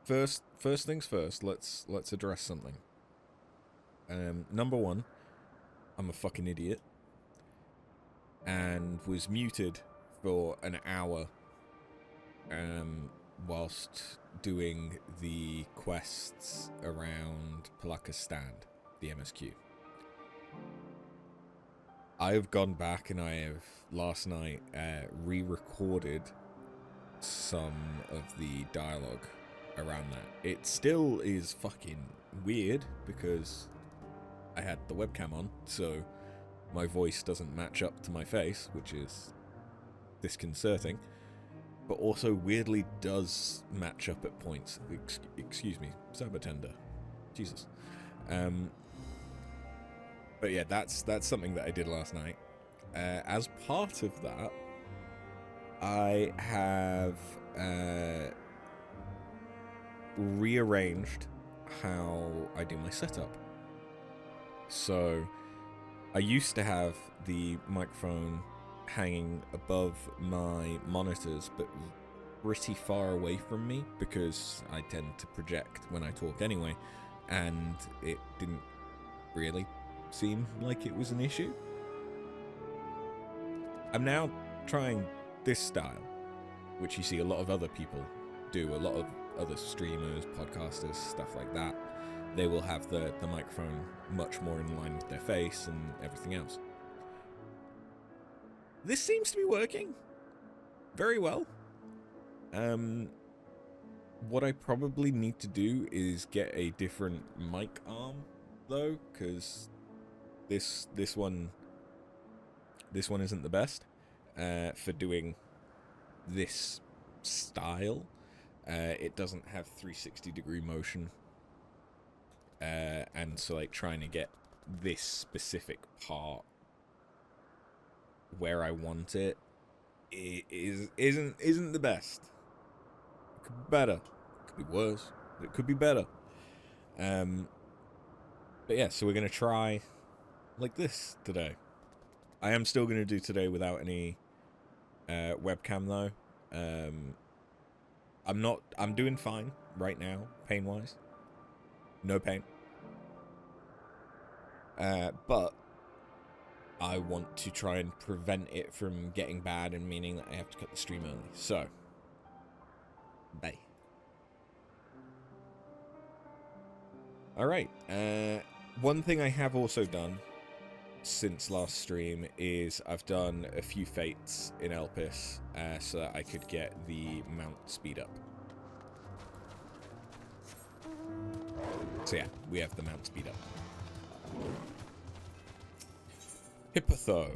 First things first. Let's address something. Number one, I'm a fucking idiot, and was muted for an hour. Whilst doing the quests around Palaka's stand, the MSQ. I have gone back and I have, last night, re-recorded some of the dialogue around that. It still is fucking weird because I had the webcam on, so my voice doesn't match up to my face, which is disconcerting, but also weirdly does match up at points. Excuse me, Sabatender. Jesus. But yeah, that's something that I did last night. As part of that, I have rearranged how I do my setup. So I used to have the microphone hanging above my monitors, but pretty far away from me because I tend to project when I talk anyway, and it didn't really seem like it was an issue. I'm now trying this style, which you see a lot of other people do, a lot of other streamers, podcasters, stuff like that. They will have the microphone much more in line with their face and everything else. This seems to be working very well. What I probably need to do is get a different mic arm, though, because this one isn't the best for doing this style. It doesn't have 360-degree motion, and so like trying to get this specific part where I want it isn't the best. It could be better. It could be worse. It could be better. But yeah, so we're gonna try like this today. I am still gonna do today without any webcam though. I'm doing fine right now, pain wise. No pain. But I want to try and prevent it from getting bad and meaning that I have to cut the stream early. So, bye. Alright, one thing I have also done since last stream is I've done a few fates in Elpis so that I could get the mount speed up. So yeah, we have the mount speed up. Hippotho.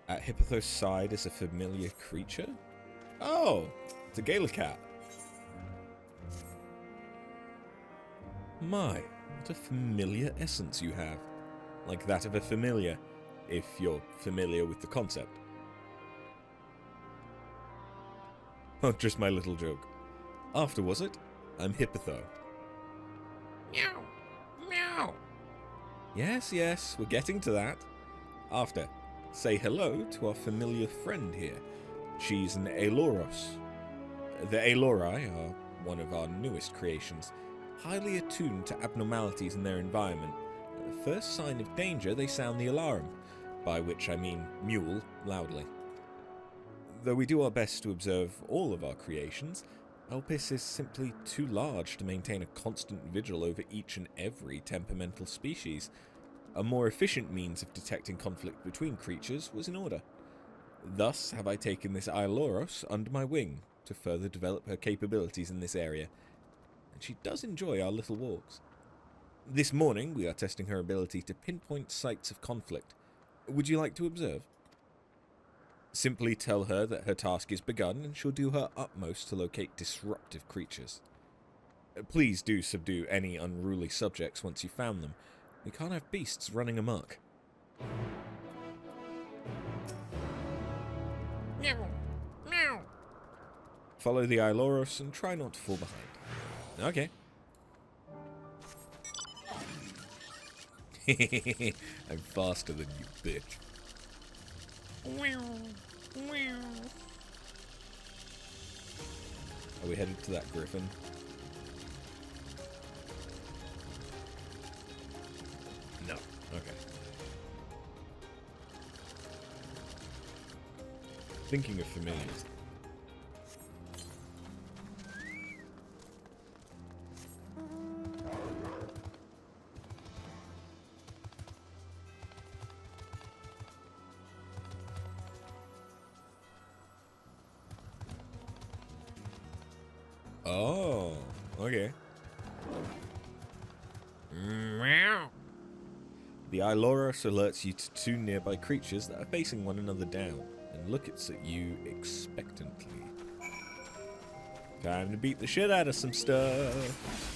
At Hippotho's side is a familiar creature? Oh, it's a Galacat. My, what a familiar essence you have. Like that of a familiar, if you're familiar with the concept. Oh, just my little joke. After, was it? I'm Hippotho. Meow. Meow. Yes, we're getting to that. After, say hello to our familiar friend here. She's an Aeloros. The Aelori are one of our newest creations, highly attuned to abnormalities in their environment. At the first sign of danger, they sound the alarm, by which I mean mule loudly. Though we do our best to observe all of our creations, Elpis is simply too large to maintain a constant vigil over each and every temperamental species. A more efficient means of detecting conflict between creatures was in order. Thus have I taken this Aeloros under my wing to further develop her capabilities in this area, and she does enjoy our little walks. This morning we are testing her ability to pinpoint sites of conflict. Would you like to observe? Simply tell her that her task is begun and she'll do her utmost to locate disruptive creatures. Please do subdue any unruly subjects once you've found them. We can't have beasts running amok. Meow. Meow. Follow the Aeloros and try not to fall behind. Okay. I'm faster than you, bitch. Are we headed to that griffin? No. Okay. Thinking of familiars. Oh, okay. Meow. The Iloros alerts you to two nearby creatures that are facing one another down and looks at you expectantly. Time to beat the shit out of some stuff.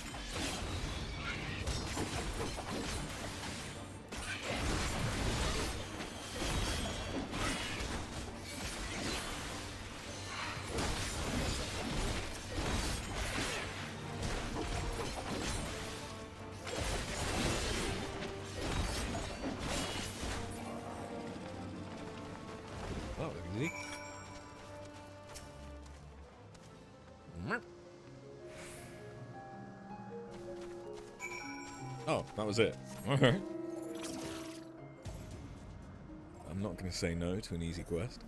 Oh, easy. Oh, that was it. Alright. I'm not going to say no to an easy quest.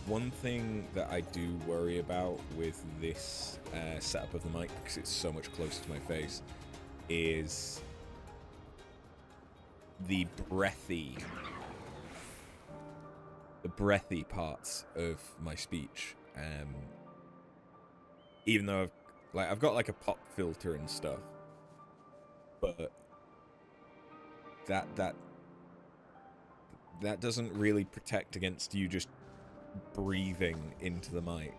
One thing that I do worry about with this setup of the mic, because it's so much closer to my face, is the breathy parts of my speech. Even though I've got like a pop filter and stuff, but that doesn't really protect against you just breathing into the mic,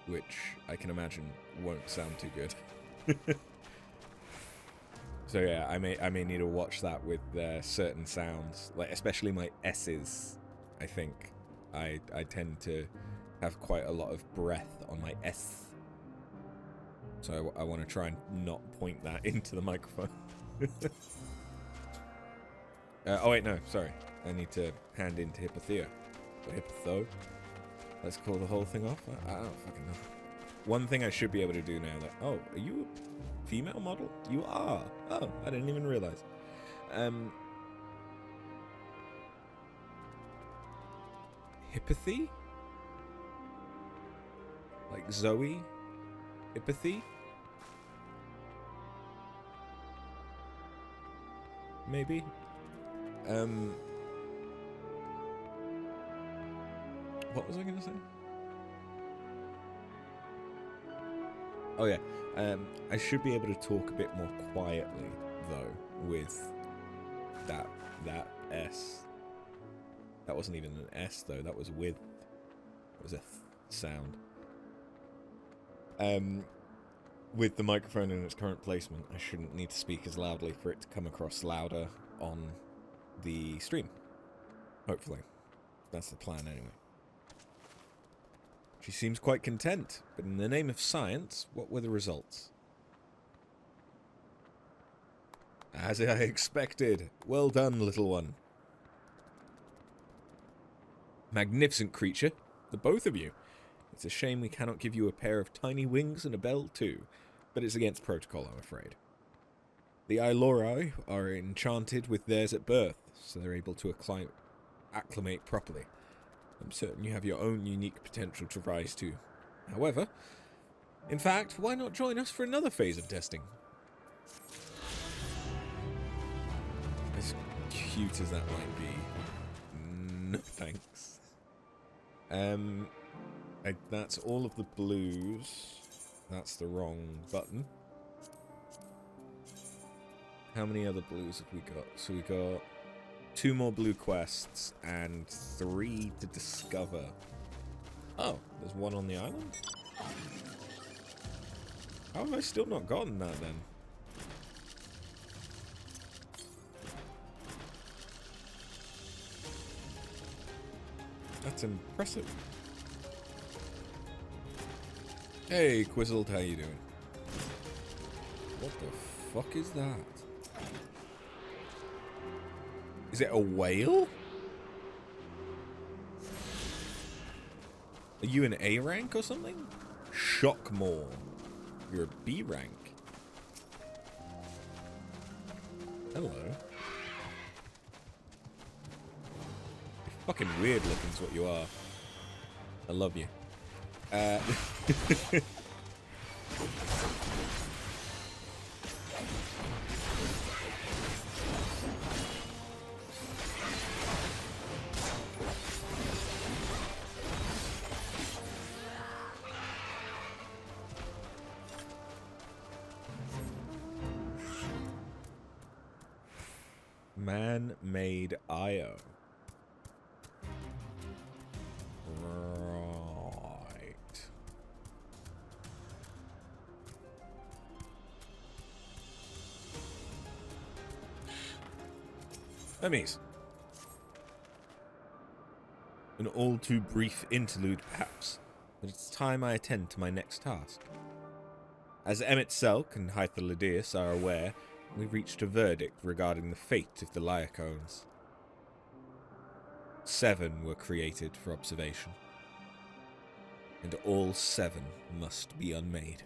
which I can imagine won't sound too good. So yeah, I may need to watch that with certain sounds, like especially my S's. I think I tend to have quite a lot of breath on my S, so I want to try and not point that into the microphone. Oh wait, no, sorry. I need to hand in to Hippethea. Or Hippetho. Let's call the whole thing off. I don't fucking know. One thing I should be able to do now that... Oh, are you a female model? You are. Oh, I didn't even realize. Hippethy? Like Zoe? Hippethy? Maybe? What was I going to say? Oh yeah, I should be able to talk a bit more quietly though with that S. That wasn't even an S though. That was with. That was a sound. With the microphone in its current placement, I shouldn't need to speak as loudly for it to come across louder on the stream. Hopefully, that's the plan anyway. She seems quite content, but in the name of science, what were the results? As I expected. Well done, little one. Magnificent creature, the both of you. It's a shame we cannot give you a pair of tiny wings and a bell too, but it's against protocol, I'm afraid. The Ilori are enchanted with theirs at birth, so they're able to acclimate properly. I'm certain you have your own unique potential to rise to. However, in fact, why not join us for another phase of testing? As cute as that might be. No thanks. That's all of the blues. That's the wrong button. How many other blues have we got? So we got 2 more blue quests and 3 to discover. Oh, there's 1 on the island? How have I still not gotten that then? That's impressive. Hey, Quizzled, how you doing? What the fuck is that? Is it a whale? Are you an A rank or something? Shockmore. You're a B rank. Hello. You're fucking weird looking is what you are. I love you. Man-made IO. Right. Enemies. An all too brief interlude, perhaps, but it's time I attend to my next task. As Emmett Selk and Hythaladius are aware, we reached a verdict regarding the fate of the Lyacones. 7 were created for observation, and all 7 must be unmade.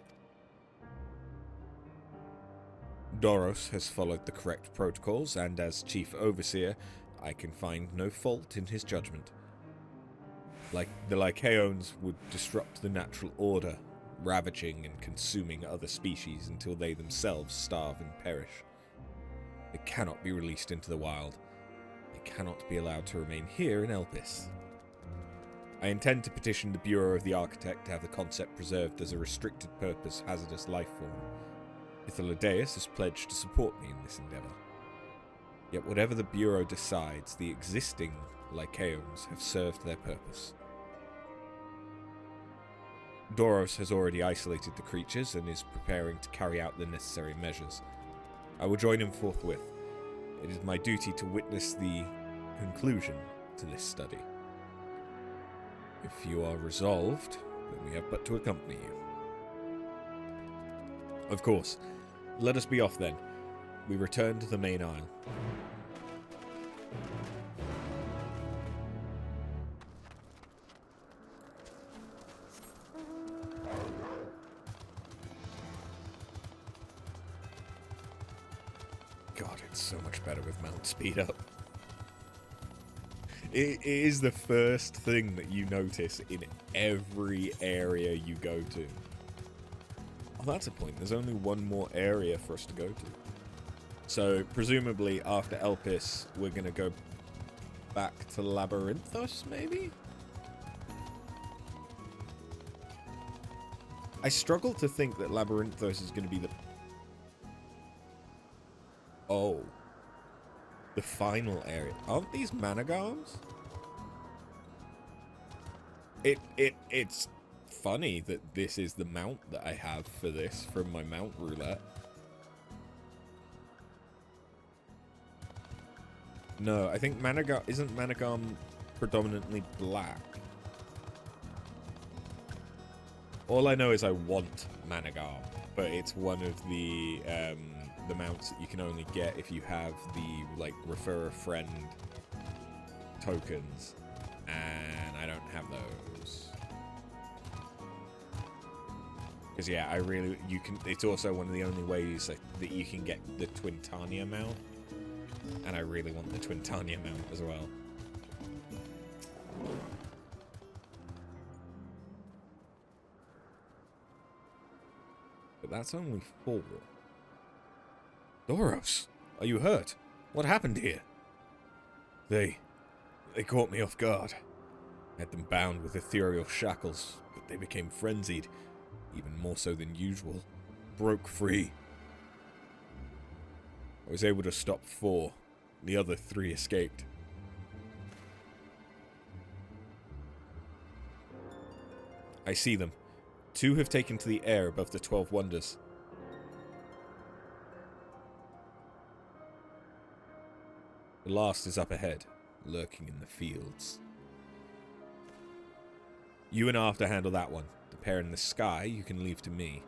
Doros has followed the correct protocols, and as Chief Overseer, I can find no fault in his judgment. Like the Lycaones would disrupt the natural order, ravaging and consuming other species until they themselves starve and perish. They cannot be released into the wild. They cannot be allowed to remain here in Elpis. I intend to petition the Bureau of the Architect to have the concept preserved as a restricted purpose hazardous life form. Hythalodaeus has pledged to support me in this endeavour. Yet whatever the Bureau decides, the existing Lycaones have served their purpose. Doros has already isolated the creatures and is preparing to carry out the necessary measures. I will join him forthwith. It is my duty to witness the conclusion to this study. If you are resolved, then we have but to accompany you. Of course. Let us be off then. We return to the main aisle. God, it's so much better with mount speed up. It is the first thing that you notice in every area you go to. Oh, that's a point. There's only one more area for us to go to. So, presumably, after Elpis, we're going to go back to Labyrinthos, maybe? I struggle to think that Labyrinthos is going to be the... Oh. The final area. Aren't these managams? It's funny that this is the mount that I have for this from my mount roulette. No, I think isn't managam predominantly black? All I know is I want managam, but it's one of the mounts that you can only get if you have the, like, refer a friend tokens, and I don't have those. Because, yeah, it's also one of the only ways that you can get the Twintania mount, and I really want the Twintania mount as well. But that's only 4. Doros, are you hurt? What happened here? They caught me off guard. I had them bound with ethereal shackles, but they became frenzied, even more so than usual. Broke free. I was able to stop 4. The other 3 escaped. I see them. 2 have taken to the air above the 12 Wonders. The last is up ahead, lurking in the fields. You and Arthur handle that one. The pair in the sky you can leave to me.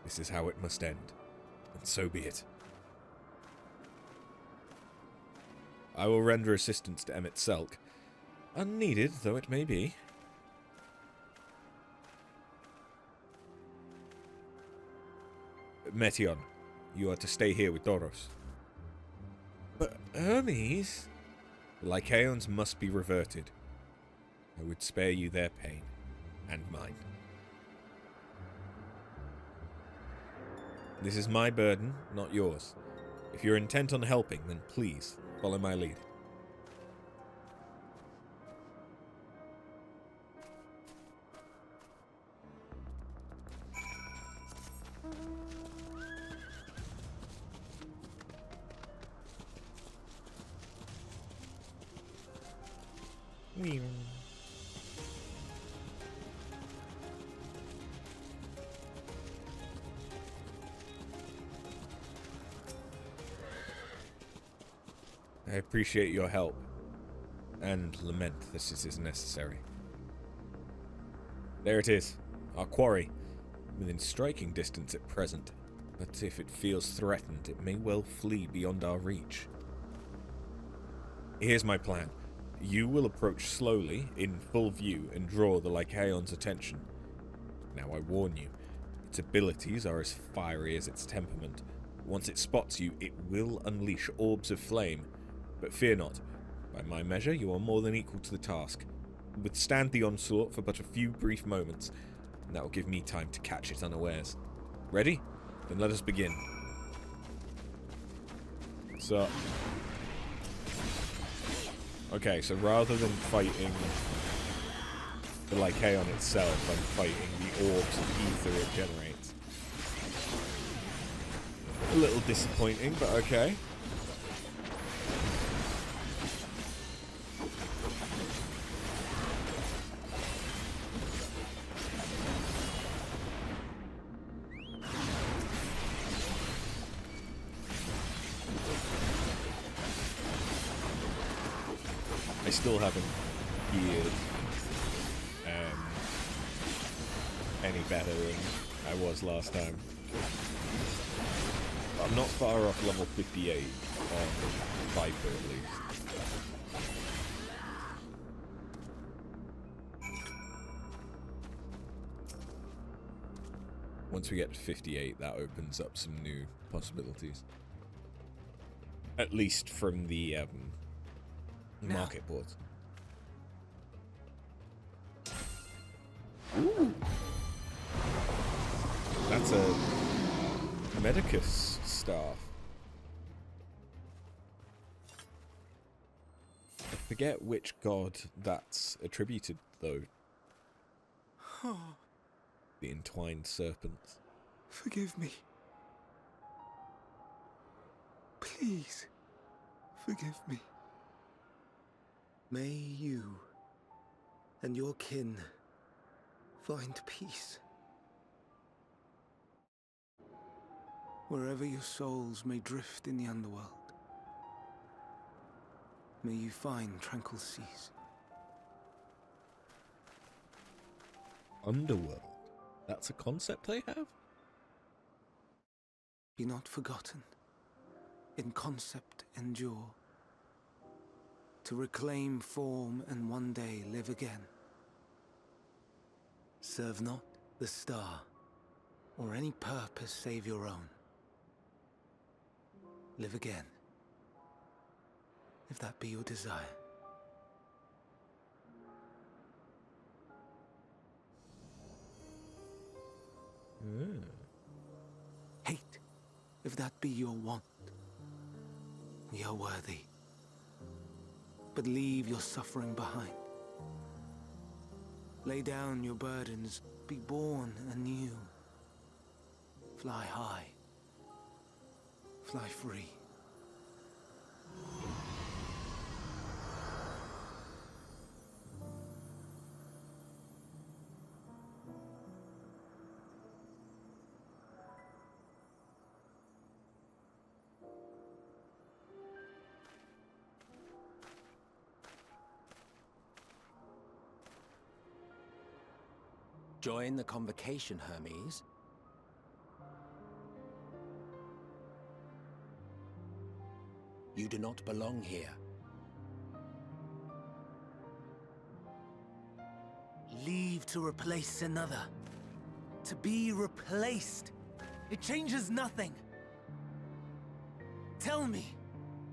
This is how it must end, and so be it. I will render assistance to Emmett Selk. Unneeded though it may be. Metion, you are to stay here with Doros. But Hermes... The Lycaons must be reverted. I would spare you their pain. And mine. This is my burden, not yours. If you're intent on helping, then please, follow my lead. I appreciate your help, and lament that this is necessary. There it is, our quarry, within striking distance at present, but if it feels threatened, it may well flee beyond our reach. Here's my plan. You will approach slowly, in full view, and draw the Lycaon's attention. Now I warn you, its abilities are as fiery as its temperament. Once it spots you, it will unleash orbs of flame. But fear not. By my measure, you are more than equal to the task. Withstand the onslaught for but a few brief moments, and that will give me time to catch it unawares. Ready? Then let us begin. So... Okay, so rather than fighting the Lycaon itself, I'm fighting the orbs of ether it generates. A little disappointing, but okay. I still haven't geared any better than I was last time. I'm not far off level 58 on Viper at least. Once we get to 58, that opens up some new possibilities. At least from the market boards. Ooh. That's a Medicus staff. I forget which god that's attributed, though. The entwined serpents. Forgive me. Please, forgive me. May you and your kin find peace. Wherever your souls may drift in the underworld, may you find tranquil seas. Underworld? That's a concept they have? Be not forgotten. In concept endure. To reclaim form and one day live again. Serve not the star, or any purpose save your own. Live again, if that be your desire. Hate, if that be your want. We are worthy. But leave your suffering behind. Lay down your burdens, be born anew. Fly high, fly free. Join the convocation, Hermes. You do not belong here. leave to replace another. To be replaced. It changes nothing. Tell me,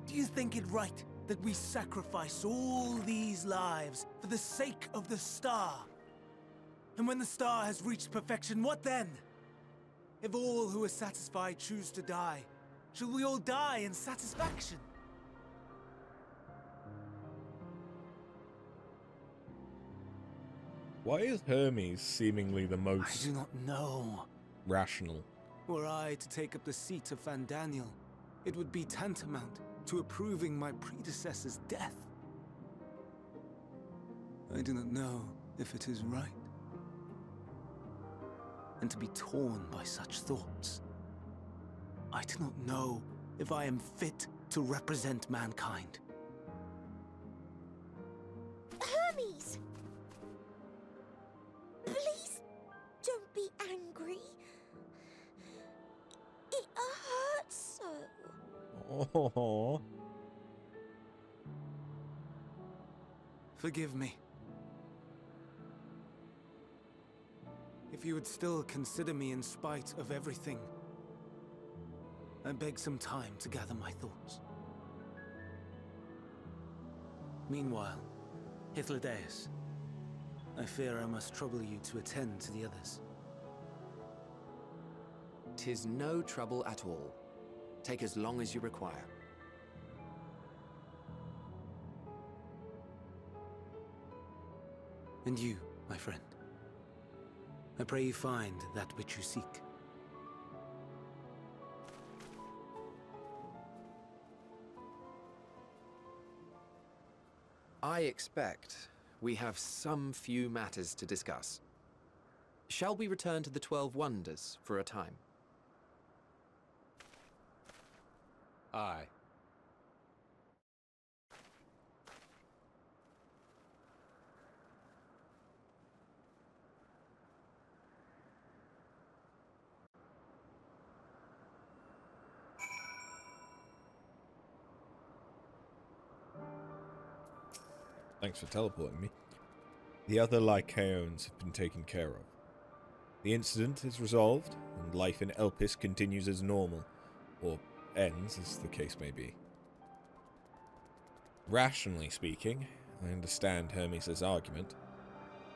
do you think it right that we sacrifice all these lives for the sake of the star? And when the star has reached perfection, what then? If all who are satisfied choose to die, shall we all die in satisfaction? Why is Hermes seemingly the I most do not know. rational? Were I to take up the seat of Fandaniel, it would be tantamount to approving my predecessor's death. I do not know if it is right. And to be torn by such thoughts, I do not know if I am fit to represent mankind. Hermes! Please don't be angry. It hurts so. Oh, Forgive me. If you would still consider me in spite of everything, I beg some time to gather my thoughts. Meanwhile, Hythlodaeus, I fear I must trouble you to attend to the others. 'Tis no trouble at all. Take as long as you require. And you, my friend, I pray you find that which you seek. I expect we have some few matters to discuss. Shall we return to the 12 Wonders for a time? Aye. thanks for teleporting me. The other Lycaons have been taken care of. The incident is resolved, and life in Elpis continues as normal, or ends, as the case may be. Rationally speaking, I understand Hermes' argument.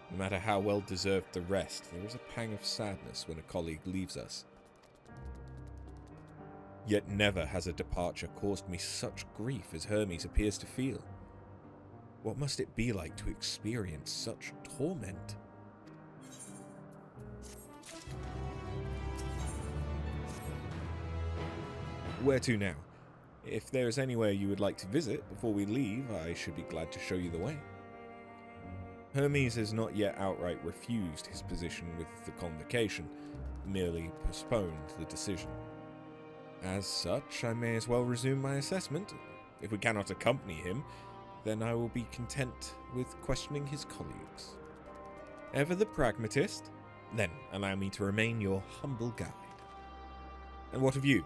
No matter how well deserved the rest, there is a pang of sadness when a colleague leaves us. Yet never has a departure caused me such grief as Hermes appears to feel. What must it be like to experience such torment? Where to now? If there is anywhere you would like to visit before we leave, I should be glad to show you the way. Hermes has not yet outright refused his position with the convocation, merely postponed the decision. As such, I may as well resume my assessment. If we cannot accompany him, then I will be content with questioning his colleagues. Ever the pragmatist? Then allow me to remain your humble guide. And what of you?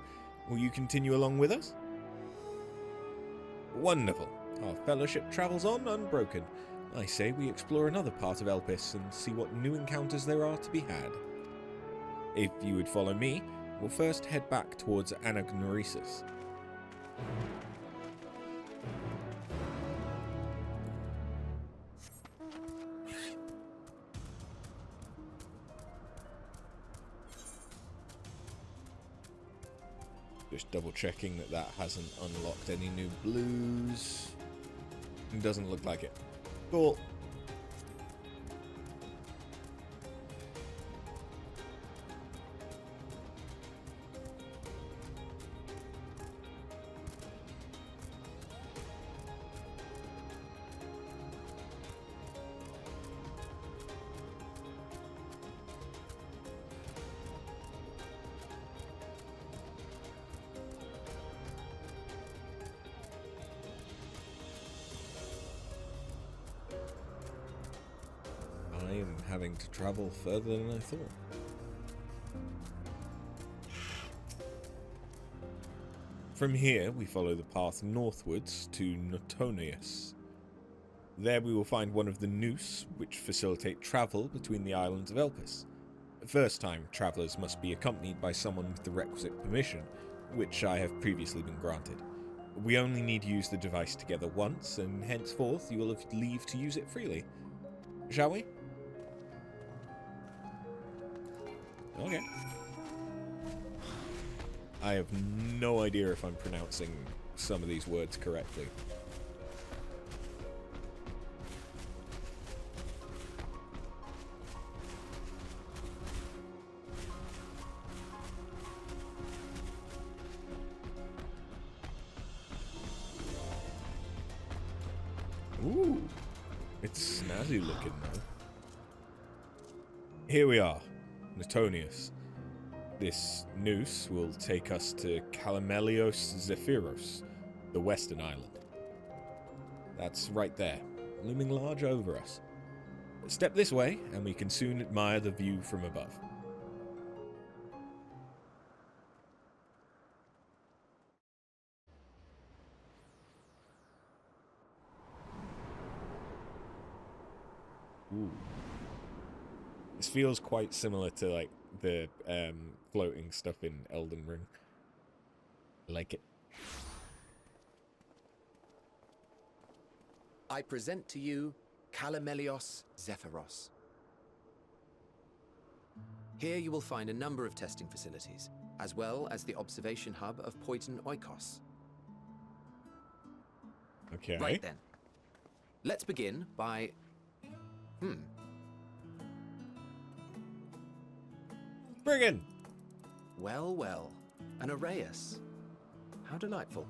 Will you continue along with us? Wonderful. Our fellowship travels on unbroken. I say we explore another part of Elpis and see what new encounters there are to be had. If you would follow me, we'll first head back towards Anagnorisis. Just double checking that hasn't unlocked any new blues. It doesn't look like it. Cool. I am having to travel further than I thought. From here, we follow the path northwards to Notonius. There we will find one of the noose, which facilitate travel between the islands of Elpis. First time travellers must be accompanied by someone with the requisite permission, which I have previously been granted. We only need to use the device together once, and henceforth you will have leave to use it freely. Shall we? Okay. I have no idea if I'm pronouncing some of these words correctly. Ooh, it's snazzy looking though. Here we are, Netonius. This noose will take us to Calamelios Zephyros, the western island. That's right there, looming large over us. Step this way, and we can soon admire the view from above. Ooh. This feels quite similar to like the floating stuff in Elden Ring. I like it. I present to you Calamelios Zephyros. Here you will find a number of testing facilities, as well as the observation hub of Poiton Oikos. Okay. Right then. Let's begin by... Brigand! Well, well. An Arraius. How delightful.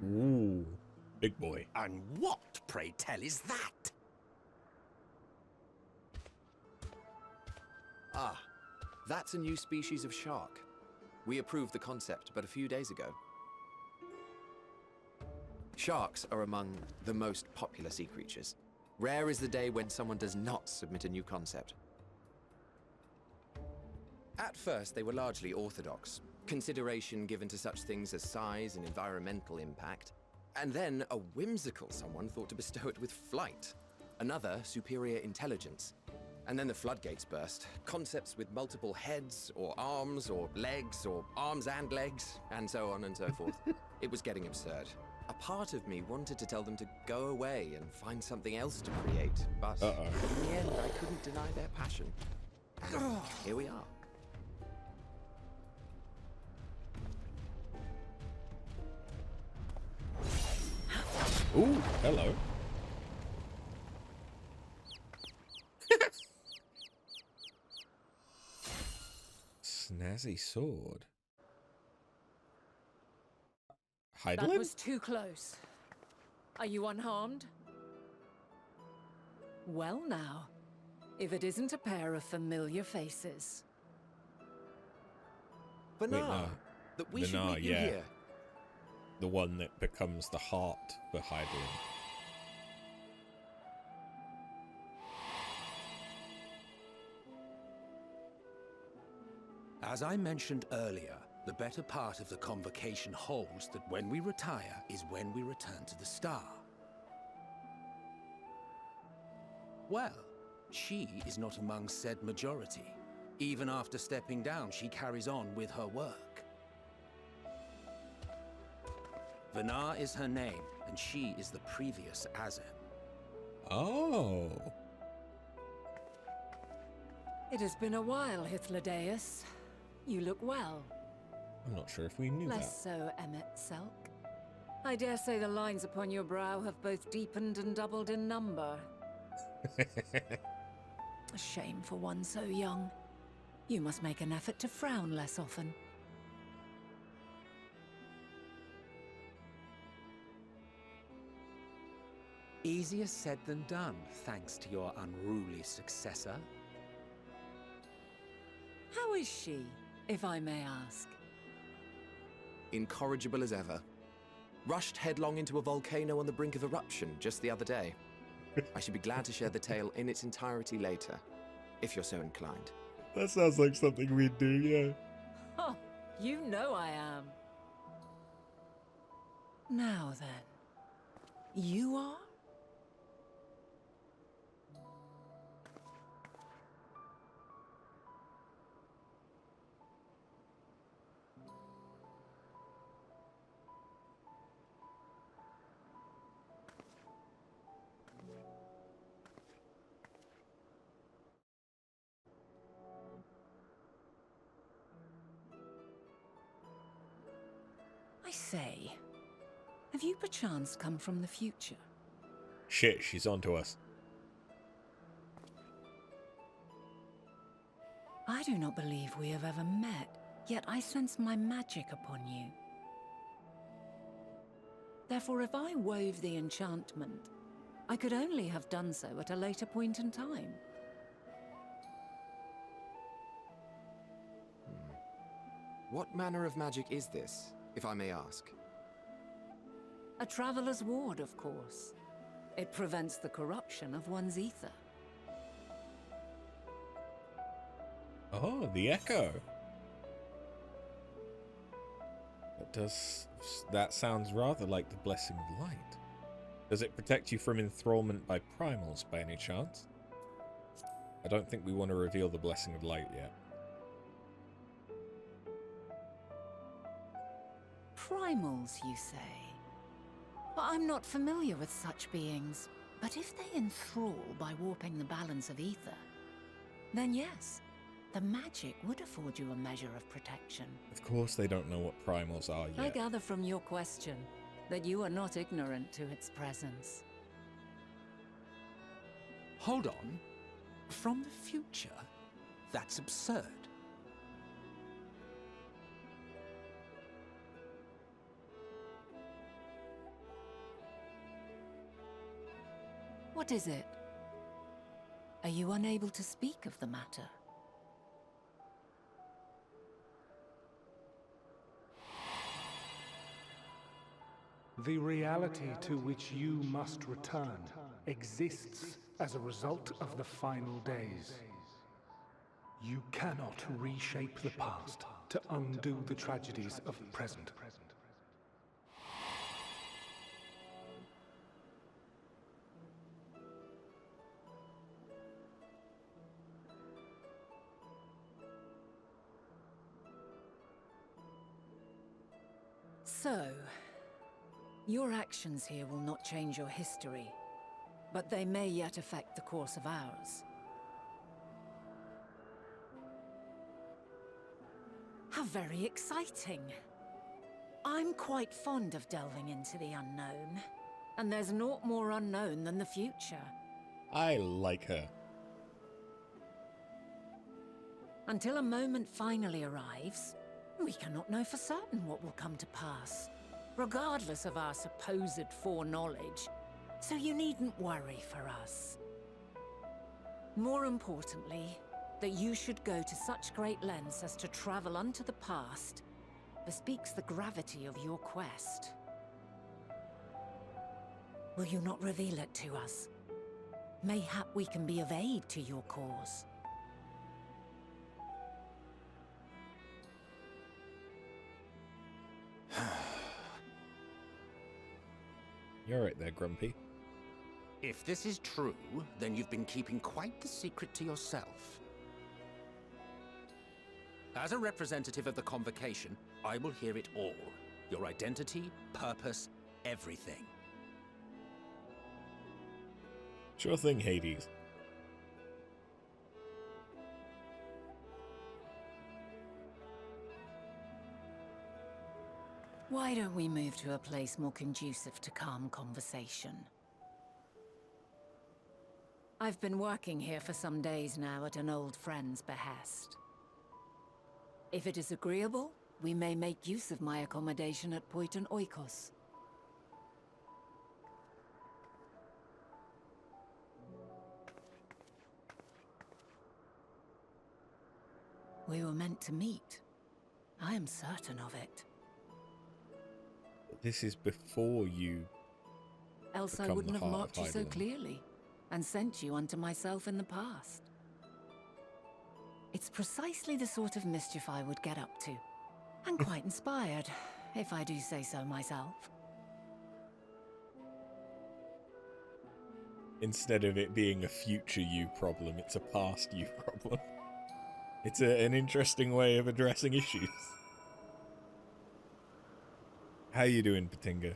Ooh, big boy. And what, pray tell, is that? Ah, that's a new species of shark. We approved the concept but a few days ago. Sharks are among the most popular sea creatures. Rare is the day when someone does not submit a new concept. At first, they were largely orthodox, consideration given to such things as size and environmental impact, and then a whimsical someone thought to bestow it with flight, another superior intelligence. And then the floodgates burst. Concepts with multiple heads, or arms and legs, and so on and so forth. It was getting absurd. A part of me wanted to tell them to go away and find something else to create, but in the end, I couldn't deny their passion. And here we are. Ooh, hello. Snazzy sword. That Heidelin? was too close. Are you unharmed? Well now, if it isn't a pair of familiar faces. Vanar, that we should Vanar, meet you yeah. here. The one that becomes the heart for Heidelin. As I mentioned earlier, the better part of the convocation holds that when we retire is when we return to the star. Well, she is not among said majority. Even after stepping down, she carries on with her work. Vanar is her name, and she is the previous Azem. Oh. It has been a while, Hythlodaeus. You look well. I'm not sure if we knew Less so, Emmet Selk. I dare say the lines upon your brow have both deepened and doubled in number. that. A shame for one so young. You must make an effort to frown less often. Easier said than done, thanks to your unruly successor. How is she, if I may ask? Incorrigible as ever. Rushed headlong into a volcano on the brink of eruption just the other day. I should be glad to share the tale in its entirety later, if you're so inclined. That sounds like something we'd do, yeah. Oh, you know I am. Now then, you are? I say, have you perchance come from the future? Shit, she's onto us. I do not believe we have ever met, yet I sense my magic upon you. Therefore, if I wove the enchantment, I could only have done so at a later point in time. What manner of magic is this, if I may ask? A traveler's ward, of course. It prevents the corruption of one's ether. Oh, the echo. That sounds rather like the Blessing of Light. Does it protect you from enthrallment by primals by any chance? I don't think we want to reveal the Blessing of Light yet. Primals, you say? But I'm not familiar with such beings. But if they enthrall by warping the balance of ether, then yes, the magic would afford you a measure of protection. Of course they don't know what primals are yet. I gather from your question that you are not ignorant to its presence. Hold on. From the future? That's absurd. What is it? Are you unable to speak of the matter? The reality to which you must return exists as a result of the final days. You cannot reshape the past to undo the tragedies of the present. So, your actions here will not change your history, but they may yet affect the course of ours. How very exciting! I'm quite fond of delving into the unknown, and there's naught more unknown than the future. I like her. Until a moment finally arrives, we cannot know for certain what will come to pass, regardless of our supposed foreknowledge, so you needn't worry for us. More importantly, that you should go to such great lengths as to travel unto the past bespeaks the gravity of your quest. Will you not reveal it to us? Mayhap we can be of aid to your cause. You're right there, Grumpy. If this is true, then you've been keeping quite the secret to yourself. As a representative of the Convocation, I will hear it all. Your identity, purpose, everything. Sure thing, Hades. Why don't we move to a place more conducive to calm conversation? I've been working here for some days now at an old friend's behest. If it is agreeable, we may make use of my accommodation at Poiton Oikos. We were meant to meet. I am certain of it. This is before you... Else I become wouldn't the have heart marked of you so Heidelin. clearly, and sent you unto myself in the past. It's precisely the sort of mischief I would get up to. And quite inspired, if I do say so myself. Instead of it being a future you problem, it's a past you problem. It's an interesting way of addressing issues. How you doing, Patinga?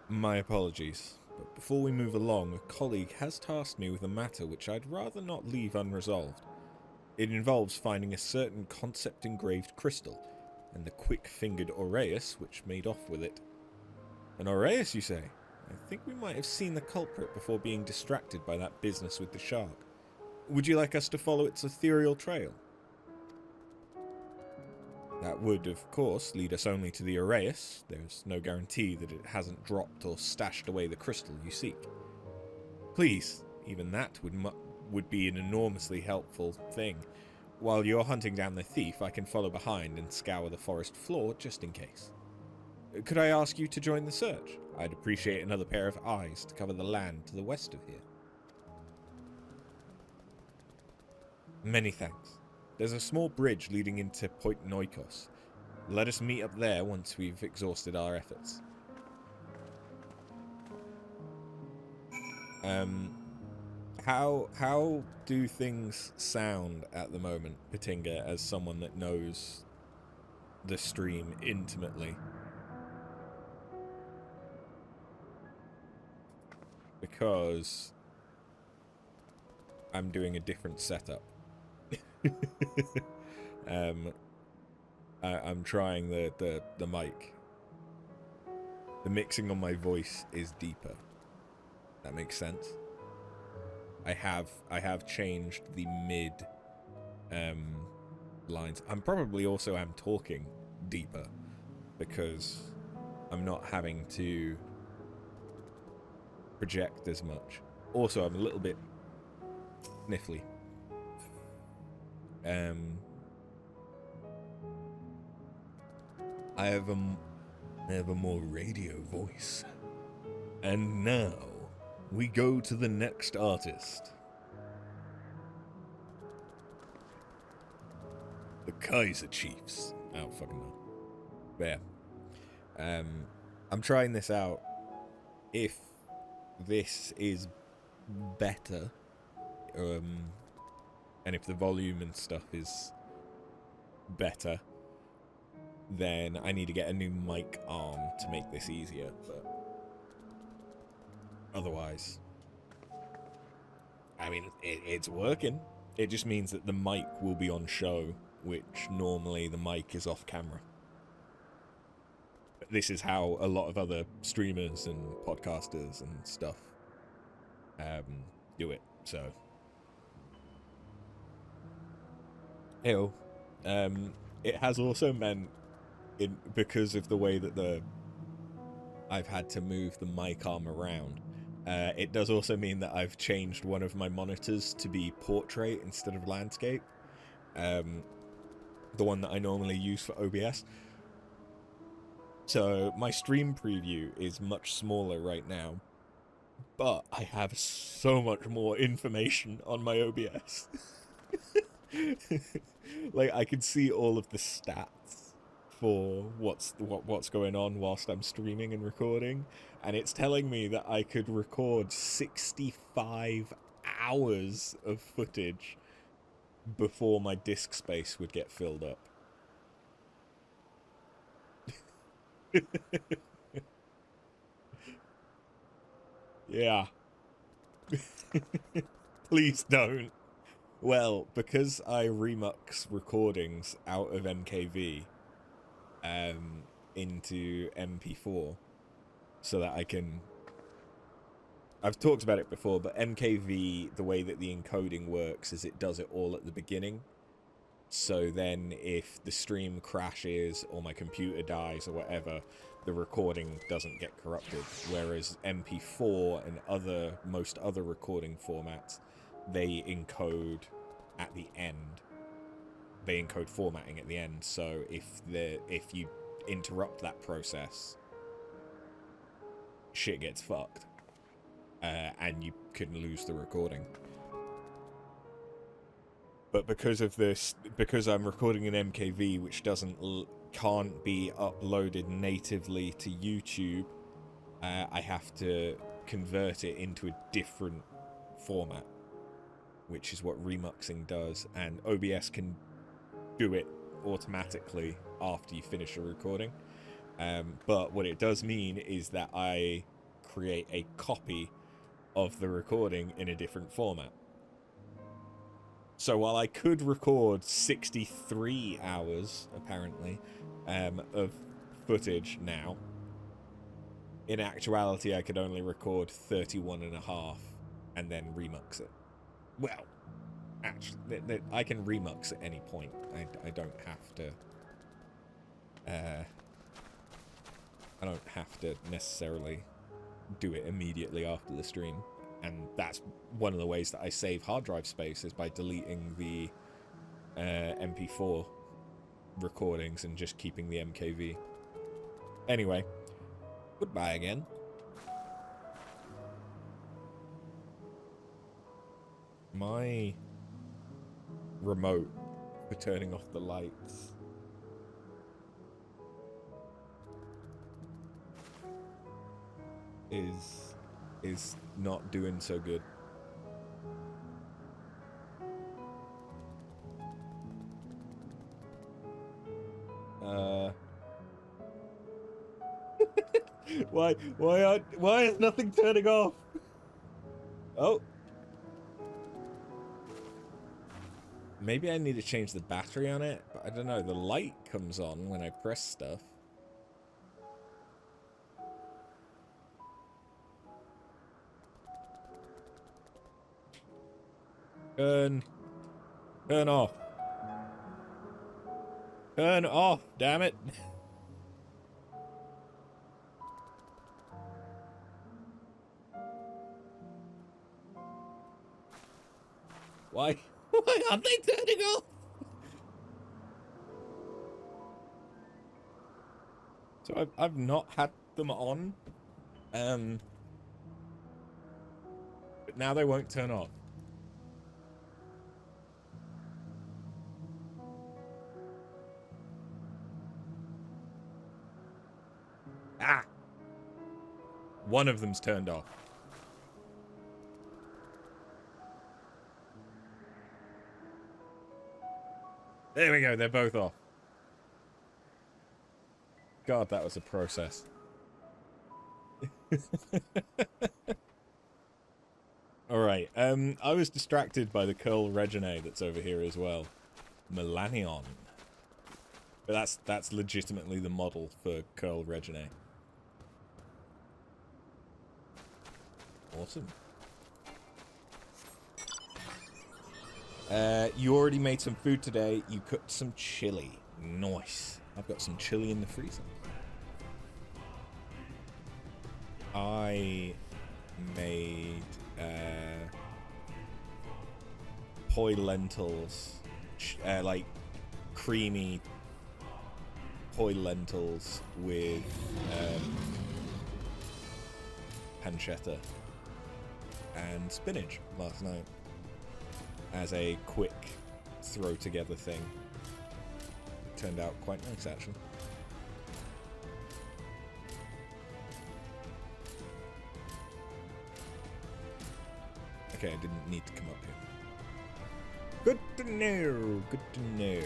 My apologies, but before we move along, a colleague has tasked me with a matter which I'd rather not leave unresolved. It involves finding a certain concept-engraved crystal, and the quick-fingered Aureus which made off with it. An Aureus, you say? I think we might have seen the culprit before being distracted by that business with the shark. Would you like us to follow its ethereal trail? That would, of course, lead us only to the Aureus. There's no guarantee that it hasn't dropped or stashed away the crystal you seek. Please, even that would be an enormously helpful thing. While you're hunting down the thief, I can follow behind and scour the forest floor just in case. Could I ask you to join the search? I'd appreciate another pair of eyes to cover the land to the west of here. Many thanks. There's a small bridge leading into Point Noikos. Let us meet up there once we've exhausted our efforts. How do things sound at the moment, Patinga, as someone that knows the stream intimately? Because I'm doing a different setup. I'm trying the mic. The mixing on my voice is deeper. That makes sense. I have changed the mid lines. I'm probably also am talking deeper because I'm not having to project as much. Also, I'm a little bit sniffly. I have a more radio voice. And now we go to the next artist. The Kaiser Chiefs. I don't fucking know. But yeah. I'm trying this out. If this is better, and if the volume and stuff is better, then I need to get a new mic arm to make this easier, but otherwise, I mean, it's working. It just means that the mic will be on show, which normally the mic is off camera. This is how a lot of other streamers and podcasters and stuff do it, so. Ew. It has also meant, because of the way that I've had to move the mic arm around, it does also mean that I've changed one of my monitors to be portrait instead of landscape. The one that I normally use for OBS. So my stream preview is much smaller right now, but I have so much more information on my OBS. Like, I can see all of the stats for what's going on whilst I'm streaming and recording, and it's telling me that I could record 65 hours of footage before my disk space would get filled up. Yeah. Please don't. Well, because I remux recordings out of MKV into MP4 so that I can... I've talked about it before, but MKV, the way that the encoding works is it does it all at the beginning. So then if the stream crashes or my computer dies or whatever, the recording doesn't get corrupted. Whereas MP4 and most other recording formats, they encode at the end. They encode formatting at the end. So if you interrupt that process, shit gets fucked, and you can lose the recording. but because of this, because I'm recording an MKV which can't be uploaded natively to YouTube, I have to convert it into a different format, which is what remuxing does, and OBS can do it automatically after you finish a recording. But what it does mean is that I create a copy of the recording in a different format. So while I could record 63 hours, apparently, of footage now, in actuality I could only record 31 and a half and then remux it. Well, actually, I can remux at any point. I don't have to... I don't have to necessarily do it immediately after the stream. And that's one of the ways that I save hard drive space, is by deleting the MP4 recordings and just keeping the MKV. Anyway, goodbye again. My remote for turning off the lights is not doing so good. Why is nothing turning off? Oh. Maybe I need to change the battery on it, but I don't know, the light comes on when I press stuff. Turn off. Turn off, damn it. Why aren't they turning off? So I've not had them on. But now they won't turn off. Ah! One of them's turned off. There we go, they're both off. God, that was a process. Alright, I was distracted by the curl regine that's over here as well. Melanion. But that's legitimately the model for curl regine. Awesome. You already made some food today. You cooked some chili. Nice. I've got some chili in the freezer. I made poi lentils, like creamy poi lentils with pancetta and spinach last night as a quick throw together thing. It turned out quite nice, actually. Okay, I didn't need to come up here. Good to know, good to know.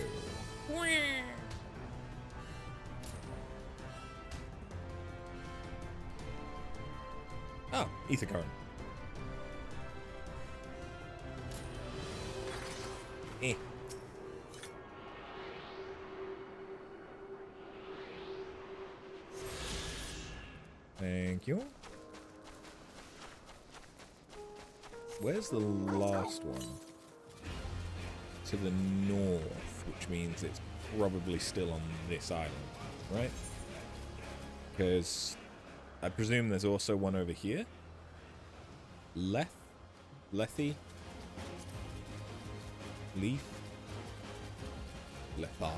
Oh, ether current. Eh. Thank you. Where's the last one? To the north, which means it's probably still on this island, right? Because I presume there's also one over here. Lethy? Leaf? Lethi?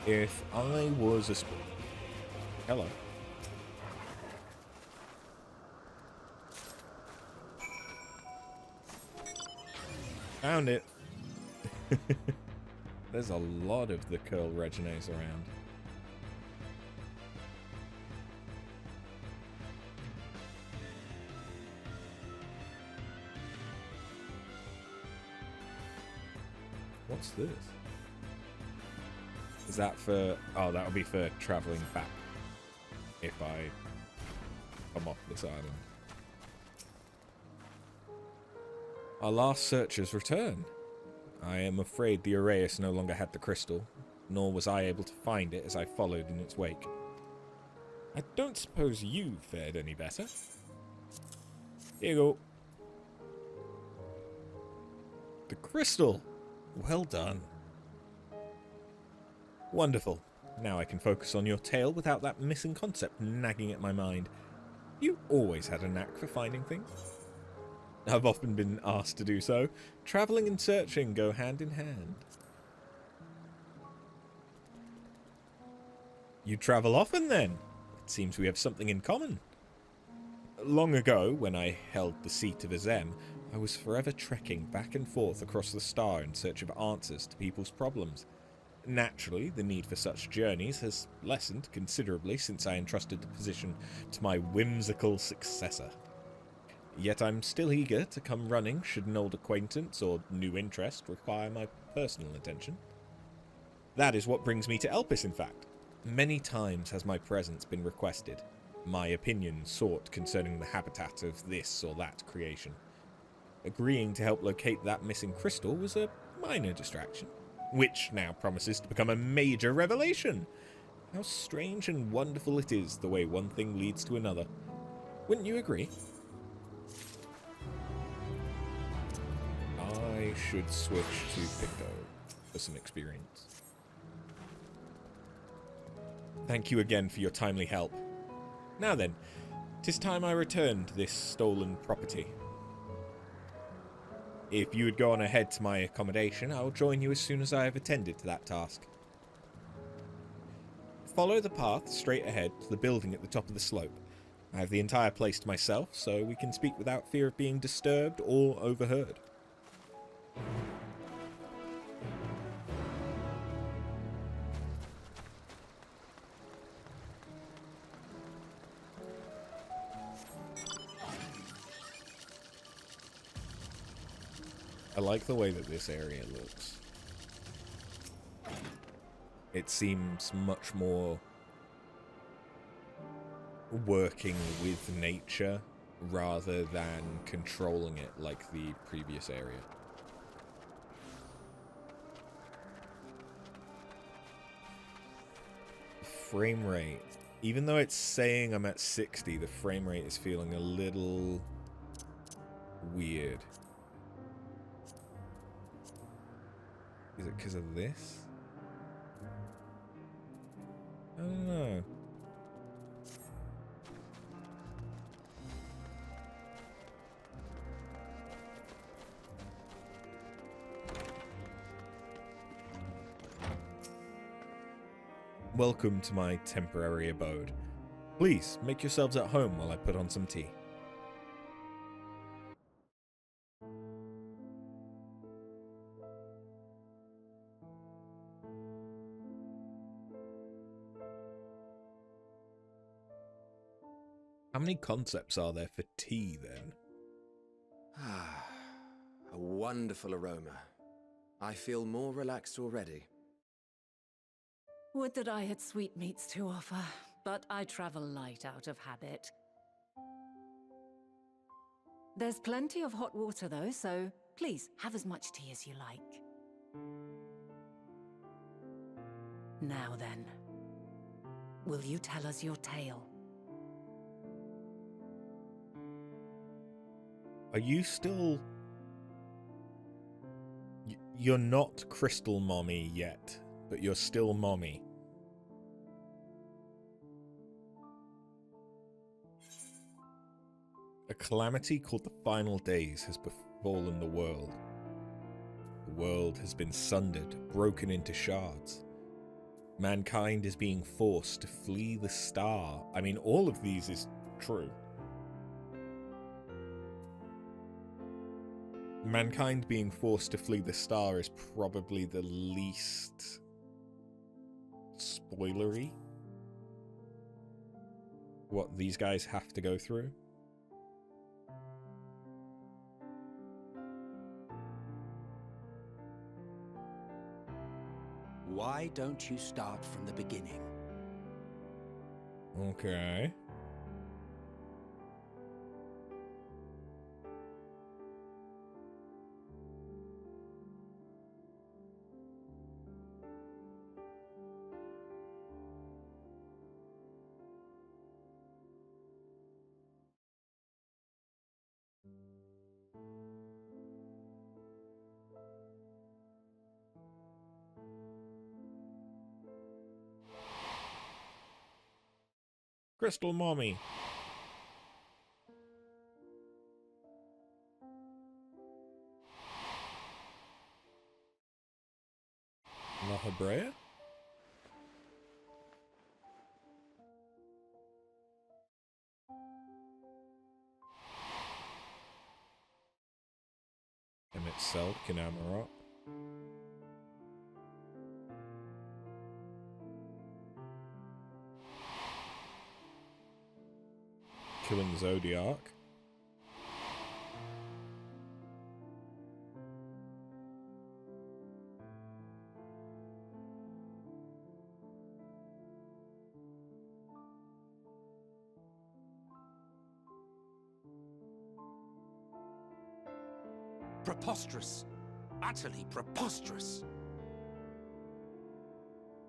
If I was a hello. Found it. There's a lot of the curl regines around. What's this? Is that for... Oh, that'll be for travelling back if I come off this island. Our last searchers return. I am afraid the Uraeus no longer had the crystal, nor was I able to find it as I followed in its wake. I don't suppose you fared any better. Here you go. The crystal! Well done. Wonderful. Now I can focus on your tale without that missing concept nagging at my mind. You always had a knack for finding things. I've often been asked to do so. Travelling and searching go hand in hand. You travel often, then? It seems we have something in common. Long ago, when I held the seat of Azem, I was forever trekking back and forth across the star in search of answers to people's problems. Naturally, the need for such journeys has lessened considerably since I entrusted the position to my whimsical successor. Yet I'm still eager to come running should an old acquaintance or new interest require my personal attention. That is what brings me to Elpis, in fact. Many times has my presence been requested, my opinion sought concerning the habitat of this or that creation. Agreeing to help locate that missing crystal was a minor distraction, which now promises to become a major revelation. How strange and wonderful it is the way one thing leads to another. Wouldn't you agree? I should switch to Picto for some experience. Thank you again for your timely help. Now then, 'tis time I returned this stolen property. If you would go on ahead to my accommodation, I will join you as soon as I have attended to that task. Follow the path straight ahead to the building at the top of the slope. I have the entire place to myself, so we can speak without fear of being disturbed or overheard. I like the way that this area looks. It seems much more working with nature rather than controlling it like the previous area. Frame rate. Even though it's saying I'm at 60, the frame rate is feeling a little weird. Is it because of this? I don't know. Welcome to my temporary abode. Please, make yourselves at home while I put on some tea. How many concepts are there for tea, then? Ah, a wonderful aroma. I feel more relaxed already. Would that I had sweetmeats to offer, but I travel light out of habit. There's plenty of hot water, though, so please have as much tea as you like. Now then, will you tell us your tale? Are you still... You're not Crystal Mommy yet, but you're still Mommy. A calamity called the Final Days has befallen the world. The world has been sundered, broken into shards. Mankind is being forced to flee the star. I mean, all of these is true. mankind being forced to flee the star is probably the least spoilery. What these guys have to go through. Why don't you start from the beginning? Okay. Crystal Mommy. La Hebrea? And itself, Kinamarot. Killing Zodiac. Preposterous. Utterly preposterous.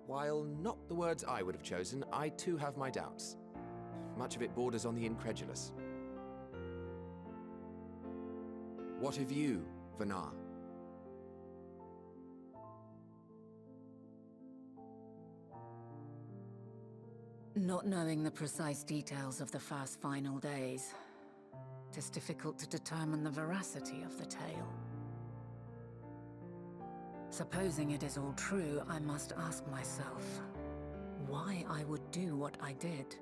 While not the words I would have chosen, I too have my doubts. Much of it borders on the incredulous. What of you, Vanar? Not knowing the precise details of the first final days, it is difficult to determine the veracity of the tale. Supposing it is all true, I must ask myself why I would do what I did.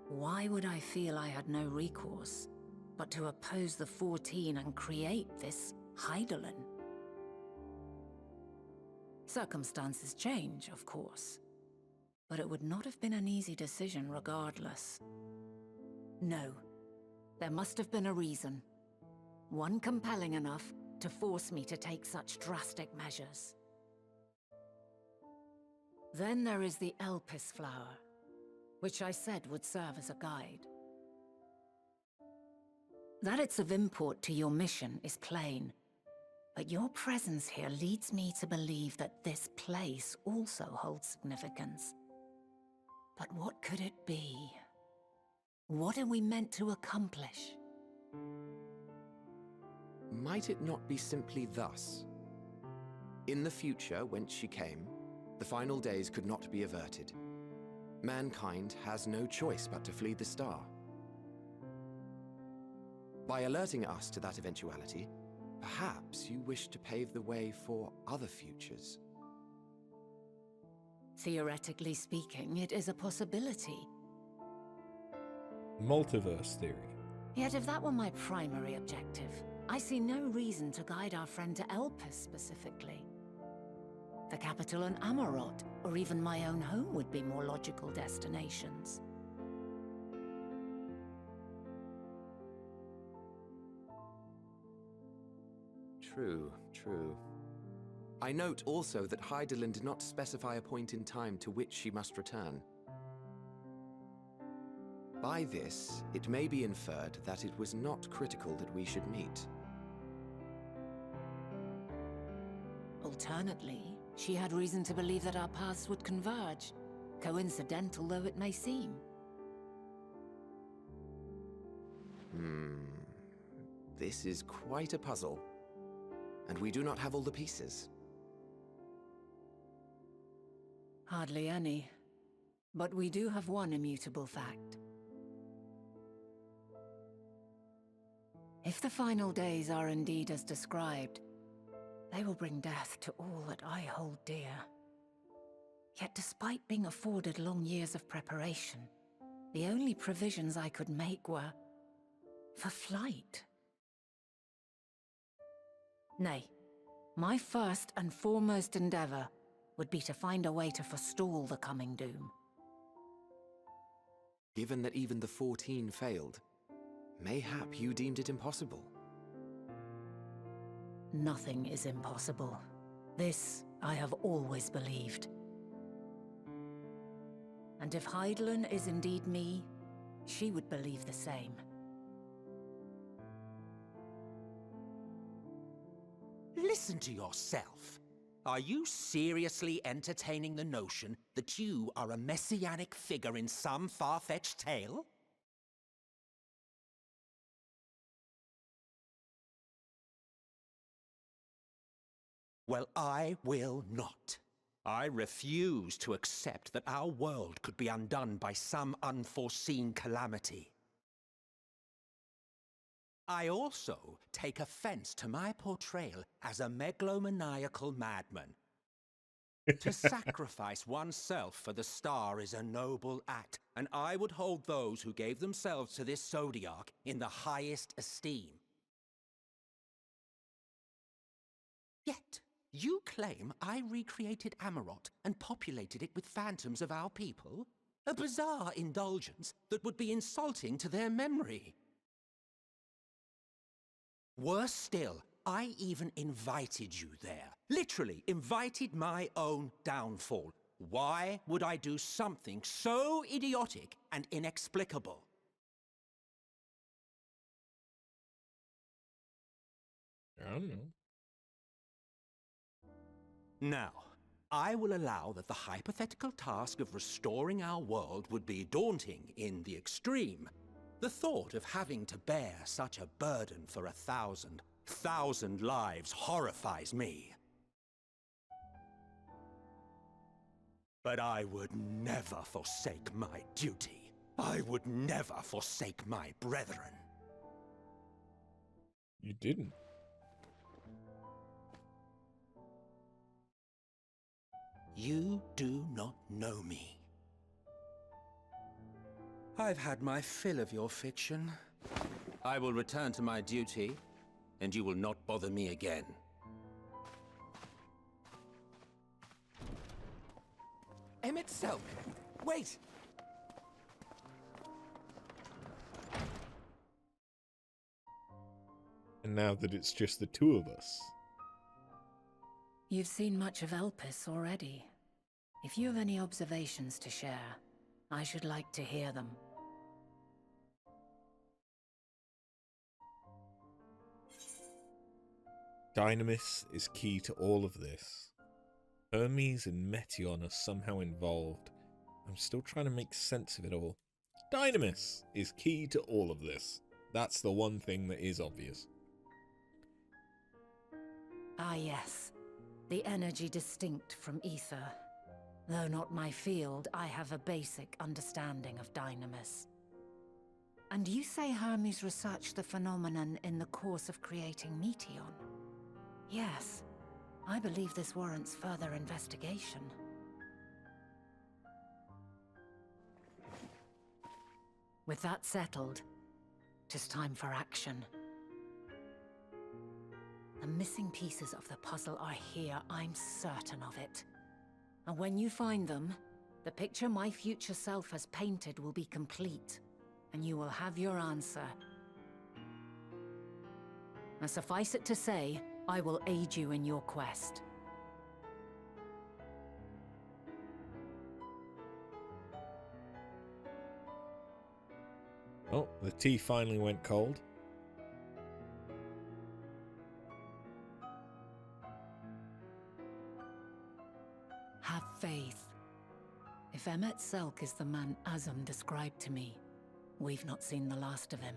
Why would I feel I had no recourse but to oppose the 14 and create this Hydaelyn? Circumstances change, of course, but it would not have been an easy decision regardless. No, there must have been a reason. One compelling enough to force me to take such drastic measures. Then there is the Elpis flower, which I said would serve as a guide. That it's of import to your mission is plain, but your presence here leads me to believe that this place also holds significance. But what could it be? What are we meant to accomplish? Might it not be simply thus? In the future, whence she came, the final days could not be averted. Mankind has no choice but to flee the star. By alerting us to that eventuality, perhaps you wish to pave the way for other futures. Theoretically speaking, it is a possibility. Multiverse theory. Yet if that were my primary objective, I see no reason to guide our friend to Elpis specifically. The capital and Amarot, or even my own home would be more logical destinations. True, true. I note also that Hydaelyn did not specify a point in time to which she must return. By this, it may be inferred that it was not critical that we should meet. Alternately, she had reason to believe that our paths would converge, coincidental though it may seem. This is quite a puzzle, and we do not have all the pieces. Hardly any. But we do have one immutable fact. If the final days are indeed as described, they will bring death to all that I hold dear. Yet despite being afforded long years of preparation, the only provisions I could make were For flight? Nay, my first and foremost endeavor would be to find a way to forestall the coming doom. Given that even the 14 failed, mayhap you deemed it impossible. Nothing is impossible. This I have always believed. And if Hydaelyn is indeed me, she would believe the same. Listen to yourself. Are you seriously entertaining the notion that you are a messianic figure in some far-fetched tale? Well, I will not. I refuse to accept that our world could be undone by some unforeseen calamity. I also take offense to my portrayal as a megalomaniacal madman. To sacrifice oneself for the star is a noble act, and I would hold those who gave themselves to this zodiac in the highest esteem. Yet, you claim I recreated Amarot and populated it with phantoms of our people? A bizarre indulgence that would be insulting to their memory. Worse still, I even invited you there. Literally invited my own downfall. Why would I do something so idiotic and inexplicable? I don't know. Now, I will allow that the hypothetical task of restoring our world would be daunting in the extreme. The thought of having to bear such a burden for 1,000 lives horrifies me. But I would never forsake my duty. I would never forsake my brethren. You didn't. You do not know me. I've had my fill of your fiction. I will return to my duty, and you will not bother me again. Emmett Selk! Wait! And now that it's just the two of us. You've seen much of Elpis already. If you have any observations to share, I should like to hear them. Dynamis is key to all of this. Hermes and Meteion are somehow involved. I'm still trying to make sense of it all. Dynamis is key to all of this. That's the one thing that is obvious. Ah yes, the energy distinct from ether. Though not my field, I have a basic understanding of Dynamis. And you say Hermes researched the phenomenon in the course of creating Meteion? Yes, I believe this warrants further investigation. With that settled, 'tis time for action. The missing pieces of the puzzle are here, I'm certain of it. And when you find them, the picture my future self has painted will be complete, and you will have your answer. And suffice it to say, I will aid you in your quest. Oh, the tea finally went cold. Have faith. If Emmett Selk is the man Azum described to me, we've not seen the last of him.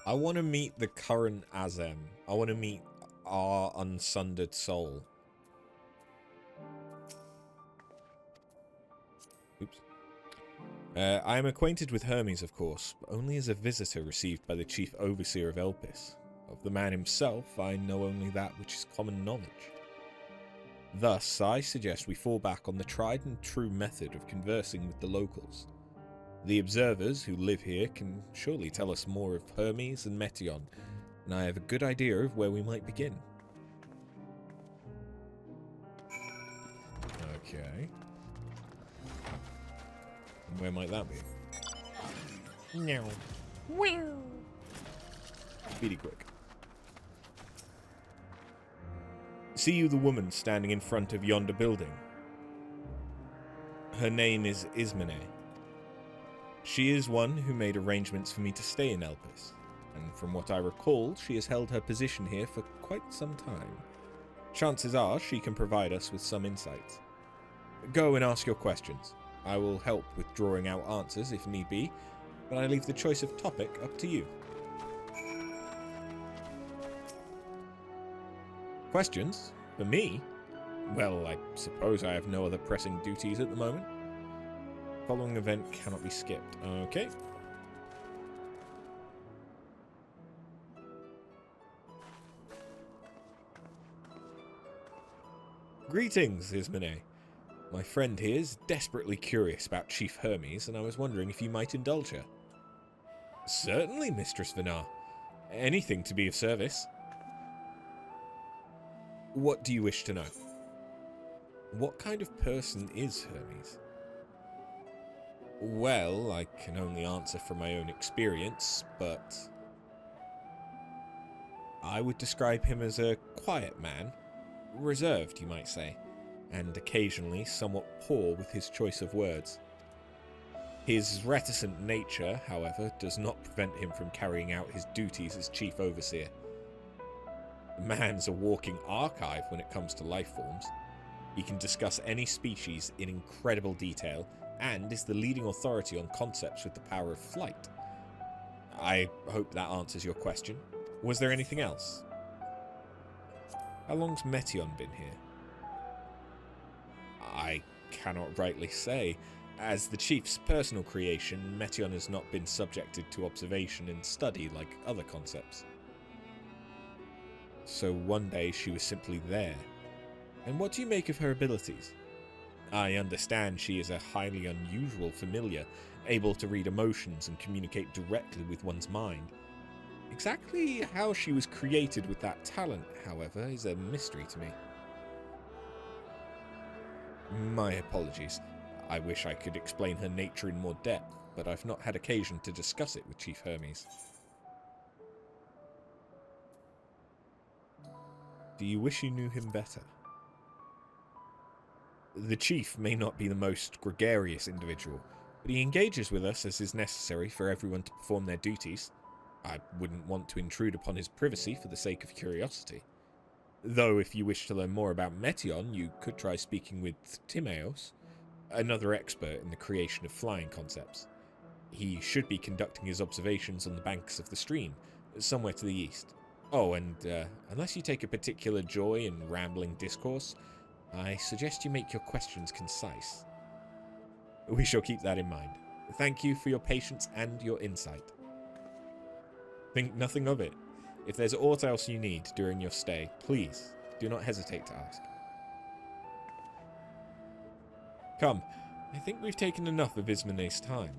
I want to meet the current Azem. I want to meet our unsundered soul. Oops. I am acquainted with Hermes, of course, but only as a visitor received by the chief overseer of Elpis. Of the man himself, I know only that which is common knowledge. Thus, I suggest we fall back on the tried and true method of conversing with the locals. The observers who live here can surely tell us more of Hermes and Meteion, and I have a good idea of where we might begin. Okay. And where might that be? No. Wow. Speedy quick. See you the woman standing in front of yonder building? Her name is Ismene. She is one who made arrangements for me to stay in Elpis, and from what I recall, she has held her position here for quite some time. Chances are she can provide us with some insights. Go and ask your questions. I will help with drawing out answers if need be, but I leave the choice of topic up to you. Questions? For me? Well, I suppose I have no other pressing duties at the moment. Following event cannot be skipped. Okay. Greetings, Ismene. My friend here is desperately curious about Chief Hermes, and I was wondering if you might indulge her. Certainly, Mistress Vinar. Anything to be of service. What do you wish to know? What kind of person is Hermes? Well, I can only answer from my own experience, but I would describe him as a quiet man, reserved, you might say, and occasionally somewhat poor with his choice of words. His reticent nature, however, does not prevent him from carrying out his duties as chief overseer. The man's a walking archive when it comes to life forms. He can discuss any species in incredible detail and is the leading authority on concepts with the power of flight. I hope that answers your question. Was there anything else? How long's Meteion been here? I cannot rightly say. As the chief's personal creation, Meteion has not been subjected to observation and study like other concepts. So one day she was simply there. And what do you make of her abilities? I understand she is a highly unusual familiar, able to read emotions and communicate directly with one's mind. Exactly how she was created with that talent, however, is a mystery to me. My apologies. I wish I could explain her nature in more depth, but I've not had occasion to discuss it with Chief Hermes. Do you wish you knew him better? The Chief may not be the most gregarious individual, but he engages with us as is necessary for everyone to perform their duties. I wouldn't want to intrude upon his privacy for the sake of curiosity. Though if you wish to learn more about Meteion, you could try speaking with Timaeus, another expert in the creation of flying concepts. He should be conducting his observations on the banks of the stream, somewhere to the east. Oh, and unless you take a particular joy in rambling discourse, I suggest you make your questions concise. We shall keep that in mind. Thank you for your patience and your insight. Think nothing of it. If there's aught else you need during your stay, please do not hesitate to ask. Come, I think we've taken enough of Ismene's time.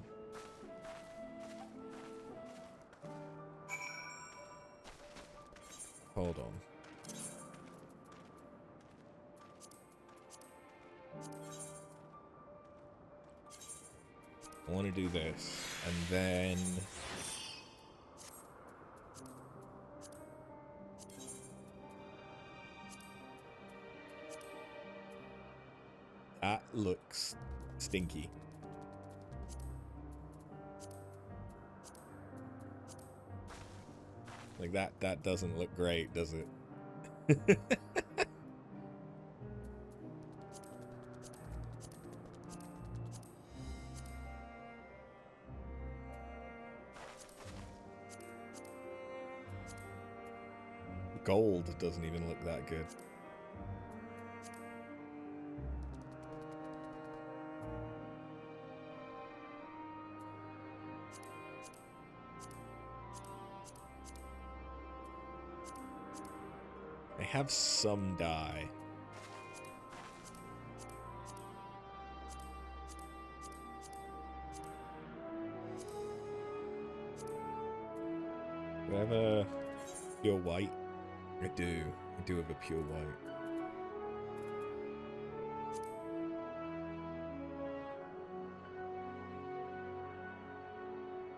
Hold on. I want to do this, and then... That looks stinky. Like that doesn't look great, does it? Gold doesn't even look that good. have some dye. Do I have a pure white? I do. I do have a pure white.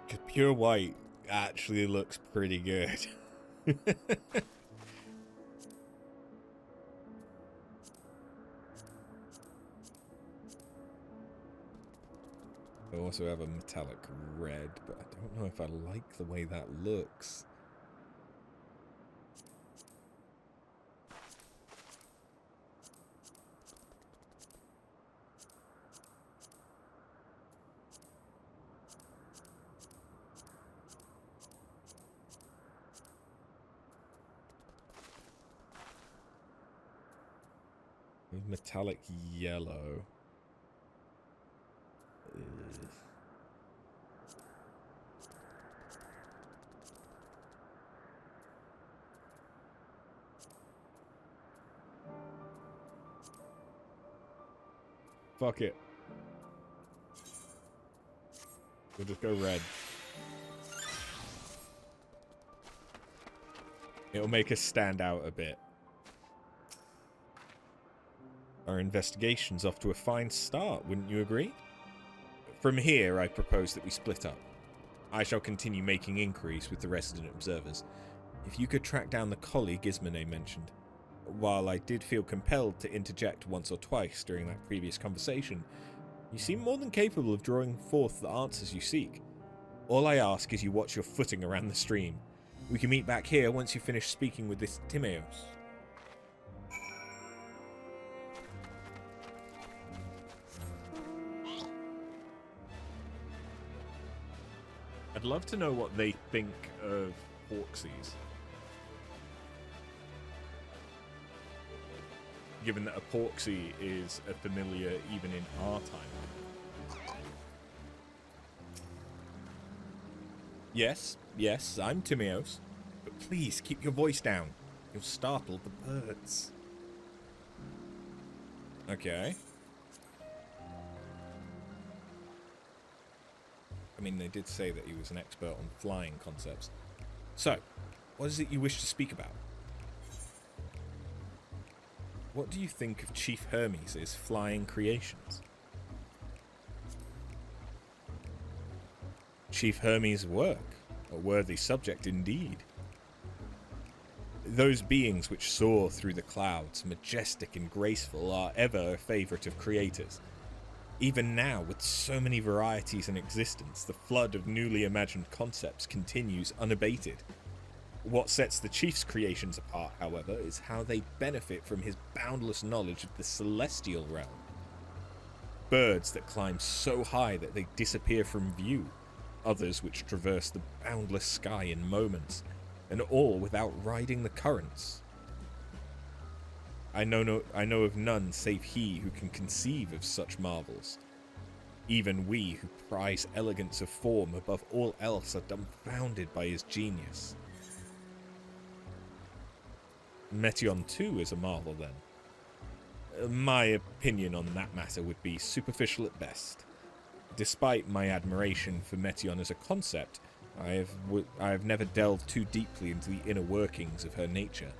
Because pure white actually looks pretty good. I also have a metallic red, but I don't know if I like the way that looks. Metallic yellow. Fuck it. We'll just go red. It'll make us stand out a bit. Our investigation's off to a fine start, wouldn't you agree? From here, I propose that we split up. I shall continue making inquiries with the resident observers. If you could track down the colleague Ismene mentioned. While I did feel compelled to interject once or twice during that previous conversation, you seem more than capable of drawing forth the answers you seek. All I ask is you watch your footing around the stream. We can meet back here once you finish speaking with this Timaeus. I'd love to know what they think of Porxies. Given that a Porxie is a familiar even in our time. Yes, I'm Timaeus. But please keep your voice down. You'll startle the birds. Okay. I mean, they did say that he was an expert on flying concepts. So, what is it you wish to speak about? What do you think of Chief Hermes' flying creations? Chief Hermes' work, a worthy subject indeed. Those beings which soar through the clouds, majestic and graceful, are ever a favourite of creators. Even now, with so many varieties in existence, the flood of newly imagined concepts continues unabated. What sets the Chief's creations apart, however, is how they benefit from his boundless knowledge of the celestial realm. Birds that climb so high that they disappear from view, others which traverse the boundless sky in moments, and all without riding the currents. I know of none save he who can conceive of such marvels. Even we who prize elegance of form above all else are dumbfounded by his genius. Meteion too is a marvel then. My opinion on that matter would be superficial at best. Despite my admiration for Meteion as a concept, I have never delved too deeply into the inner workings of her nature.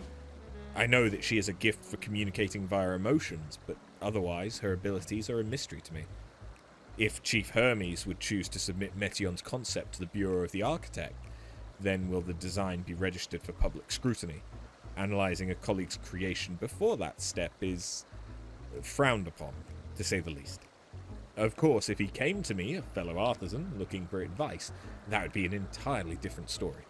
I know that she has a gift for communicating via emotions, but otherwise her abilities are a mystery to me. If Chief Hermes would choose to submit Meteion's concept to the Bureau of the Architect, then will the design be registered for public scrutiny? Analysing a colleague's creation before that step is frowned upon, to say the least. Of course, if he came to me, a fellow artisan, looking for advice, that would be an entirely different story.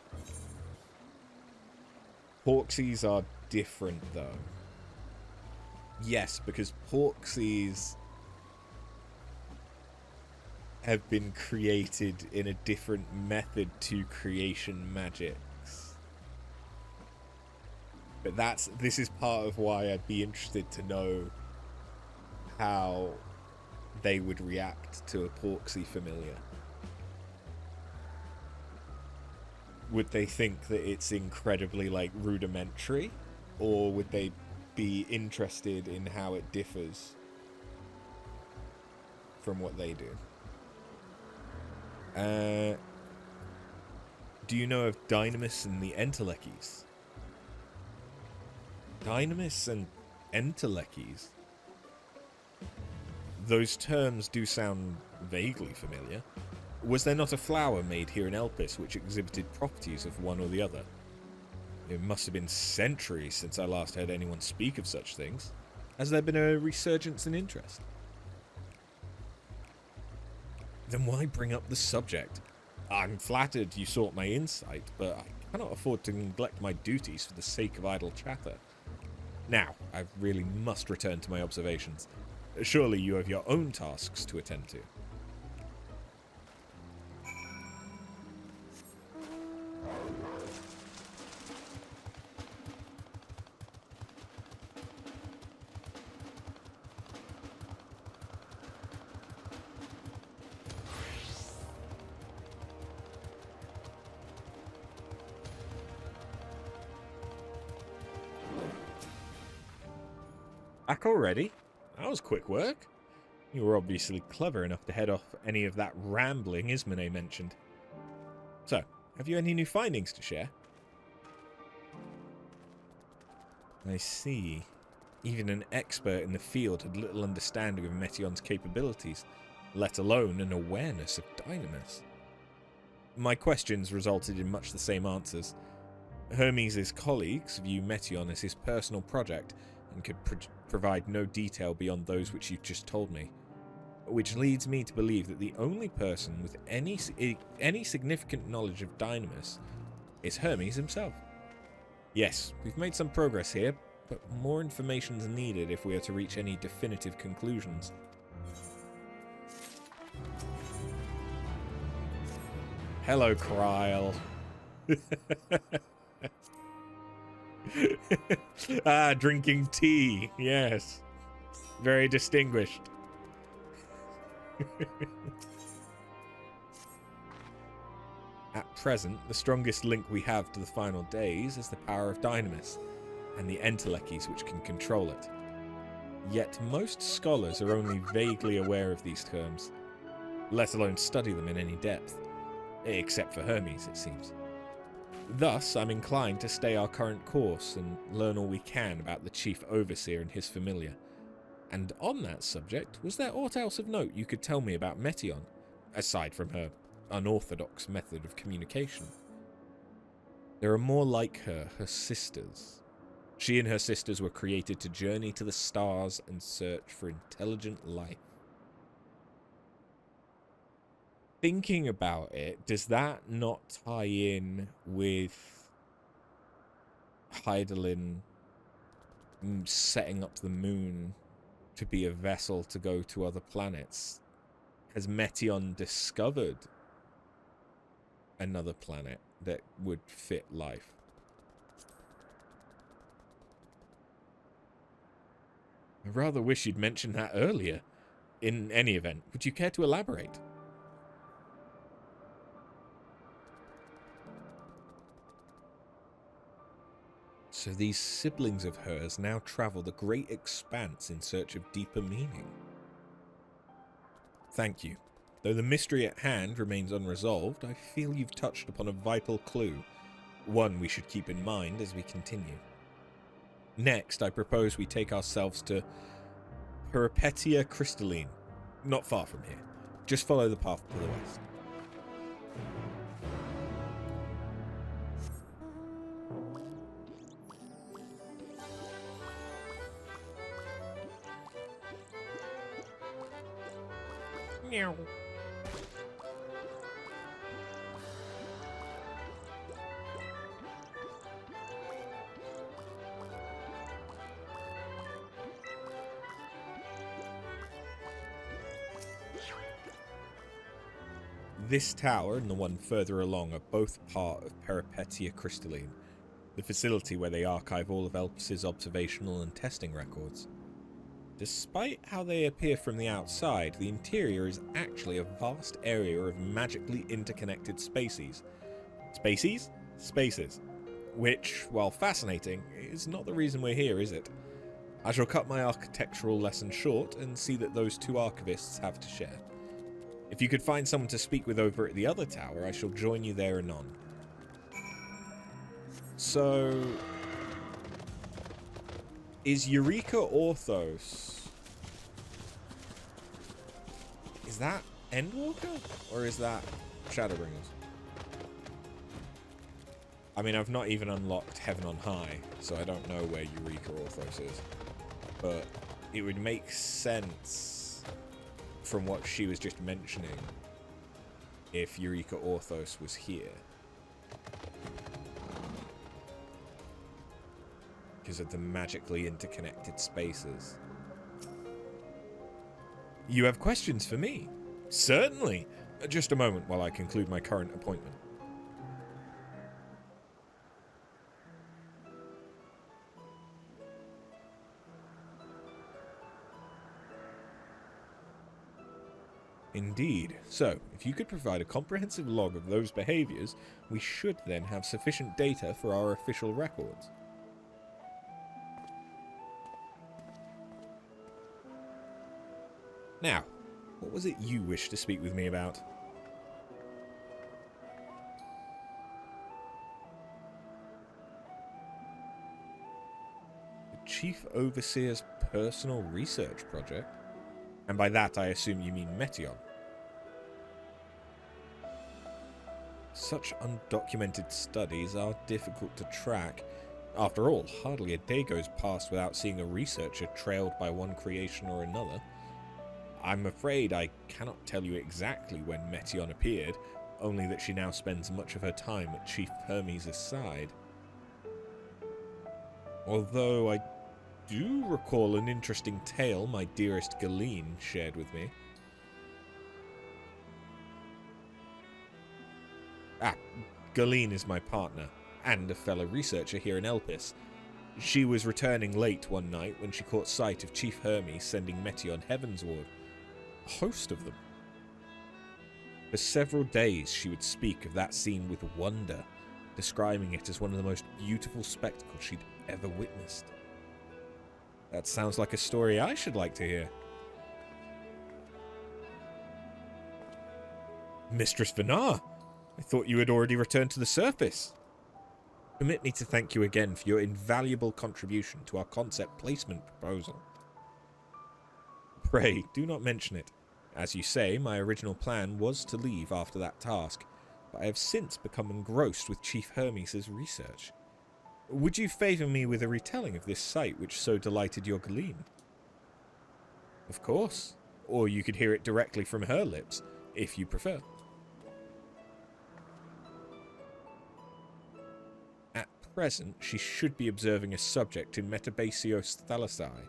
Porxies are different, though. Yes, because Porxies have been created in a different method to creation magics. But this is part of why I'd be interested to know how they would react to a Porxie familiar. Would they think that it's incredibly, rudimentary? or would they be interested in how it differs from what they do? Do you know of Dynamis and the Entelechies? Dynamis and Entelechies? Those terms do sound vaguely familiar. Was there not a flower made here in Elpis which exhibited properties of one or the other? It must have been centuries since I last heard anyone speak of such things. Has there been a resurgence in interest? Then why bring up the subject? I'm flattered you sought my insight, but I cannot afford to neglect my duties for the sake of idle chatter. Now, I really must return to my observations. Surely you have your own tasks to attend to. Back already? That was quick work. You were obviously clever enough to head off any of that rambling Ismene mentioned. So, have you any new findings to share? I see. Even an expert in the field had little understanding of Meteion's capabilities, let alone an awareness of Dynamis. My questions resulted in much the same answers. Hermes' colleagues view Meteion as his personal project, and could provide no detail beyond those which you've just told me. Which leads me to believe that the only person with any significant knowledge of Dynamis is Hermes himself. Yes, we've made some progress here, but more information is needed if we are to reach any definitive conclusions. Hello, Kryl. Drinking tea. Yes. Very distinguished. At present, the strongest link we have to the final days is the power of Dynamis, and the Entelechies which can control it. Yet most scholars are only vaguely aware of these terms, let alone study them in any depth. Except for Hermes, it seems. Thus, I'm inclined to stay our current course and learn all we can about the Chief Overseer and his familiar. And on that subject, was there aught else of note you could tell me about Meteion, aside from her unorthodox method of communication? There are more like her sisters. She and her sisters were created to journey to the stars and search for intelligent life. Thinking about it, does that not tie in with Hydaelyn setting up the moon to be a vessel to go to other planets? Has Meteion discovered another planet that would fit life? I rather wish you'd mentioned that earlier. In any event, would you care to elaborate? So these siblings of hers now travel the great expanse in search of deeper meaning. Thank you. Though the mystery at hand remains unresolved, I feel you've touched upon a vital clue, one we should keep in mind as we continue. Next, I propose we take ourselves to Peripetia Crystalline, not far from here. Just follow the path to the west. Meow. This tower and the one further along are both part of Peripetia Crystalline, the facility where they archive all of Elpis' observational and testing records. Despite how they appear from the outside, the interior is actually a vast area of magically interconnected spaces. Spaces? Spaces. Which, while fascinating, is not the reason we're here, is it? I shall cut my architectural lesson short and see that those two archivists have to share. If you could find someone to speak with over at the other tower, I shall join you there anon. So... is Eureka Orthos... is that Endwalker? Or is that Shadowbringers? I mean, I've not even unlocked Heaven on High, so I don't know where Eureka Orthos is. But it would make sense from what she was just mentioning if Eureka Orthos was here. Because of the magically interconnected spaces. You have questions for me? Certainly! Just a moment while I conclude my current appointment. Indeed. So, if you could provide a comprehensive log of those behaviors, we should then have sufficient data for our official records. Now, what was it you wished to speak with me about? The Chief Overseer's personal research project? And by that I assume you mean Meteion. Such undocumented studies are difficult to track. After all, hardly a day goes past without seeing a researcher trailed by one creation or another. I'm afraid I cannot tell you exactly when Meteion appeared, only that she now spends much of her time at Chief Hermes' side. Although I do recall an interesting tale my dearest Galeen shared with me. Galeen is my partner, and a fellow researcher here in Elpis. She was returning late one night when she caught sight of Chief Hermes sending Meteion Heavensward. A host of them. For several days she would speak of that scene with wonder, describing it as one of the most beautiful spectacles she'd ever witnessed. That sounds like a story I should like to hear. Mistress Vinar, I thought you had already returned to the surface. Permit me to thank you again for your invaluable contribution to our concept placement proposal. Pray, do not mention it. As you say, my original plan was to leave after that task, but I have since become engrossed with Chief Hermes' research. Would you favour me with a retelling of this sight which so delighted your Galeen? Of course. Or you could hear it directly from her lips, if you prefer. At present, she should be observing a subject in Metabasios Thalassae.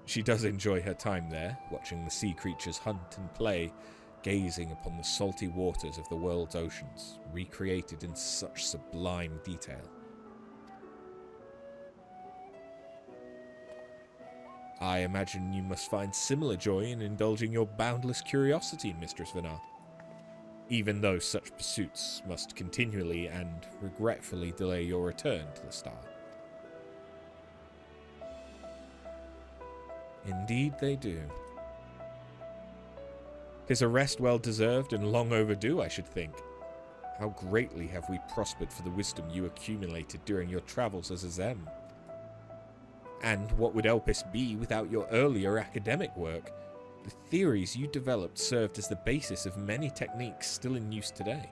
She does enjoy her time there, watching the sea creatures hunt and play, gazing upon the salty waters of the world's oceans, recreated in such sublime detail. I imagine you must find similar joy in indulging your boundless curiosity, Mistress Vinar, even though such pursuits must continually and regretfully delay your return to the star. Indeed they do. 'Tis a rest well deserved and long overdue, I should think. How greatly have we prospered for the wisdom you accumulated during your travels as a Zem. And what would Elpis be without your earlier academic work? The theories you developed served as the basis of many techniques still in use today.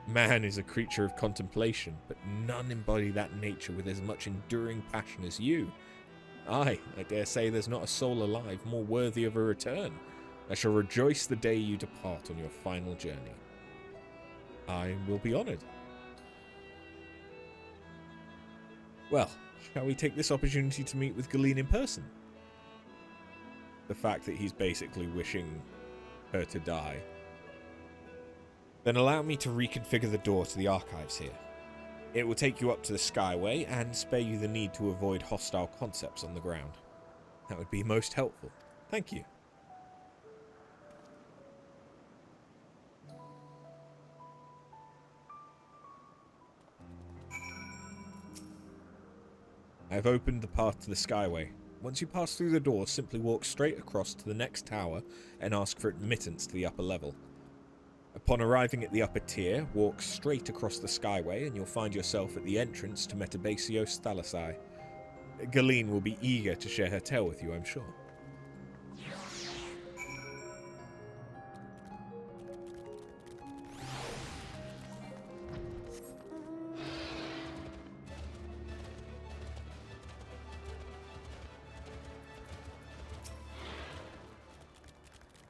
Man is a creature of contemplation, but none embody that nature with as much enduring passion as you. Aye, I dare say there's not a soul alive more worthy of a return. I shall rejoice the day you depart on your final journey. I will be honoured. Well, shall we take this opportunity to meet with Galeen in person? The fact that he's basically wishing her to die. Then allow me to reconfigure the door to the archives here. It will take you up to the Skyway and spare you the need to avoid hostile concepts on the ground. That would be most helpful. Thank you. I have opened the path to the Skyway. Once you pass through the door, simply walk straight across to the next tower and ask for admittance to the upper level. Upon arriving at the upper tier, walk straight across the Skyway and you'll find yourself at the entrance to Metabasios Thalassai. Galeen will be eager to share her tale with you, I'm sure.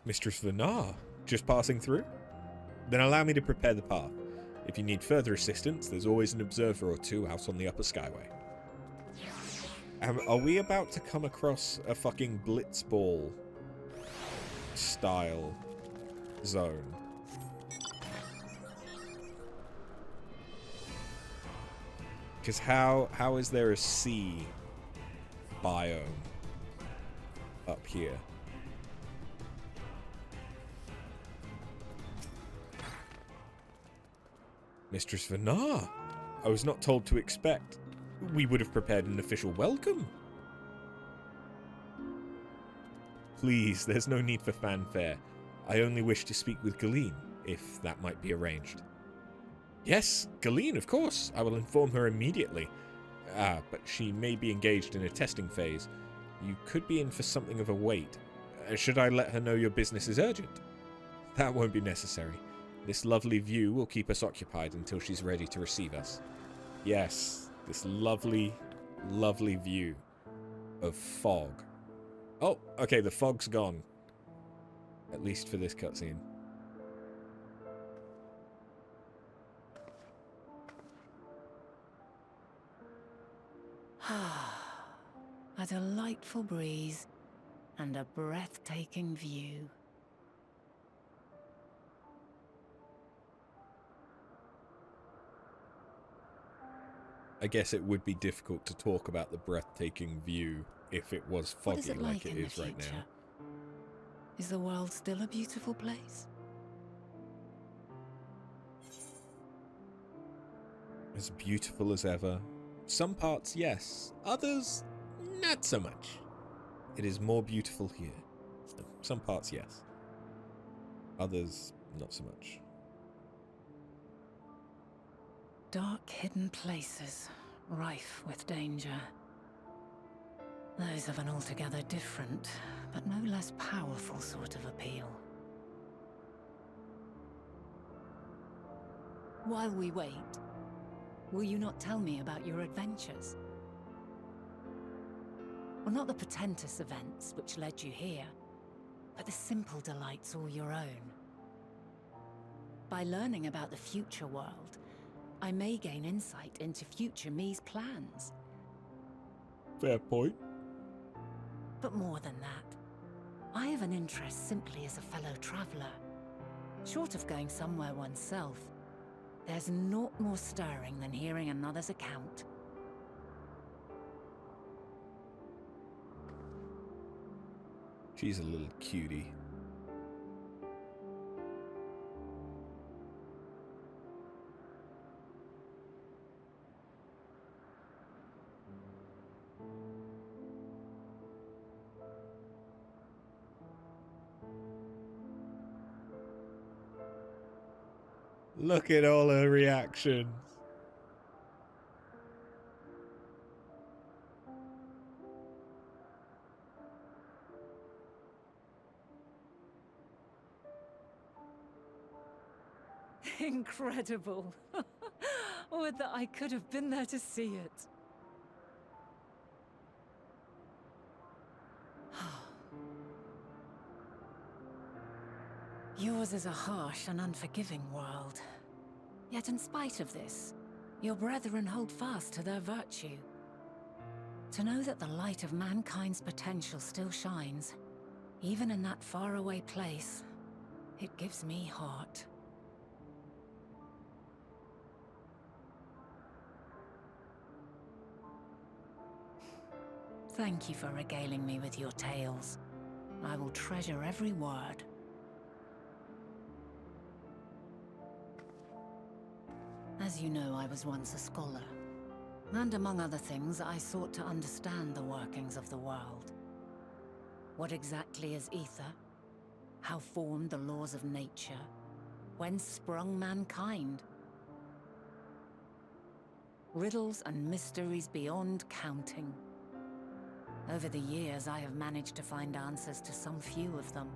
Mistress Vanar, just passing through? Then allow me to prepare the path. If you need further assistance, there's always an observer or two out on the upper Skyway. Are we about to come across a fucking blitzball style zone? Because how is there a sea biome up here? Mistress Vanar, I was not told to expect. We would have prepared an official welcome. Please, there's no need for fanfare. I only wish to speak with Galeen, if that might be arranged. Yes, Galeen, of course. I will inform her immediately. But she may be engaged in a testing phase. You could be in for something of a wait. Should I let her know your business is urgent? That won't be necessary. This lovely view will keep us occupied until she's ready to receive us. Yes, this lovely, lovely view of fog. Oh, okay, the fog's gone. At least for this cutscene. A delightful breeze and a breathtaking view. I guess it would be difficult to talk about the breathtaking view if it was foggy like it is right now. Is the world still a beautiful place? As beautiful as ever. Some parts, yes. Others, not so much. It is more beautiful here. Some parts, yes. Others, not so much. Dark, hidden places, rife with danger. Those of an altogether different, but no less powerful sort of appeal. While we wait, will you not tell me about your adventures? Well, not the portentous events which led you here, but the simple delights all your own. By learning about the future world, I may gain insight into future me's plans. Fair point. But more than that, I have an interest simply as a fellow traveller. Short of going somewhere oneself, there's naught more stirring than hearing another's account. She's a little cutie. Look at all her reactions. Incredible. Would that I could have been there to see it. Yours is a harsh and unforgiving world. Yet in spite of this, your brethren hold fast to their virtue. To know that the light of mankind's potential still shines, even in that faraway place, it gives me heart. Thank you for regaling me with your tales. I will treasure every word. As you know, I was once a scholar. And among other things, I sought to understand the workings of the world. What exactly is ether? How formed the laws of nature? Whence sprung mankind? Riddles and mysteries beyond counting. Over the years, I have managed to find answers to some few of them.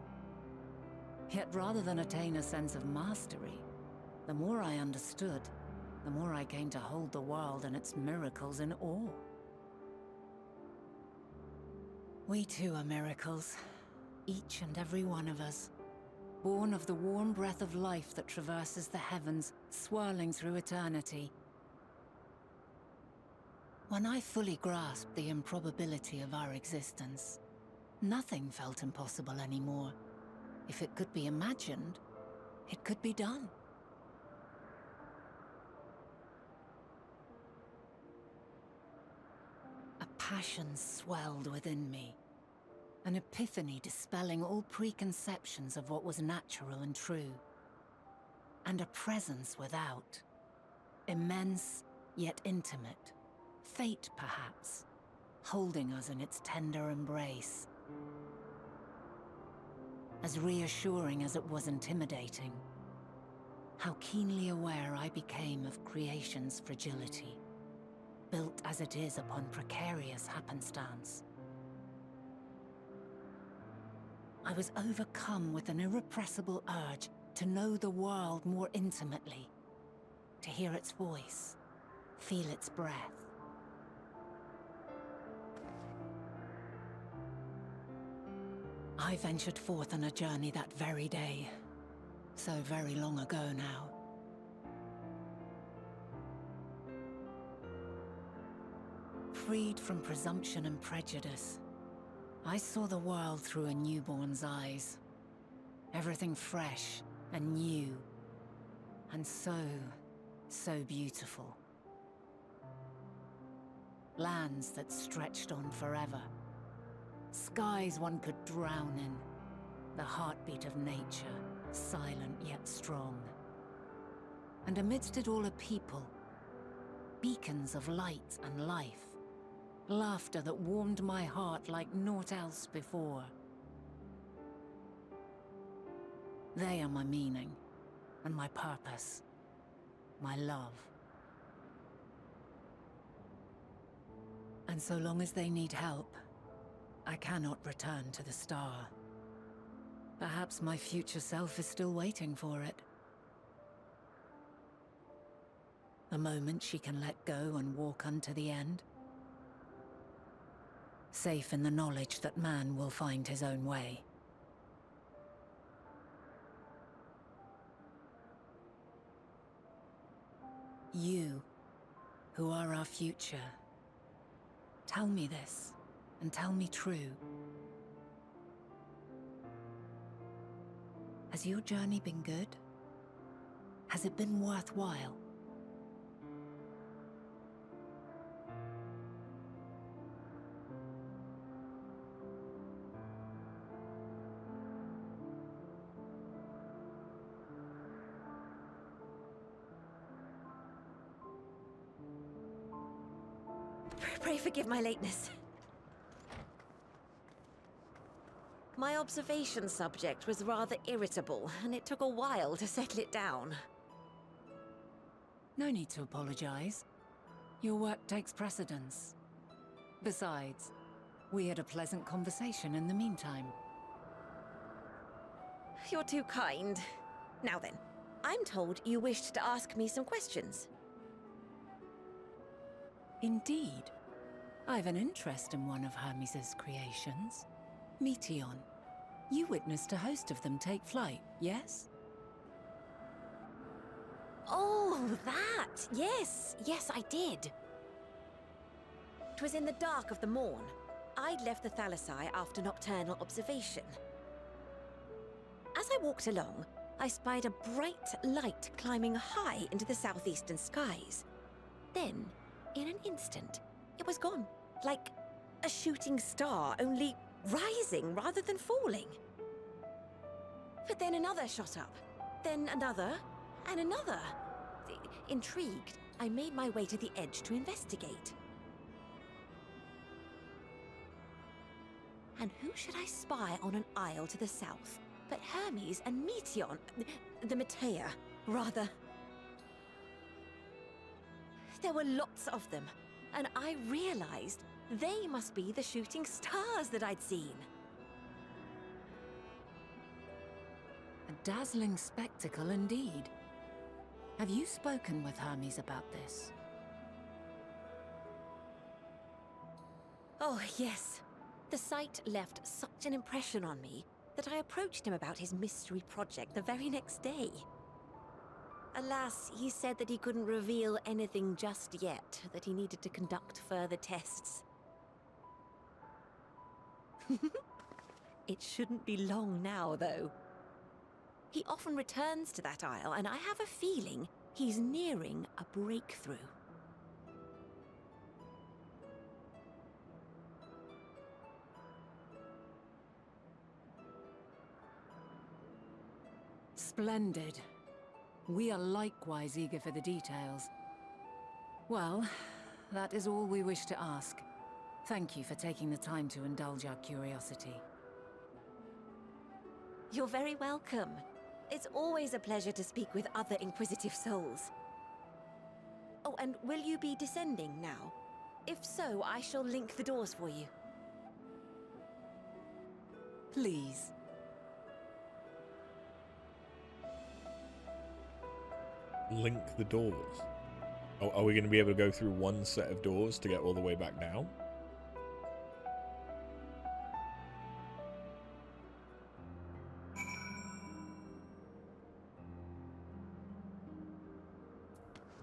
Yet rather than attain a sense of mastery, the more I understood, the more I came to hold the world and its miracles in awe. We too are miracles, each and every one of us, born of the warm breath of life that traverses the heavens, swirling through eternity. When I fully grasped the improbability of our existence, nothing felt impossible anymore. If it could be imagined, it could be done. A passion swelled within me, an epiphany dispelling all preconceptions of what was natural and true. And a presence without, immense yet intimate, fate perhaps, holding us in its tender embrace. As reassuring as it was intimidating, how keenly aware I became of creation's fragility, built as it is upon precarious happenstance. I was overcome with an irrepressible urge to know the world more intimately, to hear its voice, feel its breath. I ventured forth on a journey that very day, so very long ago now. Freed from presumption and prejudice, I saw the world through a newborn's eyes. Everything fresh and new, and so beautiful. Lands that stretched on forever. Skies one could drown in. The heartbeat of nature, silent yet strong. And amidst it all a people. Beacons of light and life. Laughter that warmed my heart like naught else before. They are my meaning, and my purpose, my love. And so long as they need help, I cannot return to the star. Perhaps my future self is still waiting for it. The moment she can let go and walk unto the end. Safe in the knowledge that man will find his own way. You, who are our future, tell me this, and tell me true. Has your journey been good? Has it been worthwhile? Pray forgive my lateness. My observation subject was rather irritable, and it took a while to settle it down. No need to apologize. Your work takes precedence. Besides, we had a pleasant conversation in the meantime. You're too kind. Now then, I'm told you wished to ask me some questions. Indeed. I've an interest in one of Hermes' creations. Meteon. You witnessed a host of them take flight, yes? Oh, that! Yes, I did. It was in the dark of the morn. I'd left the Thalassai after nocturnal observation. As I walked along, I spied a bright light climbing high into the southeastern skies. Then, in an instant, it was gone, like a shooting star, only rising rather than falling. But then another shot up, then another, and another. Intrigued, I made my way to the edge to investigate. And who should I spy on an isle to the south but Hermes and Meteon, the Matea, rather. There were lots of them, and I realized they must be the shooting stars that I'd seen. A dazzling spectacle indeed. Have you spoken with Hermes about this? Oh, yes. The sight left such an impression on me that I approached him about his mystery project the very next day. Alas, he said that he couldn't reveal anything just yet, that he needed to conduct further tests. It shouldn't be long now, though. He often returns to that isle, and I have a feeling he's nearing a breakthrough. Splendid. We are likewise eager for the details. Well, that is all we wish to ask. Thank you for taking the time to indulge our curiosity. You're very welcome. It's always a pleasure to speak with other inquisitive souls. Oh, and will you be descending now? If so, I shall link the doors for you. Please. Link the doors. Oh, are we going to be able to go through one set of doors to get all the way back down?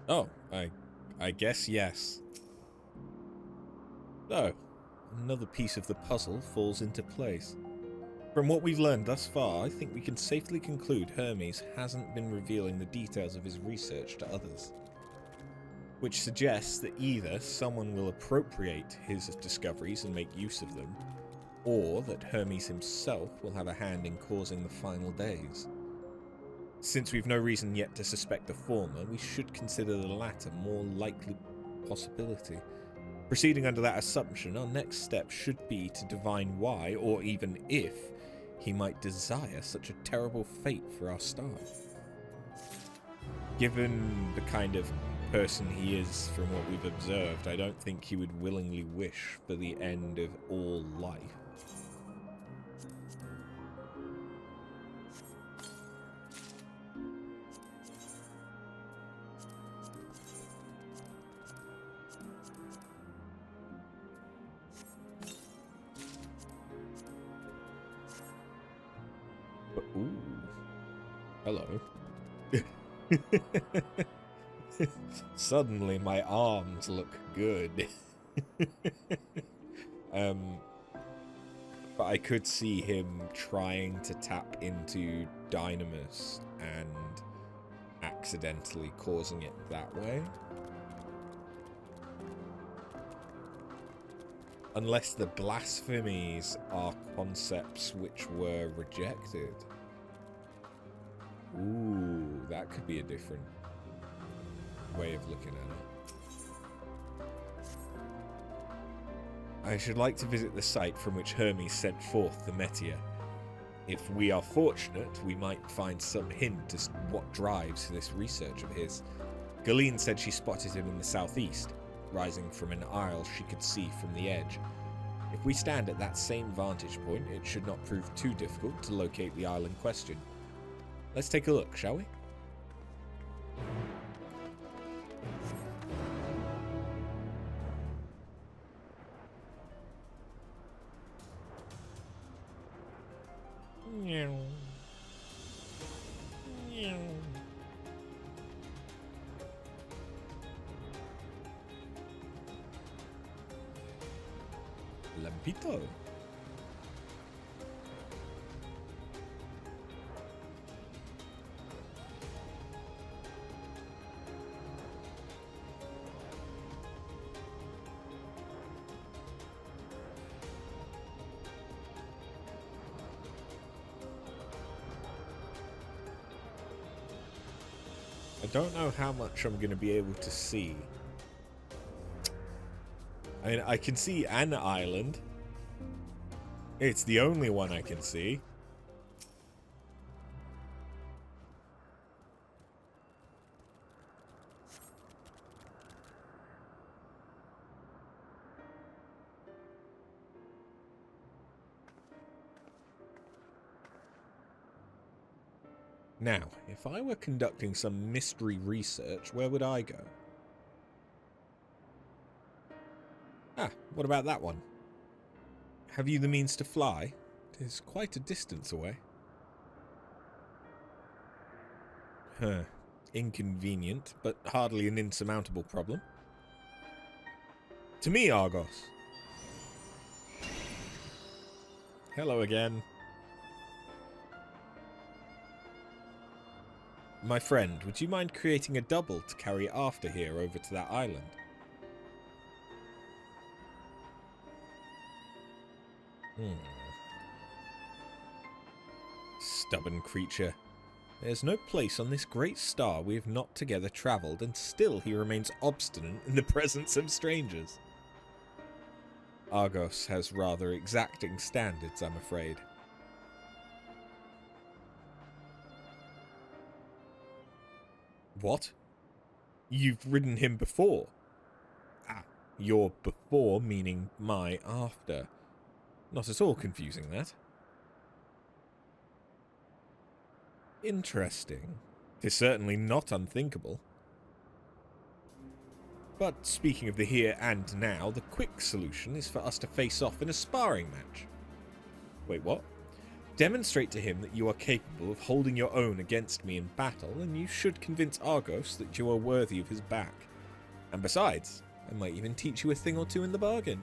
Oh, I guess yes. So, another piece of the puzzle falls into place. From what we've learned thus far, I think we can safely conclude Hermes hasn't been revealing the details of his research to others. Which suggests that either someone will appropriate his discoveries and make use of them, or that Hermes himself will have a hand in causing the final days. Since we've no reason yet to suspect the former, we should consider the latter more likely possibility. Proceeding under that assumption, our next step should be to divine why, or even if, he might desire such a terrible fate for our star. Given the kind of person he is from what we've observed, I don't think he would willingly wish for the end of all life. Ooh. Hello. Suddenly my arms look good. But I could see him trying to tap into Dynamis and accidentally causing it that way. Unless the blasphemies are concepts which were rejected. Ooh, that could be a different way of looking at it. I should like to visit the site from which Hermes sent forth the Meteor. If we are fortunate, we might find some hint as to what drives this research of his. Galeen said she spotted him in the southeast, rising from an isle she could see from the edge. If we stand at that same vantage point, it should not prove too difficult to locate the isle in question. Let's take a look, shall we? Lampito. I don't know how much I'm going to be able to see. I mean, I can see an island. It's the only one I can see. Now, if I were conducting some mystery research, where would I go? Ah, what about that one? Have you the means to fly? It is quite a distance away. Huh. Inconvenient, but hardly an insurmountable problem. To me, Argos. Hello again. My friend, would you mind creating a double to carry after here over to that island? Stubborn creature. There's no place on this great star we have not together travelled, and still he remains obstinate in the presence of strangers. Argos has rather exacting standards, I'm afraid. What? You've ridden him before? Ah, your before meaning my after. Not at all confusing, that. Interesting. It is certainly not unthinkable. But speaking of the here and now, the quick solution is for us to face off in a sparring match. Wait, what? Demonstrate to him that you are capable of holding your own against me in battle, and you should convince Argos that you are worthy of his back. And besides, I might even teach you a thing or two in the bargain.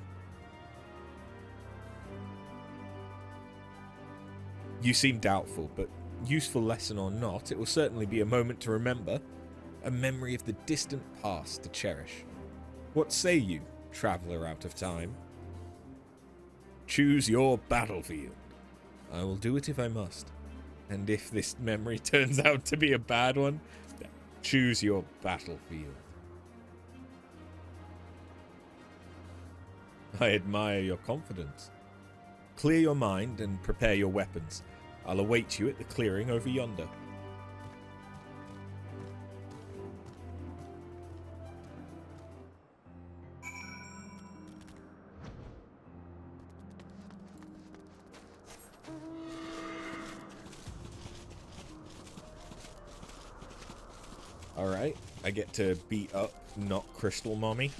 You seem doubtful, but useful lesson or not, it will certainly be a moment to remember, a memory of the distant past to cherish. What say you, traveller out of time? Choose your battlefield. I will do it if I must. And if this memory turns out to be a bad one, choose your battlefield. I admire your confidence. Clear your mind and prepare your weapons. I'll await you at the clearing over yonder. Alright, I get to beat up not Crystal Mommy.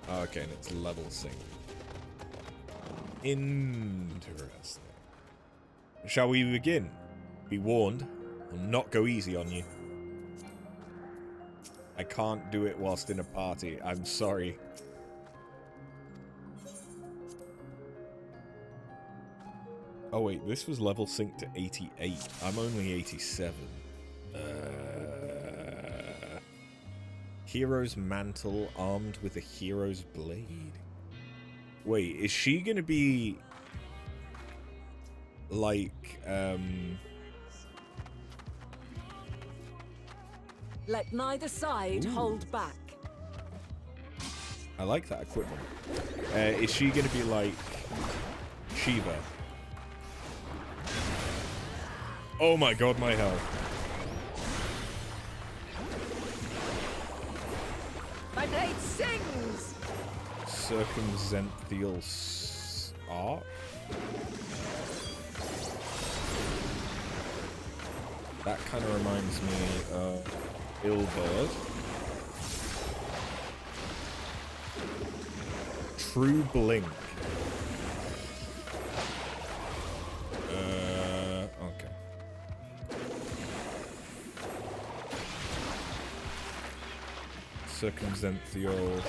Okay, and it's level sync. Interesting. Shall we begin? Be warned, I'll not go easy on you. I can't do it whilst in a party. I'm sorry. Oh wait, this was level synced to 88. I'm only 87. Hero's mantle armed with a hero's blade. Wait, is she gonna be like Let neither side hold back. I like that equipment. Is she gonna be like Shiva? Oh my god, my health. My blade sings! Circumzenthial arc? That kind of reminds me of Illbird. True Blink. Okay. Circumzenthial.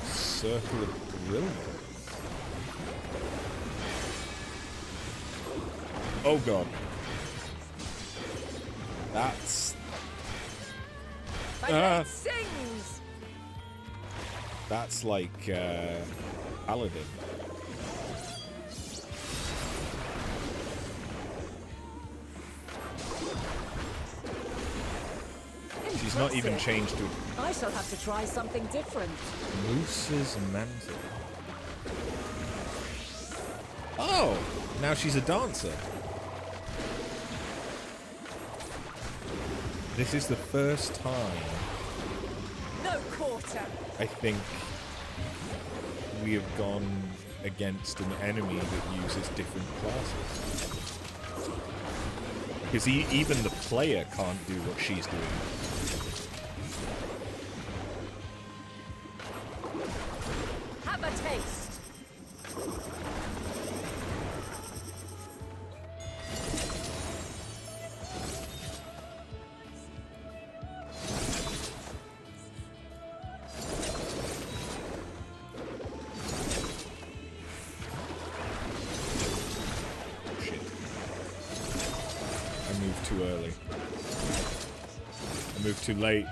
Circle of Brilliance. Oh god. That's... My blade sings! That's like, Paladin. She's not even changed to I shall have to try something different. Moose's Mantle. Oh! Now she's a dancer. This is the first time No quarter. I think we have gone against an enemy that uses different classes. Because even the player can't do what she's doing. Have a taste. Shit. I moved too early. I moved too late.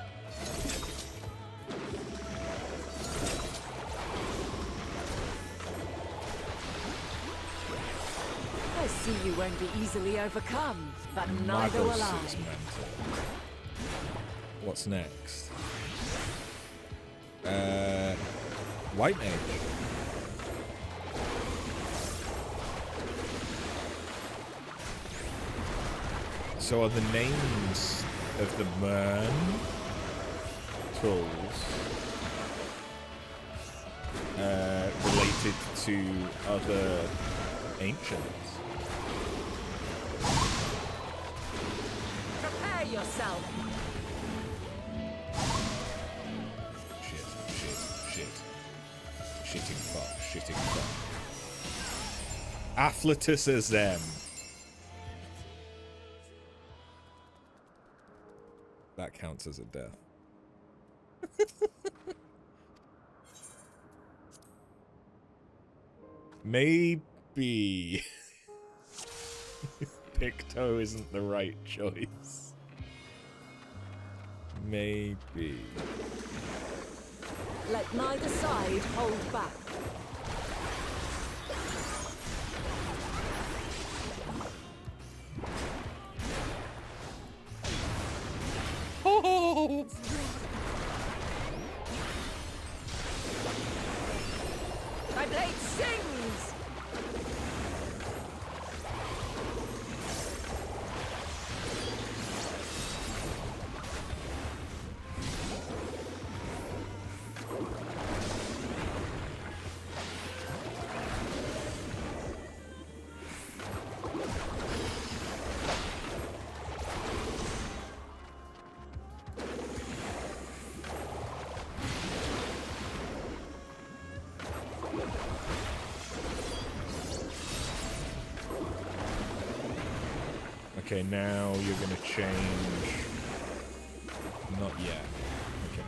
I see you won't be easily overcome, but neither will I. Magos' Mantle. What's next? White Mage. So are the names of the tools related to other ancients? Prepare yourself. Shit. Shitting fuck. Afflatus as them. That counts as a death. Maybe Picto isn't the right choice. Maybe. Let neither side hold back. Oh! My blade sings! Okay, now you're gonna change. Not yet. Okay.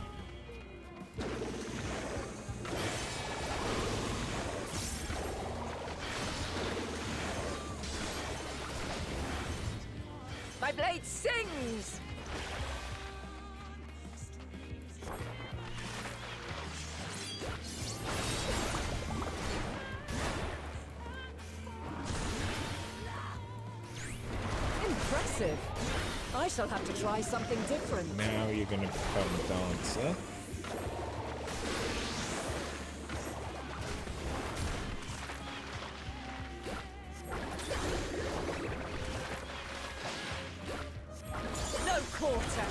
My blade sings! Impressive. I shall have to try something different. Now you're gonna become a dancer. No quarter.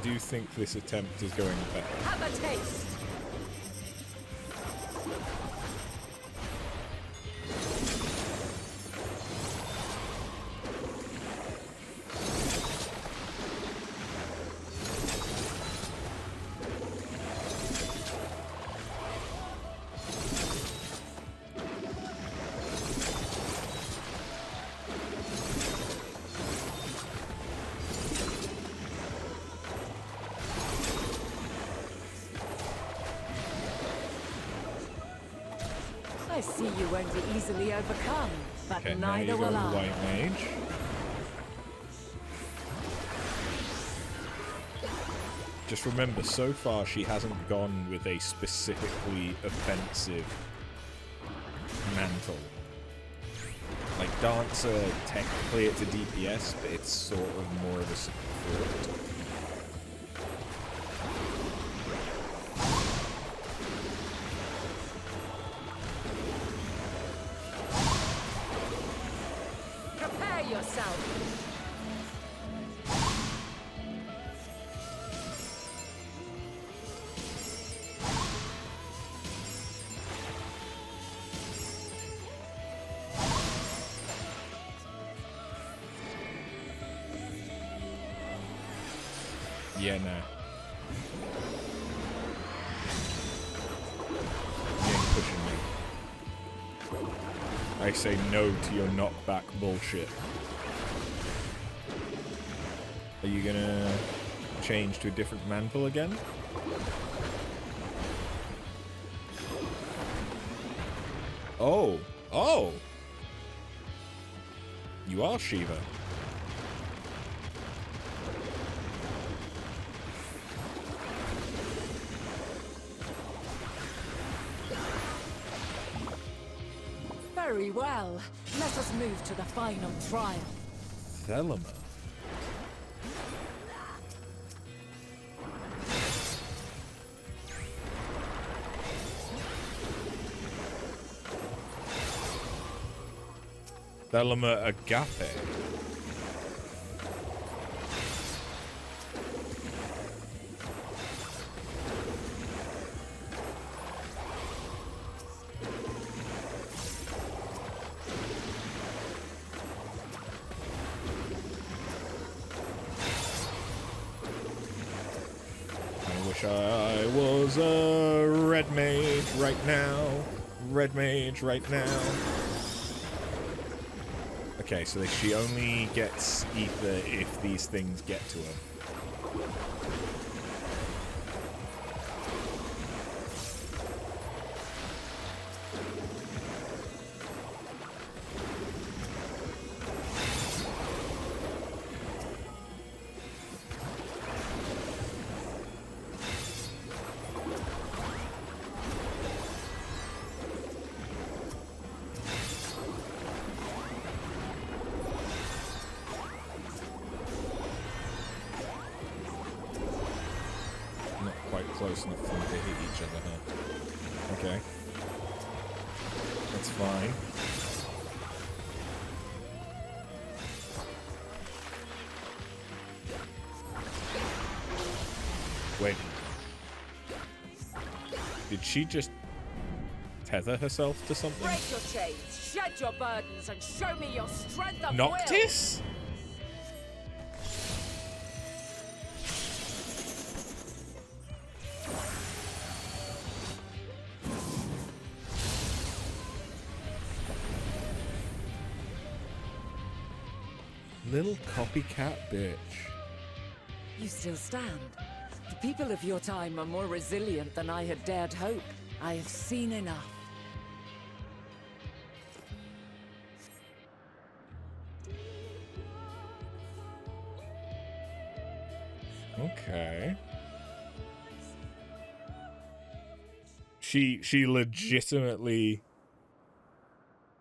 Do you think this attempt is going better? Have a taste. I see you won't be easily overcome, but Okay, now neither you go will I. White Mage. Just remember, so far she hasn't gone with a specifically offensive mantle. Like Dancer, technically it's a DPS, but it's sort of more of a support. Prepare yourself. Yeah, nah. You ain't pushing me. I say no to your knockback bullshit. Are you gonna change to a different mantle again? Oh! Oh! You are Shiva. Very well. Let us move to the final trial. Thelema. Thelema Agape. I was a red mage right now. Red mage right now. Okay, so she only gets ether if these things get to her. Close enough for them to hit each other, huh? Okay. That's fine. Wait. Did she just tether herself to something? Break your chains, shed your burdens, and show me your strength of Noctis? Little copycat bitch. You still stand. The people of your time are more resilient than I had dared hope. I have seen enough. Okay. She legitimately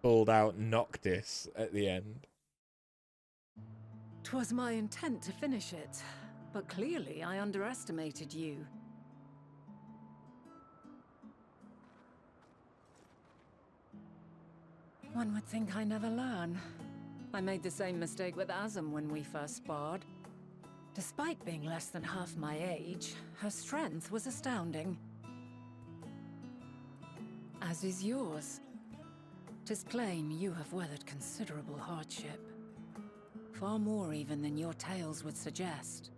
pulled out Noctis at the end. 'Twas my intent to finish it, but clearly I underestimated you. One would think I never learn. I made the same mistake with Azem when we first sparred. Despite being less than half my age, her strength was astounding. As is yours. 'Tis plain you have weathered considerable hardship. Far more even than your tales would suggest.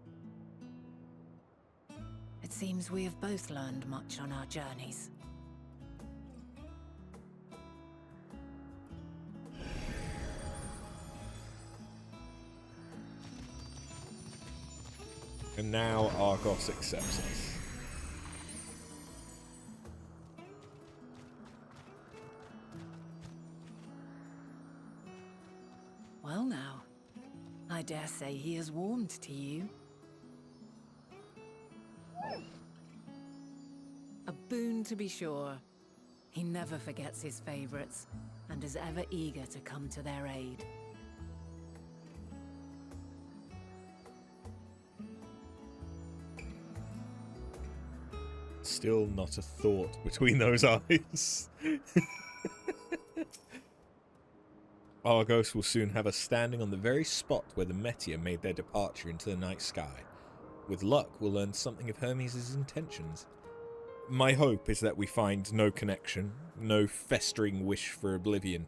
It seems we have both learned much on our journeys. And now Argos accepts us. dare say he has warmed to you. A boon to be sure. He never forgets his favorites, and is ever eager to come to their aid. Still not a thought between those eyes. Argos will soon have us standing on the very spot where the Meteor made their departure into the night sky. With luck, we'll learn something of Hermes' intentions. My hope is that we find no connection, no festering wish for oblivion.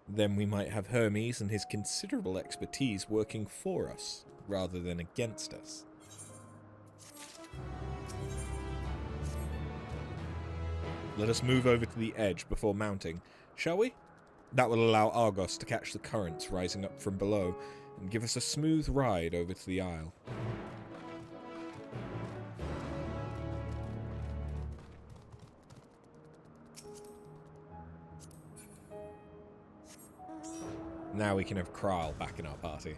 Then we might have Hermes and his considerable expertise working for us, rather than against us. Let us move over to the edge before mounting, shall we? That will allow Argos to catch the currents rising up from below and give us a smooth ride over to the isle. Now we can have Kral back in our party.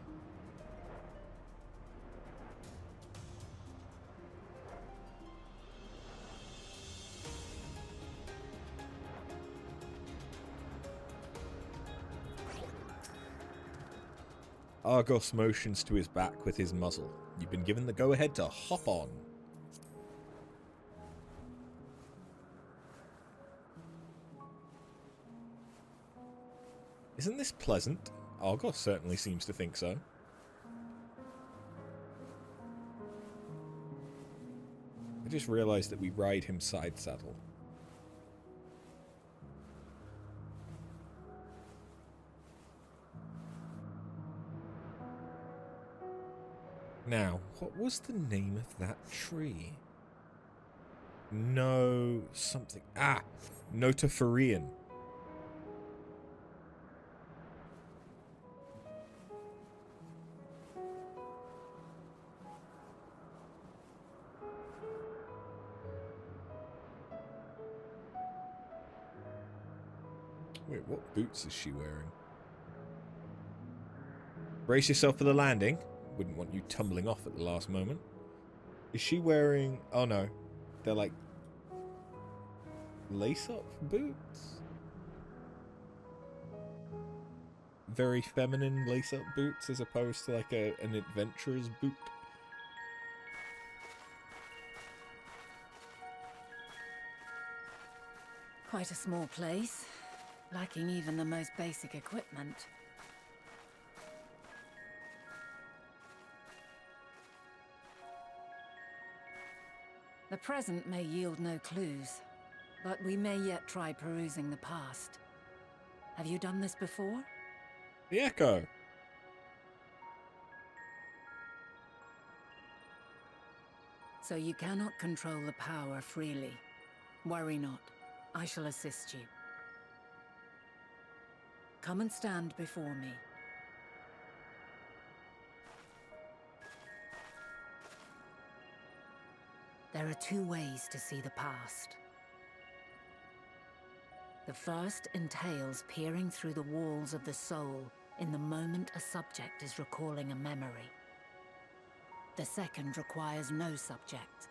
Argos motions to his back with his muzzle. You've been given the go-ahead to hop on. Isn't this pleasant? Argos certainly seems to think so. I just realised that we ride him side saddle. Now, what was the name of that tree? No... something... Ah! Notophorian. Wait, what boots is she wearing? Brace yourself for the landing. Wouldn't want you tumbling off at the last moment. Is she wearing... oh no. They're like... lace-up boots? Very feminine lace-up boots as opposed to like an adventurer's boot. Quite a small place, lacking even the most basic equipment. The present may yield no clues, but we may yet try perusing the past. Have you done this before? The Echo. So you cannot control the power freely. Worry not. I shall assist you. Come and stand before me. There are two ways to see the past. The first entails peering through the walls of the soul in the moment a subject is recalling a memory. The second requires no subject,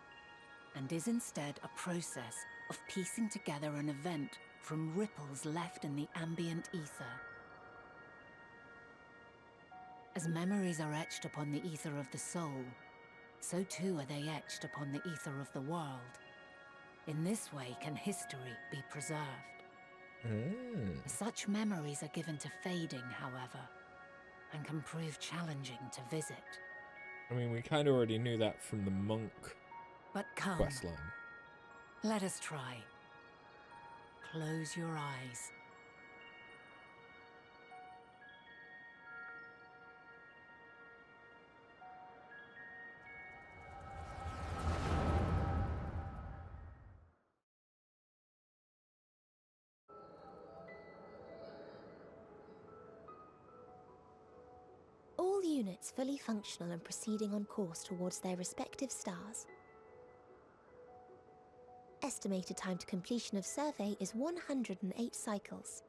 and is instead a process of piecing together an event from ripples left in the ambient ether. As memories are etched upon the ether of the soul, so too are they etched upon the ether of the world. In this way can history be preserved. Such memories are given to fading, however, and can prove challenging to visit. I mean, we kind of already knew that from the monk But come, questline. let us try. Close your eyes. All units fully functional and proceeding on course towards their respective stars. Estimated time to completion of survey is 108 cycles.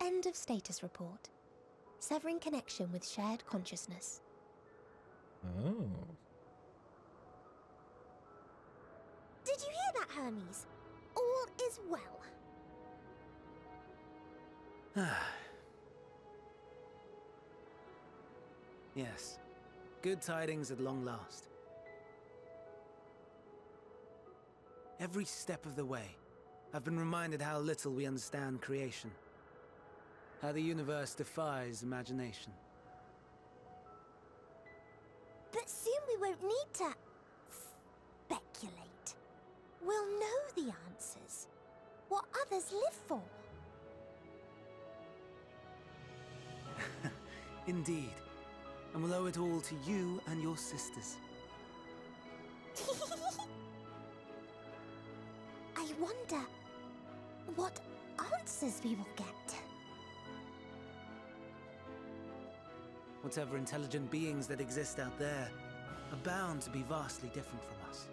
End of status report. severing connection with shared consciousness. Oh. Did you hear that, Hermes? All is well. Yes. Good tidings at long last. Every step of the way, I've been reminded how little we understand creation. How the universe defies imagination. But soon we won't need to speculate. We'll know the answers. What others live for. Indeed. And we'll owe it all to you and your sisters. I wonder what answers we will get. Whatever intelligent beings that exist out there are bound to be vastly different from us.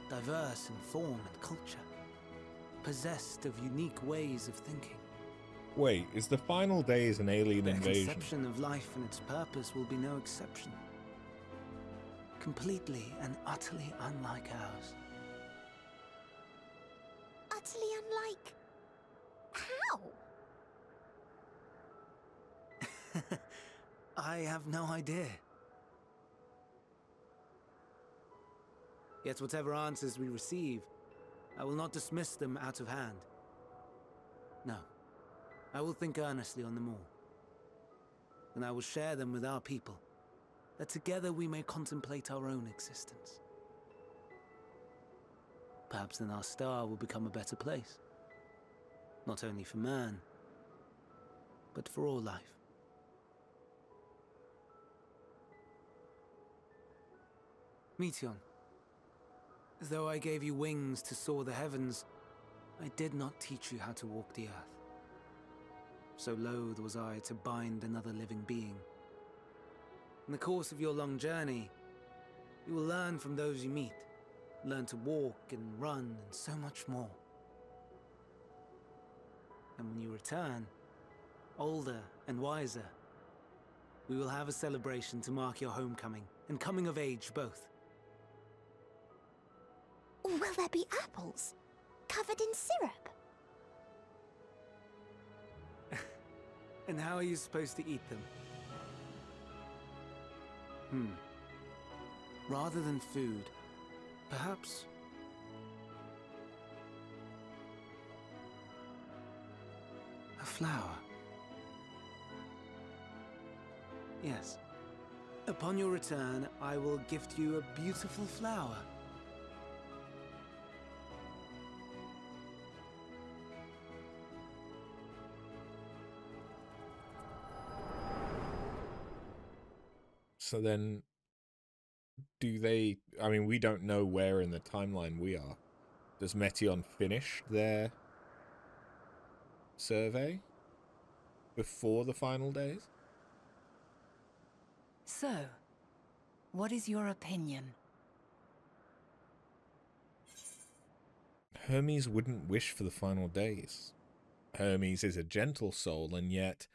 Diverse in form and culture. Possessed of unique ways of thinking. Wait, is the final days an alien Their invasion? conception of life and its purpose will be no exception. Completely and utterly unlike ours. Utterly unlike... how? I have no idea. Yet whatever answers we receive, I will not dismiss them out of hand. No. I will think earnestly on them all. And I will share them with our people, that together we may contemplate our own existence. Perhaps then our star will become a better place. Not only for man, but for all life. Meteon, though I gave you wings to soar the heavens, I did not teach you how to walk the earth. So loath was I to bind another living being. In the course of your long journey, you will learn from those you meet, learn to walk and run and so much more. And when you return, older and wiser, we will have a celebration to mark your homecoming and coming of age both. Will there be apples? Covered in syrup? And how are you supposed to eat them? Rather than food, perhaps... a flower. Yes. Upon your return, I will gift you a beautiful flower. So then, do they... I mean, we don't know where in the timeline we are. Does Meteon finish their survey before the final days? So, what is your opinion? Hermes wouldn't wish for the final days. Hermes is a gentle soul, and yet...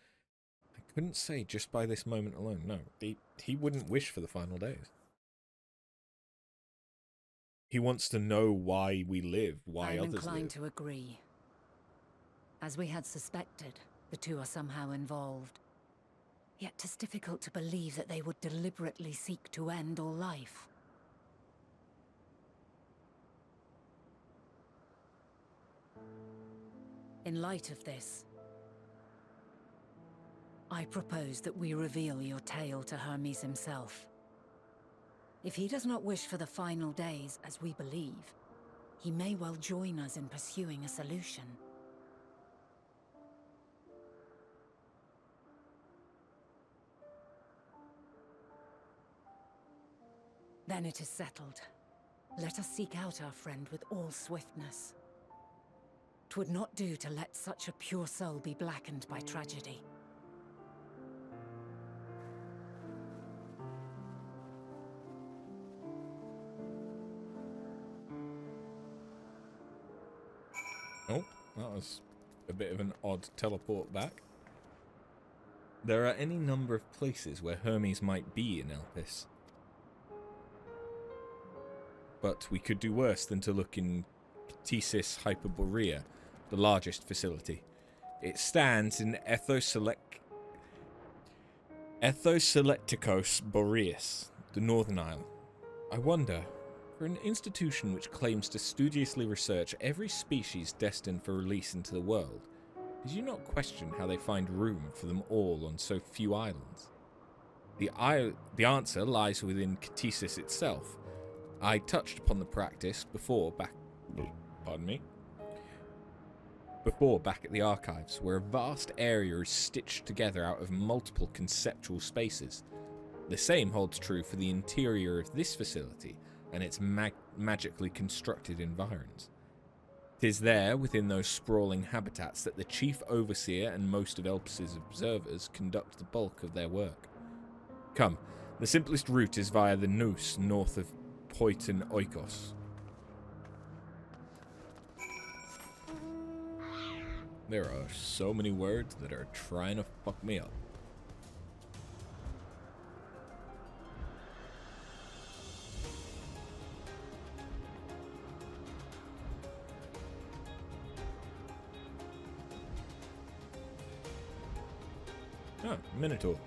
I couldn't say just by this moment alone. No, he wouldn't wish for the final days. He wants to know why we live, why I'm others inclined live. to agree. As we had suspected, the two are somehow involved. Yet 'tis difficult to believe that they would deliberately seek to end all life. In light of this, I propose that we reveal your tale to Hermes himself. If he does not wish for the final days, as we believe, he may well join us in pursuing a solution. Then it is settled. Let us seek out our friend with all swiftness. 'Twould not do to let such a pure soul be blackened by tragedy. Oh, that was a bit of an odd teleport back. There are any number of places where Hermes might be in Elpis. But we could do worse than to look in Ctesis Hyperborea, the largest facility. It stands in Ethoselecticos Boreas, the Northern Isle. I wonder, for an institution which claims to studiously research every species destined for release into the world, did you not question how they find room for them all on so few islands? The answer lies within Ctesis itself. I touched upon the practice before back at the archives, where a vast area is stitched together out of multiple conceptual spaces. The same holds true for the interior of this facility and its magically constructed environs. 'Tis there, within those sprawling habitats, that the chief overseer and most of Elpis' observers conduct the bulk of their work. Come, the simplest route is via the Nous north of Poiton Oikos. There are so many words that are trying to fuck me up. Oh, Minotaur.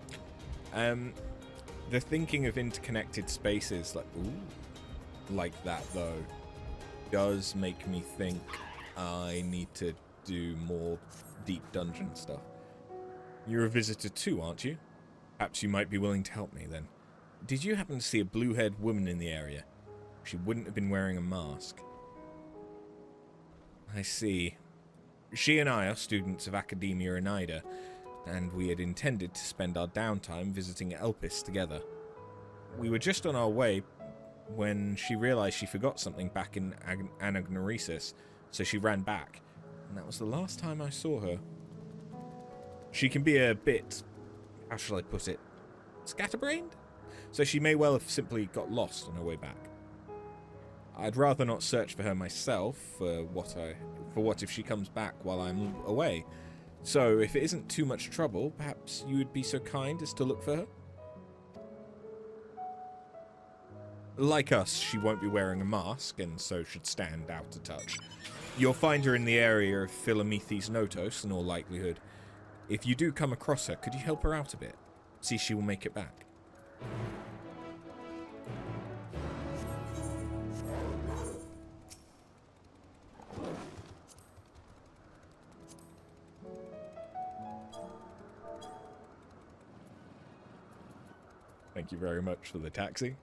The thinking of interconnected spaces like that though does make me think I need to do more deep dungeon stuff. You're a visitor too, aren't you? Perhaps you might be willing to help me then. Did you happen to see a blue-haired woman in the area? She wouldn't have been wearing a mask. I see. She and I are students of Academia Oneida, and we had intended to spend our downtime visiting Elpis together. We were just on our way when she realized she forgot something back in Anagnoresis, so she ran back, and that was the last time I saw her. She can be a bit, how shall I put it, scatterbrained? So she may well have simply got lost on her way back. I'd rather not search for her myself, for what if she comes back while I'm away. So, if it isn't too much trouble, perhaps you would be so kind as to look for her? Like us, she won't be wearing a mask, and so should stand out to touch. You'll find her in the area of Philomethes Notos, in all likelihood. If you do come across her, could you help her out a bit? See if she will make it back. Thank you very much for the taxi.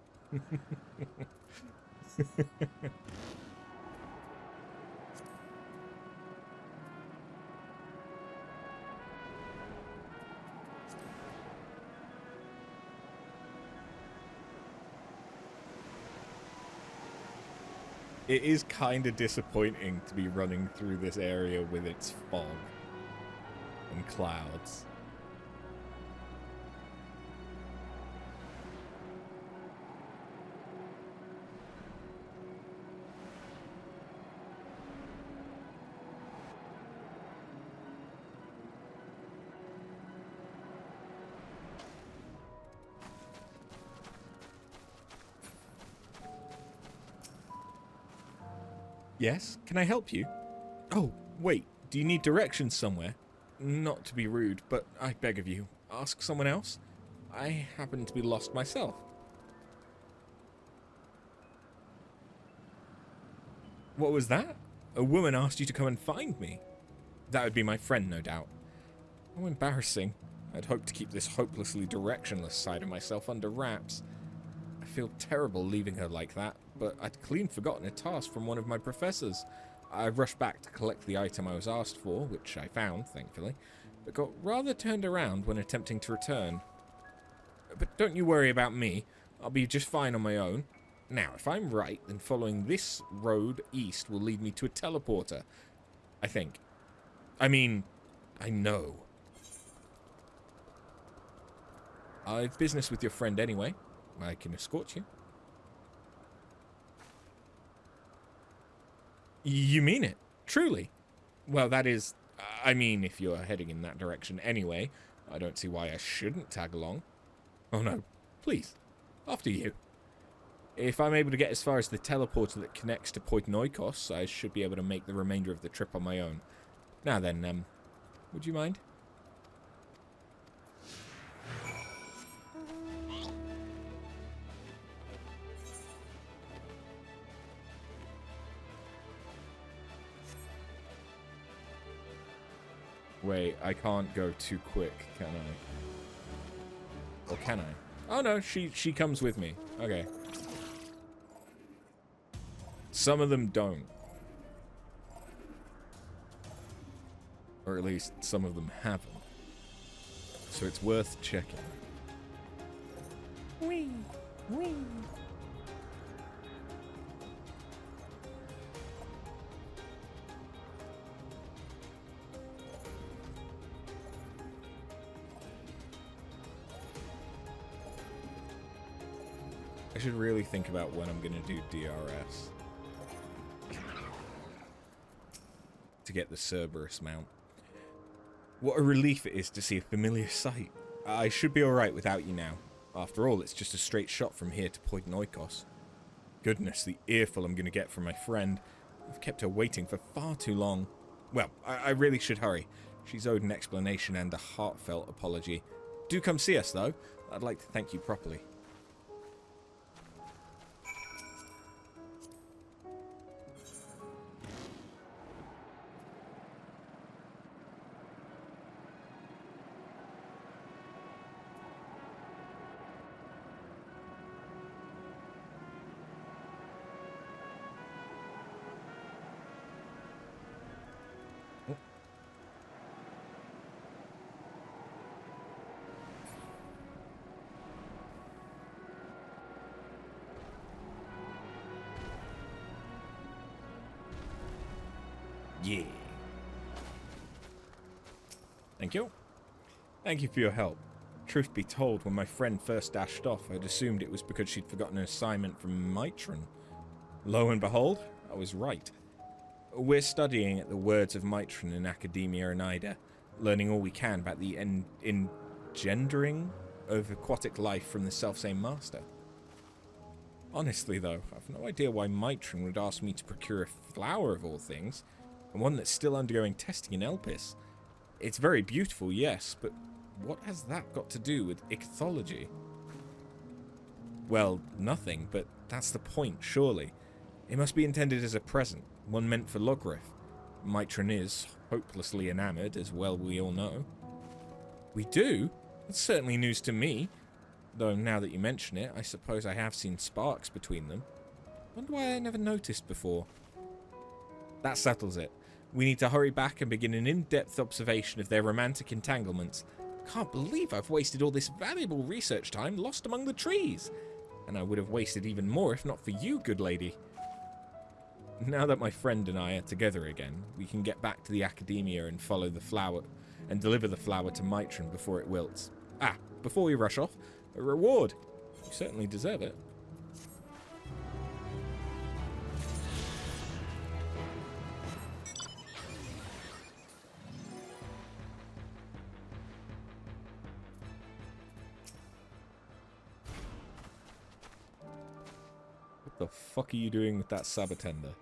It is kind of disappointing to be running through this area with its fog and clouds. Yes, can I help you? Oh, wait, do you need directions somewhere? Not to be rude, but I beg of you, ask someone else. I happen to be lost myself. What was that? A woman asked you to come and find me. That would be my friend, no doubt. How embarrassing. I'd hoped to keep this hopelessly directionless side of myself under wraps. I feel terrible leaving her like that, but I'd clean forgotten a task from one of my professors. I rushed back to collect the item I was asked for, which I found, thankfully, but got rather turned around when attempting to return. But don't you worry about me. I'll be just fine on my own. Now, if I'm right, then following this road east will lead me to a teleporter. I think. I mean, I know. I've business with your friend anyway. I can escort you. You mean it? Truly? Well, that is... I mean, if you're heading in that direction anyway, I don't see why I shouldn't tag along. Oh no, please, after you. If I'm able to get as far as the teleporter that connects to Point Noikos, I should be able to make the remainder of the trip on my own. Now then, would you mind? Wait, I can't go too quick, can I? Or can I? Oh no, she comes with me. Okay. Some of them don't. Or at least some of them haven't. So it's worth checking. Whee! Whee! I should really think about when I'm going to do DRS. To get the Cerberus mount. What a relief it is to see a familiar sight. I should be alright without you now. After all, it's just a straight shot from here to Point Noikos. Goodness, the earful I'm going to get from my friend. I've kept her waiting for far too long. Well, I really should hurry. She's owed an explanation and a heartfelt apology. Do come see us, though. I'd like to thank you properly. Yeah. Thank you. Thank you for your help. Truth be told, when my friend first dashed off, I'd assumed it was because she'd forgotten an assignment from Mitron. Lo and behold, I was right. We're studying at the words of Mitron in Academia and Ida, learning all we can about the engendering of aquatic life from the selfsame master. Honestly, though, I've no idea why Mitron would ask me to procure a flower of all things, and one that's still undergoing testing in Elpis. It's very beautiful, yes, but what has that got to do with ichthyology? Well, nothing, but that's the point, surely. It must be intended as a present, one meant for Logrith. Mitron is hopelessly enamoured, as well we all know. We do? That's certainly news to me. Though now that you mention it, I suppose I have seen sparks between them. Wonder why I never noticed before. That settles it. We need to hurry back and begin an in-depth observation of their romantic entanglements. Can't believe I've wasted all this valuable research time lost among the trees. And I would have wasted even more if not for you, good lady. Now that my friend and I are together again, we can get back to the Academia and follow the flower and deliver the flower to Mitron before it wilts. Ah, before we rush off, a reward. You certainly deserve it. What the fuck are you doing with that Sabatender?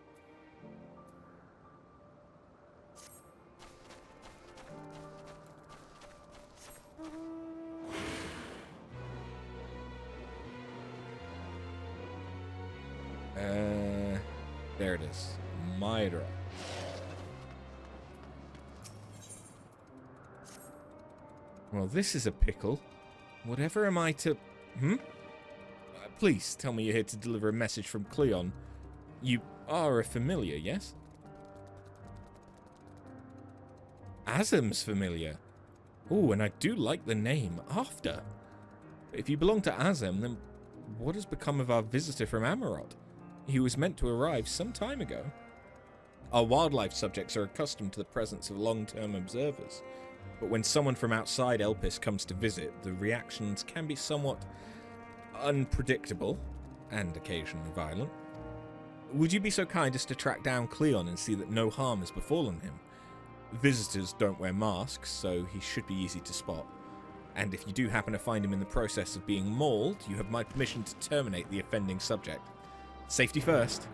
There it is. Myra. Well, this is a pickle. Whatever am I to... Please tell me you're here to deliver a message from Cleon. You are a familiar, yes? Azam's familiar. Oh, and I do like the name, After. If you belong to Azam, then what has become of our visitor from Amarot? He was meant to arrive some time ago. Our wildlife subjects are accustomed to the presence of long-term observers, but when someone from outside Elpis comes to visit, the reactions can be somewhat unpredictable, and occasionally violent. Would you be so kind as to track down Cleon and see that no harm has befallen him? Visitors don't wear masks, so he should be easy to spot. And if you do happen to find him in the process of being mauled, you have my permission to terminate the offending subject. Safety first.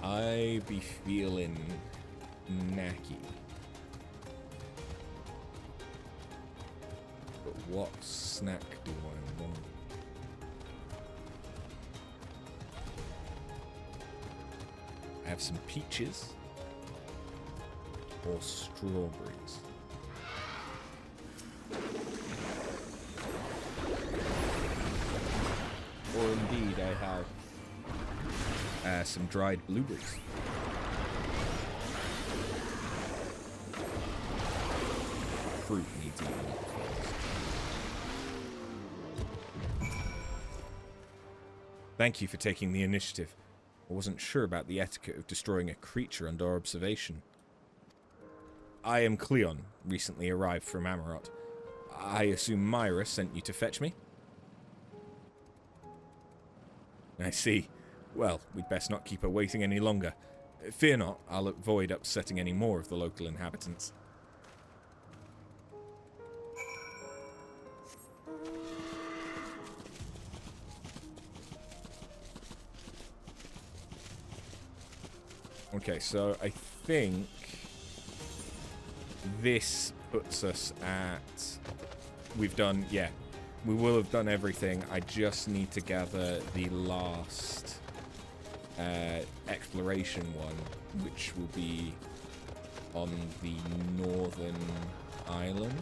I be feeling knacky. But what snack do I want? I have some peaches or strawberries. Or indeed, I have some dried blueberries. Fruit needs eating first. Thank you for taking the initiative. I wasn't sure about the etiquette of destroying a creature under observation. I am Cleon, recently arrived from Amarot. I assume Myra sent you to fetch me? I see. Well, we'd best not keep her waiting any longer. Fear not, I'll avoid upsetting any more of the local inhabitants. Okay, so I think this puts us at... We've done... Yeah, we will have done everything. I just need to gather the last exploration one, which will be on the northern island.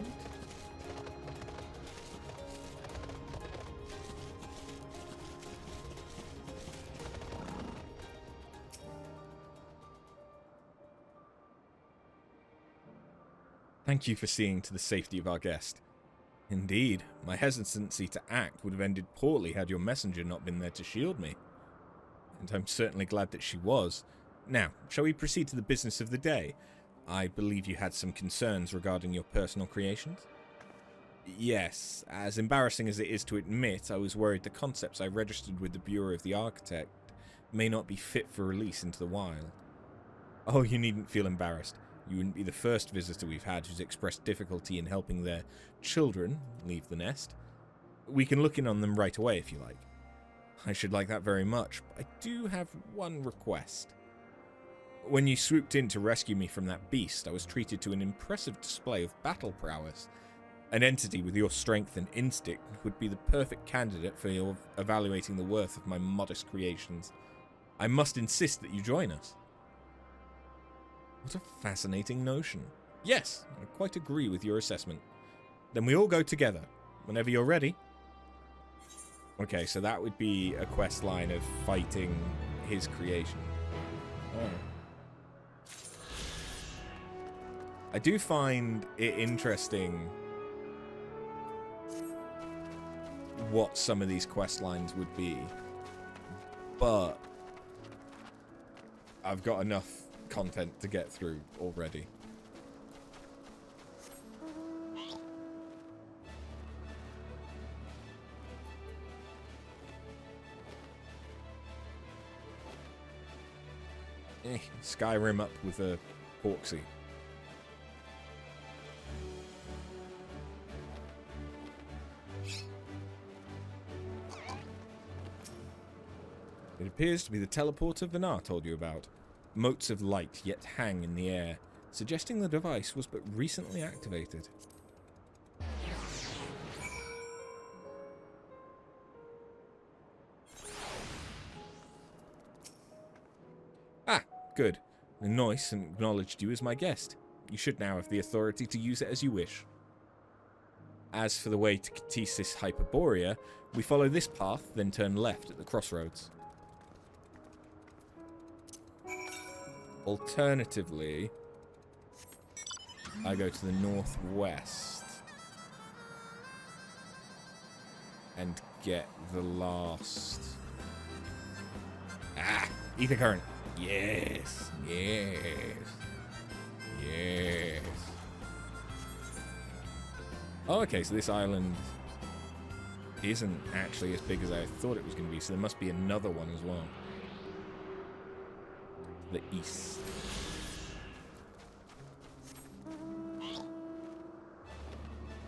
Thank you for seeing to the safety of our guest. Indeed, my hesitancy to act would have ended poorly had your messenger not been there to shield me. And I'm certainly glad that she was. Now, shall we proceed to the business of the day? I believe you had some concerns regarding your personal creations? Yes, as embarrassing as it is to admit, I was worried the concepts I registered with the Bureau of the Architect may not be fit for release into the wild. Oh, you needn't feel embarrassed. You wouldn't be the first visitor we've had who's expressed difficulty in helping their children leave the nest. We can look in on them right away if you like. I should like that very much, but I do have one request. When you swooped in to rescue me from that beast, I was treated to an impressive display of battle prowess. An entity with your strength and instinct would be the perfect candidate for your evaluating the worth of my modest creations. I must insist that you join us. What a fascinating notion. Yes, I quite agree with your assessment. Then we all go together, whenever you're ready. Okay, so that would be a quest line of fighting his creation. Oh. I do find it interesting what some of these quest lines would be, but I've got enough content to get through already. Skyrim up with a Porksy. It appears to be the teleporter Vinar told you about. Motes of light yet hang in the air, suggesting the device was but recently activated. Ah, good. The Noise acknowledged you as my guest. You should now have the authority to use it as you wish. As for the way to Catesis Hyperborea, we follow this path, then turn left at the crossroads. Alternatively, I go to the northwest and get the last... Ah! Ether current! Yes! Yes! Yes! Oh, okay, so this island isn't actually as big as I thought it was going to be, so there must be another one as well. The east.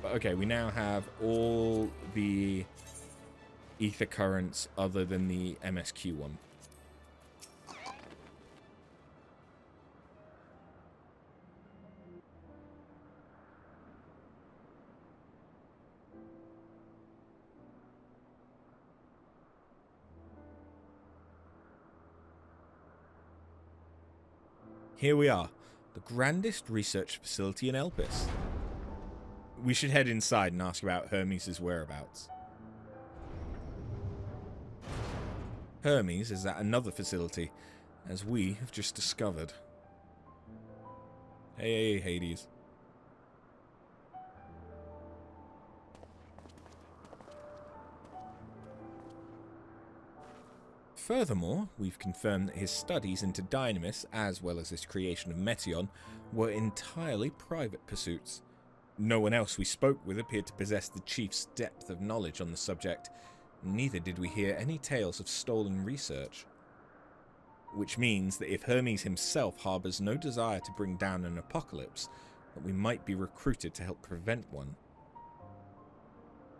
But okay, we now have all the ether currents other than the MSQ one. Here we are, the grandest research facility in Elpis. We should head inside and ask about Hermes' whereabouts. Hermes is at another facility, as we have just discovered. Hey, Hades. Furthermore, we've confirmed that his studies into Dynamis, as well as his creation of Meteion, were entirely private pursuits. No one else we spoke with appeared to possess the chief's depth of knowledge on the subject. Neither did we hear any tales of stolen research. Which means that if Hermes himself harbours no desire to bring down an apocalypse, that we might be recruited to help prevent one.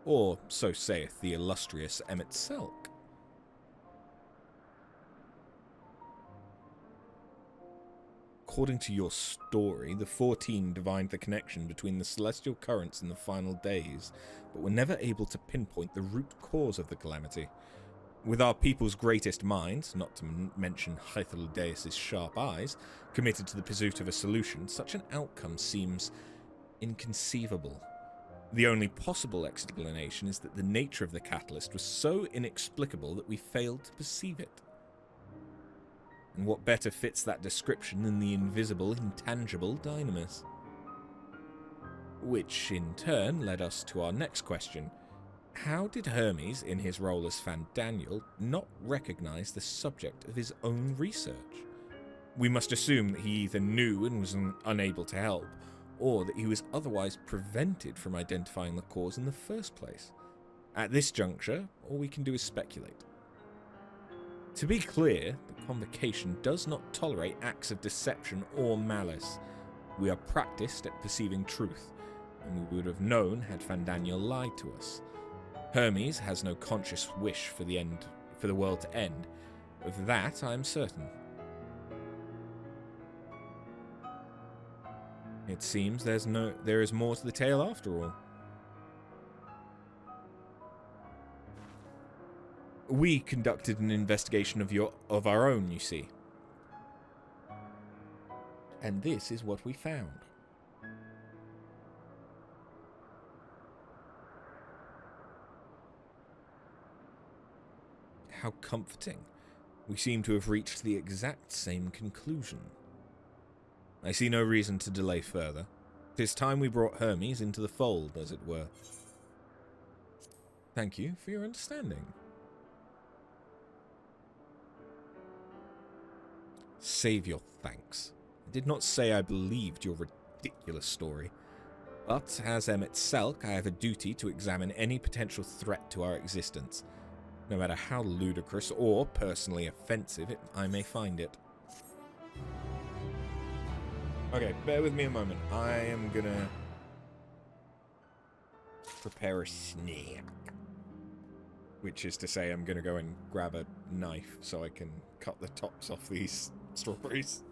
Or, so saith the illustrious Emmett Selk. According to your story, the 14 divined the connection between the celestial currents and the final days, but were never able to pinpoint the root cause of the calamity. With our people's greatest minds, not to mention Hythlodaeus' sharp eyes, committed to the pursuit of a solution, such an outcome seems inconceivable. The only possible explanation is that the nature of the catalyst was so inexplicable that we failed to perceive it. And what better fits that description than the invisible, intangible Dynamis? Which, in turn, led us to our next question. How did Hermes, in his role as Fandaniel, not recognize the subject of his own research? We must assume that he either knew and was unable to help, or that he was otherwise prevented from identifying the cause in the first place. At this juncture, all we can do is speculate. To be clear, the Convocation does not tolerate acts of deception or malice. We are practiced at perceiving truth, and we would have known had Fandaniel lied to us. Hermes has no conscious wish for the world to end. Of that I am certain. It seems there is more to the tale after all. We conducted an investigation of our own, you see. And this is what we found. How comforting. We seem to have reached the exact same conclusion. I see no reason to delay further. 'Tis time we brought Hermes into the fold, as it were. Thank you for your understanding. Save your thanks. I did not say I believed your ridiculous story. But, as Emmett Selk, I have a duty to examine any potential threat to our existence, no matter how ludicrous or personally offensive I may find it. Okay, bear with me a moment. I am gonna prepare a snack. Which is to say, I'm gonna go and grab a knife so I can cut the tops off these strawberries.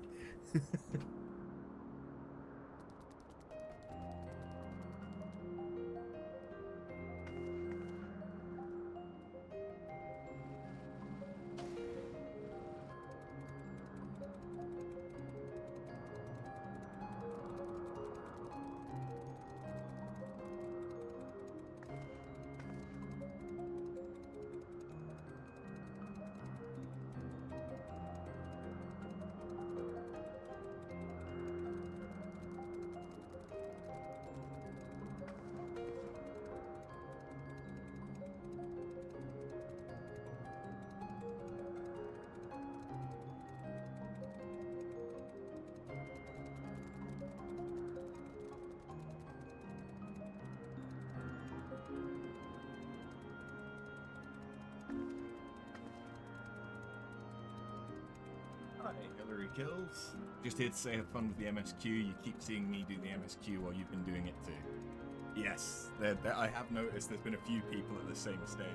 Hi, Hillary Kills. Just here to say have fun with the MSQ. You keep seeing me do the MSQ while you've been doing it too. Yes, I have noticed there's been a few people at the same stage.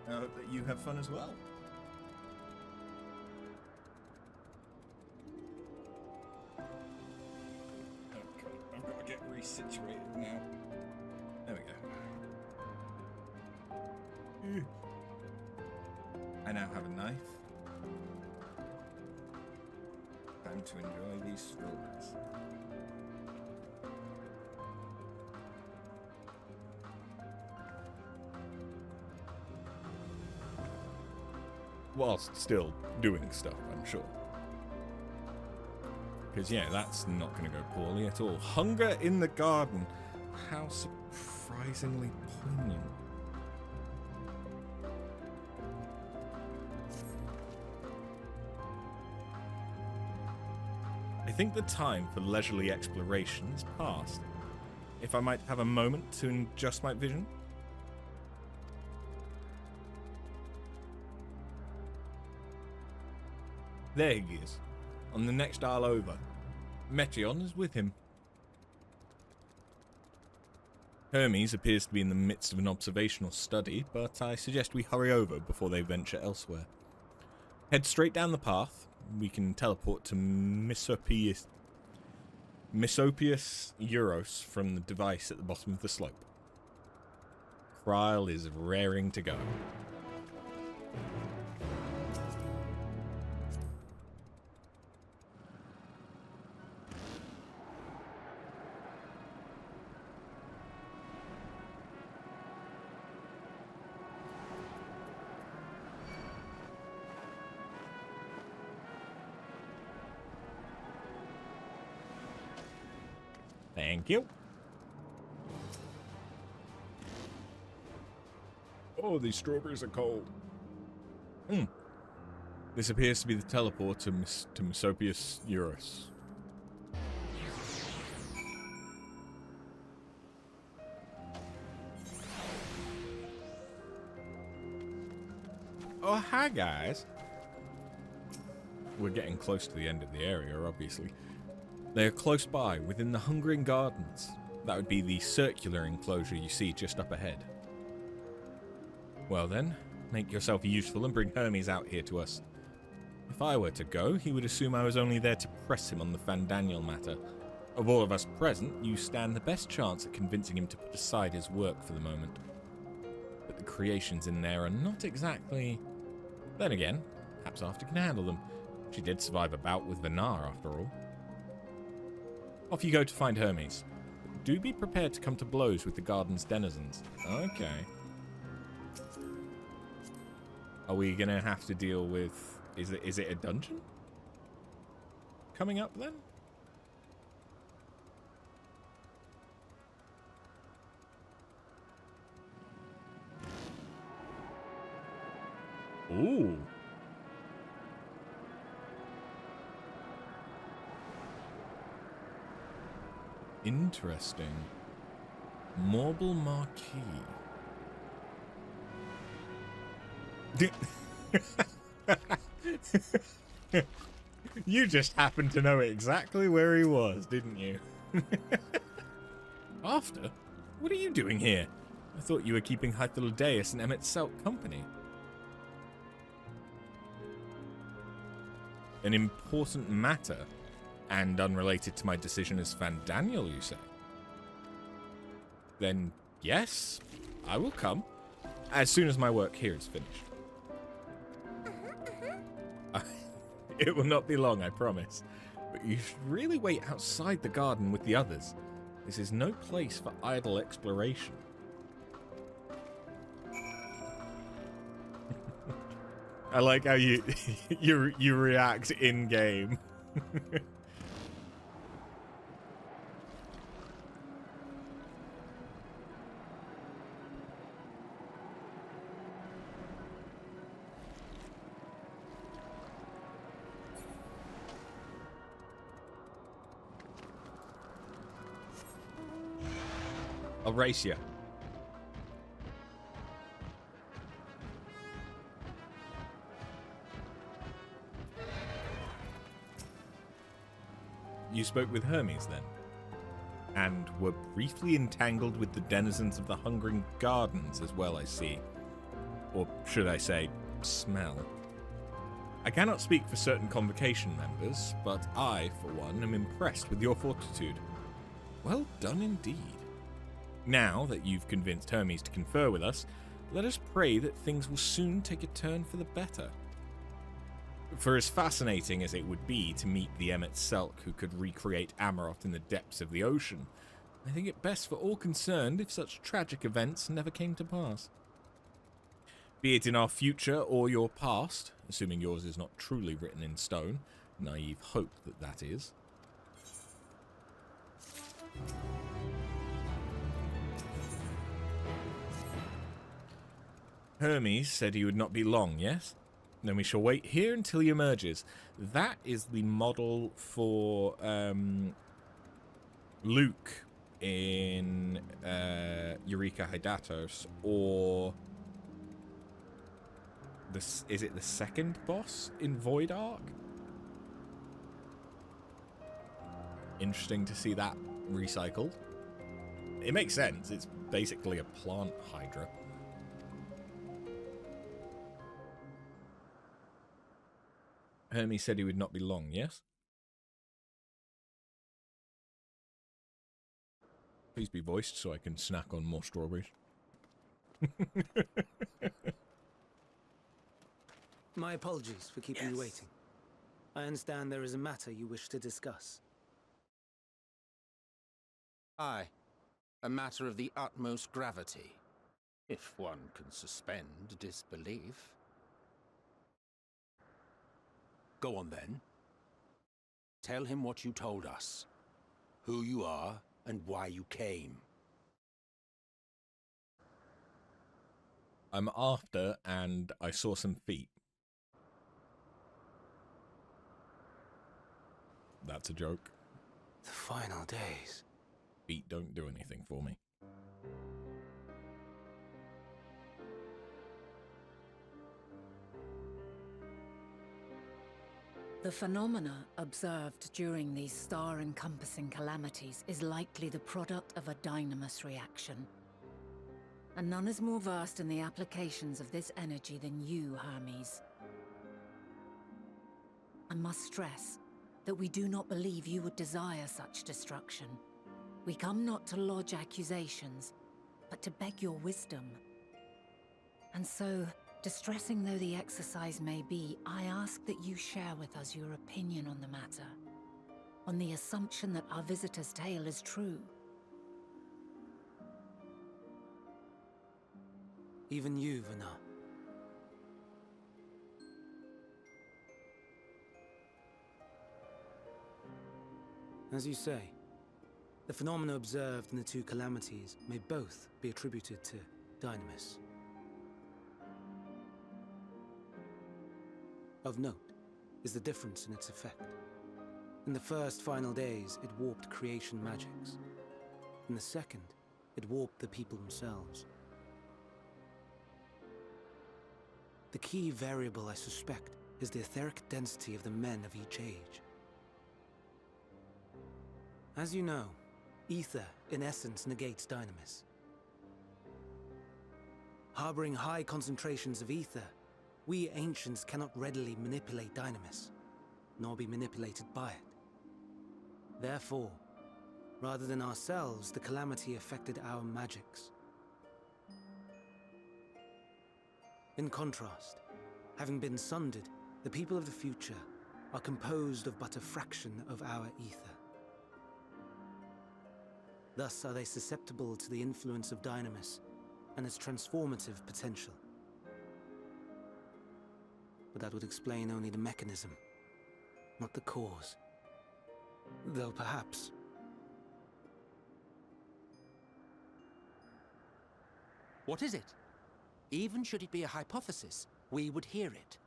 I hope that you have fun as well. Oh god, I've got to get resituated now. There we go. I now have a knife. Time to enjoy these strawberries. Whilst still doing stuff, I'm sure. Because, yeah, that's not going to go poorly at all. Hunger in the garden. How surprisingly poignant. I think the time for leisurely exploration is past. If I might have a moment to adjust my vision. There he is, on the next isle over. Metreon is with him. Hermes appears to be in the midst of an observational study, but I suggest we hurry over before they venture elsewhere. Head straight down the path. We can teleport to Misopius Euros from the device at the bottom of the slope. Kryl is raring to go. Thank you. Oh, these strawberries are cold. This appears to be the teleport to Misopius Euros. Oh, hi guys. We're getting close to the end of the area, obviously. They are close by, within the Hungering Gardens. That would be the circular enclosure you see just up ahead. Well then, make yourself useful and bring Hermes out here to us. If I were to go, he would assume I was only there to press him on the Fandaniel matter. Of all of us present, you stand the best chance at convincing him to put aside his work for the moment. But the creations in there are not exactly... Then again, perhaps After can handle them. She did survive a bout with Vinar, after all. Off you go to find Hermes. But do be prepared to come to blows with the garden's denizens. Okay. Are we gonna have to deal with... Is it a dungeon? Coming up then? Ooh. Interesting. Marble Marquee. You just happened to know exactly where he was, didn't you? After? What are you doing here? I thought you were keeping Hythlodeus and Emmet Selk company. An important matter? And unrelated to my decision as Fandaniel, you say? Then, yes, I will come. As soon as my work here is finished. It will not be long, I promise. But you should really wait outside the garden with the others. This is no place for idle exploration. I like how you you react in game. I'll race you. You spoke with Hermes, then? And were briefly entangled with the denizens of the Hungering Gardens as well, I see. Or should I say, smell. I cannot speak for certain Convocation members, but I, for one, am impressed with your fortitude. Well done indeed. Now that you've convinced Hermes to confer with us, let us pray that things will soon take a turn for the better. For as fascinating as it would be to meet the Emmet Selk who could recreate Amarot in the depths of the ocean, I think it best for all concerned if such tragic events never came to pass. Be it in our future or your past, assuming yours is not truly written in stone, naive hope that that is. Hermes said he would not be long, yes? Then we shall wait here until he emerges. That is the model for Luke in Eureka Hydatos, or this, is it the second boss in Void Ark? Interesting to see that recycled. It makes sense. It's basically a plant hydra. Hermes said he would not be long, yes? Please be voiced so I can snack on more strawberries. My apologies for keeping you waiting. I understand there is a matter you wish to discuss. Aye. A matter of the utmost gravity. If one can suspend disbelief. Go on then. Tell him what you told us. Who you are and why you came. I'm after, and I saw some feet. That's a joke. The final days. Feet don't do anything for me. The phenomena observed during these star-encompassing calamities is likely the product of a dynamis reaction. And none is more versed in the applications of this energy than you, Hermes. I must stress that we do not believe you would desire such destruction. We come not to lodge accusations, but to beg your wisdom. And so, distressing though the exercise may be, I ask that you share with us your opinion on the matter, on the assumption that our visitor's tale is true. Even you, Vana. As you say, the phenomena observed in the two calamities may both be attributed to dynamis. Of note is the difference in its effect. In the first final days, it warped creation magics. In the second, it warped the people themselves. The key variable, I suspect, is the etheric density of the men of each age. As you know, ether, in essence, negates dynamis. Harboring high concentrations of ether, we ancients cannot readily manipulate dynamis, nor be manipulated by it. Therefore, rather than ourselves, the calamity affected our magics. In contrast, having been sundered, the people of the future are composed of but a fraction of our ether. Thus are they susceptible to the influence of dynamis and its transformative potential. But that would explain only the mechanism, not the cause. Though perhaps... What is it? Even should it be a hypothesis, we would hear it.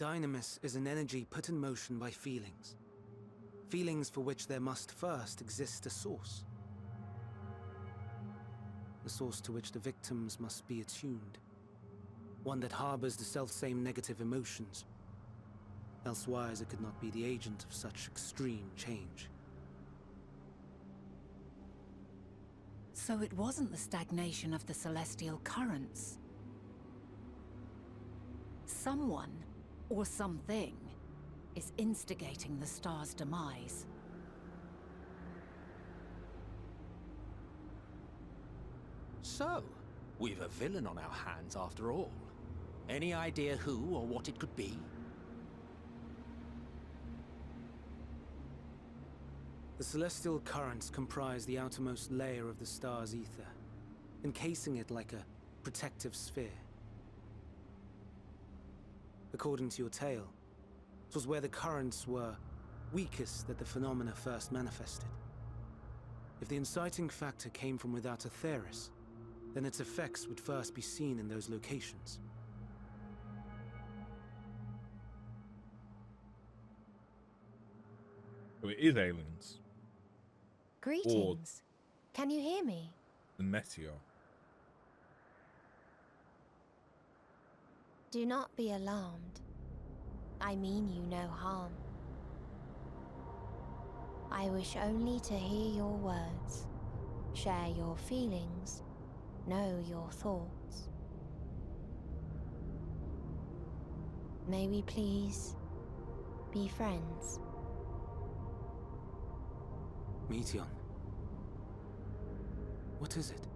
Dynamis is an energy put in motion by feelings. Feelings for which there must first exist a source. The source to which the victims must be attuned. One that harbors the selfsame negative emotions Elsewise, it could not be the agent of such extreme change. So it wasn't the stagnation of the celestial currents. Someone, or something, is instigating the star's demise. So, we've a villain on our hands after all. Any idea who or what it could be? The celestial currents comprise the outermost layer of the star's ether, encasing it like a protective sphere. According to your tale, it was where the currents were weakest that the phenomena first manifested. If the inciting factor came from without Aetheris, then its effects would first be seen in those locations. So it is aliens. Greetings. Can you hear me? The meteor. Do not be alarmed. I mean you no harm. I wish only to hear your words, share your feelings, know your thoughts. May we please be friends? Meteion. What is it?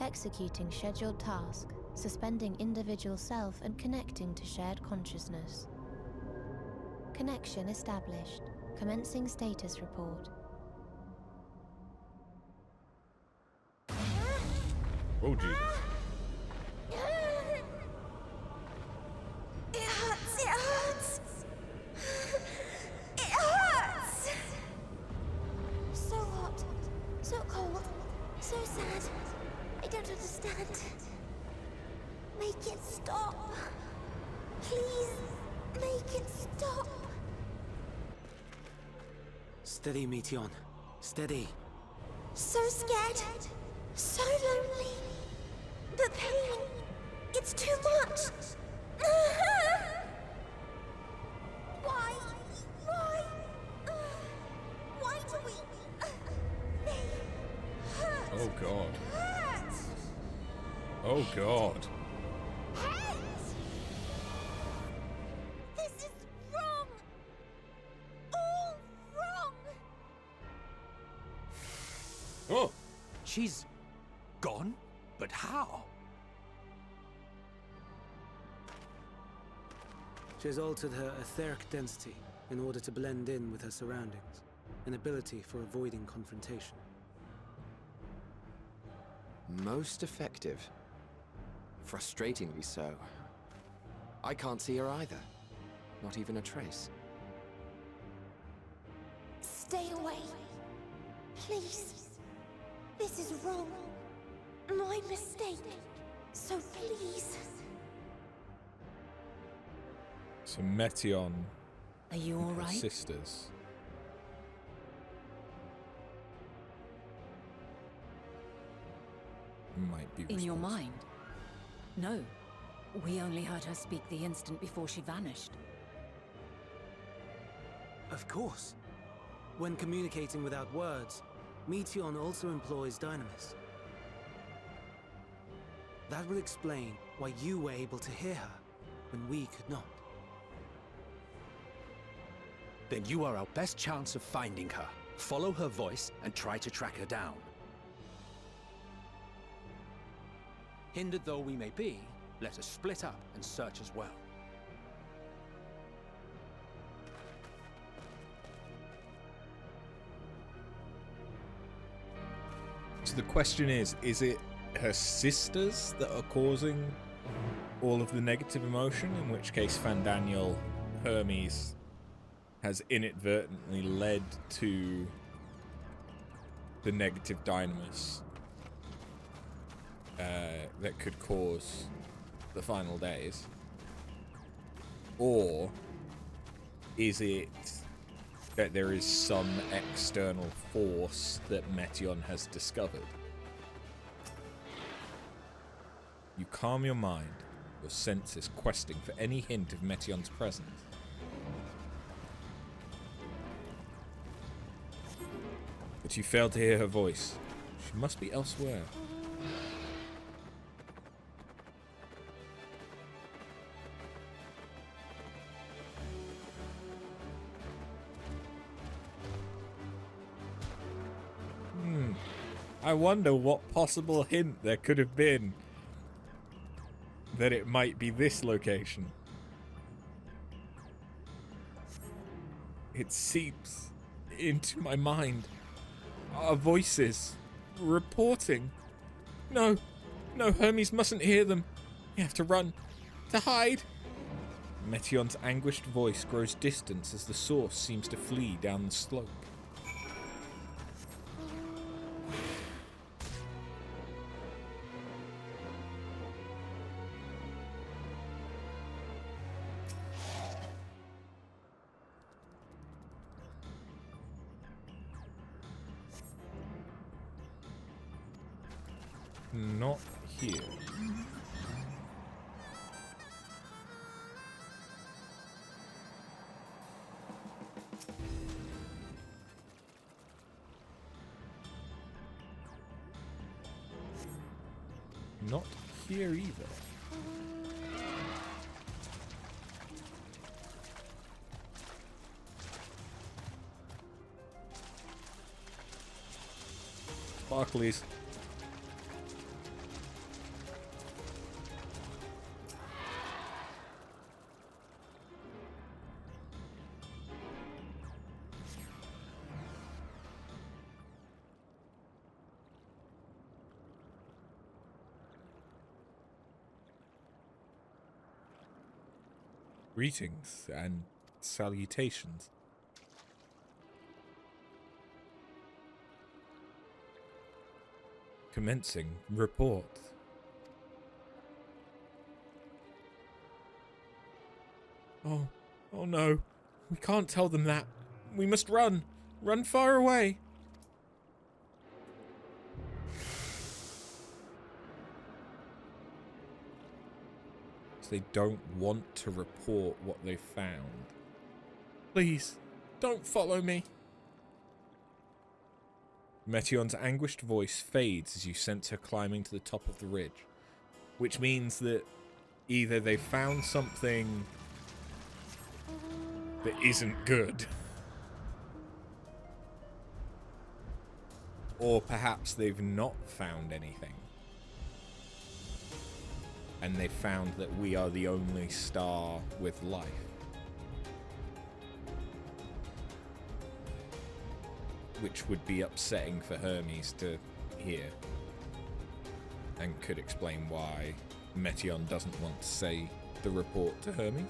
Executing scheduled task, suspending individual self and connecting to shared consciousness. Connection established. Commencing status report. Oh, Jesus. It hurts, it hurts! It hurts! So hot, so cold, so sad. I don't understand. Make it stop. Please, make it stop. Steady, Meteion. Steady. So scared, so lonely. The pain, it's too much. Why? Why do we? They hurt. Oh, God. Hurt. Oh, God. Hate. This is wrong. All wrong. Oh! She's gone? But how? She has altered her etheric density in order to blend in with her surroundings, an ability for avoiding confrontation. Most effective. Frustratingly so. I can't see her either. Not even a trace. Stay away. Please. This is wrong. My mistake. So please. So Meteion Are you all and her right? sisters. Might be In your responsible. mind? No. We only heard her speak the instant before she vanished. Of course. When communicating without words, Meteion also employs dynamis. That will explain why you were able to hear her when we could not. Then you are our best chance of finding her. Follow her voice and try to track her down. Hindered though we may be, let us split up and search as well. So the question is it her sisters that are causing all of the negative emotion? In which case Fandaniel Hermes has inadvertently led to the negative dynamis that could cause the final days? Or is it that there is some external force that Meteion has discovered? You calm your mind, your senses questing for any hint of Metion's presence. But you failed to hear her voice. She must be elsewhere. I wonder what possible hint there could have been that it might be this location. It seeps into my mind. Our voices reporting. No, Hermes mustn't hear them. We have to run, to hide. Metion's anguished voice grows distant as the source seems to flee down the slope. Not here. Not here either. Sparklies. Greetings and salutations. Commencing report. Oh no. We can't tell them that. We must run. Run far away. They don't want to report what they found. Please, don't follow me. Metion's anguished voice fades as you sense her climbing to the top of the ridge, which means that either they found something that isn't good, or perhaps they've not found anything. And they found that we are the only star with life. Which would be upsetting for Hermes to hear. And could explain why Metion doesn't want to say the report to Hermes.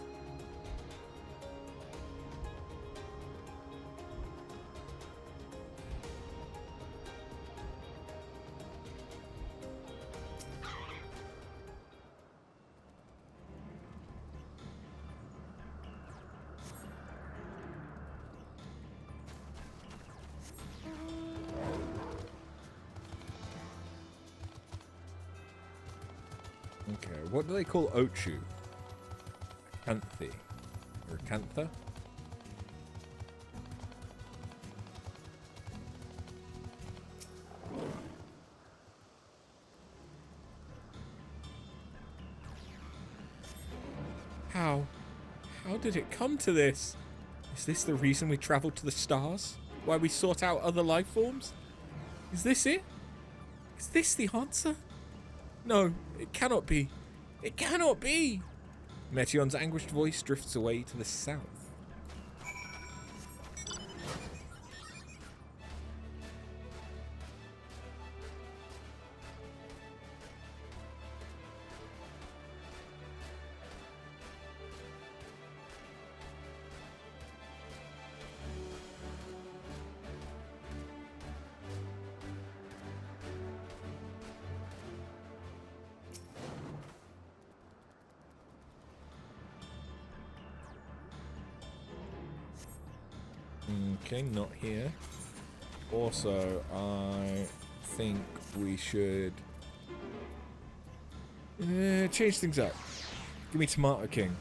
Okay, what do they call Ochu? Acanthi. Or Acantha? How? How did it come to this? Is this the reason we traveled to the stars? Why we sought out other life forms? Is this it? Is this the answer? No, it cannot be. It cannot be! Metion's anguished voice drifts away to the south. Okay, not here. Also, I think we should change things up. Give me Tomato King.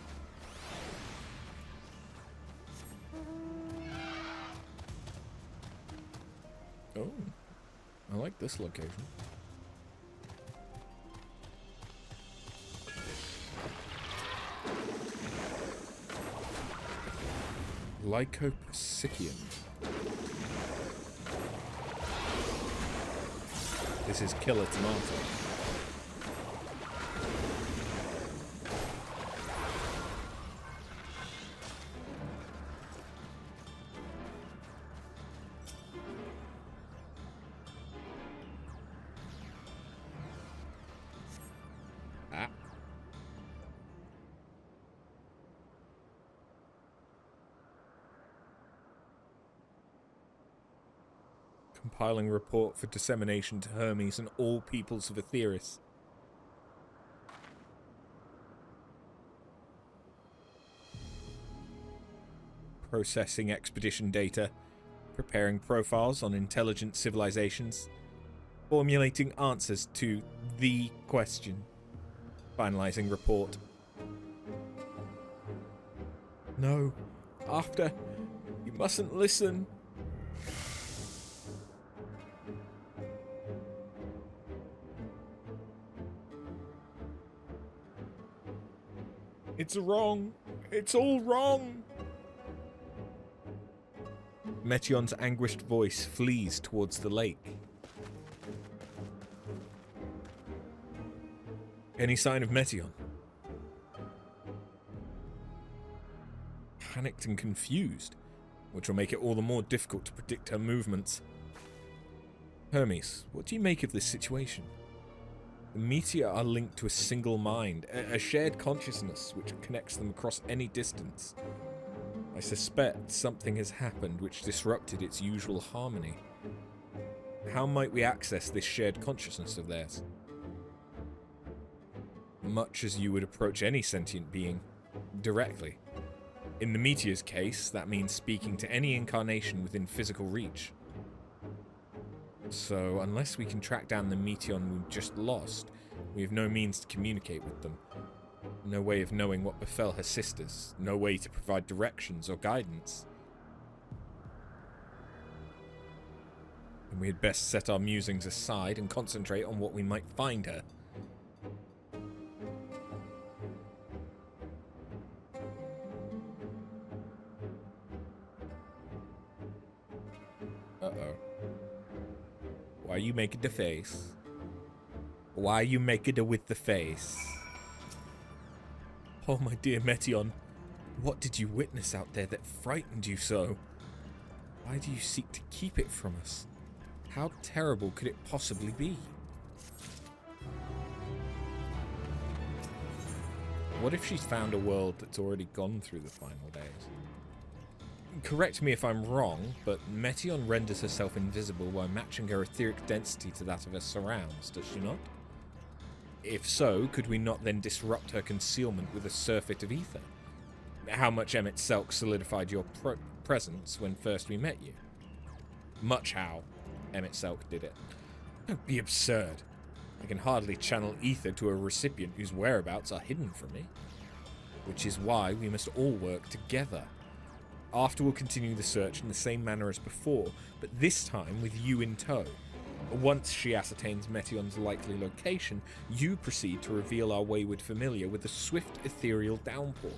Oh, I like this location. Lycopsychian. This is Killer Tomato. Compiling report for dissemination to Hermes and all peoples of Aetheris. Processing expedition data. Preparing profiles on intelligent civilizations. Formulating answers to the question. Finalizing report. No. After. You mustn't listen. It's wrong. It's all wrong. Metion's anguished voice flees towards the lake. Any sign of Metion? Panicked and confused, which will make it all the more difficult to predict her movements. Hermes, what do you make of this situation? The Meteor are linked to a single mind, a shared consciousness which connects them across any distance. I suspect something has happened which disrupted its usual harmony. How might we access this shared consciousness of theirs? Much as you would approach any sentient being, directly. In the Meteor's case, that means speaking to any incarnation within physical reach. So, unless we can track down the Meteon we've just lost, we have no means to communicate with them. No way of knowing what befell her sisters. No way to provide directions or guidance. And we had best set our musings aside and concentrate on what we might find her. Uh-oh. Why you making the face? Why you making it with the face? Oh, my dear Metion, what did you witness out there that frightened you so? Why do you seek to keep it from us? How terrible could it possibly be? What if she's found a world that's already gone through the final days? Correct me if I'm wrong, but Metion renders herself invisible by matching her etheric density to that of her surrounds, does she not? If so, could we not then disrupt her concealment with a surfeit of ether? How much Emmet Selk solidified your presence when first we met you? Much how Emmet Selk did it. Don't be absurd. I can hardly channel ether to a recipient whose whereabouts are hidden from me. Which is why we must all work together. After we'll continue the search in the same manner as before, but this time with you in tow. Once she ascertains Metion's likely location, you proceed to reveal our wayward familiar with a swift ethereal downpour.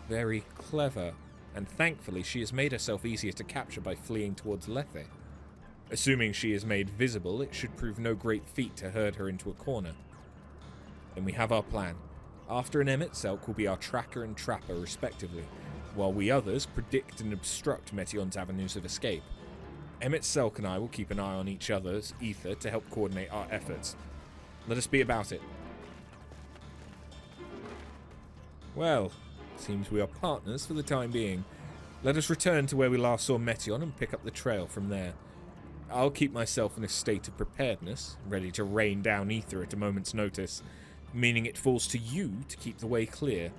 Very clever, and thankfully she has made herself easier to capture by fleeing towards Lethe. Assuming she is made visible, it should prove no great feat to herd her into a corner. Then we have our plan. After an Emmet Selk will be our tracker and trapper respectively, while we others predict and obstruct Metion's avenues of escape. Emmet Selk and I will keep an eye on each other's ether to help coordinate our efforts. Let us be about it. Well, seems we are partners for the time being. Let us return to where we last saw Metion and pick up the trail from there. I'll keep myself in a state of preparedness, ready to rain down ether at a moment's notice, meaning it falls to you to keep the way clear.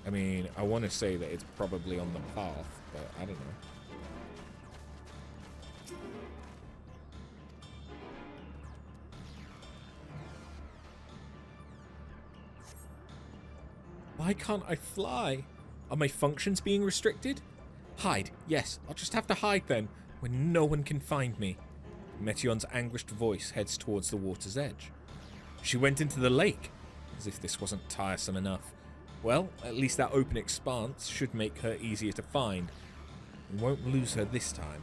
I mean, I want to say that it's probably on the path, but I don't know. Why can't I fly? Are my functions being restricted? Hide. Yes, I'll just have to hide then, when no one can find me. Metion's anguished voice heads towards the water's edge. She went into the lake, as if this wasn't tiresome enough. Well, at least that open expanse should make her easier to find. We won't lose her this time.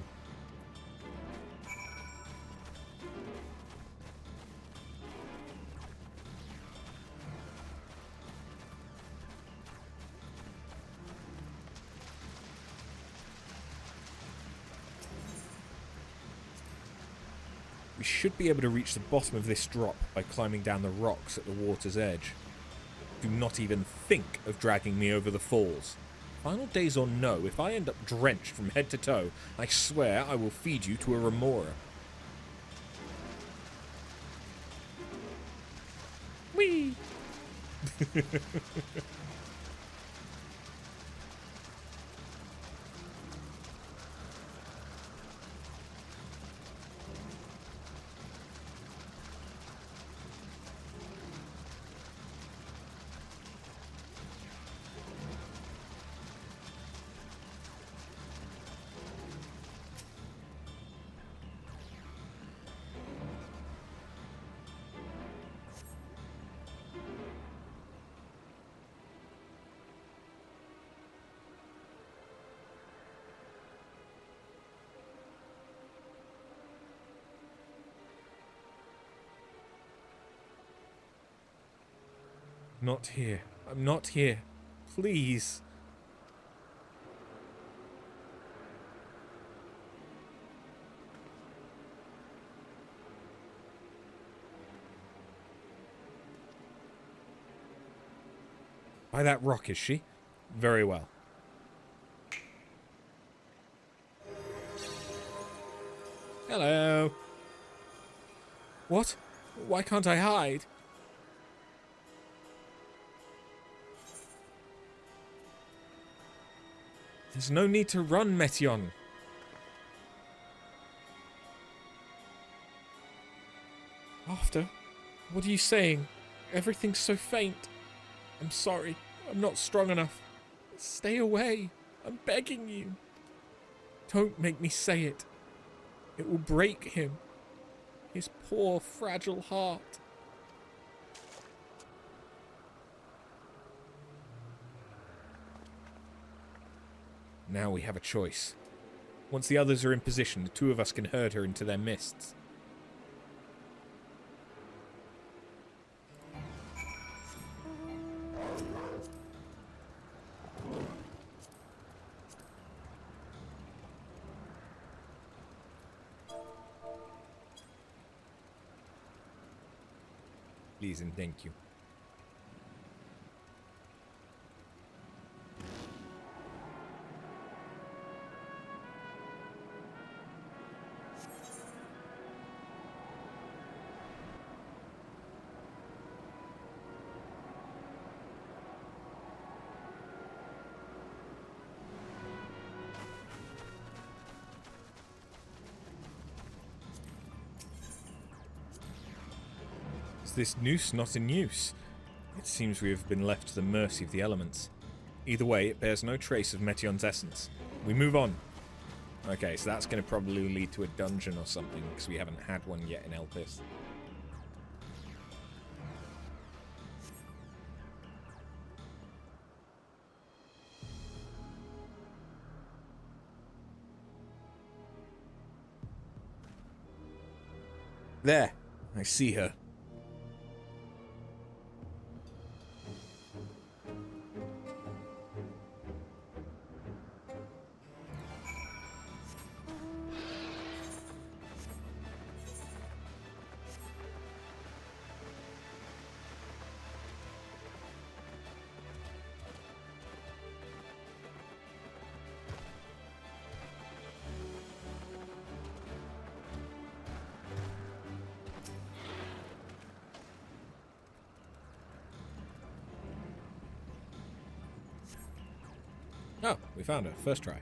We should be able to reach the bottom of this drop by climbing down the rocks at the water's edge. Do not even think of dragging me over the falls. Final days or no, if I end up drenched from head to toe, I swear I will feed you to a remora. Whee! Not here. I'm not here. Please. By that rock, is she? Very well. Hello. What? Why can't I hide? There's no need to run, Metion. After? What are you saying? Everything's so faint. I'm sorry. I'm not strong enough. Stay away. I'm begging you. Don't make me say it. It will break him. His poor, fragile heart. Now we have a choice. Once the others are in position, the two of us can herd her into their mists. Please and thank you. Is this noose not in use? It seems we have been left to the mercy of the elements. Either way, it bears no trace of Metion's essence. We move on. Okay, so that's going to probably lead to a dungeon or something, because we haven't had one yet in Elpis. There, I see her. Oh, we found her. First try.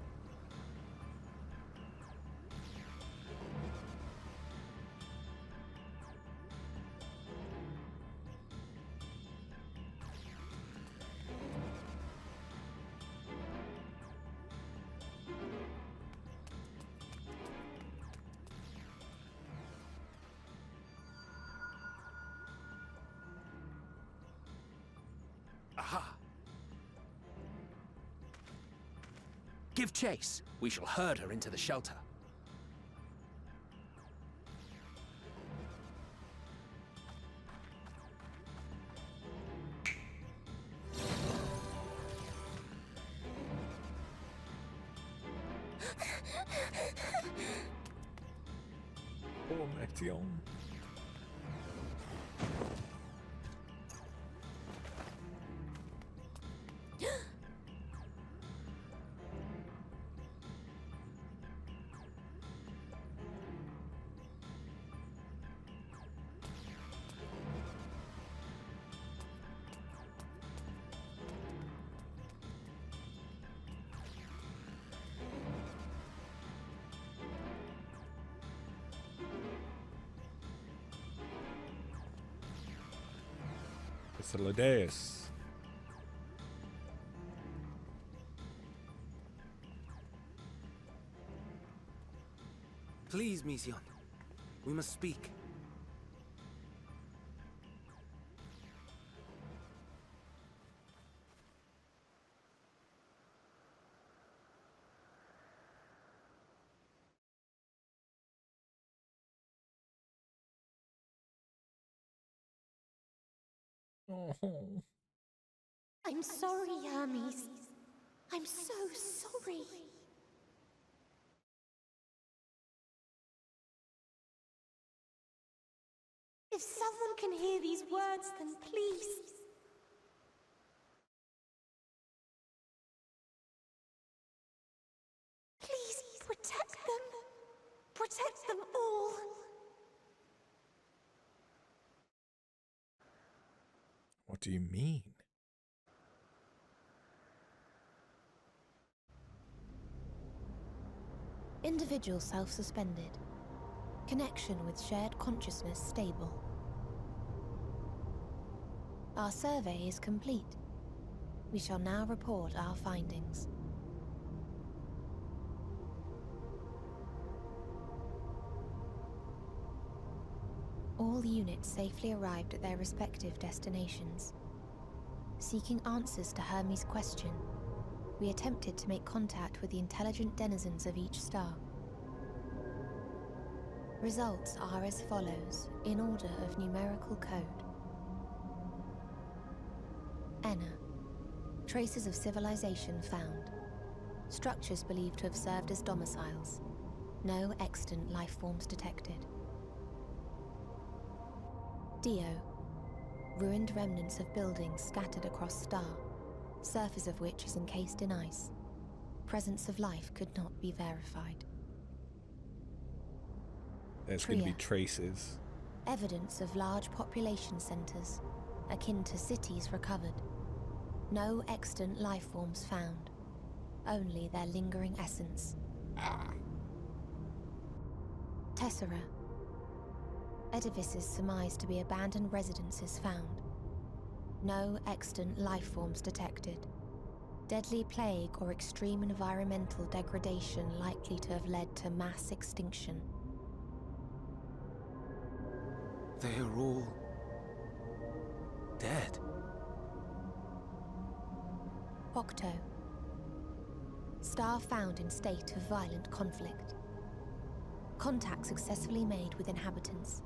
Aha! Give chase. We shall herd her into the shelter. Poor Metion. Solidaris. Please, Mission. We must speak. Oh. I'm sorry, Hermes. I'm so sorry. If someone can hear these words, then please. Please protect them. Protect them all. What do you mean? Individual self-suspended. Connection with shared consciousness stable. Our survey is complete. We shall now report our findings. All units safely arrived at their respective destinations. Seeking answers to Hermes' question, we attempted to make contact with the intelligent denizens of each star. Results are as follows, in order of numerical code. Enna. Traces of civilization found. Structures believed to have served as domiciles. No extant life forms detected. Dio. Ruined remnants of buildings scattered across star, surface of which is encased in ice. Presence of life could not be verified. There's going to be Tria. traces. Evidence of large population centers, akin to cities recovered. No extant life forms found, only their lingering essence. Tessera. Edifices surmised to be abandoned residences found. No extant life forms detected. Deadly plague or extreme environmental degradation likely to have led to mass extinction. They are all dead. Octo. Star found in state of violent conflict. Contact successfully made with inhabitants,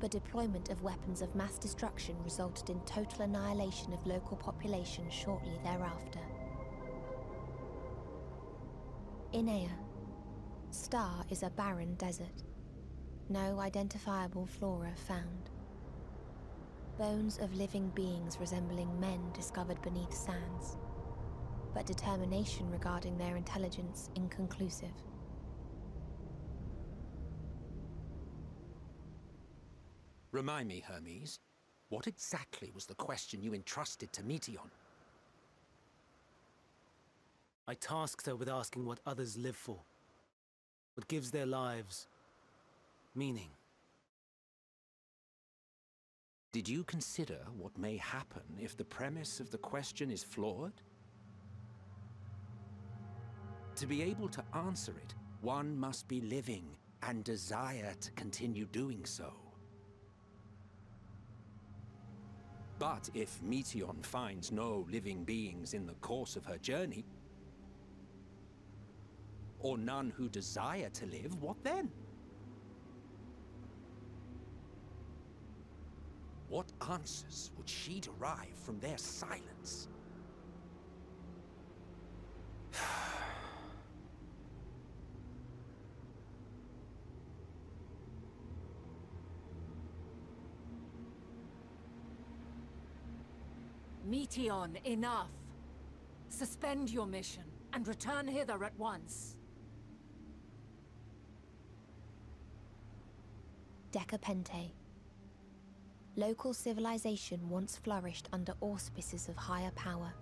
but deployment of weapons of mass destruction resulted in total annihilation of local population shortly thereafter. Inea. Star is a barren desert. No identifiable flora found. Bones of living beings resembling men discovered beneath sands, but determination regarding their intelligence inconclusive. Remind me, Hermes, what exactly was the question you entrusted to Meteon? I tasked her with asking what others live for. What gives their lives meaning. Did you consider what may happen if the premise of the question is flawed? To be able to answer it, one must be living and desire to continue doing so. But if Meteion finds no living beings in the course of her journey, or none who desire to live, what then? What answers would she derive from their silence? Meteion, enough. Suspend your mission and return hither at once. Decapente. Local civilization once flourished under auspices of higher power.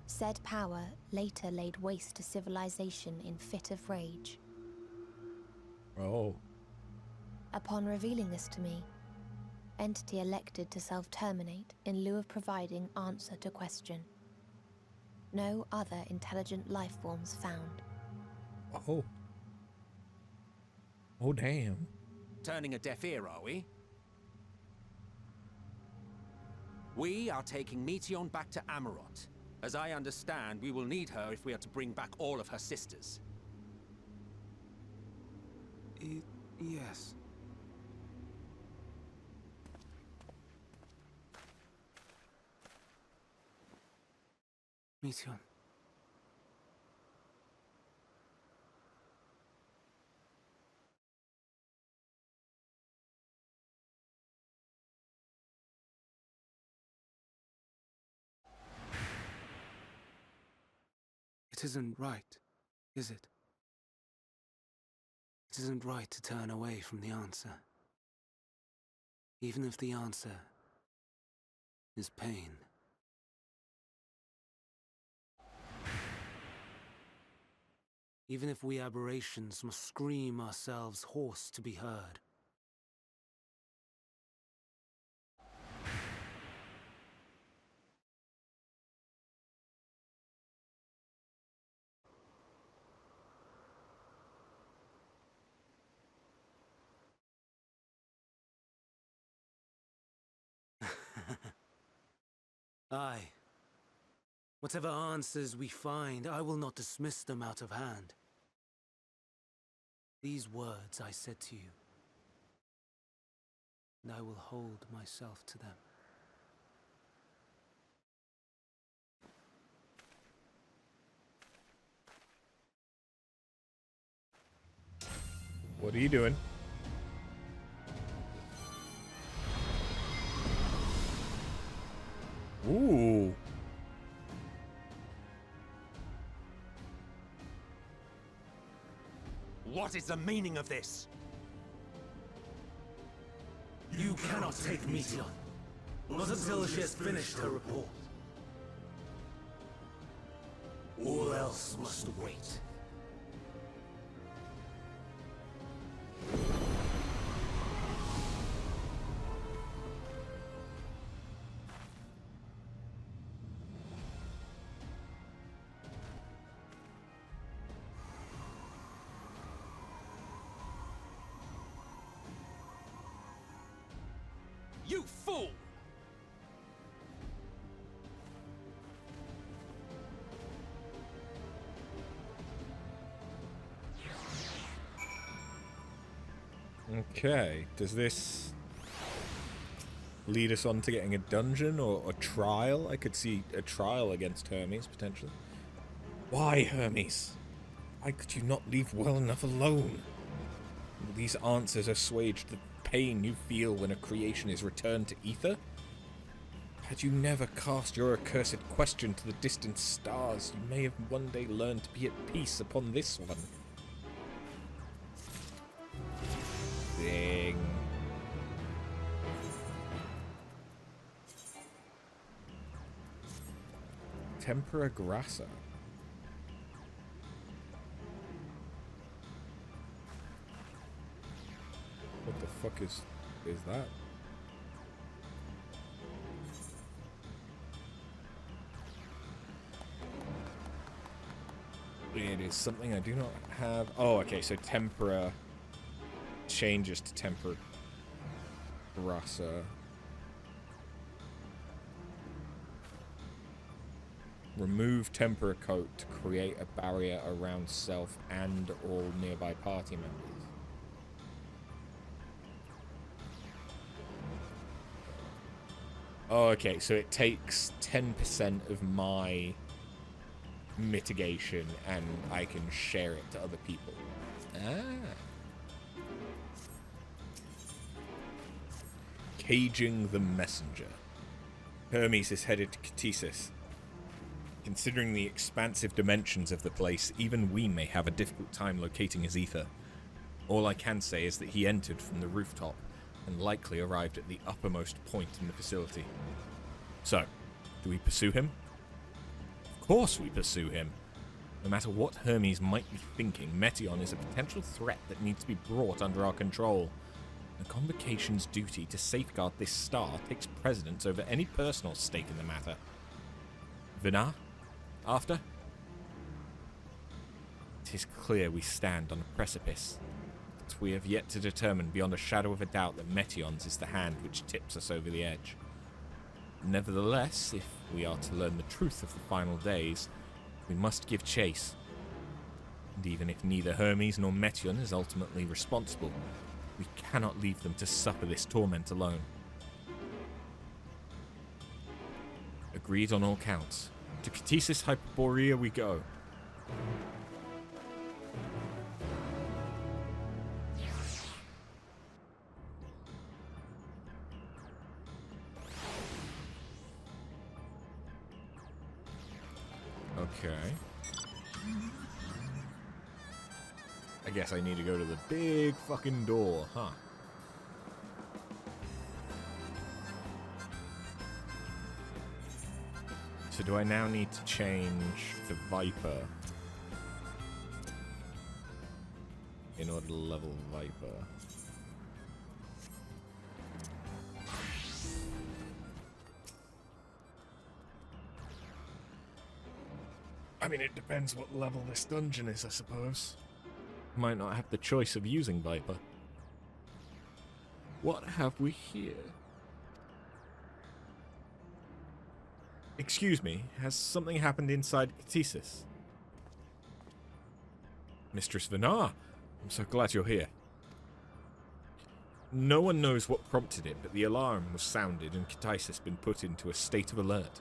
Said power later laid waste to civilization in fit of rage. Oh. Upon revealing this to me, entity elected to self-terminate in lieu of providing answer to question. No other intelligent life forms found. Oh. Oh, damn. Turning a deaf ear, are we? We are taking Meteion back to Amarot. As I understand, we will need her if we are to bring back all of her sisters. Yes. Meteion. It isn't right, is it? It isn't right to turn away from the answer. Even if the answer is pain. Even if we aberrations must scream ourselves hoarse to be heard. Aye. Whatever answers we find, I will not dismiss them out of hand. These words I said to you, and I will hold myself to them. What are you doing? Ooh. What is the meaning of this? You cannot take Meteion, not until she has finished her report. All else must wait. You fool! Okay, does this lead us on to getting a dungeon or a trial? I could see a trial against Hermes, potentially. Why, Hermes? Why could you not leave well enough alone? These answers assuage the pain you feel when a creation is returned to ether? Had you never cast your accursed question to the distant stars, you may have one day learned to be at peace upon this one. Ding. Tempera grassa. What the fuck is that? It is something I do not have. Oh, okay, so tempera changes to tempera grassa. Remove Tempera Coat to create a barrier around self and all nearby party members. Oh, okay, so it takes 10% of my mitigation and I can share it to other people. Caging the Messenger. Hermes is headed to Catesis. Considering the expansive dimensions of the place, even we may have a difficult time locating his ether. All I can say is that he entered from the rooftop and likely arrived at the uppermost point in the facility. So, do we pursue him? Of course we pursue him. No matter what Hermes might be thinking, Meteion is a potential threat that needs to be brought under our control. The Convocation's duty to safeguard this star takes precedence over any personal stake in the matter. Vinar? After? It is clear we stand on a precipice, but we have yet to determine beyond a shadow of a doubt that Meteion's is the hand which tips us over the edge. Nevertheless, if we are to learn the truth of the final days, we must give chase. And even if neither Hermes nor Meteion is ultimately responsible, we cannot leave them to suffer this torment alone. Agreed on all counts. To Catesis Hyperborea we go. Okay. I guess I need to go to the big fucking door, huh? So do I now need to change to Viper in order to level Viper? I mean, it depends what level this dungeon is, I suppose. Might not have the choice of using Viper. What have we here? Excuse me, has something happened inside Catesis? Mistress Vinar, I'm so glad you're here. No one knows what prompted it, but the alarm was sounded and Catesis has been put into a state of alert.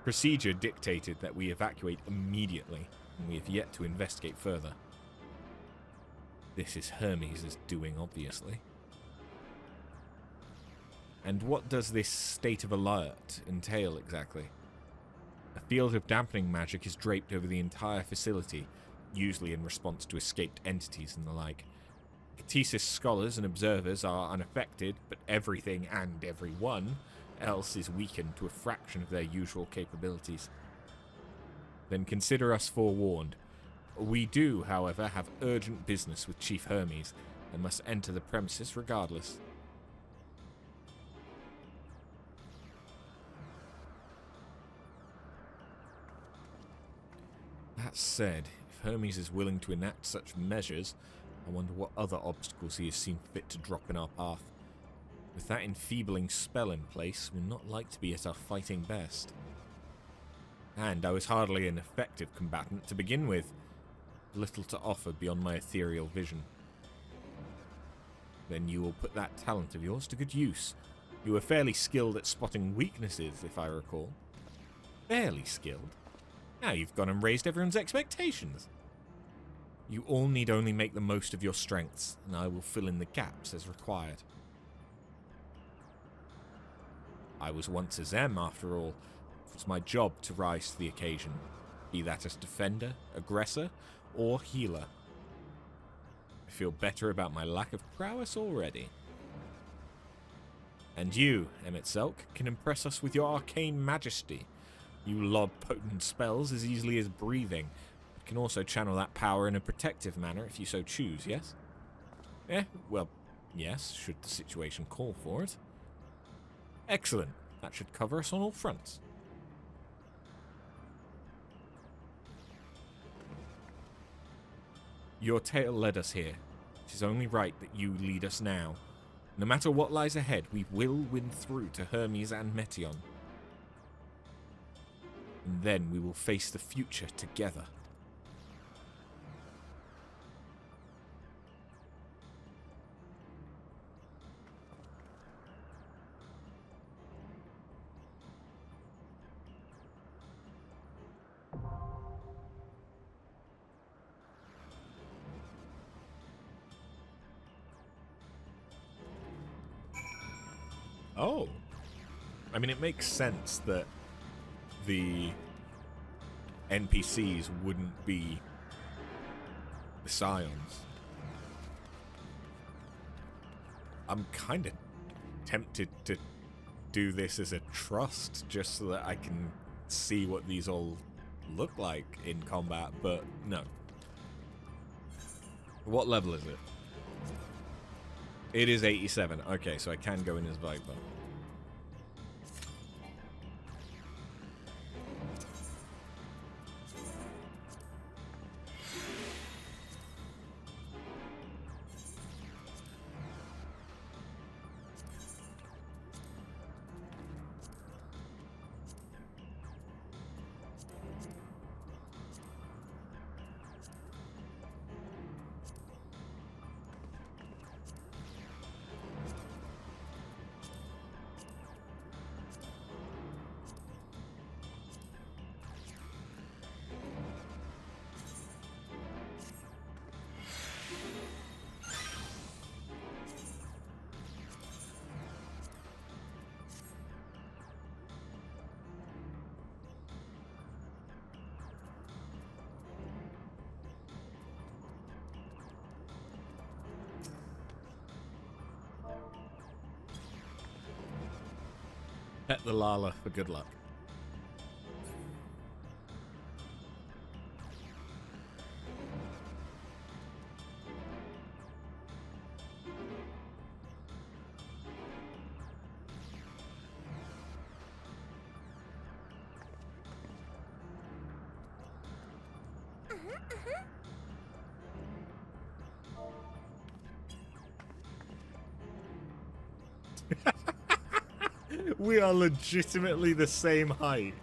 Procedure dictated that we evacuate immediately, and we have yet to investigate further. This is Hermes' doing, obviously. And what does this state of alert entail exactly? A field of dampening magic is draped over the entire facility, usually in response to escaped entities and the like. Catesis scholars and observers are unaffected, but everything and everyone else is weakened to a fraction of their usual capabilities. Then consider us forewarned. We do, however, have urgent business with Chief Hermes, and must enter the premises regardless. That said, if Hermes is willing to enact such measures, I wonder what other obstacles he has seen fit to drop in our path. With that enfeebling spell in place, we're not like to be at our fighting best. And I was hardly an effective combatant to begin with. Little to offer beyond my ethereal vision. Then you will put that talent of yours to good use. You were fairly skilled at spotting weaknesses, if I recall. Fairly skilled? Now you've gone and raised everyone's expectations. You all need only make the most of your strengths, and I will fill in the gaps as required. I was once a Zem, after all. It was my job to rise to the occasion, be that as defender, aggressor, or healer. I feel better about my lack of prowess already. And you, Emet-Selch, can impress us with your arcane majesty. You lob potent spells as easily as breathing, but can also channel that power in a protective manner if you so choose, yes? Well, yes, should the situation call for it. Excellent. That should cover us on all fronts. Your tale led us here. It is only right that you lead us now. No matter what lies ahead, we will win through to Hermes and Meteion. And then we will face the future together. Oh. I mean, it makes sense that the NPCs wouldn't be the Scions. I'm kind of tempted to do this as a trust just so that I can see what these all look like in combat, but no. What level is it? It is 87. Okay, so I can go in as Viper. Pet the Lala for good luck. We are legitimately the same height.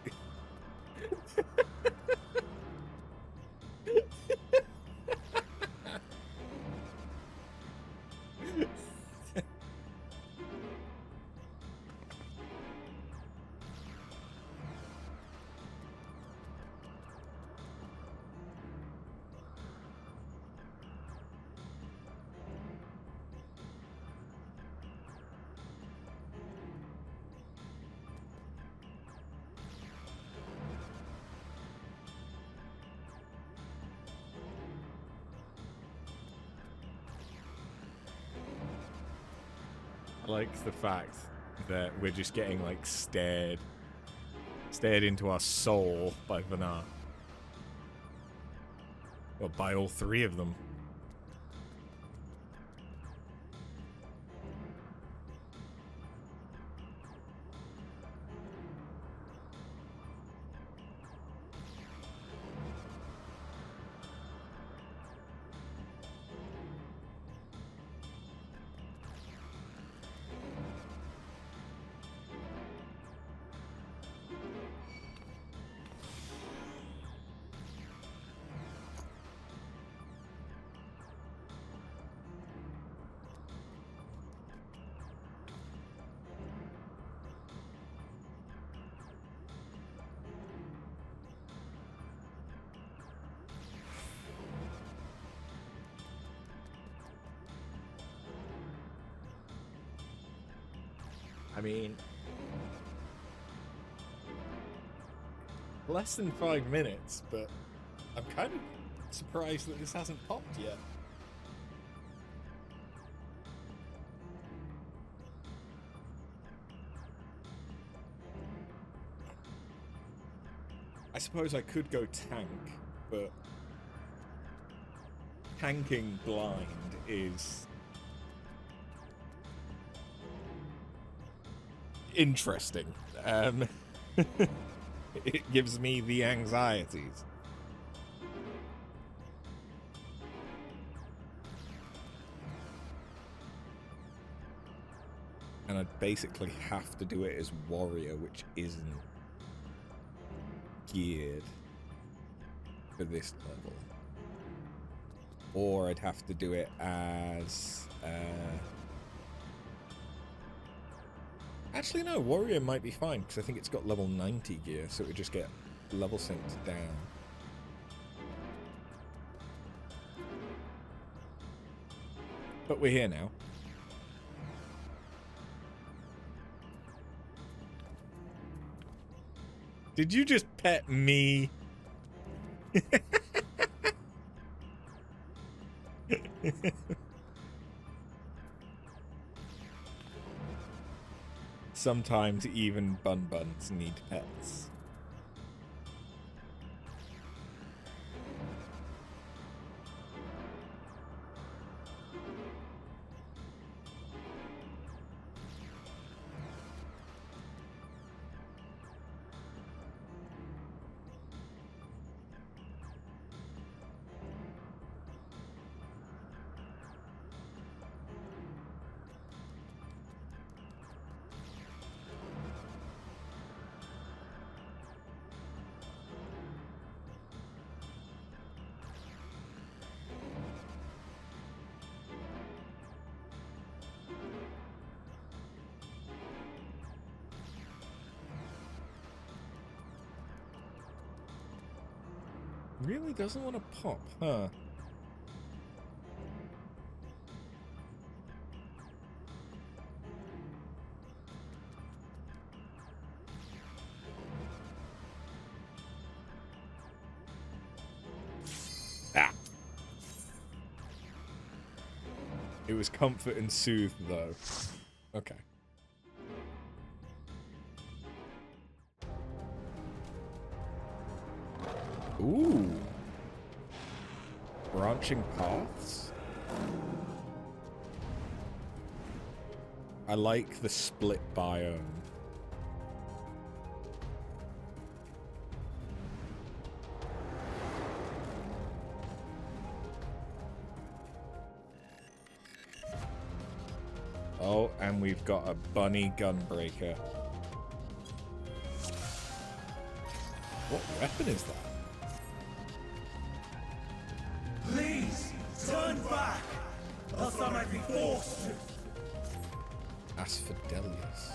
I like the fact that we're just getting like stared into our soul by Vanar. Well, by all three of them. I mean, less than 5 minutes, but I'm kind of surprised that this hasn't popped yet. I suppose I could go tank, but tanking blind is interesting. It gives me the anxieties. And I'd basically have to do it as warrior, which isn't geared for this level. Or I'd have to do it as... Actually, no, Warrior might be fine, because I think it's got level 90 gear, so it would just get level synced down. But we're here now. Did you just pet me? Sometimes even bun-buns need pets. Really doesn't want to pop, huh? Ah. It was comfort and soothe, though. Okay. Ooh. Branching paths? I like the split biome. Oh, and we've got a bunny gunbreaker. What weapon is that? Please, turn back, else I might be forced to. Asphodelius.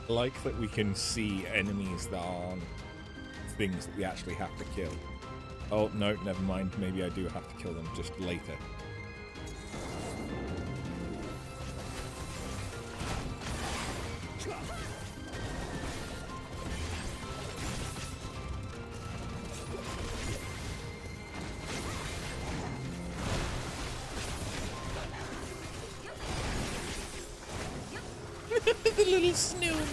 I like that we can see enemies that aren't things that we actually have to kill. Oh, no, never mind. Maybe I do have to kill them just later. The little snowman.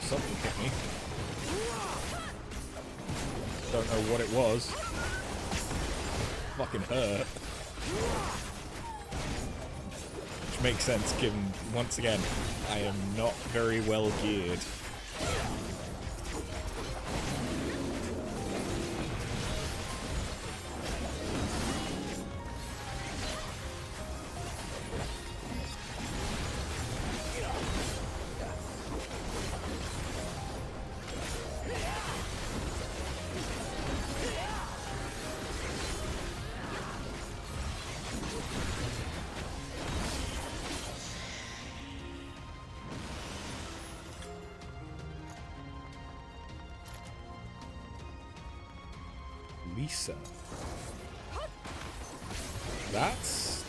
Something hit me. Don't know what it was. Fucking hurt. Which makes sense given, once again, I am not very well geared. Lisa. That's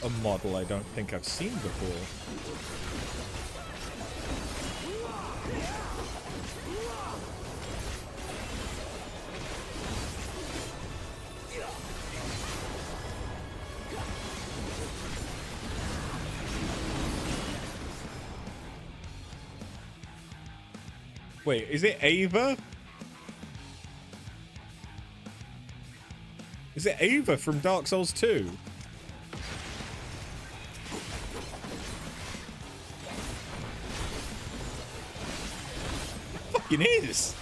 a model I don't think I've seen before. Wait, is it Ava? Is it Ava from Dark Souls 2? It fucking is!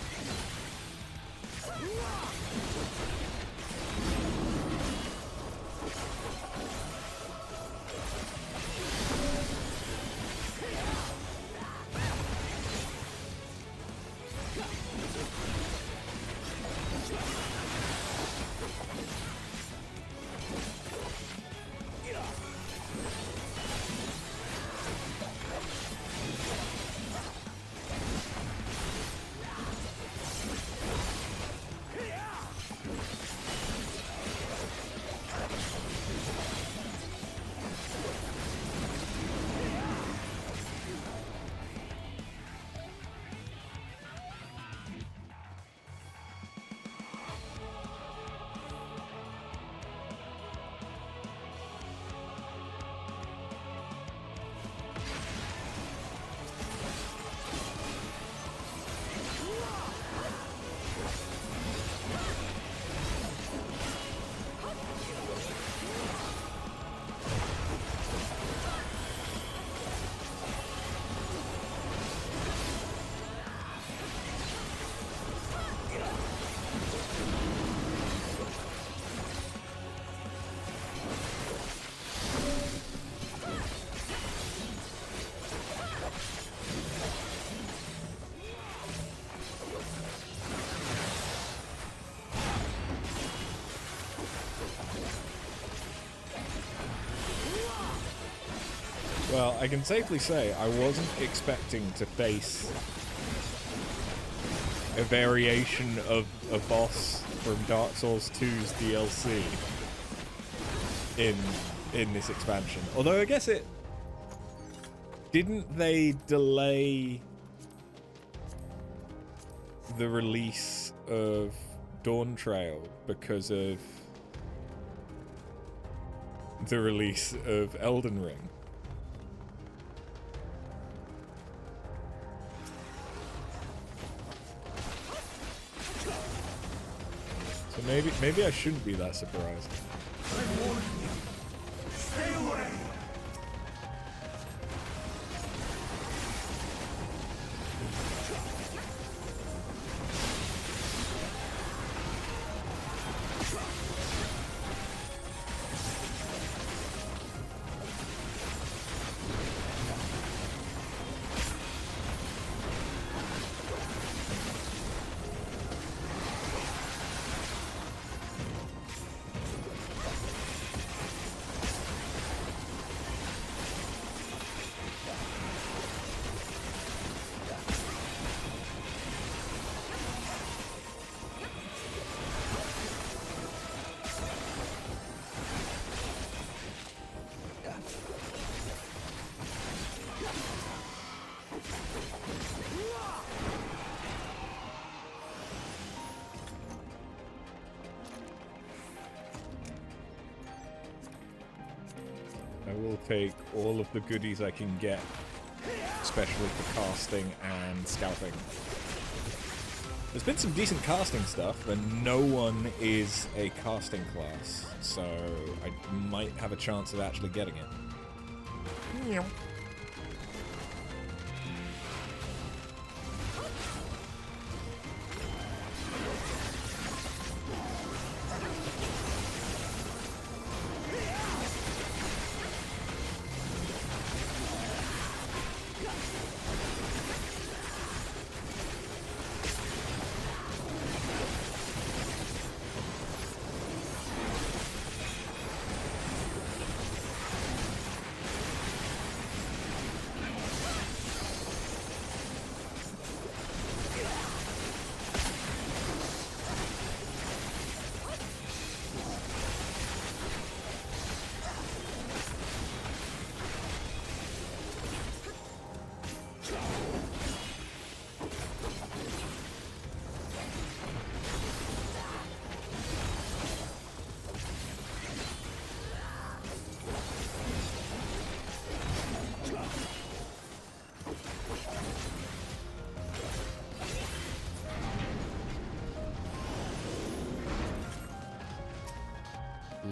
Well, I can safely say I wasn't expecting to face a variation of a boss from Dark Souls 2's DLC in this expansion. Although I guess it... Didn't they delay the release of Dawn Trail because of the release of Elden Ring? So maybe I shouldn't be that surprised. I warn you. Stay away! I will take all of the goodies I can get, especially for casting and scalping. There's been some decent casting stuff, and no one is a casting class, so I might have a chance of actually getting it.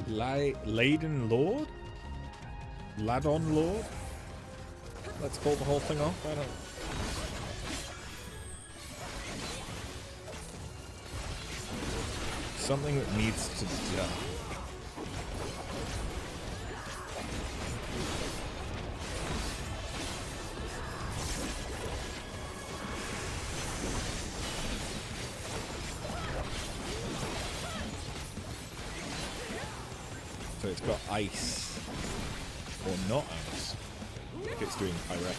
Laden Lord? Ladon Lord? Let's call the whole thing off. I don't. Something that needs to die. So it's got ice. Or not ice. If it's doing pyretic.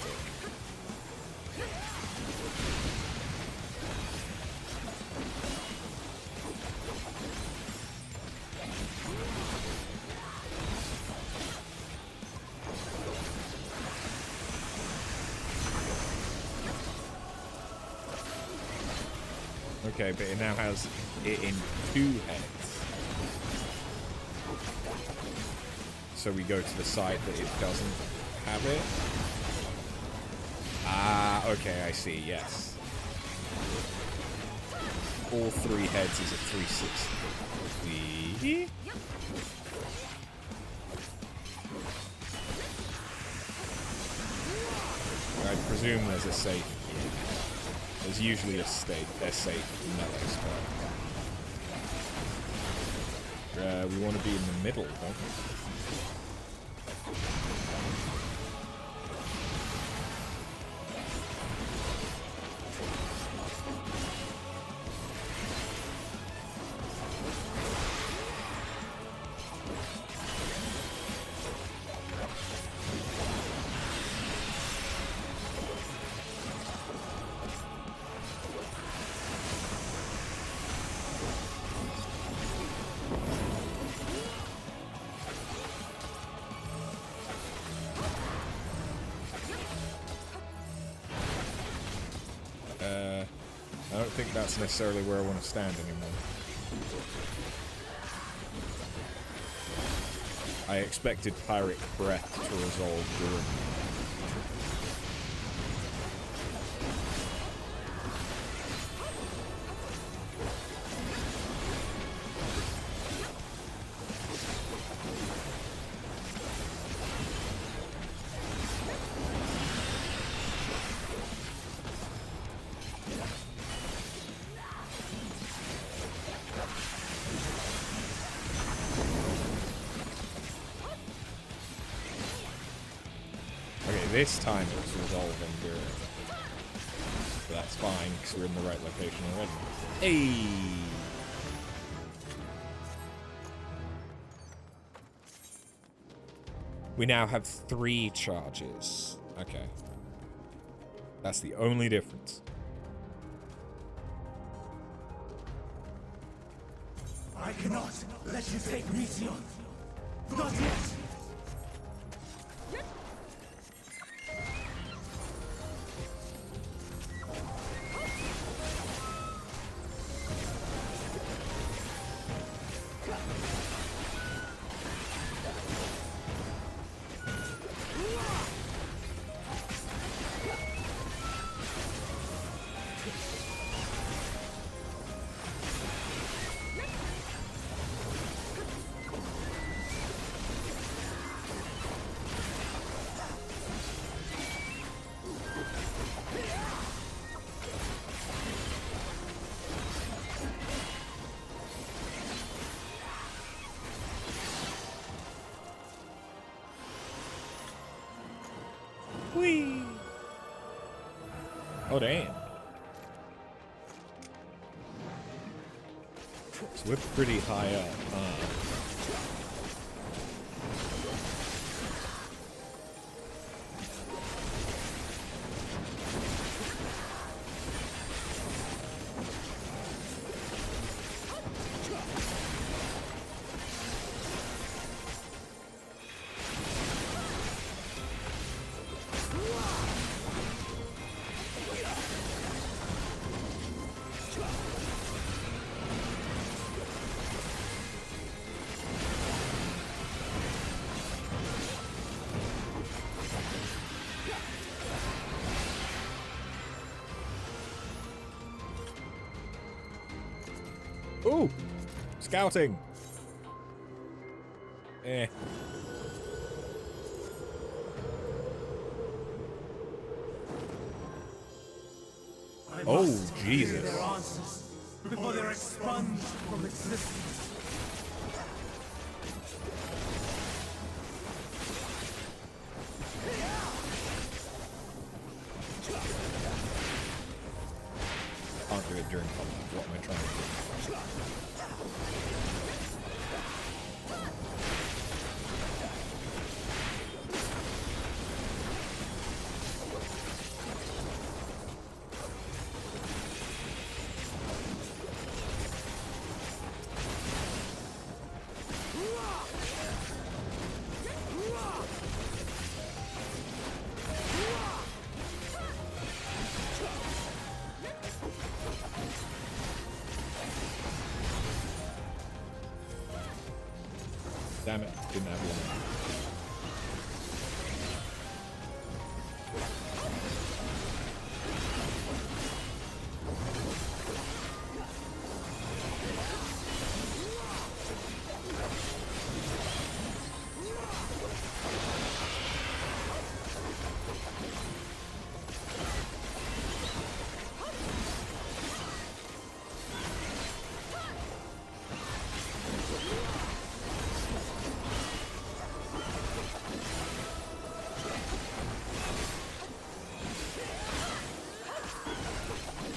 Okay, but it now has it in 2 heads. So we go to the side that it doesn't have it. Ah, okay, I see, yes. All 3 heads is a 360. I presume there's a safe. There's usually a safe melee spot. We want to be in the middle, don't we? I don't think that's necessarily where I want to stand anymore. I expected Pyrrhic Breath to resolve during. This time it's resolving during. But that's fine, because we're in the right location already. Hey! We now have 3 charges. Okay. That's the only difference. I cannot let you take Mission. Not yet! Whee! Oh, damn. So we're pretty high up, huh? Ooh! Scouting! Eh. I Oh, must hear Jesus. their answers before they're expunged from existence. Can't do it during combat. What am I trying to do? Damn it, didn't have one.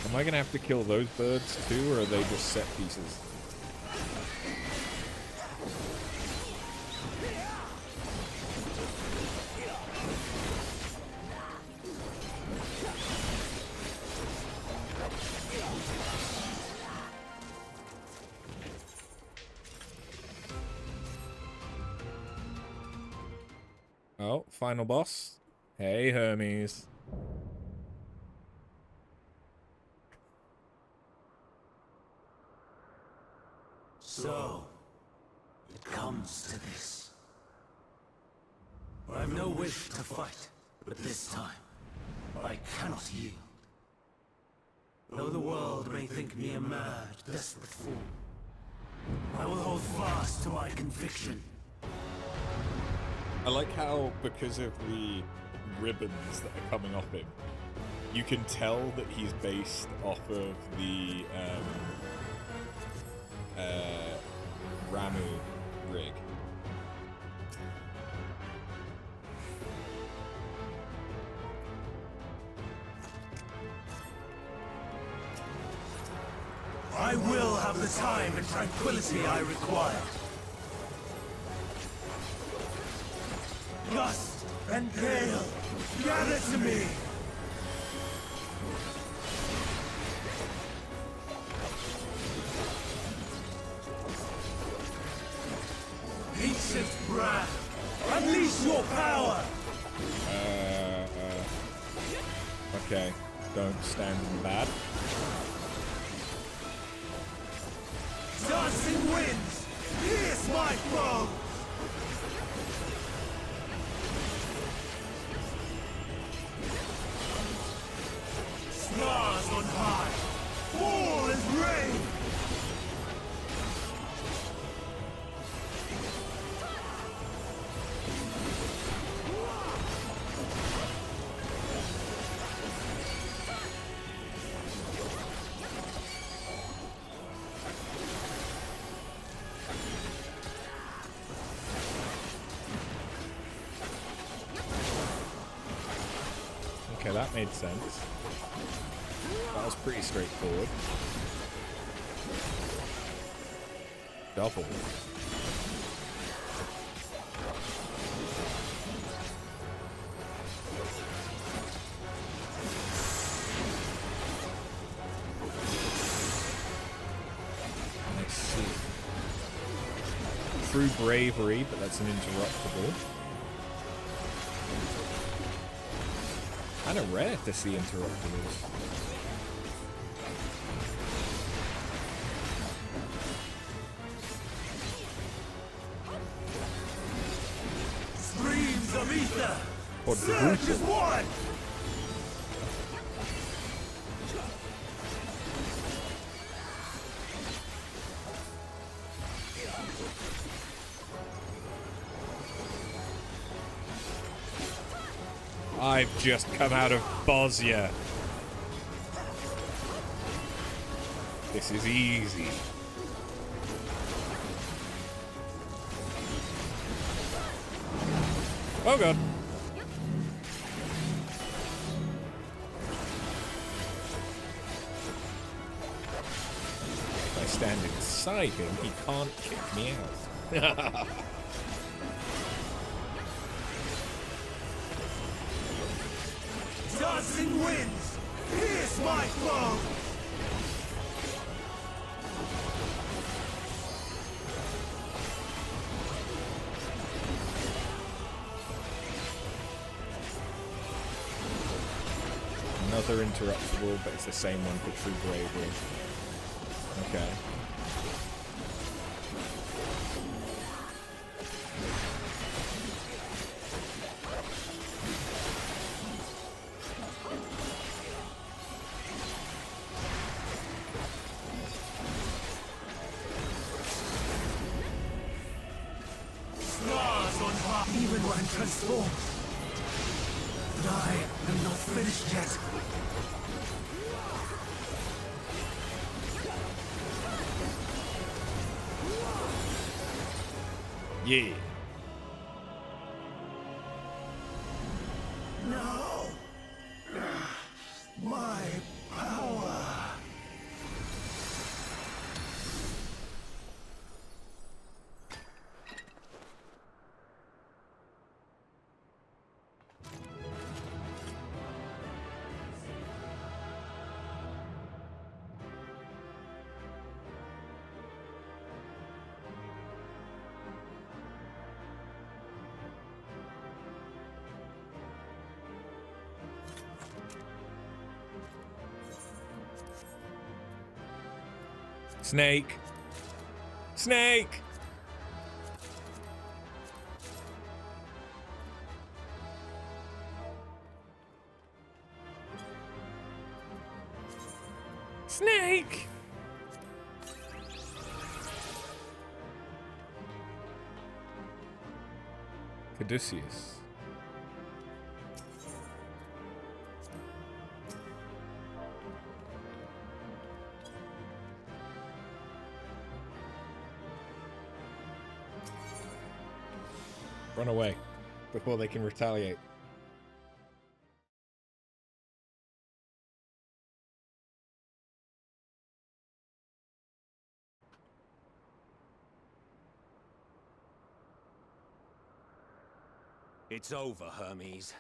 Am I gonna have to kill those birds too, or are they just set pieces? Oh, final boss. Hey, Hermes. So, it comes to this. I have no wish to fight, but this time, I cannot yield. Though the world may think me a mad, desperate fool, I will hold fast to my conviction. I like how, because of the ribbons that are coming off him, you can tell that he's based off of the Ramu rig. I will have the time and tranquility I require. Gust and gale, gather to me! Ancient brand, unleash your power! Okay, don't stand in bad. Dancing winds, pierce my foe! Stars on high, fall as rain! Okay, that made sense. That was pretty straightforward. Double. I see. Through bravery, but that's an interruptible. Kind of rare to see interruptibles. Streams of ether! Quadruple. Surge as one! I've just come out of Bosnia. This is easy. Oh god. If I stand inside him, he can't kick me out. Dancing winds, pierce my foe! Another interruptible, but it's the same one for true bravery. Okay. Stars on top, even when transformed. But I am not finished yet. Yeah. No! My power! Snake. Snake! Snake! Caduceus. Run away before they can retaliate. It's over, Hermes.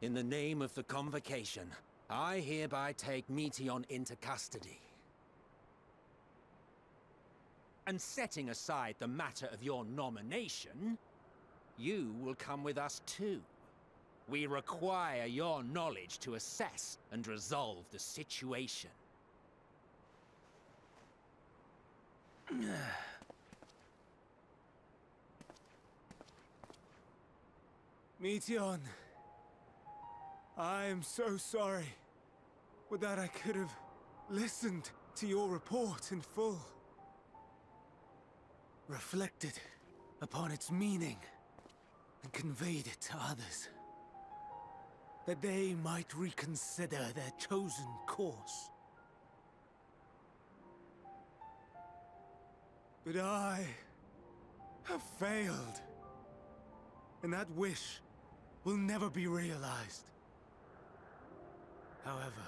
In the name of the Convocation, I hereby take Meteon into custody. And setting aside the matter of your nomination, you will come with us too. We require your knowledge to assess and resolve the situation. Meteon, I am so sorry. With that, I could have listened to your report in full. Reflected upon its meaning and conveyed it to others. That they might reconsider their chosen course. But I have failed. And that wish will never be realized. However,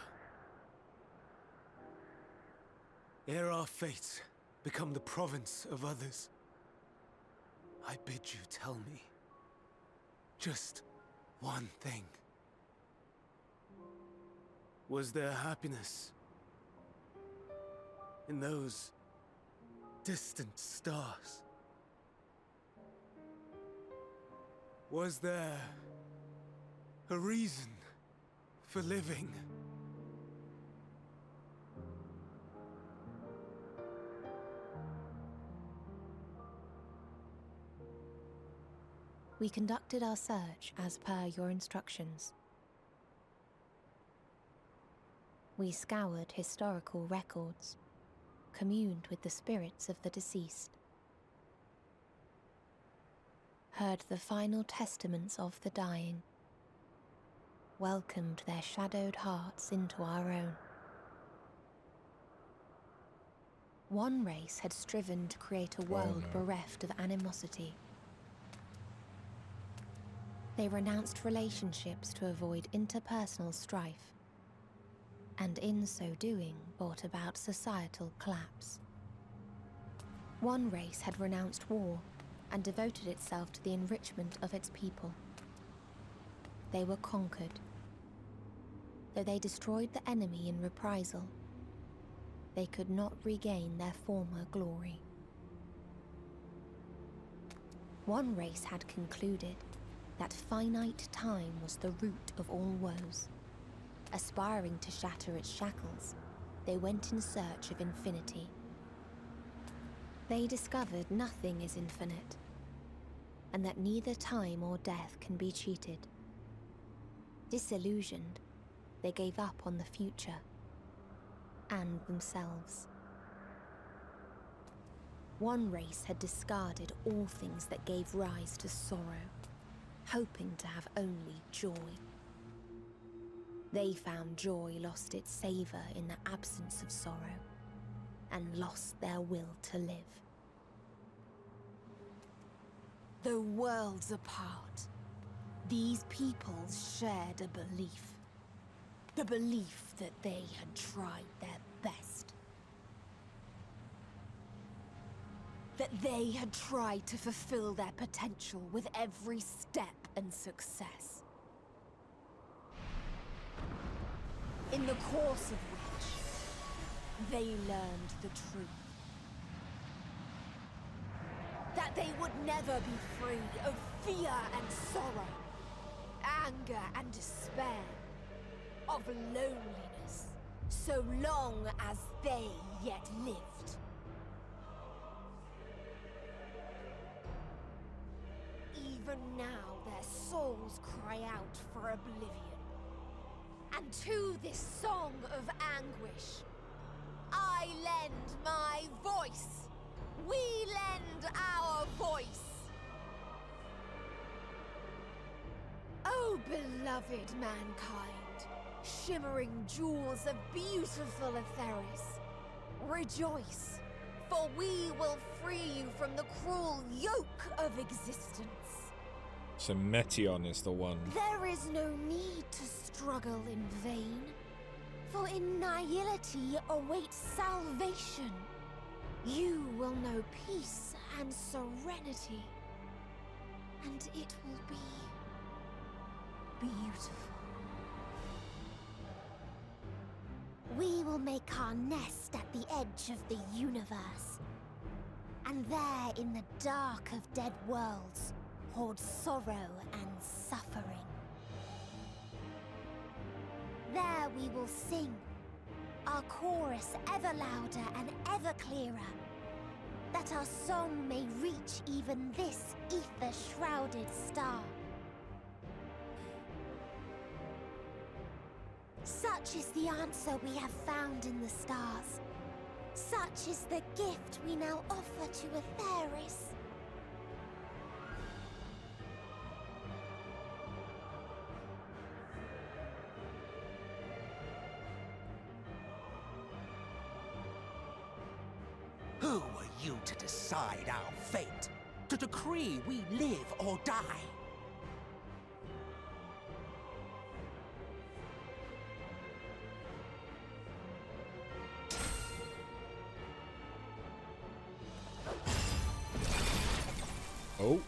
ere our fates become the province of others, I bid you tell me just one thing. Was there happiness in those distant stars? Was there a reason for living? We conducted our search as per your instructions. We scoured historical records, communed with the spirits of the deceased, heard the final testaments of the dying, welcomed their shadowed hearts into our own. One race had striven to create a world bereft of animosity. They renounced relationships to avoid interpersonal strife, and in so doing brought about societal collapse. One race had renounced war and devoted itself to the enrichment of its people. They were conquered. Though they destroyed the enemy in reprisal, they could not regain their former glory. One race had concluded that finite time was the root of all woes. Aspiring to shatter its shackles, they went in search of infinity. They discovered nothing is infinite, and that neither time or death can be cheated. Disillusioned, they gave up on the future and themselves. One race had discarded all things that gave rise to sorrow, hoping to have only joy. They found joy lost its savor in the absence of sorrow, and lost their will to live. Though worlds apart, these peoples shared a belief. The belief that they had tried their best. That they had tried to fulfill their potential with every step and success. In the course of which, they learned the truth. That they would never be free of fear and sorrow, anger and despair, of loneliness, so long as they yet lived. Even now their souls cry out for oblivion. And to this song of anguish, I lend my voice. We lend our voice. Oh, beloved mankind, shimmering jewels of beautiful Etheris, rejoice, for we will free you from the cruel yoke of existence. So Meteon is the one. There is no need to struggle in vain, for in nihility awaits salvation. You will know peace and serenity, and it will be beautiful. We will make our nest at the edge of the universe, and there in the dark of dead worlds hold sorrow and suffering. There we will sing, our chorus ever louder and ever clearer, that our song may reach even this ether-shrouded star. Such is the answer we have found in the stars. Such is the gift we now offer to Etheris. Who are you to decide our fate? To decree we live or die? Oh.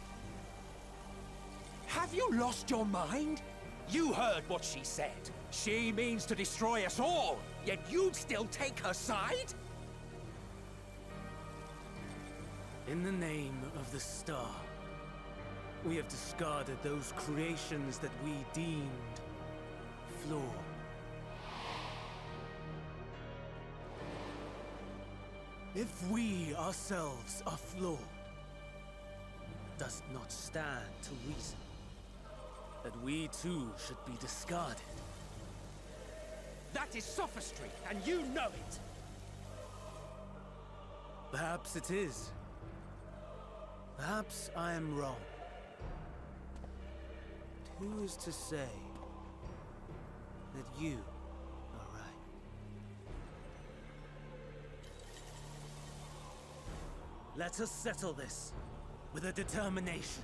Have you lost your mind? You heard what she said. She means to destroy us all, yet you'd still take her side? In the name of the star, we have discarded those creations that we deemed flawed. If we ourselves are flawed, does it not stand to reason that we too should be discarded? That is sophistry, and you know it! Perhaps it is. Perhaps I am wrong. But who is to say you, all right. Let us settle this with a determination.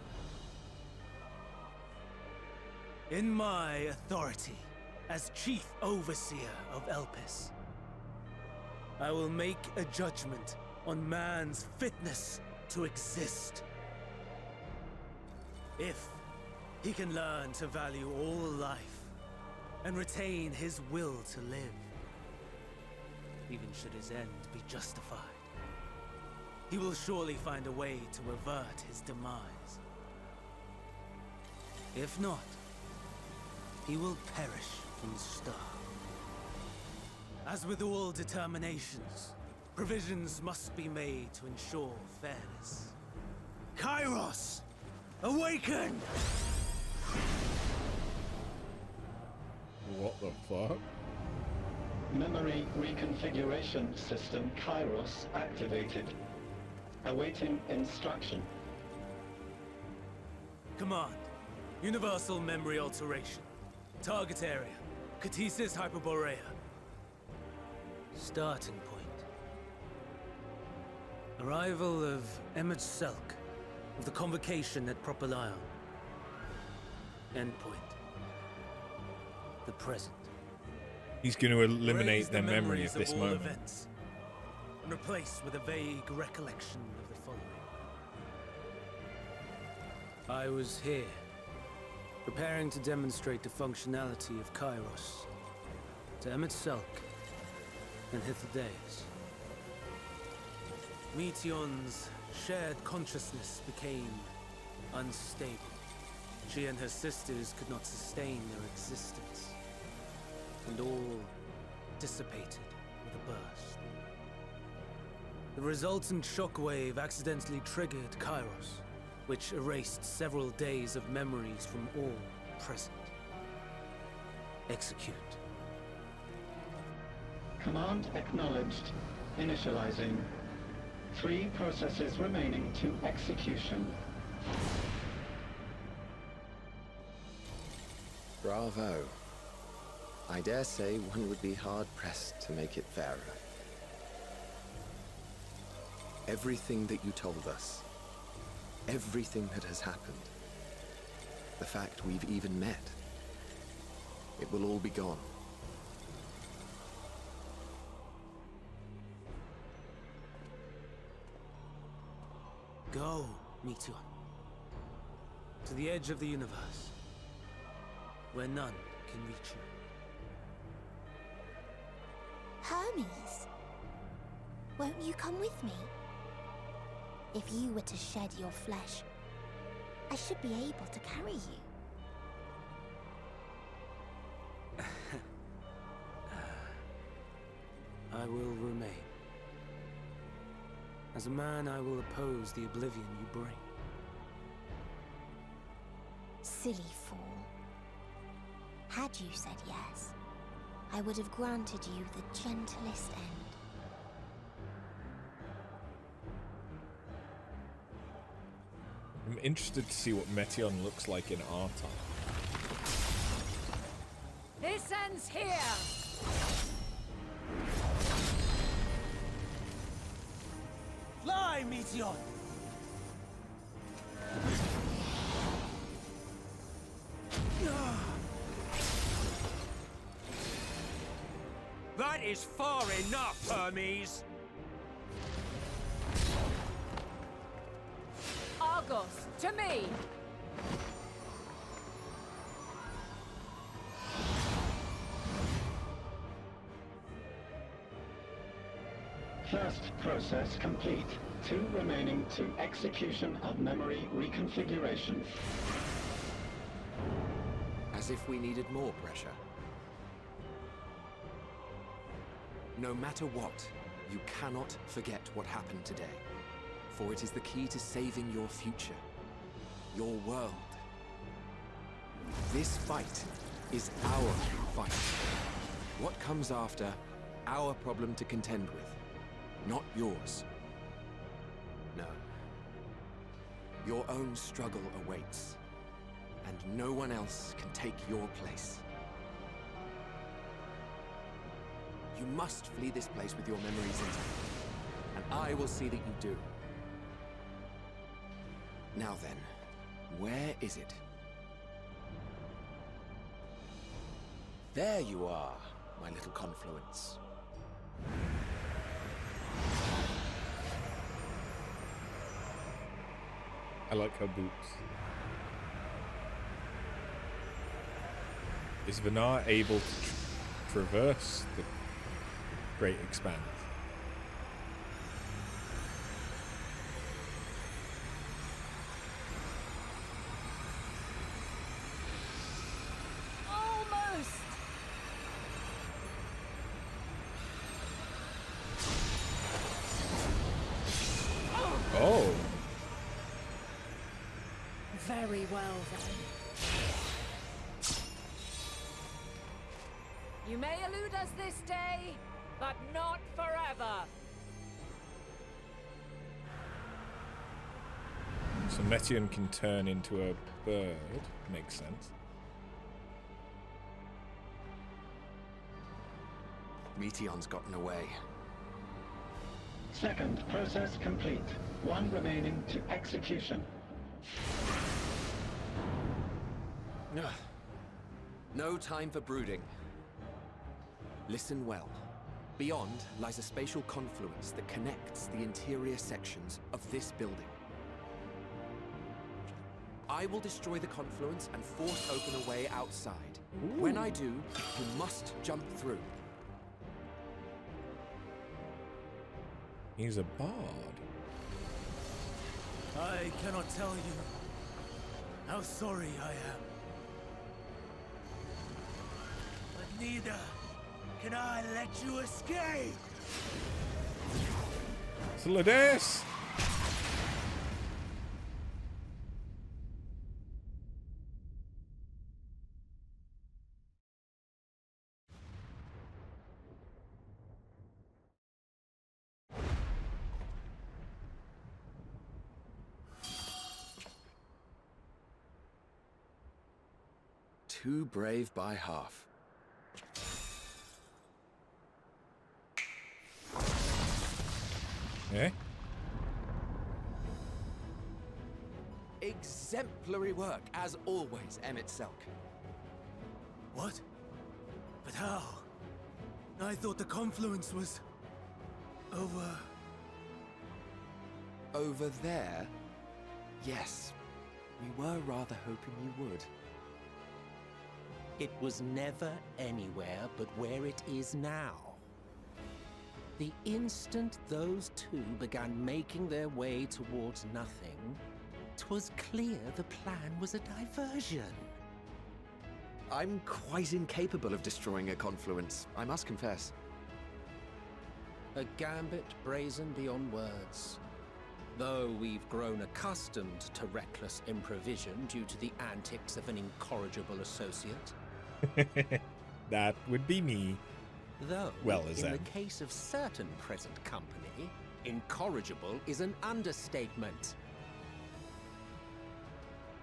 In my authority as Chief Overseer of Elpis, I will make a judgment on man's fitness to exist. If he can learn to value all life and retain his will to live, even should his end be justified, he will surely find a way to avert his demise. If not, he will perish from the start. As with all determinations, provisions must be made to ensure fairness. Kairos! Awaken! What the fuck? Memory reconfiguration system Kairos activated. Awaiting instruction. Command. Universal memory alteration. Target area. Catesis Hyperborea. Starting point. Arrival of Emmet Selk of the Convocation at Propylion. Endpoint. The present. He's going to eliminate Erase their the memory memories of this all moment. events, and replace with a vague recollection of the following. I was here, preparing to demonstrate the functionality of Kairos to Emmet Selk and Hitheldeus. Meteon's shared consciousness became unstable. She and her sisters could not sustain their existence, and all dissipated with a burst. The resultant shockwave accidentally triggered Kairos, which erased several days of memories from all present. Execute. Command acknowledged. Initializing. 3 processes remaining to execution. Bravo. I dare say one would be hard-pressed to make it fairer. Everything that you told us, everything that has happened, the fact we've even met, it will all be gone. Go, Meteon. To the edge of the universe, where none can reach you. Hermes, won't you come with me? If you were to shed your flesh, I should be able to carry you. I will remain. As a man, I will oppose the oblivion you bring. Silly fool. Had you said yes, I would have granted you the gentlest end. I'm interested to see what Meteon looks like in our time. This ends here! Fly, Meteon! That is far enough, Hermes! Argos, to me! First process complete. 2 remaining to execution of memory reconfiguration. As if we needed more pressure. No matter what, you cannot forget what happened today. For it is the key to saving your future. Your world. This fight is our fight. What comes after, our problem to contend with. Not yours. No. Your own struggle awaits. And no one else can take your place. You must flee this place with your memories intact. And I will see that you do. Now then, where is it? There you are, my little confluence. I like her boots. Is Vinar able to traverse the Great Expanse? Almost! Oh! Very well, then. You may elude us this day, but not forever. So Meteon can turn into a bird. Makes sense. Meteon's gotten away. Second process complete. One remaining to execution. Ugh. No time for brooding. Listen well. Beyond lies a spatial confluence that connects the interior sections of this building. I will destroy the confluence and force open a way outside. Ooh. When I do, you must jump through. He's a bard. I cannot tell you how sorry I am. But neither can I let you escape! Solidaris! Too brave by half. Eh? Exemplary work, as always, Emmett Selk. What? But how? I thought the confluence was... over... Over there? Yes. We were rather hoping you would. It was never anywhere but where it is now. The instant those two began making their way towards nothing, 'twas clear the plan was a diversion. I'm quite incapable of destroying a confluence, I must confess. A gambit brazen beyond words. Though we've grown accustomed to reckless improvision due to the antics of an incorrigible associate. That would be me. Though, Well as in them. the case of certain present company, incorrigible is an understatement.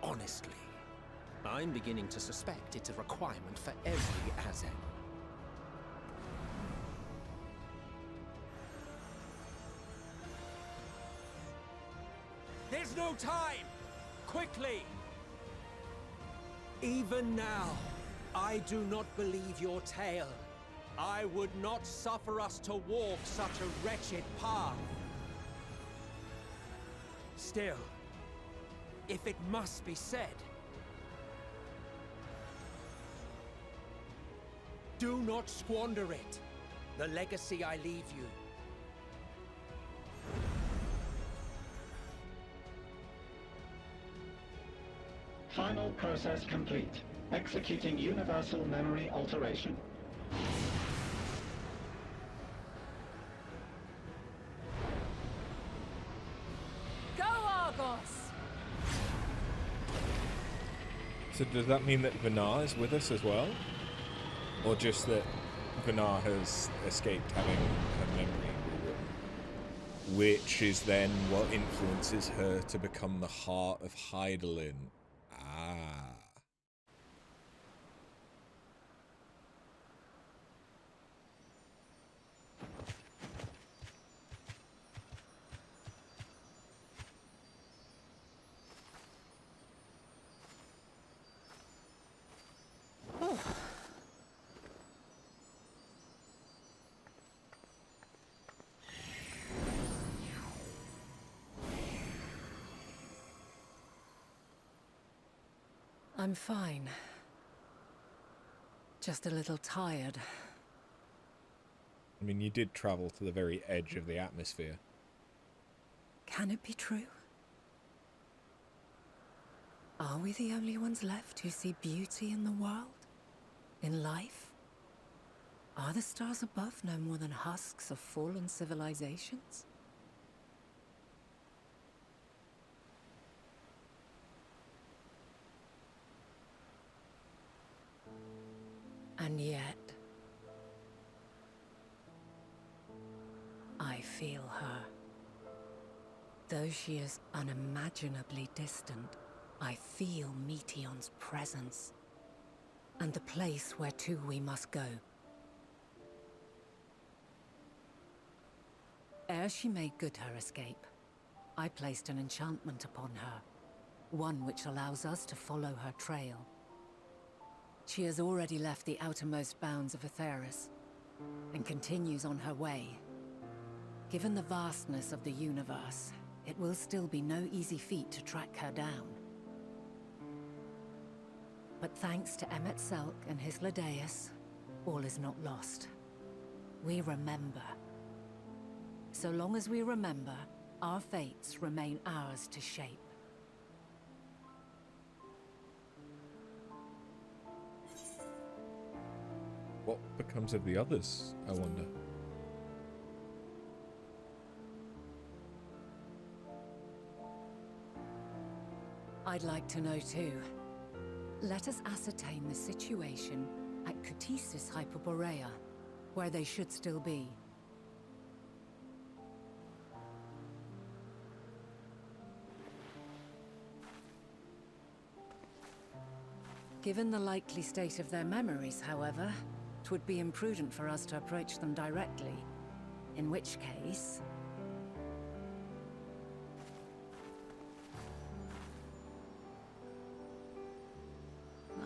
Honestly, I'm beginning to suspect it's a requirement for every Azen. There's no time! Quickly! Even now, I do not believe your tale. I would not suffer us to walk such a wretched path. Still, if it must be said, do not squander it. The legacy I leave you. Final process complete. Executing universal memory alteration. Go, Argos! So does that mean that Vinar is with us as well? Or just that Vinar has escaped having her memory rewritten? Which is then what influences her to become the heart of Hydaelyn. Ah. I'm fine. Just a little tired. I mean, you did travel to the very edge of the atmosphere. Can it be true? Are we the only ones left who see beauty in the world? In life? Are the stars above no more than husks of fallen civilizations? And yet, I feel her. Though she is unimaginably distant, I feel Meteion's presence, and the place where to we must go. Ere she made good her escape, I placed an enchantment upon her, one which allows us to follow her trail. She has already left the outermost bounds of Aetheris, and continues on her way. Given the vastness of the universe, it will still be no easy feat to track her down. But thanks to Emet-Selch and his Ladeus, all is not lost. We remember. So long as we remember, our fates remain ours to shape. What becomes of the others, I wonder? I'd like to know too. Let us ascertain the situation at Kutisis Hyperborea, where they should still be. Given the likely state of their memories, however, it would be imprudent for us to approach them directly. In which case...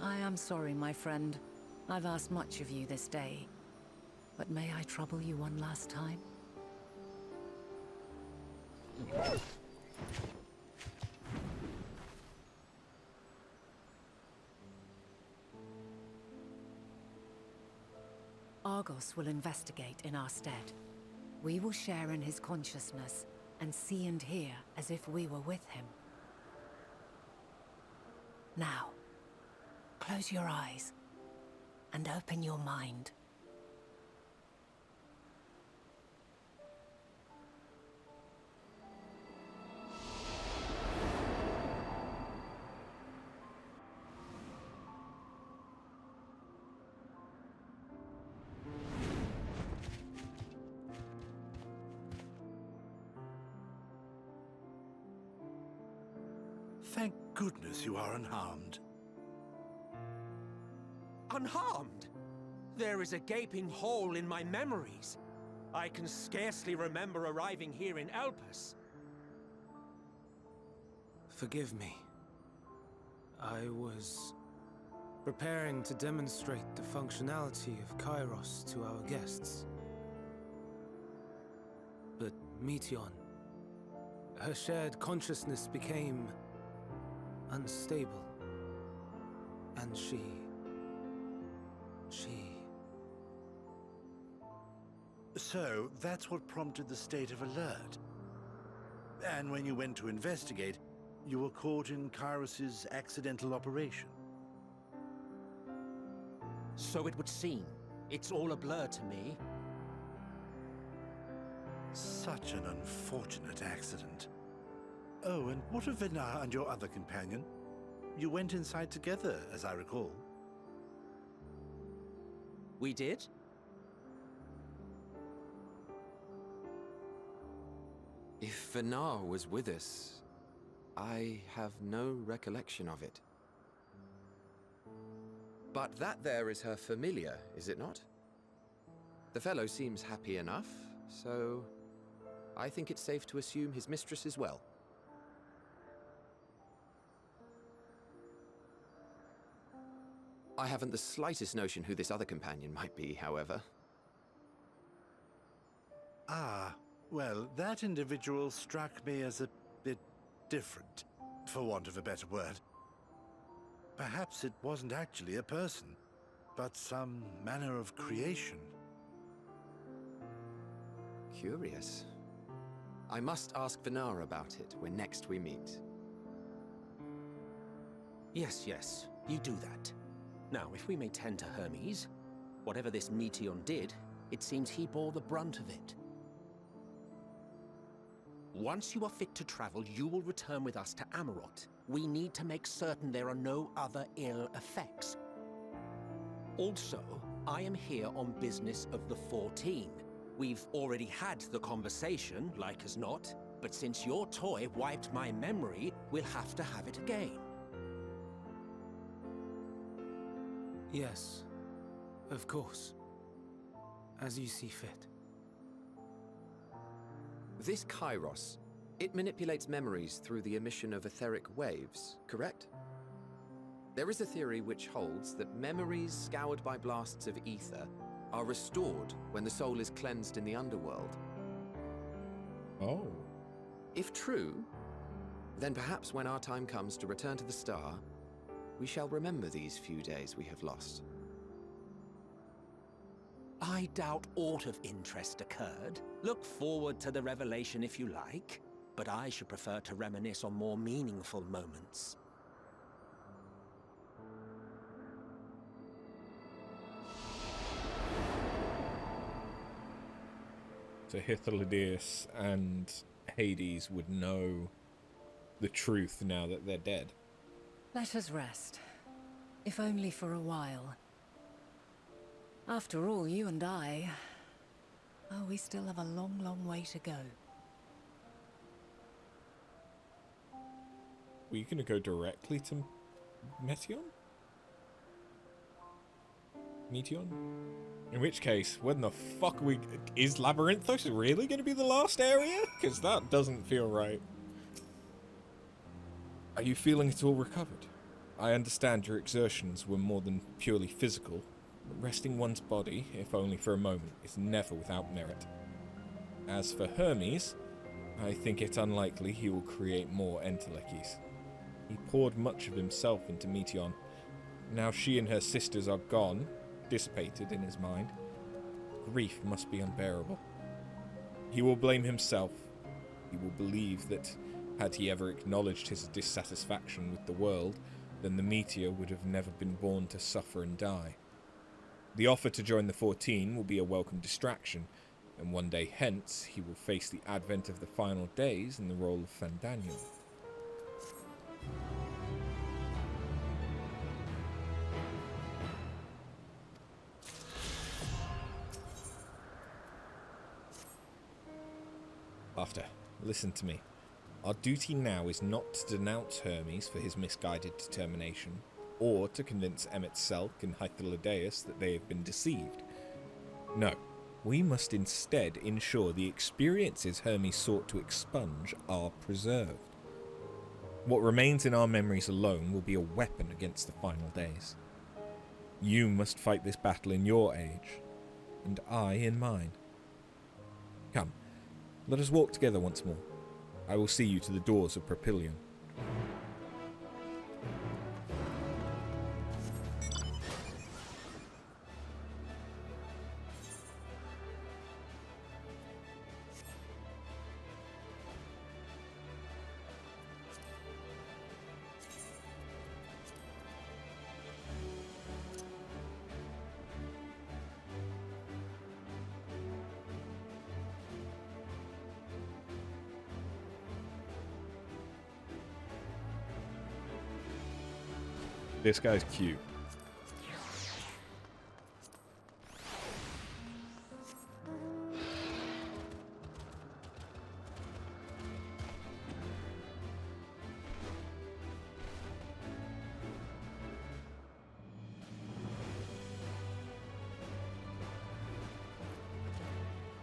I am sorry, my friend. I've asked much of you this day. But may I trouble you one last time? Argos will investigate in our stead. We will share in his consciousness and see and hear as if we were with him. Now, close your eyes and open your mind. Thank goodness you are unharmed. Unharmed? There is a gaping hole in my memories. I can scarcely remember arriving here in Elpis. Forgive me. I was preparing to demonstrate the functionality of Kairos to our guests. But Meteion, her shared consciousness became unstable. And she... So, that's what prompted the state of alert. And when you went to investigate, you were caught in Kairos's accidental operation. So it would seem. It's all a blur to me. Such an unfortunate accident. Oh, and what of Venar and your other companion? You went inside together, as I recall. We did? If Venar was with us, I have no recollection of it. But that there is her familiar, is it not? The fellow seems happy enough, so I think it's safe to assume his mistress as well. I haven't the slightest notion who this other companion might be, however. Ah, well, that individual struck me as a bit different, for want of a better word. Perhaps it wasn't actually a person, but some manner of creation. Curious. I must ask Venara about it when next we meet. Yes, yes, you do that. Now, if we may tend to Hermes, whatever this Meteion did, it seems he bore the brunt of it. Once you are fit to travel, you will return with us to Amarot. We need to make certain there are no other ill effects. Also, I am here on business of the 14. We've already had the conversation, like as not, but since your toy wiped my memory, we'll have to have it again. Yes, of course. As you see fit. This Kairos, it manipulates memories through the emission of etheric waves, correct? There is a theory which holds that memories scoured by blasts of ether are restored when the soul is cleansed in the underworld. Oh. If true, then perhaps when our time comes to return to the star, we shall remember these few days we have lost. I doubt aught of interest occurred. Look forward to the revelation if you like, but I should prefer to reminisce on more meaningful moments. So Hythlodaeus and Hades would know the truth now that they're dead. Let us rest, if only for a while. After all, you and I... Oh, we still have a long, long way to go. Were you going to go directly to Meteion? Meteion? In which case, when the fuck are we... Is Labyrinthos really going to be the last area? Because that doesn't feel right. Are you feeling at all recovered? I understand your exertions were more than purely physical, but resting one's body, if only for a moment, is never without merit. As for Hermes, I think it unlikely he will create more Entelechies. He poured much of himself into Meteion. Now she and her sisters are gone, dissipated in his mind. Grief must be unbearable. He will blame himself. He will believe that, had he ever acknowledged his dissatisfaction with the world, then the meteor would have never been born to suffer and die. The offer to join the 14 will be a welcome distraction, and one day hence he will face the advent of the final days in the role of Fandaniel. After, listen to me. Our duty now is not to denounce Hermes for his misguided determination, or to convince Emmet Selk and Hythlodaeus that they have been deceived. No, we must instead ensure the experiences Hermes sought to expunge are preserved. What remains in our memories alone will be a weapon against the final days. You must fight this battle in your age, and I in mine. Come, let us walk together once more. I will see you to the doors of Propylion. This guy's cute.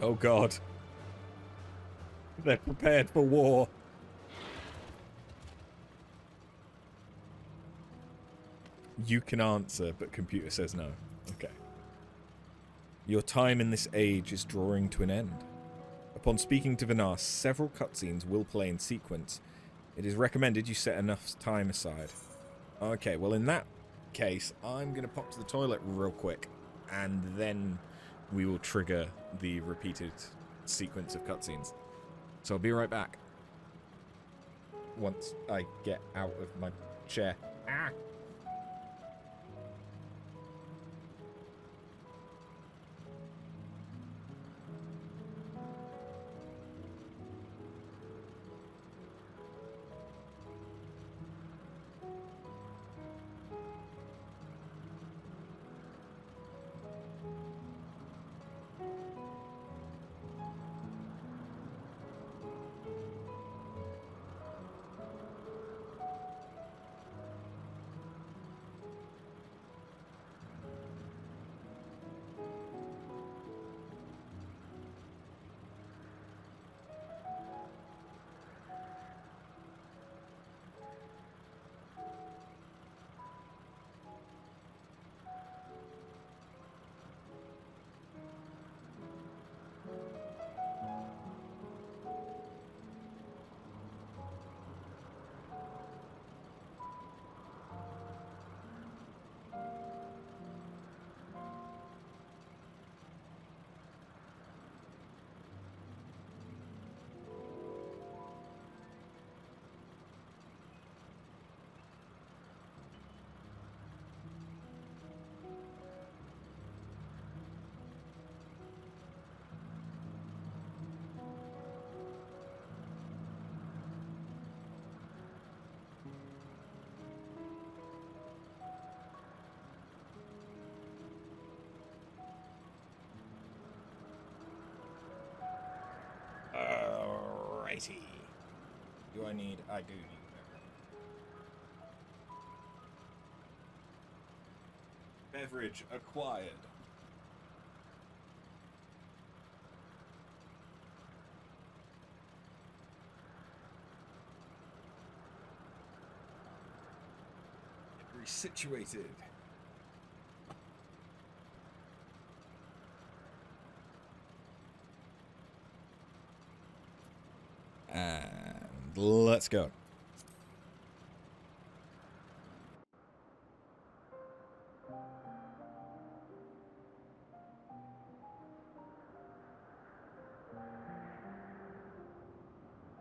Oh God. They're prepared for war. You can answer, but computer says no. Okay. Your time in this age is drawing to an end. Upon speaking to Vinas, several cutscenes will play in sequence. It is recommended you set enough time aside. Okay, well in that case, I'm going to pop to the toilet real quick, and then we will trigger the repeated sequence of cutscenes. So I'll be right back. Once I get out of my chair. Ah! Alrighty. Do I need... I do need beverage. Beverage acquired. Get resituated. And let's go.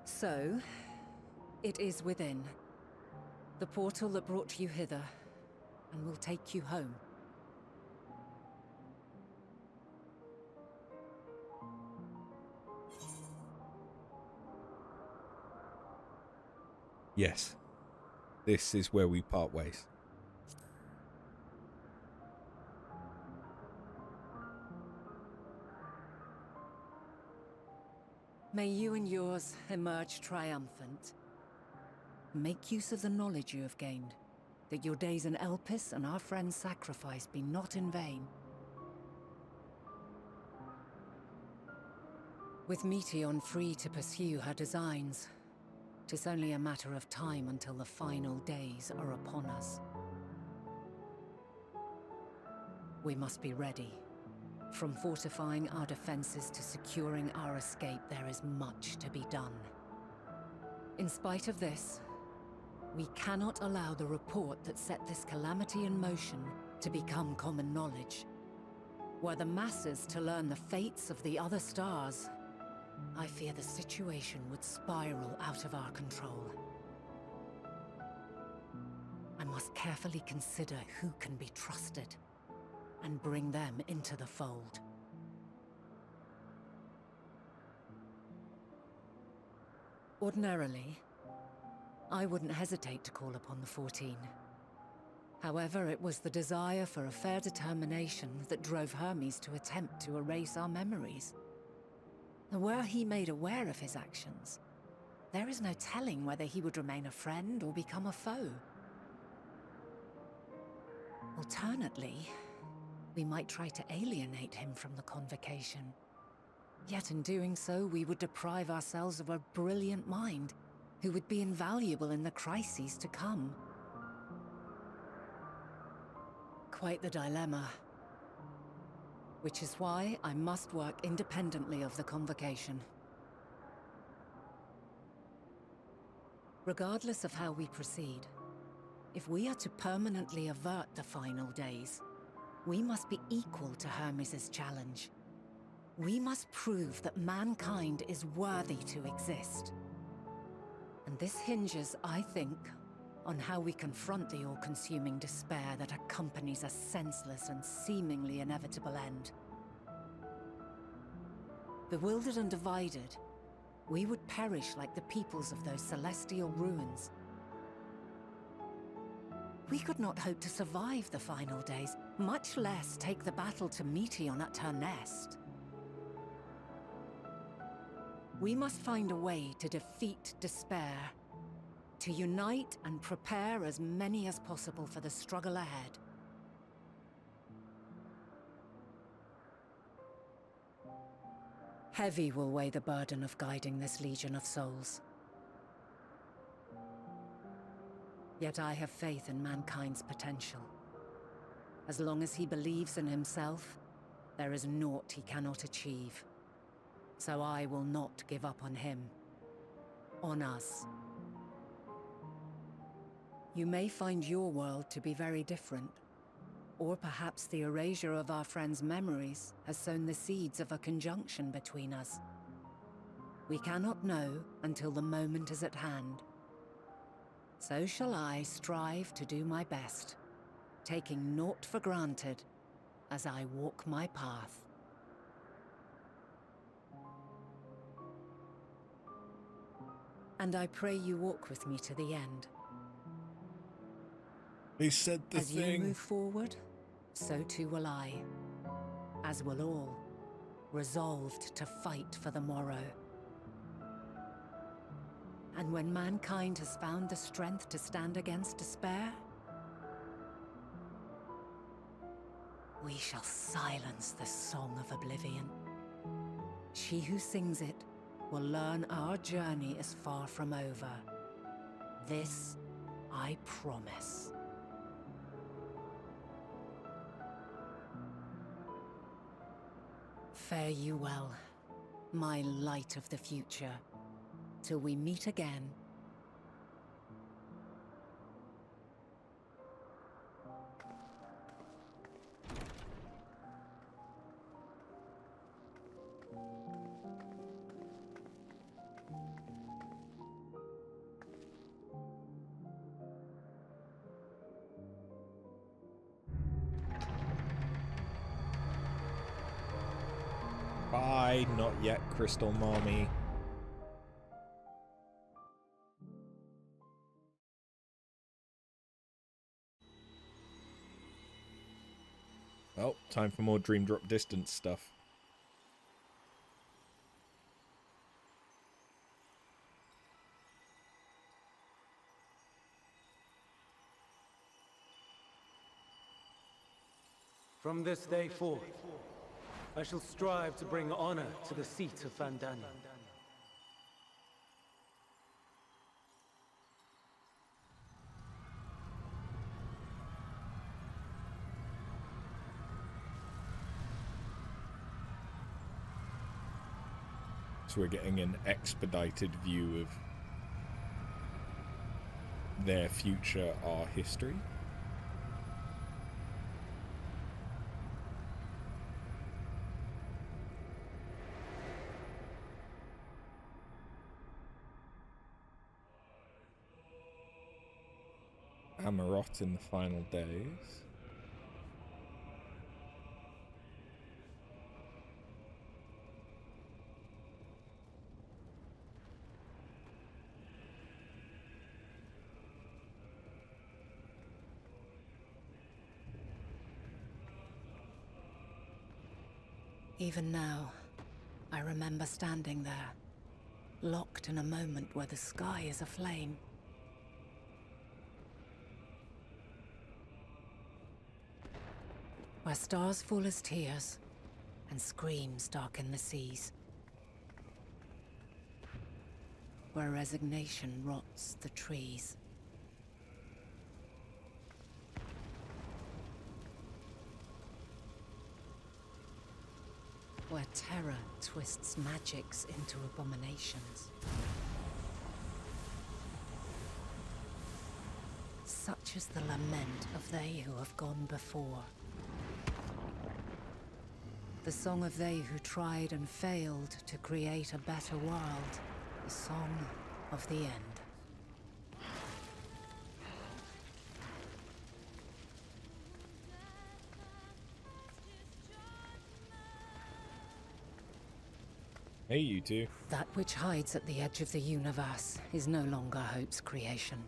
So, it is within. The portal that brought you hither, and will take you home. Yes. This is where we part ways. May you and yours emerge triumphant. Make use of the knowledge you have gained, that your days in Elpis and our friend's sacrifice be not in vain. With Meteion free to pursue her designs, 'tis only a matter of time until the final days are upon us. We must be ready. From fortifying our defenses to securing our escape, there is much to be done. In spite of this, we cannot allow the report that set this calamity in motion to become common knowledge. Were the masses to learn the fates of the other stars, I fear the situation would spiral out of our control. I must carefully consider who can be trusted, and bring them into the fold. Ordinarily, I wouldn't hesitate to call upon the 14. However, it was the desire for a fair determination that drove Hermes to attempt to erase our memories. And were he made aware of his actions, there is no telling whether he would remain a friend or become a foe. Alternately, we might try to alienate him from the convocation. Yet in doing so, we would deprive ourselves of a brilliant mind who would be invaluable in the crises to come. Quite the dilemma. Which is why I must work independently of the convocation. Regardless of how we proceed, If we are to permanently avert the final days, we must be equal to Hermes' challenge. We must prove that mankind is worthy to exist. And this hinges, I think, on how we confront the all-consuming despair that accompanies a senseless and seemingly inevitable end. Bewildered and divided, we would perish like the peoples of those celestial ruins. We could not hope to survive the final days, much less take the battle to Meteon at her nest. We must find a way to defeat despair, to unite and prepare as many as possible for the struggle ahead. Heavy will weigh the burden of guiding this legion of souls. Yet I have faith in mankind's potential. As long as he believes in himself, there is naught he cannot achieve. So I will not give up on him. On us. You may find your world to be very different. Or perhaps the erasure of our friends' memories has sown the seeds of a conjunction between us. We cannot know until the moment is at hand. So shall I strive to do my best, taking naught for granted as I walk my path. And I pray you walk with me to the end. He said the As thing. you move forward, so too will I. As will all, resolved to fight for the morrow. And when mankind has found the strength to stand against despair, we shall silence the song of oblivion. She who sings it will learn our journey is far from over. This I promise. Fare you well, my light of the future, till we meet again. Bye, not yet, Crystal Mommy. Oh, time for more Dream Drop Distance stuff. From this day forth, I shall strive to bring honor to the seat of Vandania. So we're getting an expedited view of their future, our history. Amarot in the final days. Even now, I remember standing there, locked in a moment where the sky is aflame. Where stars fall as tears, and screams darken the seas. Where resignation rots the trees. Where terror twists magics into abominations. such is the lament of they who have gone before. The song of they who tried and failed to create a better world. The song of the end. Hey, you two. That which hides at the edge of the universe is no longer Hope's creation.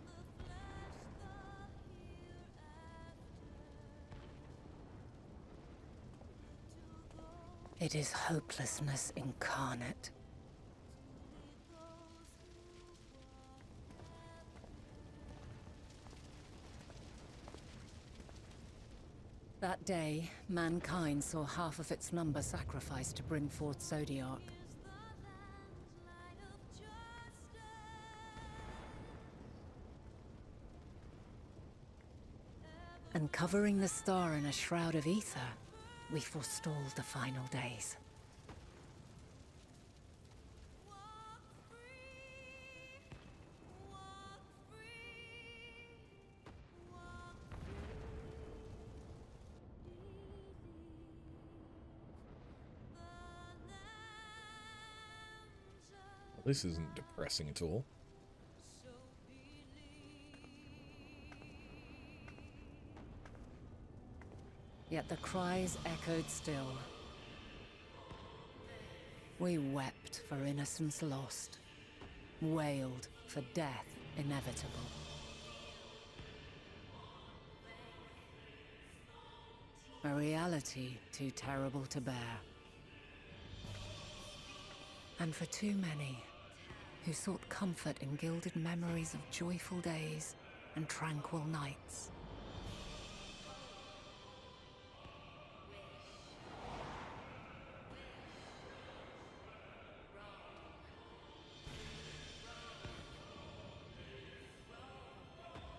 It is hopelessness incarnate. That day, mankind saw half of its number sacrificed to bring forth Zodiark. And covering the star in a shroud of ether, we forestalled the final days. Well, this isn't depressing at all. Yet the cries echoed still. We wept for innocence lost, wailed for death inevitable. A reality too terrible to bear. And for too many who sought comfort in gilded memories of joyful days and tranquil nights.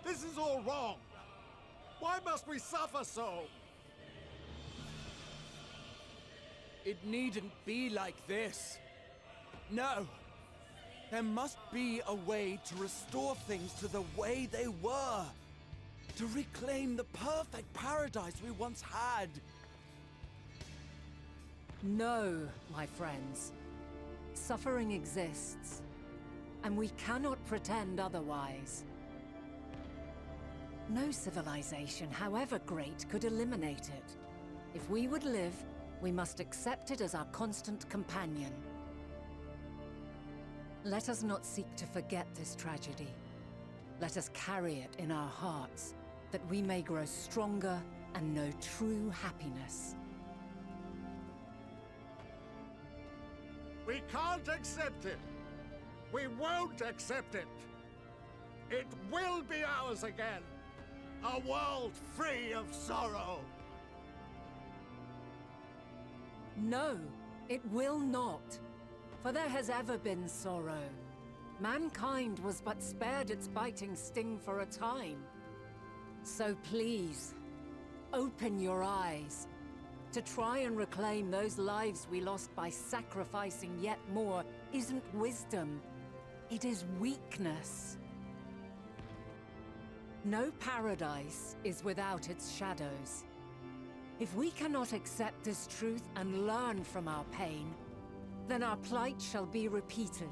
This is all wrong! Why must we suffer so? It needn't be like this. No. There must be a way to restore things to the way they were. To reclaim the perfect paradise we once had. No, my friends. Suffering exists, and we cannot pretend otherwise. No civilization, however great, could eliminate it. If we would live, we must accept it as our constant companion. Let us not seek to forget this tragedy. Let us carry it in our hearts, that we may grow stronger and know true happiness. We can't accept it! We won't accept it! It will be ours again! A world free of sorrow! No, it will not. For there has ever been sorrow. Mankind was but spared its biting sting for a time. So please, open your eyes. To try and reclaim those lives we lost by sacrificing yet more isn't wisdom. It is weakness. No paradise is without its shadows. If we cannot accept this truth and learn from our pain, then our plight shall be repeated.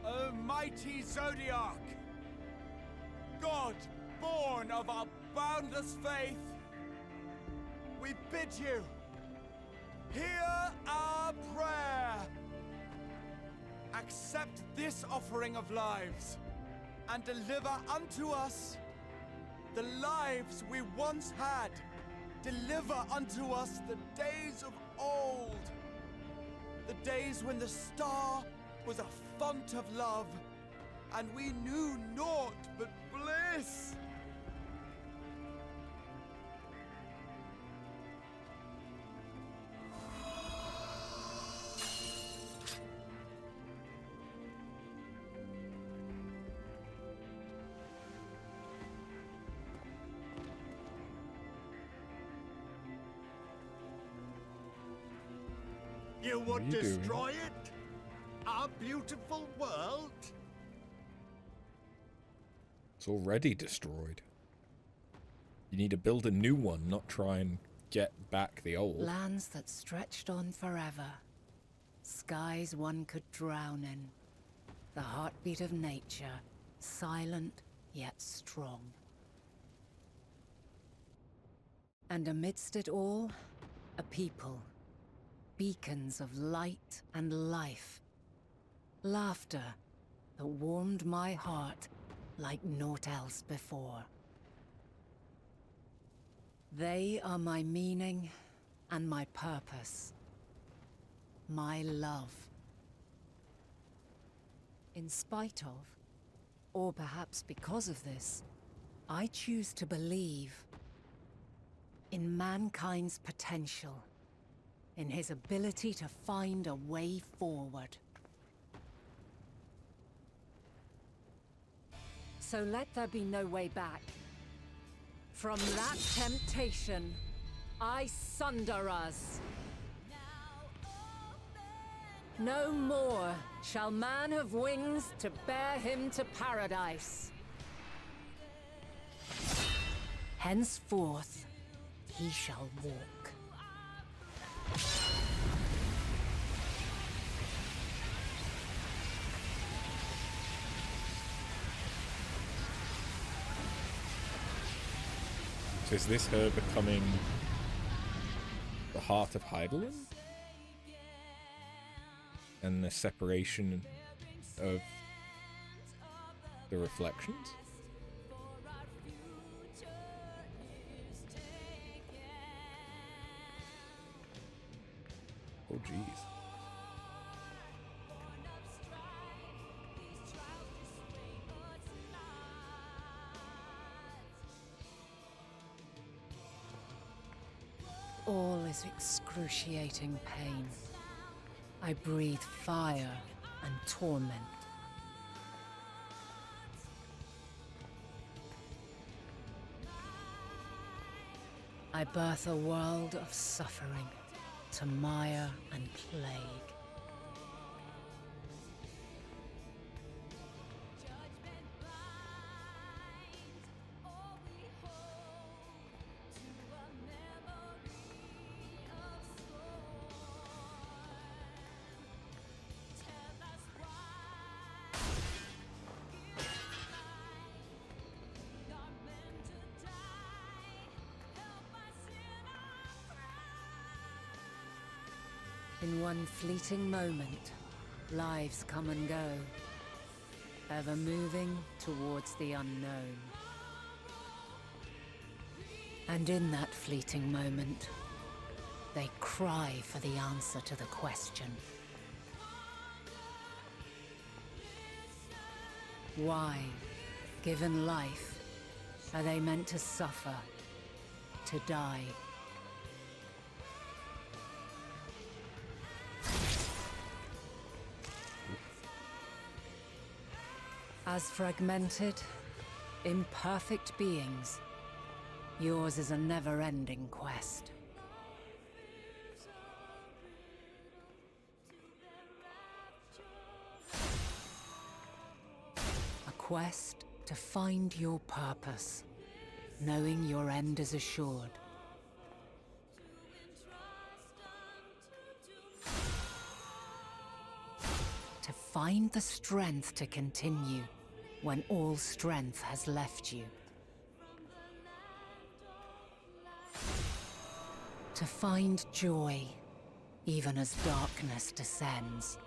O mighty Zodiark! God, born of our boundless faith, we bid you, hear our prayer. Accept this offering of lives, and deliver unto us the lives we once had. Deliver unto us the days of old, the days when the star was a font of love, and we knew naught but bliss. You What would are you doing? destroy it? Our beautiful world? It's already destroyed. You need to build a new one, not try and get back the old. Lands that stretched on forever. Skies one could drown in. The heartbeat of nature, silent yet strong. And amidst it all, a people. Beacons of light and life. Laughter that warmed my heart like naught else before. They are my meaning and my purpose. My love. In spite of, or perhaps because of this, I choose to believe in mankind's potential, in his ability to find a way forward. So let there be no way back. From that temptation, I sunder us. No more shall man have wings to bear him to paradise. Henceforth, he shall walk. So is this her becoming the heart of Heidelin? And the separation of the reflections? Oh jeez. All is excruciating pain. I breathe fire and torment. I birth a world of suffering to mire and plague. In one fleeting moment, lives come and go, ever moving towards the unknown. And in that fleeting moment, they cry for the answer to the question. Why, given life, are they meant to suffer, to die? As fragmented, imperfect beings, yours is a never-ending quest. A quest to find your purpose, knowing your end is assured. To find the strength to continue when all strength has left you. To find joy, even as darkness descends.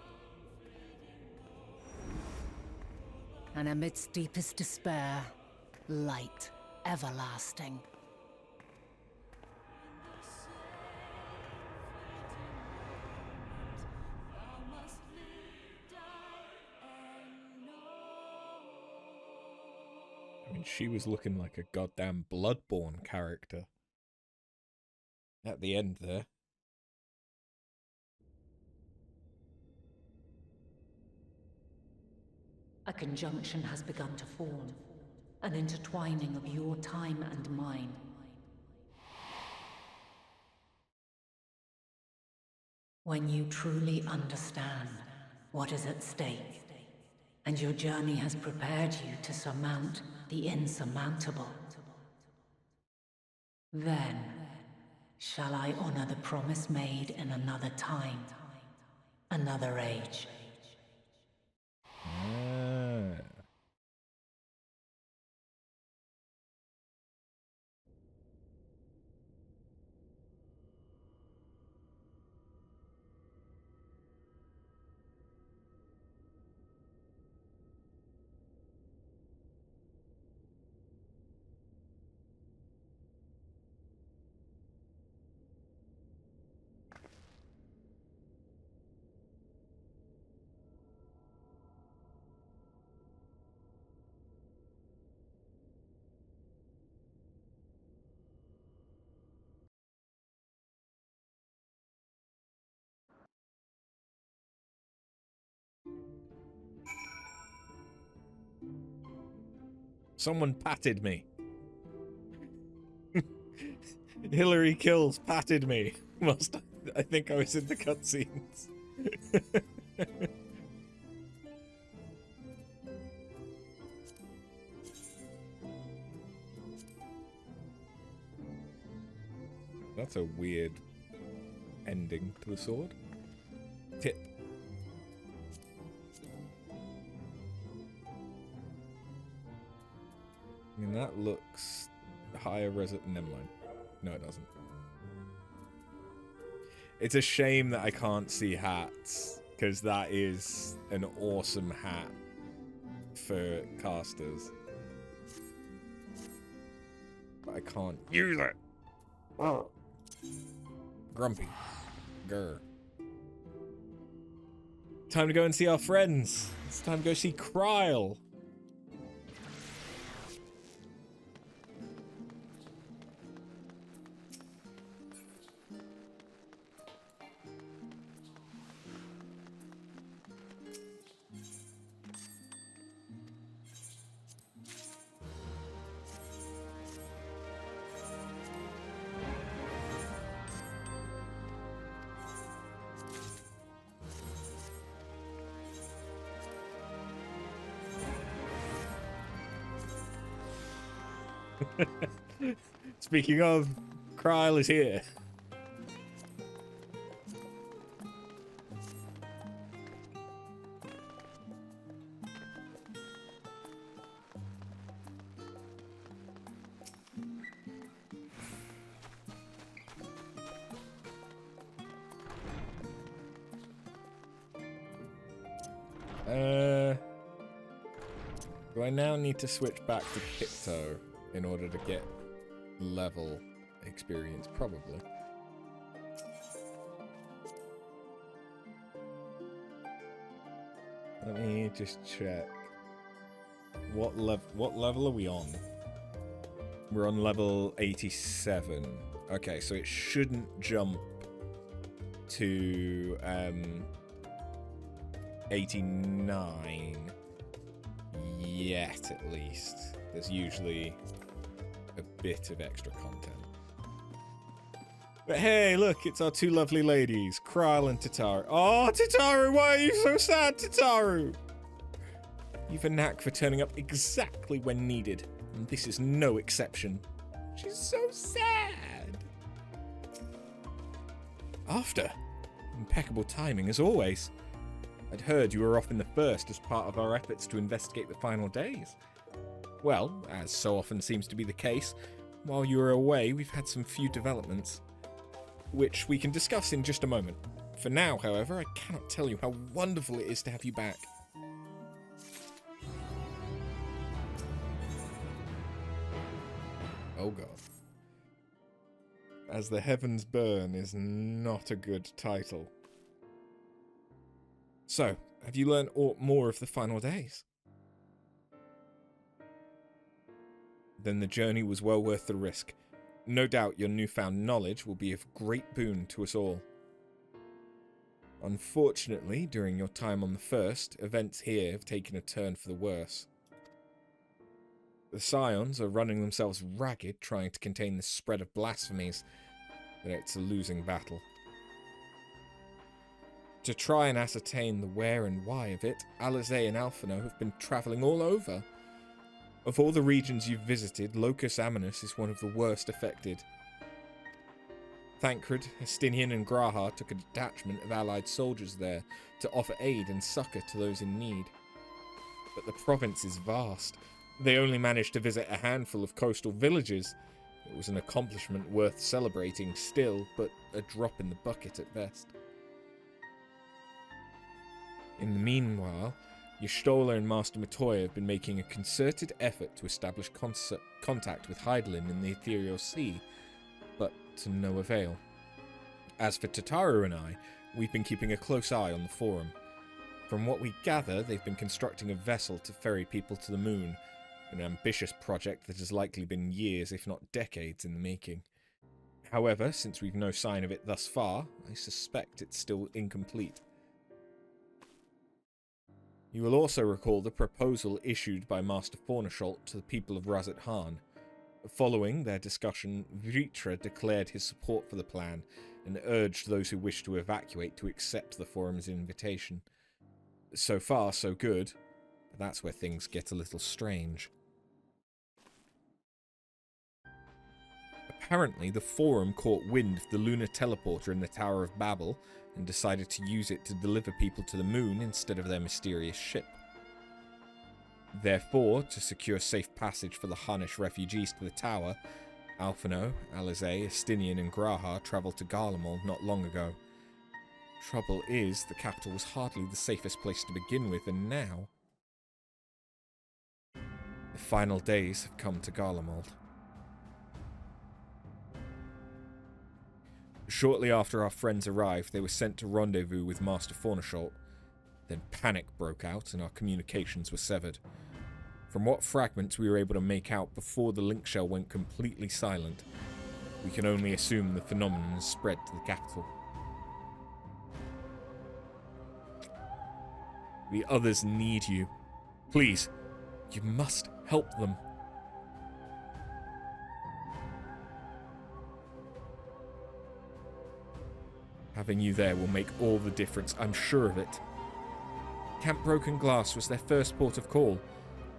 And amidst deepest despair, light everlasting. I mean, she was looking like a goddamn Bloodborne character at the end there. A conjunction has begun to form, an intertwining of your time and mine. When you truly understand what is at stake, and your journey has prepared you to surmount the insurmountable, then shall I honor the promise made in another time, another age. Someone patted me. Hillary Kills patted me. I think I was in the cutscenes. That's a weird ending to the sword. Tip. I mean, that looks higher resolution. Never mind. No, it doesn't. It's a shame that I can't see hats, because that is an awesome hat for casters. But I can't use it. Oh. Grumpy. Grr. Time to go and see our friends. It's time to go see Kryle. Speaking of, Kryle is here. Do I now need to switch back to Picto in order to get level experience? Probably. Let me just check. What level are we on? We're on level 87. Okay, so it shouldn't jump to 89 yet, at least. There's usually a bit of extra content. But hey, look, it's our two lovely ladies, Kryle and Tataru. Oh, Tataru, why are you so sad, Tataru? You've a knack for turning up exactly when needed, and this is no exception. She's so sad. After. Impeccable timing, as always. I'd heard you were off in the first as part of our efforts to investigate the final days. Well, as so often seems to be the case, while you were away, we've had some few developments, which we can discuss in just a moment. For now, however, I cannot tell you how wonderful it is to have you back. Oh god. As the Heavens Burn is not a good title. So, have you learned aught more of the final days? Then the journey was well worth the risk. No doubt your newfound knowledge will be of great boon to us all. Unfortunately, during your time on the first, events here have taken a turn for the worse. The Scions are running themselves ragged trying to contain the spread of blasphemies, but it's a losing battle. To try and ascertain the where and why of it, Alizé and Alphino have been travelling all over. Of all the regions you've visited, Locus Amanus is one of the worst affected. Thancred, Estinian and Graha took a detachment of allied soldiers there to offer aid and succour to those in need. But the province is vast. They only managed to visit a handful of coastal villages. It was an accomplishment worth celebrating still, but a drop in the bucket at best. In the meanwhile, Y'shtola and Master Matoya have been making a concerted effort to establish contact with Hydaelyn in the Ethereal Sea, but to no avail. As for Tataru and I, we've been keeping a close eye on the forum. From what we gather, they've been constructing a vessel to ferry people to the moon, an ambitious project that has likely been years, if not decades, in the making. However, since we've no sign of it thus far, I suspect it's still incomplete. You will also recall the proposal issued by Master Fornasholt to the people of Razat Han. Following their discussion, Vritra declared his support for the plan and urged those who wished to evacuate to accept the forum's invitation. So far, so good, but that's where things get a little strange. Apparently, the forum caught wind of the lunar teleporter in the Tower of Babel and decided to use it to deliver people to the moon instead of their mysterious ship. Therefore, to secure safe passage for the Hanish refugees to the tower, Alphino, Alizé, Estinian and Graha travelled to Garlemald not long ago. Trouble is, the capital was hardly the safest place to begin with, and now the final days have come to Garlemald. Shortly after our friends arrived, they were sent to rendezvous with Master Fornasholt. Then panic broke out and our communications were severed. From what fragments we were able to make out before the link shell went completely silent, we can only assume the phenomenon has spread to the capital. The others need you. Please, you must help them. Having you there will make all the difference, I'm sure of it. Camp Broken Glass was their first port of call,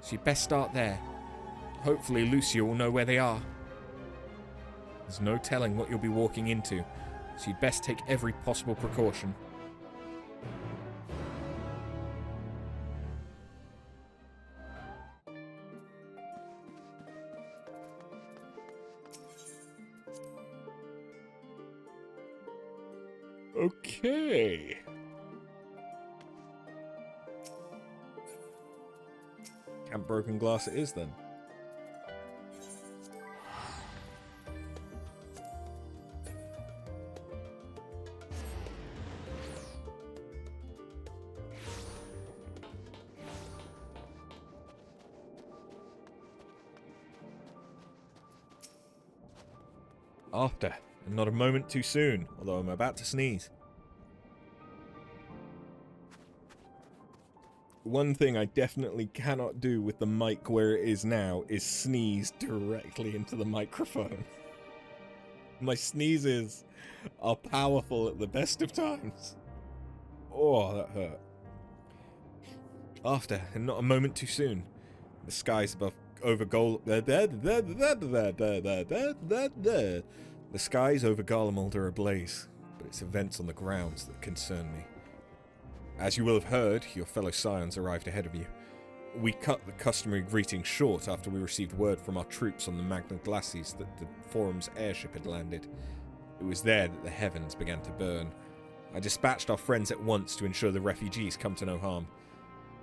so you'd best start there. Hopefully Lucia will know where they are. There's no telling what you'll be walking into, so you'd best take every possible precaution. Okay. Camp Broken Glass it is then. After, and not a moment too soon, although I'm about to sneeze. One thing I definitely cannot do with the mic where it is now is sneeze directly into the microphone. My sneezes are powerful at the best of times. Oh, that hurt. After, and not a moment too soon, the skies above The skies over Garlemald are ablaze, but it's events on the grounds that concern me. As you will have heard, your fellow scions arrived ahead of you. We cut the customary greeting short after we received word from our troops on the Magna Glacies that the Forum's airship had landed. It was there that the heavens began to burn. I dispatched our friends at once to ensure the refugees come to no harm.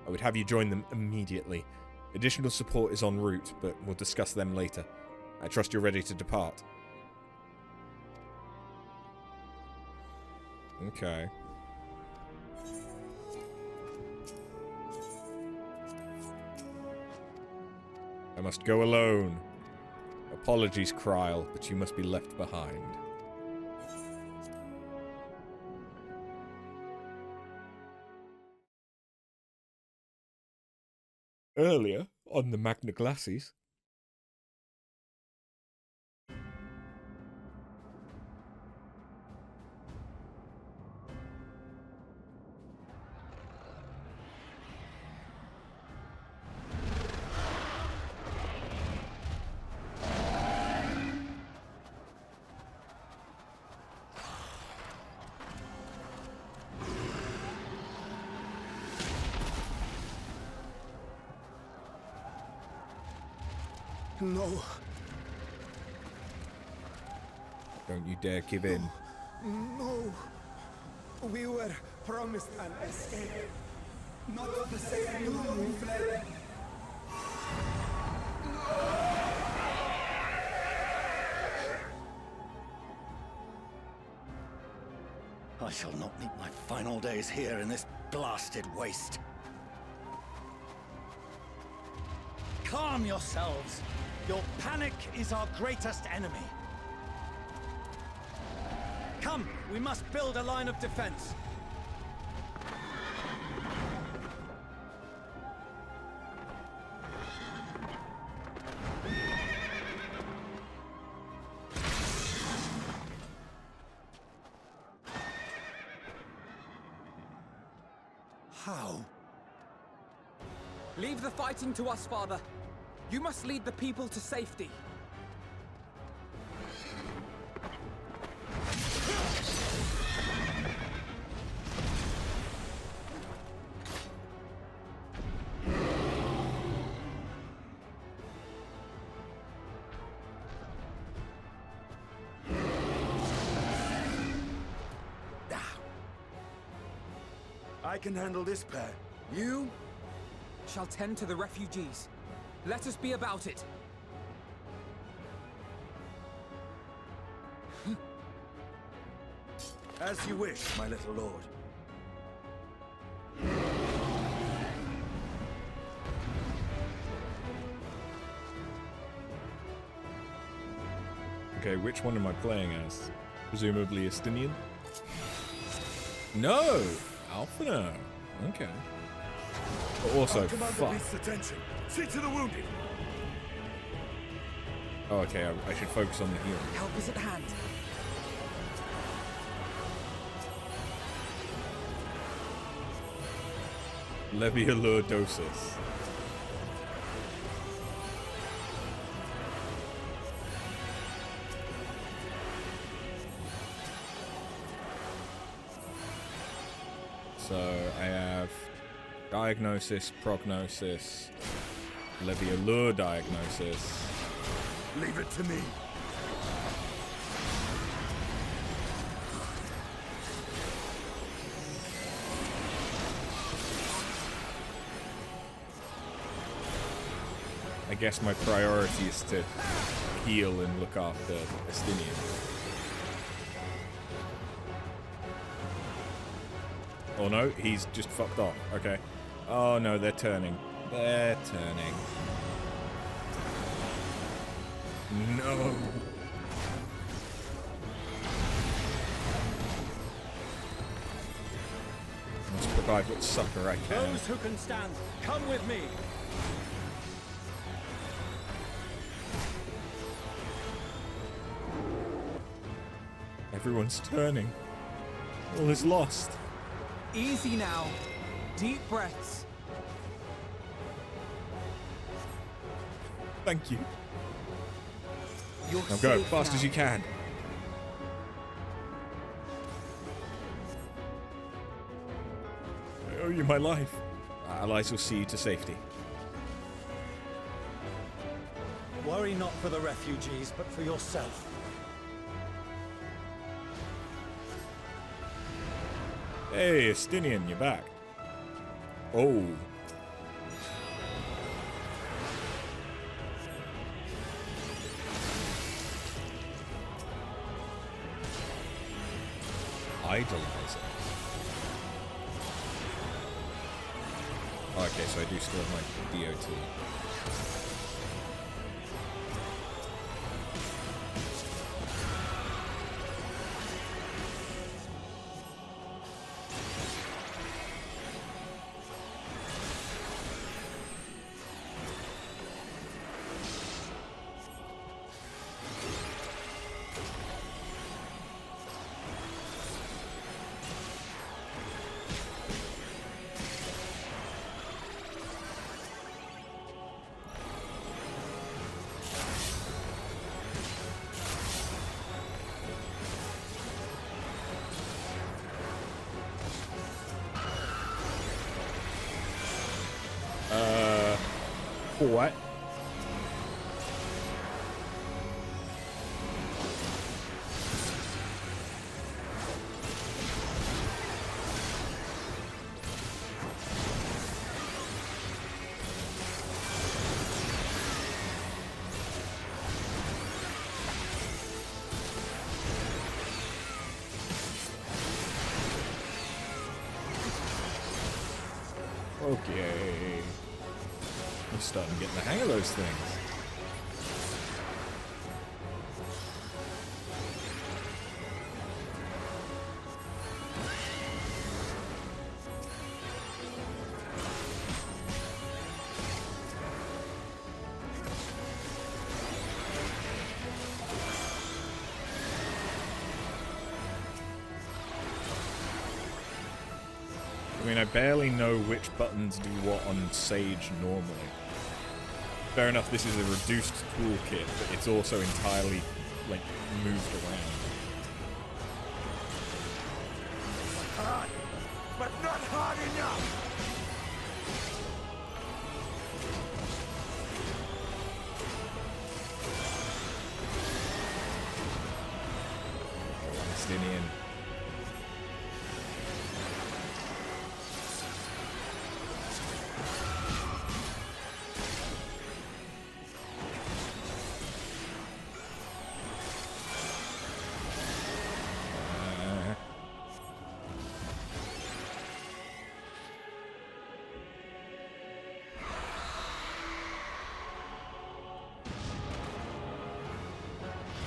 I would have you join them immediately. Additional support is en route, but we'll discuss them later. I trust you're ready to depart. Okay. I must go alone. Apologies, Kryl, but you must be left behind. Earlier, on the Magna Glacies, No. Don't you dare give in. No. We were promised an escape. Not the same doom we fled. I shall not meet my final days here in this blasted waste. Calm yourselves. Your panic is our greatest enemy. Come, we must build a line of defense. How? Leave the fighting to us, Father. You must lead the people to safety. I can handle this pair. You shall tend to the refugees. Let us be about it. As you wish, my little lord. Okay, which one am I playing as? Presumably Estinian? No! Alphino. Okay. But also, fuck. Attention. See to the wounded. Oh, okay, I should focus on the healing. Help is at hand. Leviolurdosis. So I have diagnosis, prognosis, Leviolur diagnosis. Leave it to me. I guess my priority is to heal and look after Estinian. Oh no, he's just fucked off. Okay. Oh no, they're turning. They're turning. No. Let's provide what succor I can. Those who can stand, come with me. Everyone's turning. All is lost. Easy now. Deep breaths. Thank you. You're Now go, safe fast now. as you can. I owe you my life. Our allies will see you to safety. Worry not for the refugees, but for yourself. Hey, Estinian, you're back. Oh. Idolizer. Oh, okay, so I do still have my DOT. What? Okay. I'm starting to get the hang of those things. I mean, I barely know which buttons do what on Sage normally. Fair enough, this is a reduced toolkit, but it's also entirely, like, moved around. Hard, but not hard enough! Palestinian.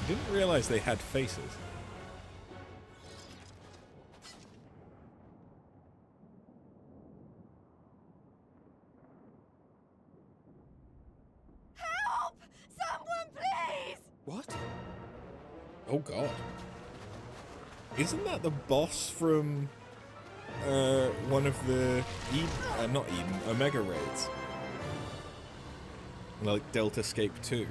Didn't realize they had faces. Help! Someone, please! What? Oh god. Isn't that the boss from one of the not Eden, Omega raids? Like Delta Scape 2.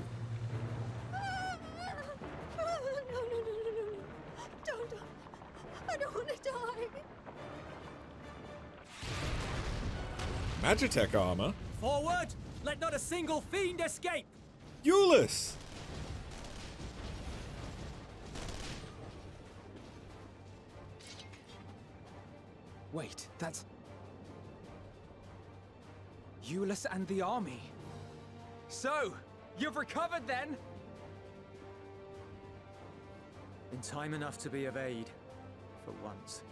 Magitech armor? Forward! Let not a single fiend escape! Euless! Wait, that's... Euless and the army. So, you've recovered then? In time enough to be of aid, for once.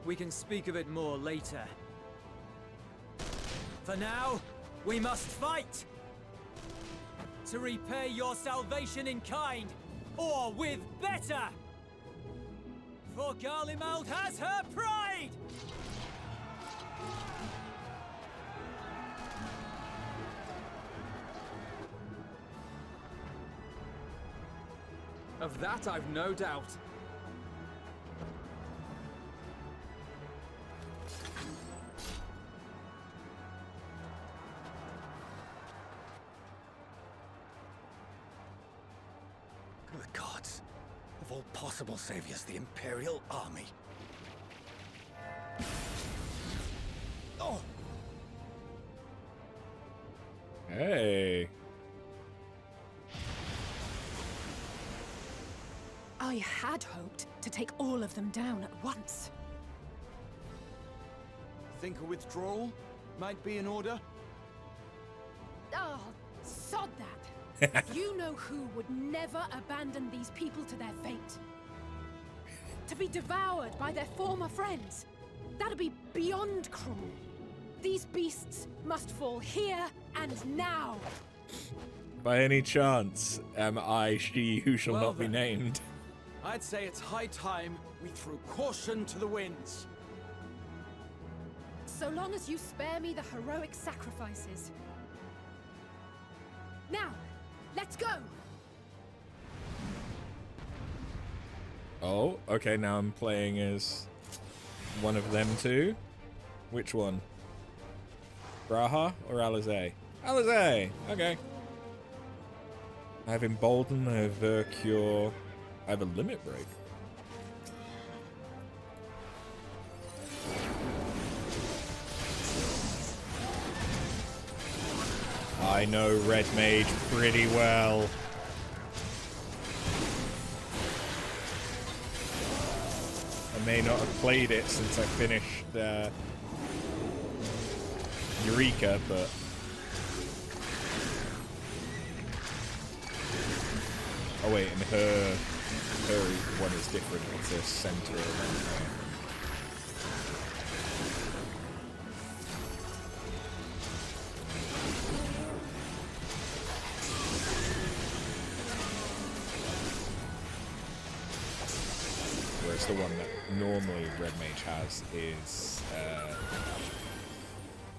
We can speak of it more later. For now, we must fight! To repay your salvation in kind, or with better! For Garlemald has her pride! Of that I've no doubt. Good gods. Of all possible saviors, the Imperial Army. Oh! Hey. I had hoped to take all of them down at once. Think a withdrawal might be in order? Oh, sod that. You know who would never abandon these people to their fate? To be devoured by their former friends. That'd be beyond cruel. These beasts must fall here and now. By any chance, am I she who shall Well not be then. named? I'd say it's high time we threw caution to the winds. So long as you spare me the heroic sacrifices. Now, let's go! Oh, okay, now I'm playing as one of them two. Which one? Braha or Alizé? Alizé! Okay. I have Embolden, I have Vercure, I have a Limit Break. I know Red Mage pretty well. I may not have played it since I finished Eureka, but... Oh wait, and her her one is different. It's a center event. Whereas the one that normally Red Mage has is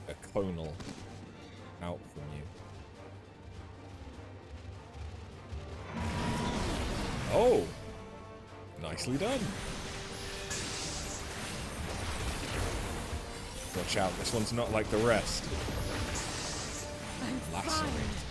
a clonal out from you. Oh! Nicely done. Watch out, this one's not like the rest. Lacerate.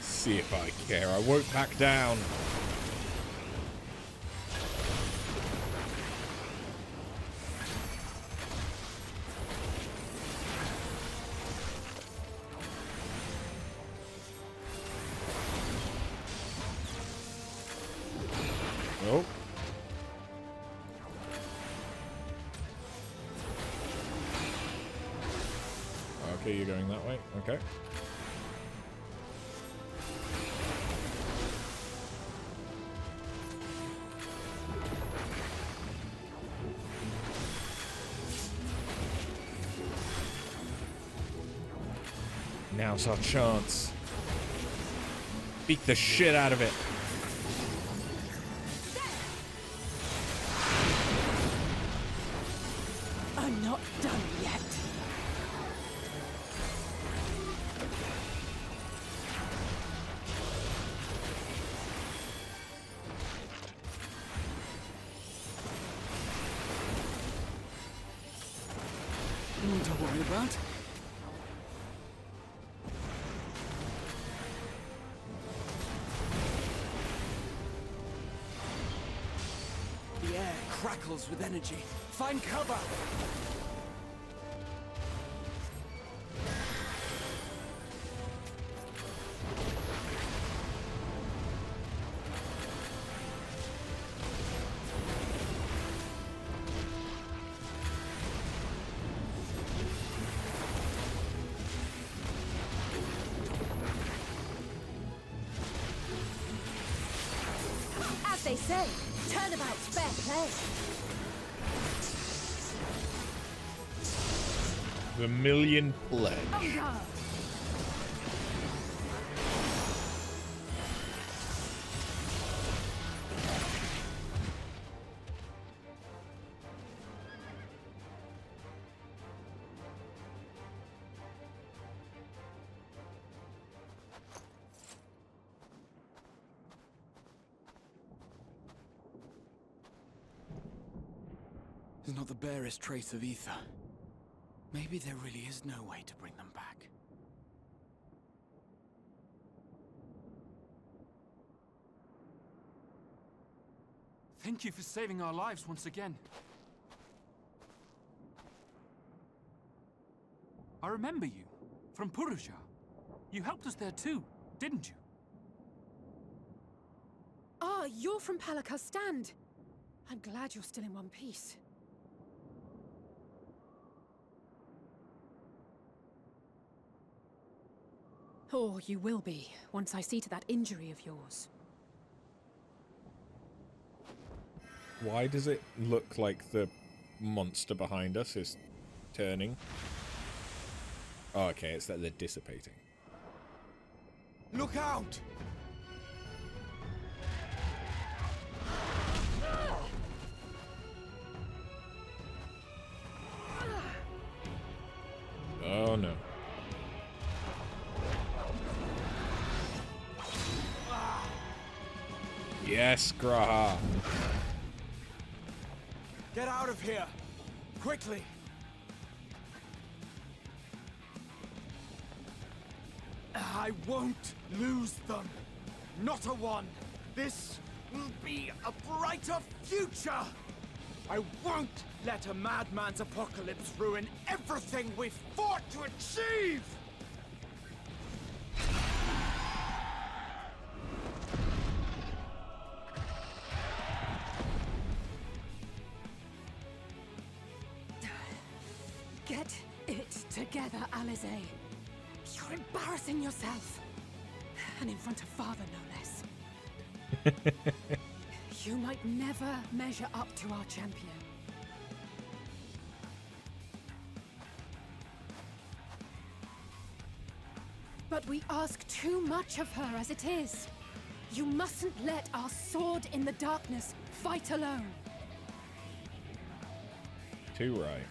See if I care. I won't back down. Nope. Okay, you're going that way. Okay. Now's our chance. Beat the shit out of it. I'm not done yet. Nothing to worry about. The air crackles with energy. Find cover! As they say, turnabout's fair play. Vermilion Pledge. On guard. There's not the barest trace of ether. Maybe there really is no way to bring them back. Thank you for saving our lives once again. I remember you, from Purusha. You helped us there too, didn't you? Ah, you're from Palaka's stand. I'm glad you're still in one piece. Or you will be, once I see to that injury of yours. Why does it look like the monster behind us is turning? Oh, okay, it's that they're dissipating. Look out! Oh no. Yes, Graha. Get out of here! Quickly! I won't lose them. Not a one. This will be a brighter future. I won't let a madman's apocalypse ruin everything we've fought to achieve! Get it together, Alize. You're embarrassing yourself. And in front of Father, no less. You might never measure up to our champion. But we ask too much of her as it is. You mustn't let our sword in the darkness fight alone. Too right.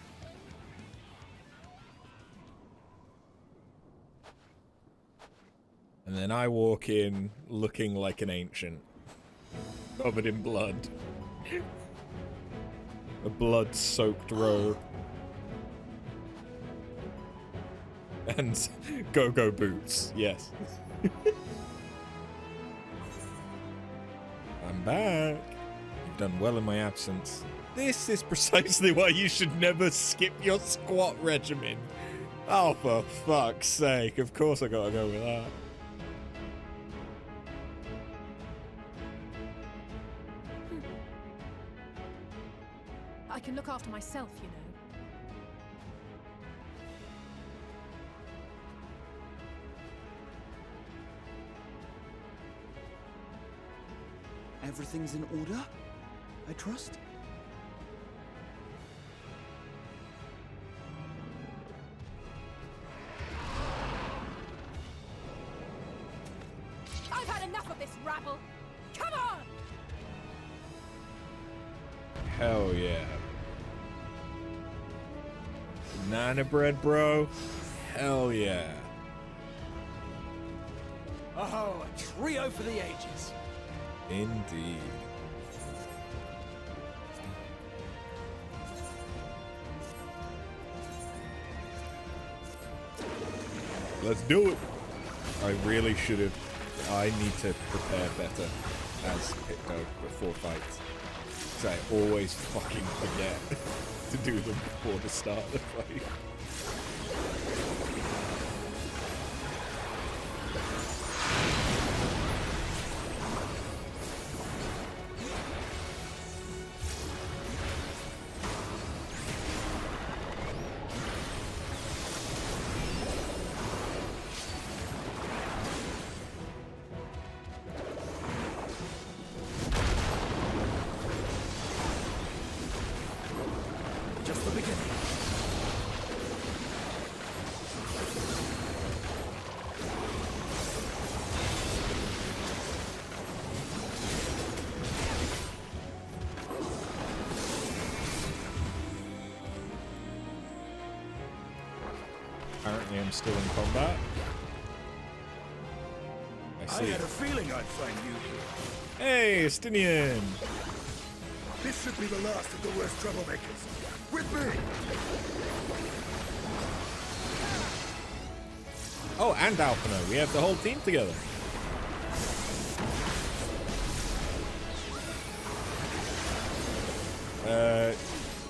And then I walk in looking like an ancient. Covered in blood. A blood-soaked robe. And go-go boots, yes. I'm back. You've done well in my absence. This is precisely why you should never skip your squat regimen. Oh, for fuck's sake. Of course I gotta go with that. I can look after myself, you know. Everything's in order, I trust? I've had enough of this rabble! Come on! Hell yeah. Banana bread, bro. Hell yeah. Oh, a trio for the ages. Indeed. Let's do it. I really should have. I need to prepare better as Picto before fights. Because I always fucking forget to do them before the start of the fight. Just the beginning. Apparently I'm still in combat. I see. I had a feeling I'd find you here. Hey, Estinian! This should be the last of the worst troublemakers. With me! Oh, and Alphino. We have the whole team together.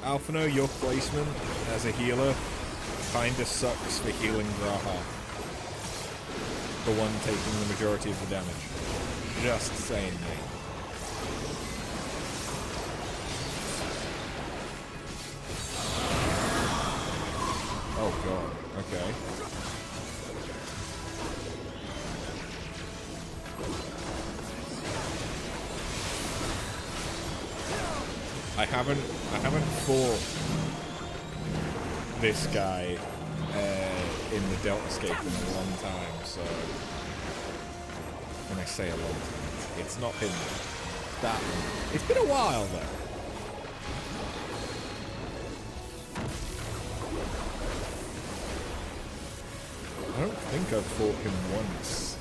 Alphino, your placement as a healer kinda sucks for healing Graha. The one taking the majority of the damage. Just saying, mate. Oh god, okay. I haven't fought this guy in the Deltascape in a long time, so when I say a long time, it's not been that long. It's been a while though. I don't think I've fought him once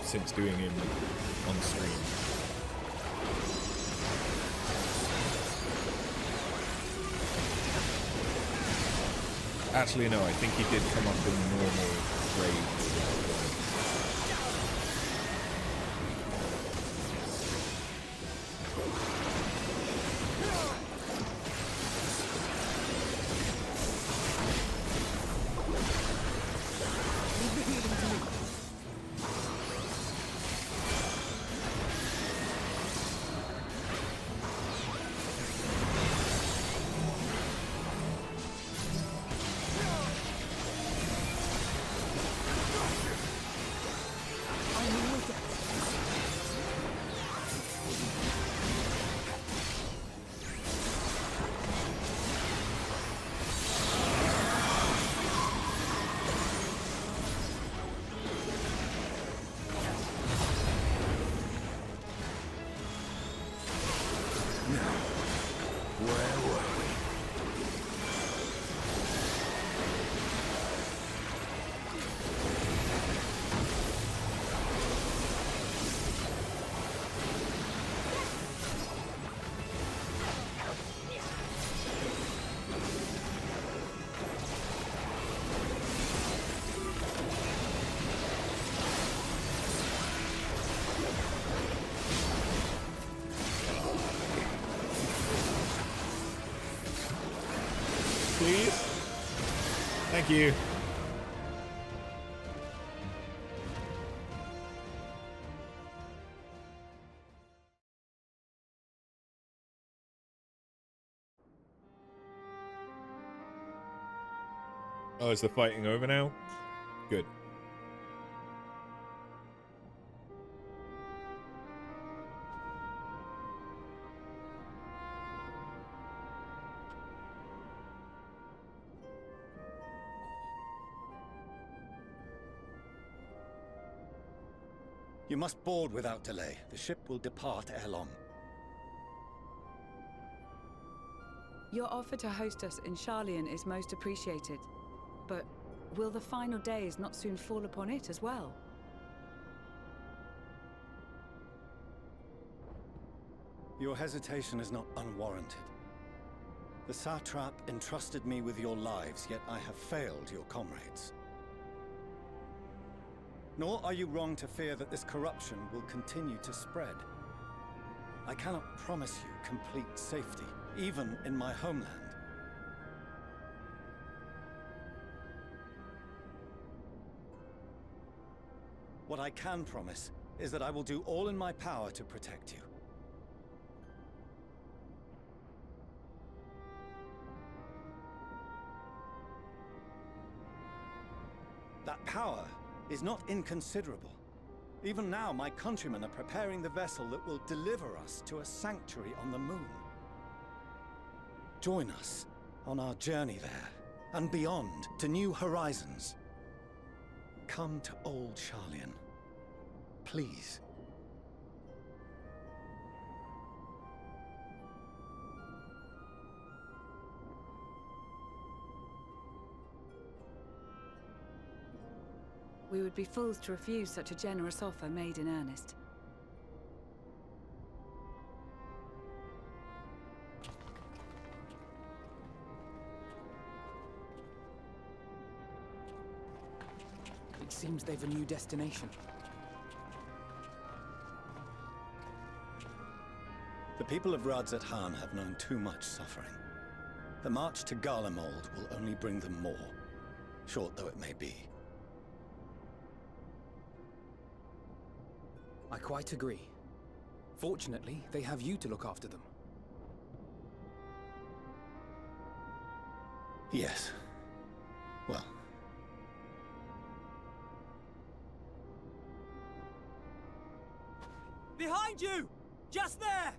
since doing him on stream. Actually, no, I think he did come up in normal raids. Please? Thank you. Oh, is the fighting over now? Good. You must board without delay. The ship will depart ere long. Your offer to host us in Sharlayan is most appreciated. But will the final days not soon fall upon it as well? Your hesitation is not unwarranted. The satrap entrusted me with your lives, yet I have failed your comrades. Nor are you wrong to fear that this corruption will continue to spread. I cannot promise you complete safety, even in my homeland. What I can promise is that I will do all in my power to protect you. That power is not inconsiderable. Even now, my countrymen are preparing the vessel that will deliver us to a sanctuary on the moon. Join us on our journey there, and beyond, to new horizons. Come to old Sharlayan. Please. We would be fools to refuse such a generous offer made in earnest. It seems they've a new destination. The people of Radzat-Han have known too much suffering. The march to Garlemald will only bring them more, short though it may be. I quite agree. Fortunately, they have you to look after them. Yes. Well. Behind you! Just there!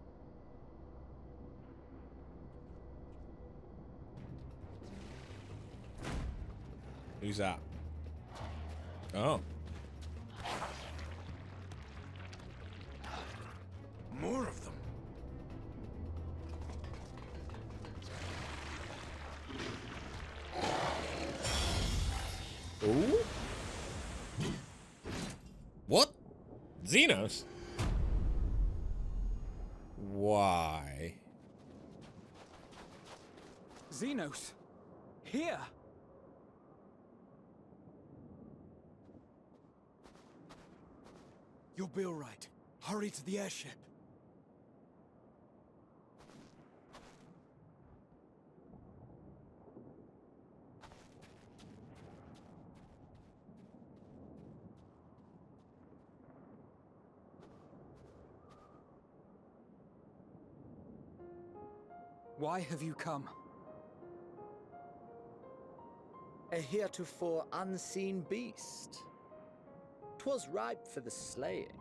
Who's that? Oh. More of them. Ooh? What? Xenos? Why? Xenos! Here! You'll be all right. Hurry to the airship. Why have you come? A heretofore unseen beast. 'Twas ripe for the slaying.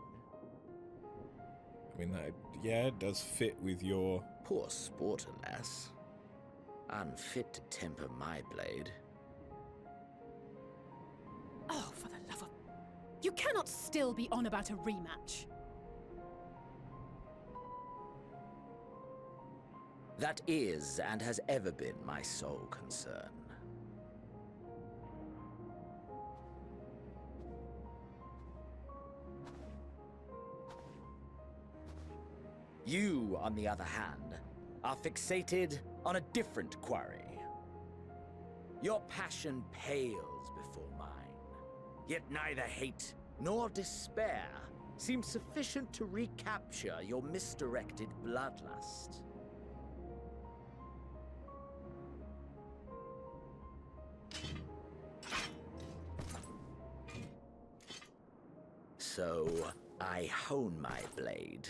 I mean, that, yeah, it does fit with your... Poor sport, alas. Unfit to temper my blade. Oh, for the love of... You cannot still be on about a rematch. That is, and has ever been, my sole concern. You, on the other hand, are fixated on a different quarry. Your passion pales before mine, yet neither hate nor despair seem sufficient to recapture your misdirected bloodlust. So, I hone my blade,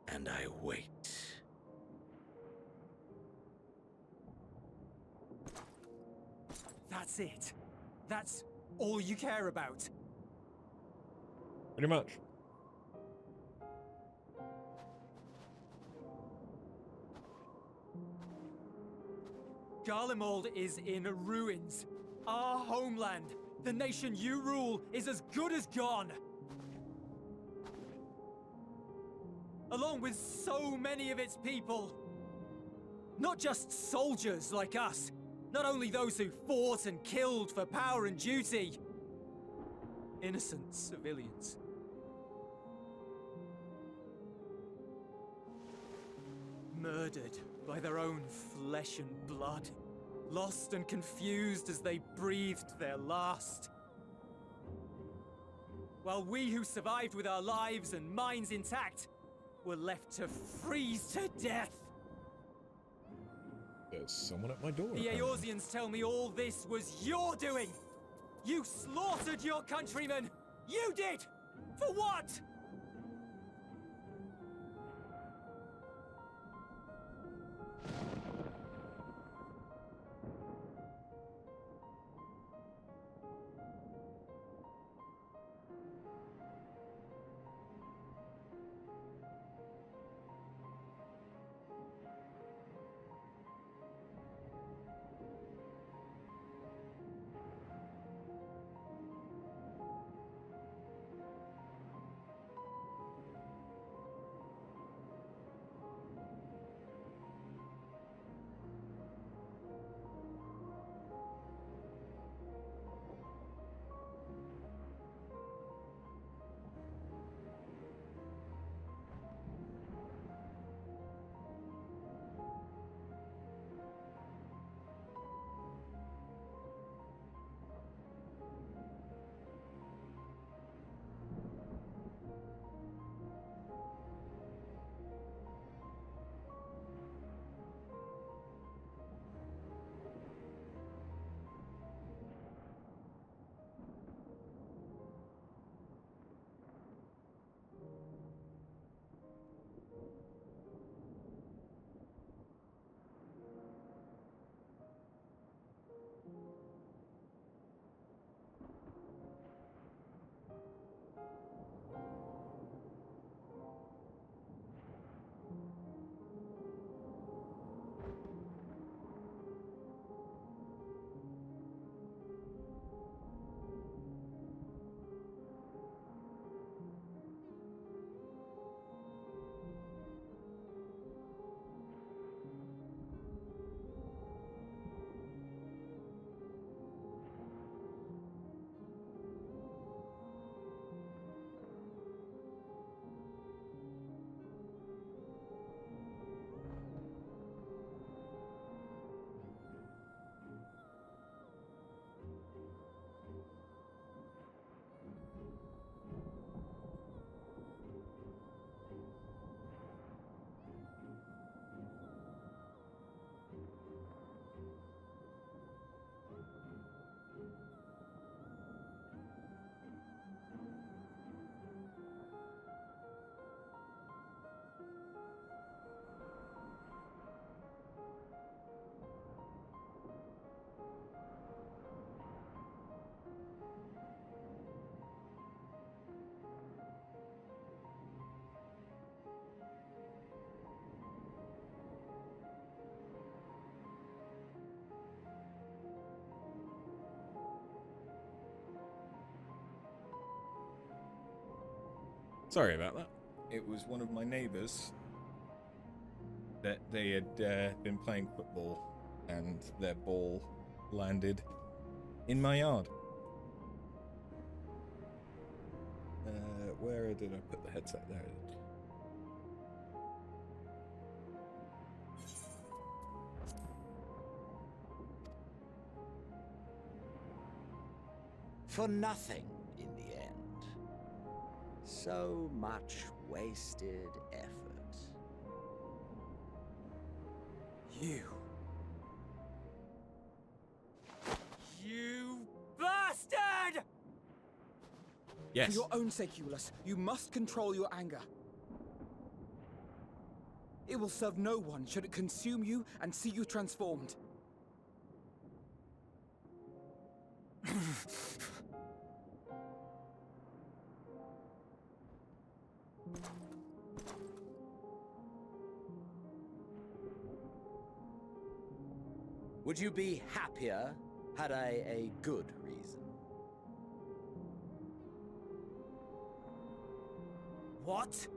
and I wait. That's it. That's all you care about. Pretty much. Garlemald is in ruins. Our homeland, the nation you rule, is as good as gone. Along with so many of its people. Not just soldiers like us. Not only those who fought and killed for power and duty. Innocent civilians. Murdered by their own flesh and blood. Lost and confused as they breathed their last. While we who survived with our lives and minds intact were left to freeze to death. There's someone at my door. The Eorzeans tell me all this was your doing! You slaughtered your countrymen! You did! For what? Sorry about that. It was one of my neighbours that they had been playing football and their ball landed in my yard. Where did I put the headset? There it is. For nothing in the end. So much wasted effort. You bastard! Yes. For your own sake, Euless, you must control your anger. It will serve no one should it consume you and see you transformed. Would you be happier had I a good reason? What?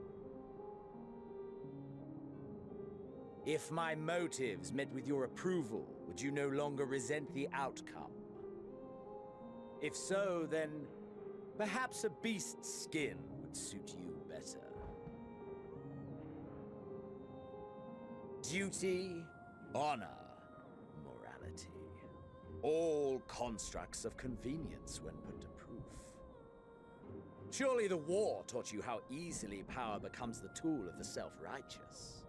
If my motives met with your approval, would you no longer resent the outcome? If so, then perhaps a beast's skin would suit you better. Duty, honor, morality. All constructs of convenience when put to proof. Surely the war taught you how easily power becomes the tool of the self-righteous.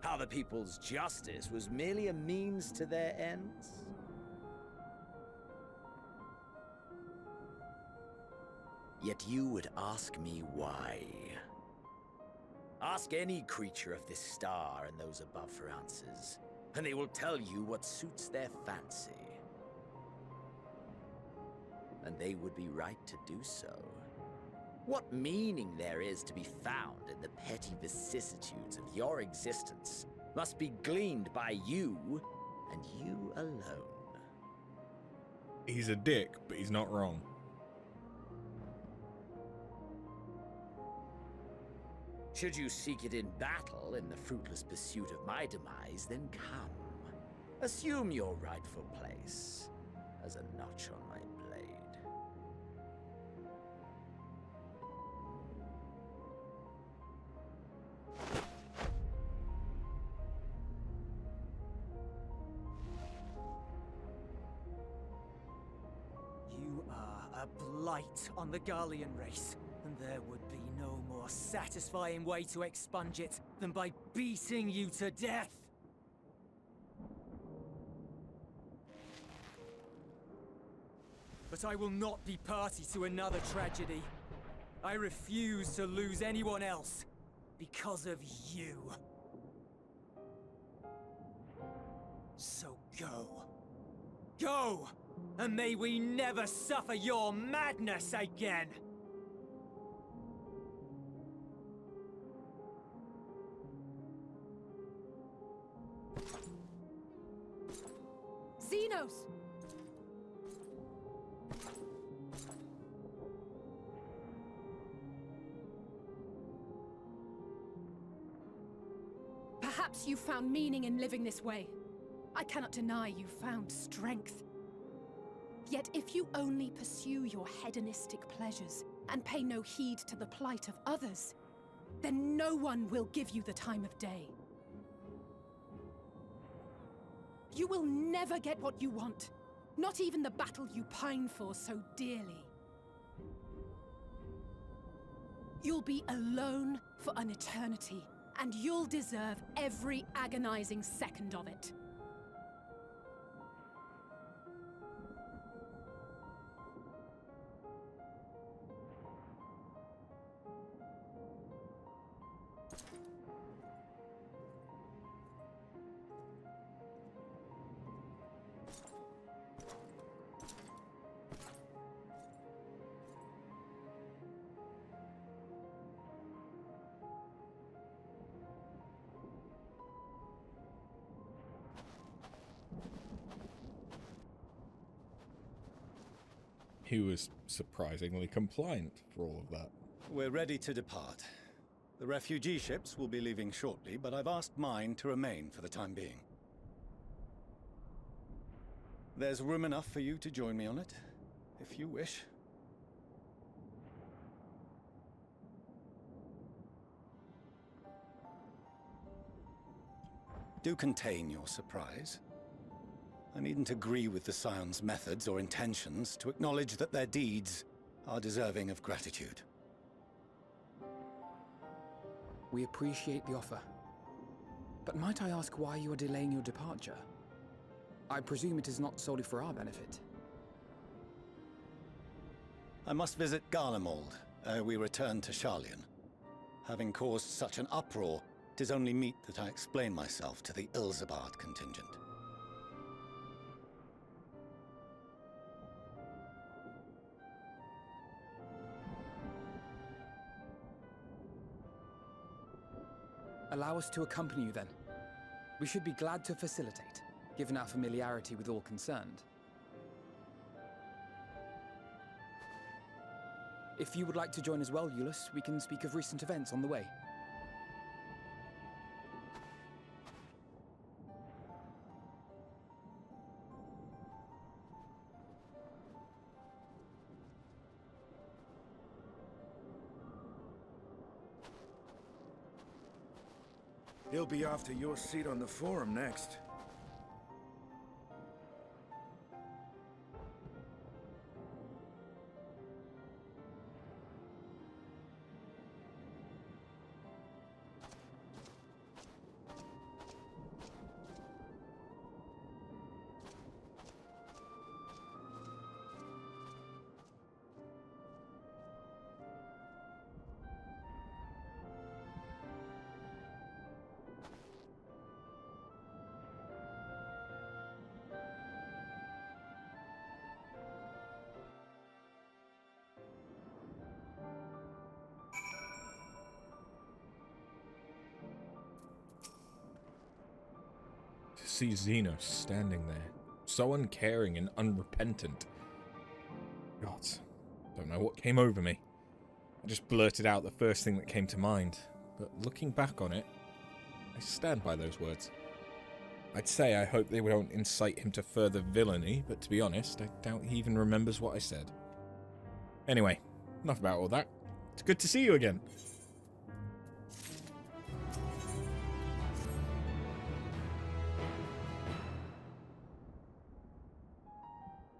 How the people's justice was merely a means to their ends? Yet you would ask me why. Ask any creature of this star and those above for answers, and they will tell you what suits their fancy. And they would be right to do so. What meaning there is to be found in the petty vicissitudes of your existence must be gleaned by you, and you alone. He's a dick, but he's not wrong. Should you seek it in battle in the fruitless pursuit of my demise, then come. Assume your rightful place as a notch on my blade. You are a blight on the Garlean race, and there would be no more satisfying way to expunge it than by beating you to death. But I will not be party to another tragedy. I refuse to lose anyone else because of you. So go. Go! And may we never suffer your madness again! Xenos! Perhaps you found meaning in living this way. I cannot deny you found strength. Yet if you only pursue your hedonistic pleasures and pay no heed to the plight of others, then no one will give you the time of day. You will never get what you want, not even the battle you pine for so dearly. You'll be alone for an eternity, and you'll deserve every agonizing second of it. He was surprisingly compliant for all of that. We're ready to depart. The refugee ships will be leaving shortly, but I've asked mine to remain for the time being. There's room enough for you to join me on it, if you wish. Do contain your surprise. I needn't agree with the Scion's methods or intentions to acknowledge that their deeds are deserving of gratitude. We appreciate the offer. But might I ask why you are delaying your departure? I presume it is not solely for our benefit. I must visit Garlemald ere we return to Sharlayan. Having caused such an uproar, 'tis only meet that I explain myself to the Ilzabard contingent. Allow us to accompany you then. We should be glad to facilitate, given our familiarity with all concerned. If you would like to join as well, Euless, we can speak of recent events on the way. He'll be after your seat on the forum next. To see Xenos standing there, so uncaring and unrepentant. God, don't know what came over me. I just blurted out the first thing that came to mind, but looking back on it, I stand by those words. I'd say I hope they won't incite him to further villainy, but to be honest, I doubt he even remembers what I said. Anyway, enough about all that. It's good to see you again.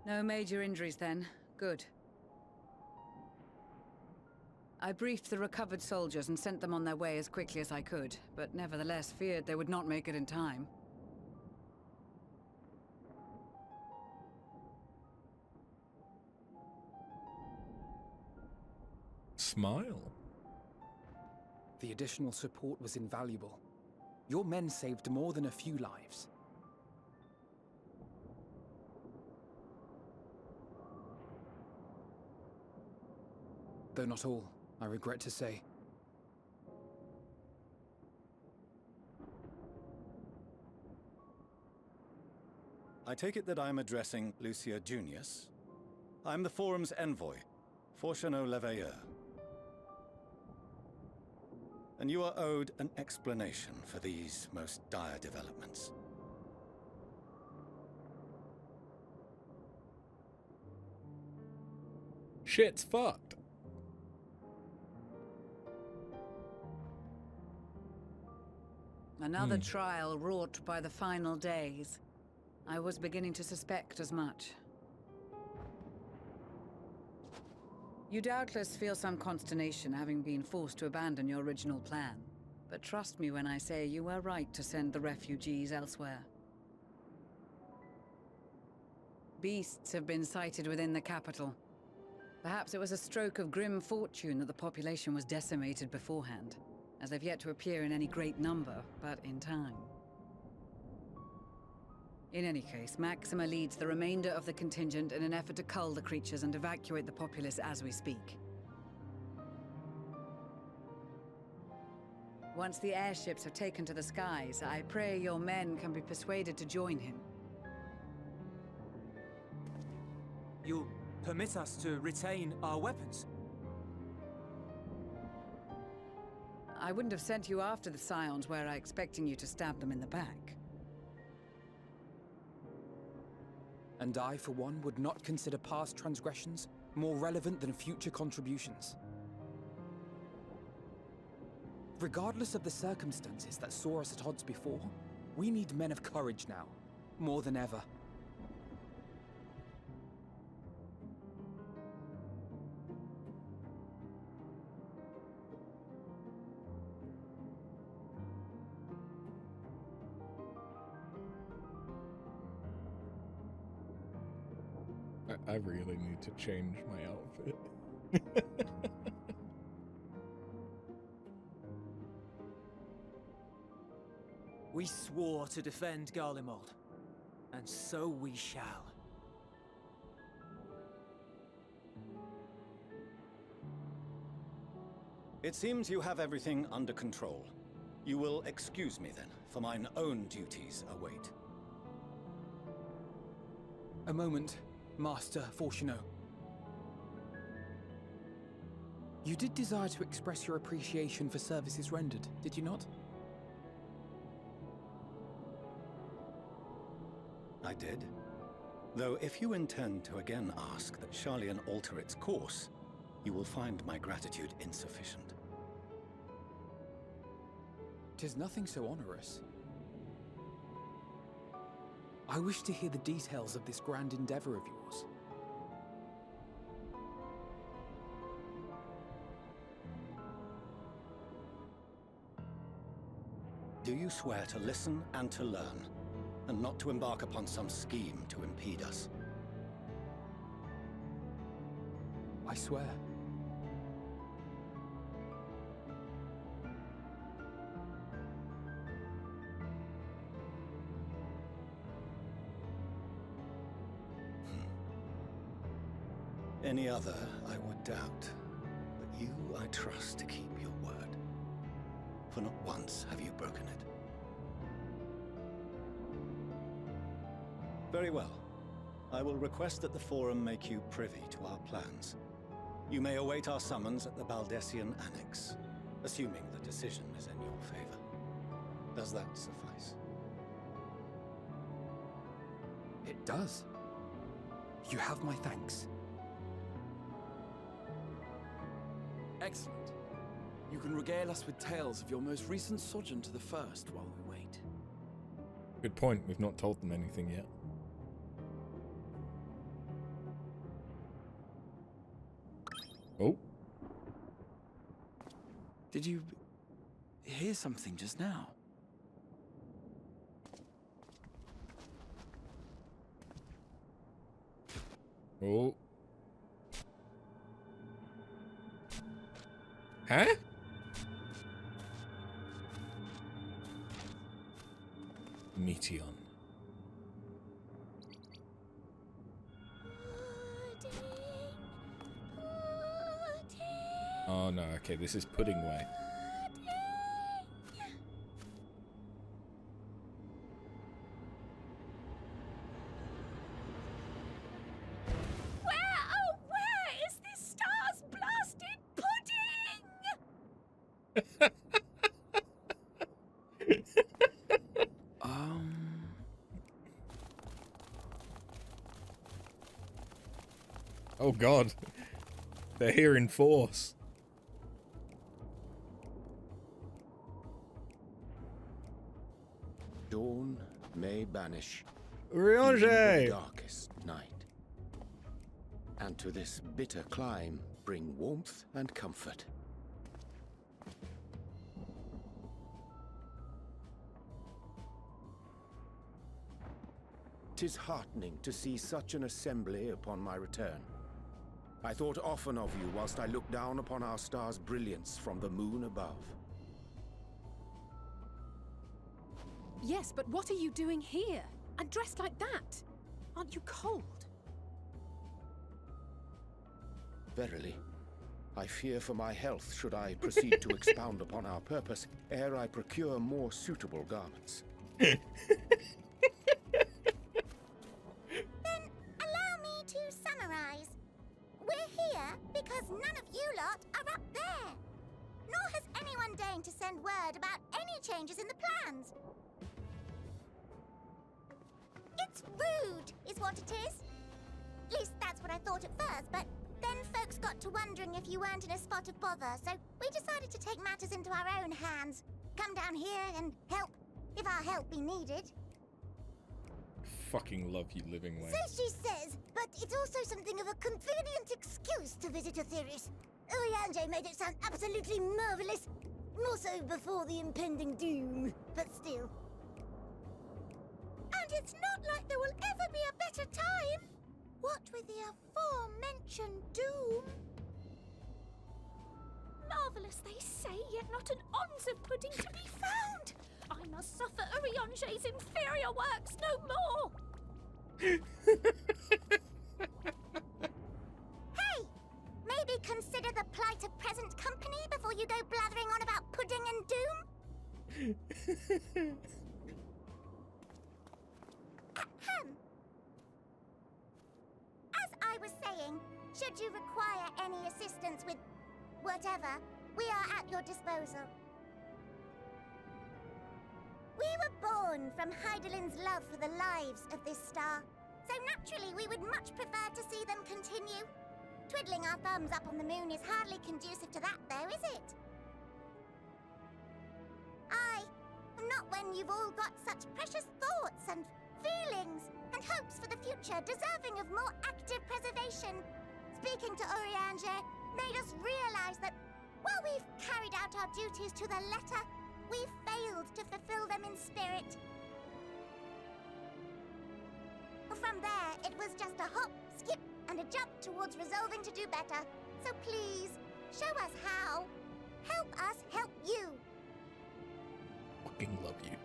No major injuries then. Good. I briefed the recovered soldiers and sent them on their way as quickly as I could, but nevertheless feared they would not make it in time. Smile. The additional support was invaluable. Your men saved more than a few lives. Though not all, I regret to say. I take it that I'm addressing Lucia Junius. I'm the Forum's envoy, Forchano Leveilleur. And you are owed an explanation for these most dire developments. Shit's fucked. Another trial wrought by the final days. I was beginning to suspect as much. You doubtless feel some consternation having been forced to abandon your original plan. But trust me when I say you were right to send the refugees elsewhere. Beasts have been sighted within the capital. Perhaps it was a stroke of grim fortune that the population was decimated beforehand, as they've yet to appear in any great number, but in time. In any case, Maxima leads the remainder of the contingent in an effort to cull the creatures and evacuate the populace as we speak. Once the airships have taken to the skies, I pray your men can be persuaded to join him. You permit us to retain our weapons. I wouldn't have sent you after the Scions were I expecting you to stab them in the back. And I, for one, would not consider past transgressions more relevant than future contributions. Regardless of the circumstances that saw us at odds before, we need men of courage now, more than ever. I really need to change my outfit. We swore to defend Garlemald, and so we shall. It seems you have everything under control. You will excuse me then, for mine own duties await. A moment, Master Fortuno. You did desire to express your appreciation for services rendered, did you not? I did. Though if you intend to again ask that Sharlayan alter its course, you will find my gratitude insufficient. 'Tis nothing so onerous. I wish to hear the details of this grand endeavor of yours. Do you swear to listen and to learn, and not to embark upon some scheme to impede us? I swear. Any other, I would doubt. But you, I trust to keep your word. For not once have you broken it. Very well. I will request that the Forum make you privy to our plans. You may await our summons at the Baldessian Annex, assuming the decision is in your favor. Does that suffice? It does. You have my thanks. Excellent. You can regale us with tales of your most recent sojourn to the First while we wait. Good point. We've not told them anything yet. Oh. Did you hear something just now? Oh. Huh? Meteon. Oh no, okay, this is Pudding Way. Where is this star's blasted pudding? Oh god. They're here in force. Dawn may banish Riange! even the darkest night, and to this bitter clime bring warmth and comfort. 'Tis heartening to see such an assembly upon my return. I thought often of you whilst I looked down upon our star's brilliance from the moon above. Yes, but what are you doing here? And dressed like that? Aren't you cold? Verily, I fear for my health should I proceed to expound upon our purpose ere I procure more suitable garments. Then allow me to summarize. Because none of you lot are up there. Nor has anyone deigned to send word about any changes in the plans. It's rude, is what it is. At least that's what I thought at first, but then folks got to wondering if you weren't in a spot of bother, so we decided to take matters into our own hands. Come down here and help, if our help be needed. Fucking love you, Living Way. So she says, but it's also something of a convenient excuse to visit Etheris. Urianger made it sound absolutely marvelous. More so before the impending doom, but still. And it's not like there will ever be a better time. What with the aforementioned doom? Marvellous, they say, yet not an ounce of pudding to be found. I must suffer Urianger's inferior works no more. Hey! Maybe consider the plight of present company before you go blathering on about pudding and doom? Ahem. As I was saying, should you require any assistance with whatever, we are at your disposal. We were born from Heidelin's love for the lives of this star, so naturally we would much prefer to see them continue. Twiddling our thumbs up on the moon is hardly conducive to that, though, is it? Not when you've all got such precious thoughts and feelings and hopes for the future deserving of more active preservation. Speaking to Urianger made us realize that while we've carried out our duties to the letter, we've failed to fulfill them in spirit. From there, it was just a hop, skip, and a jump towards resolving to do better. So please, show us how. Help us help you. Fucking love you.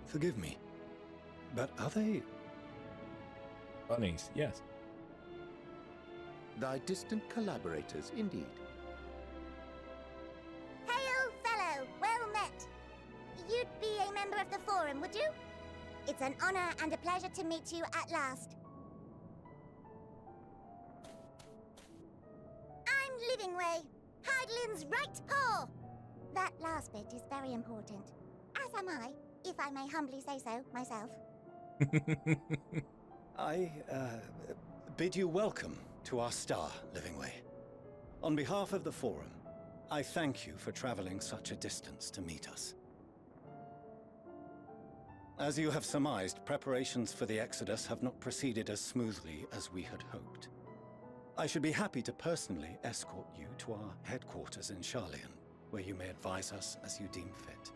Forgive me, but are they... Bunnies, yes. Thy distant collaborators, indeed. Hail, fellow, well met. You'd be a member of the Forum, would you? It's an honor and a pleasure to meet you at last. I'm Living Way, Heidelin's right paw. That last bit is very important. As am I, if I may humbly say so myself. I bid you welcome to our star, Living Way. On behalf of the Forum, I thank you for traveling such a distance to meet us. As you have surmised, preparations for the Exodus have not proceeded as smoothly as we had hoped. I should be happy to personally escort you to our headquarters in Sharlayan, where you may advise us as you deem fit.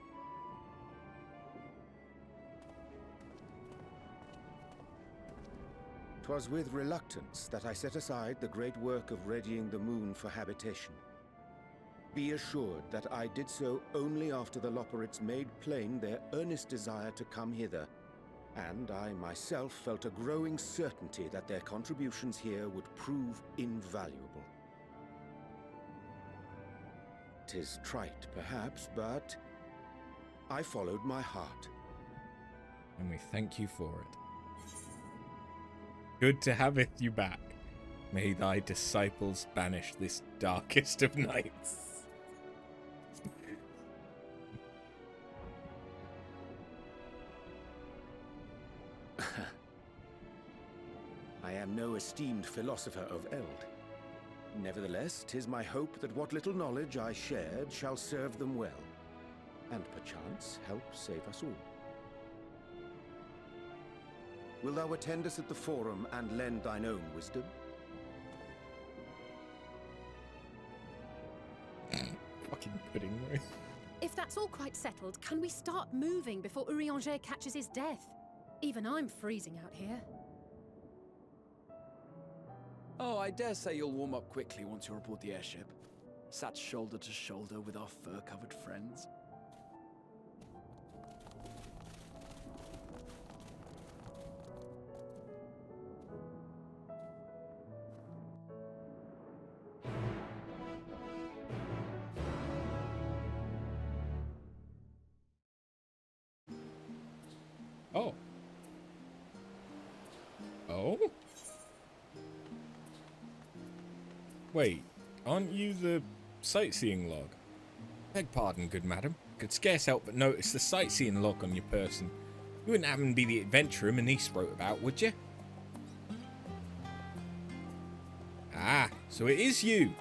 'Twas with reluctance that I set aside the great work of readying the moon for habitation. Be assured that I did so only after the Loperites made plain their earnest desire to come hither, and I myself felt a growing certainty that their contributions here would prove invaluable. 'Tis trite, perhaps, but I followed my heart. And we thank you for it. Good to have you back. May thy disciples banish this darkest of nights. I am no esteemed philosopher of Eld. Nevertheless, 'tis my hope that what little knowledge I shared shall serve them well, and perchance help save us all. Will thou attend us at the Forum and lend thine own wisdom? Fucking pudding way. If that's all quite settled, can we start moving before Urianger catches his death? Even I'm freezing out here. Oh, I dare say you'll warm up quickly once you're aboard the airship. Sat shoulder to shoulder with our fur-covered friends. Oh. Oh. Wait, aren't you the sightseeing log? Beg pardon, good madam. Could scarce help but notice the sightseeing log on your person. You wouldn't happen to be the adventurer Manice wrote about, would you? Ah, so it is you.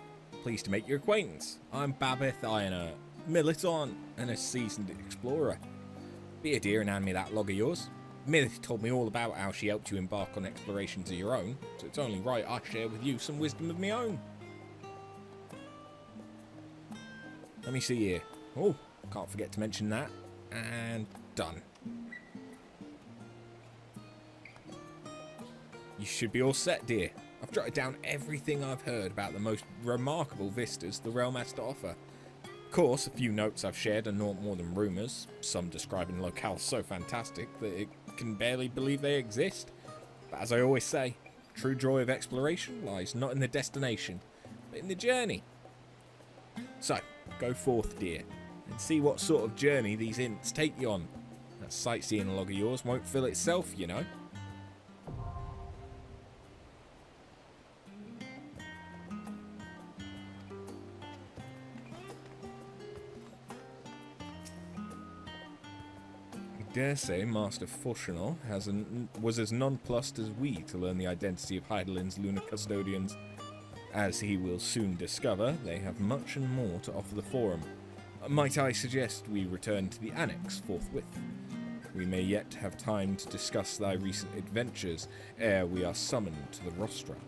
Pleased to make your acquaintance. I'm Babeth Ironheart, militant and a seasoned explorer. Be a dear and hand me that log of yours. Milith told me all about how she helped you embark on explorations of your own, so it's only right I share with you some wisdom of my own. Let me see here. Oh, can't forget to mention that. And done. You should be all set, dear. I've jotted down everything I've heard about the most remarkable vistas the realm has to offer. Of course, a few notes I've shared are naught more than rumours, some describing locales so fantastic that it can barely believe they exist. But as I always say, true joy of exploration lies not in the destination, but in the journey. So, go forth, dear, and see what sort of journey these hints take you on. That sightseeing log of yours won't fill itself, you know. I dare say Master Fauchenal was as nonplussed as we to learn the identity of Heidelin's lunar custodians. As he will soon discover, they have much and more to offer the Forum. Might I suggest we return to the Annex forthwith? We may yet have time to discuss thy recent adventures ere we are summoned to the rostrum.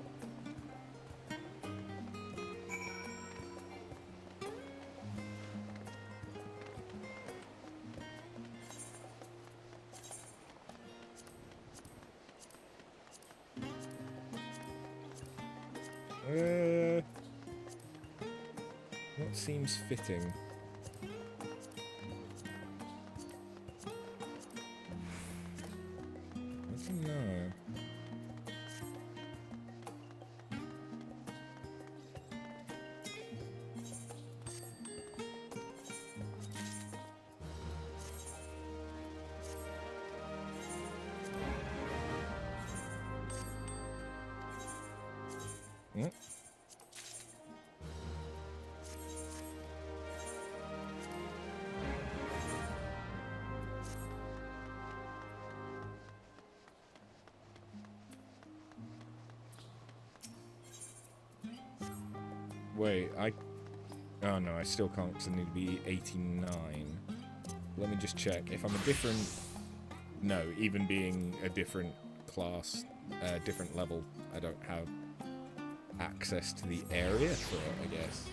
What seems fitting? I don't know. Wait, oh no, I still can't because I need to be 89. Let me just check. If I'm a different... No, even being a different class, different level, I don't have access to the area for it, I guess.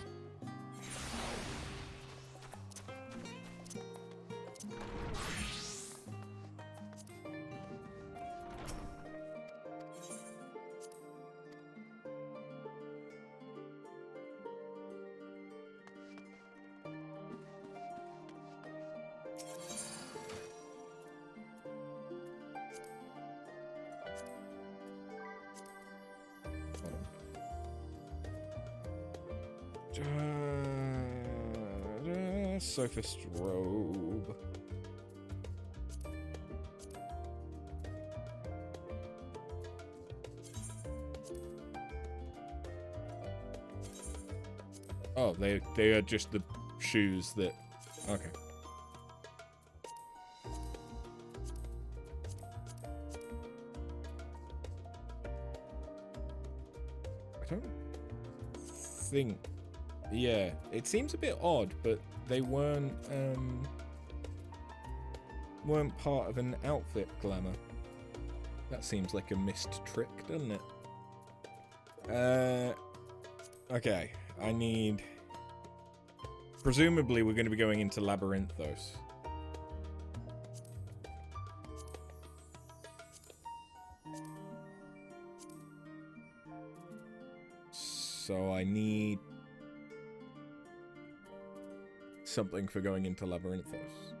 Sophist robe. Oh, they are just the shoes that... Okay. I don't think... Yeah, it seems a bit odd, but they weren't part of an outfit glamour. That seems like a missed trick, doesn't it? Okay, I need... Presumably we're going to be going into Labyrinthos. So I need... something for going into Labyrinthos.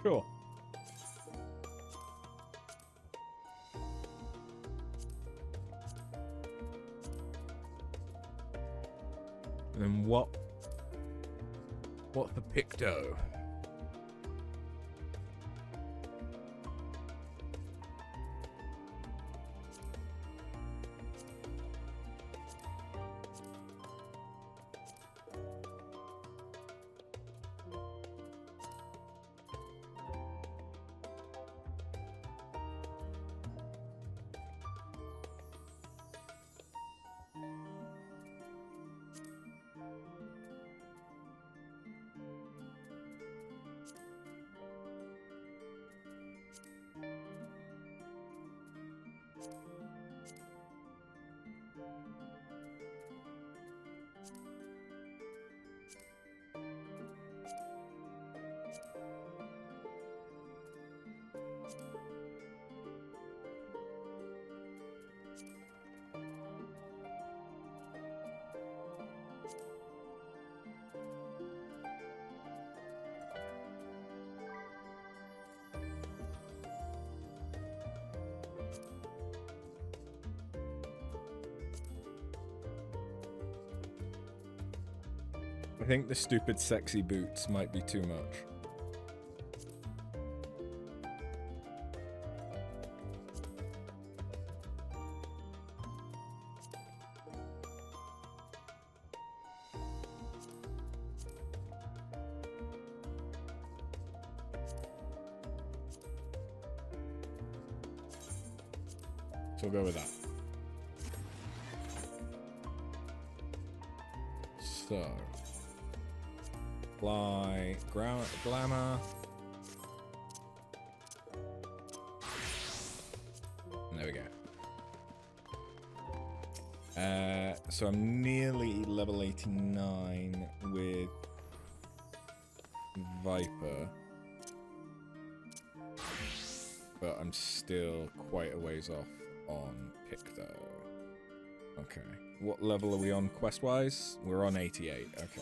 Sure. And what's the Picto? I think the stupid sexy boots might be too much. So we'll go with that. So, fly, glamour. There we go. So I'm nearly level 89 with Viper. But I'm still quite a ways off on Picto. Okay. What level are we on quest-wise? We're on 88. Okay.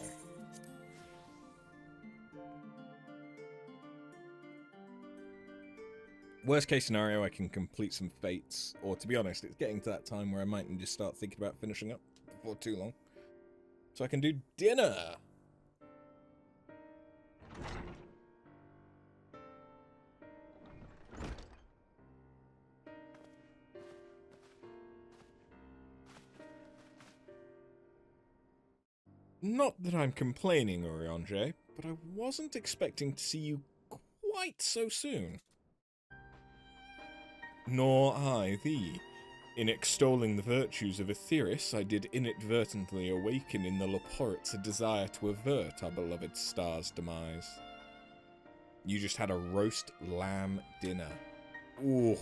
Worst case scenario, I can complete some fates. Or to be honest, it's getting to that time where I might just start thinking about finishing up before too long. So I can do dinner! Not that I'm complaining, Oriange, but I wasn't expecting to see you quite so soon. Nor I thee. In extolling the virtues of Aetheris, I did inadvertently awaken in the Leporits a desire to avert our beloved star's demise. You just had a roast lamb dinner. Ooh.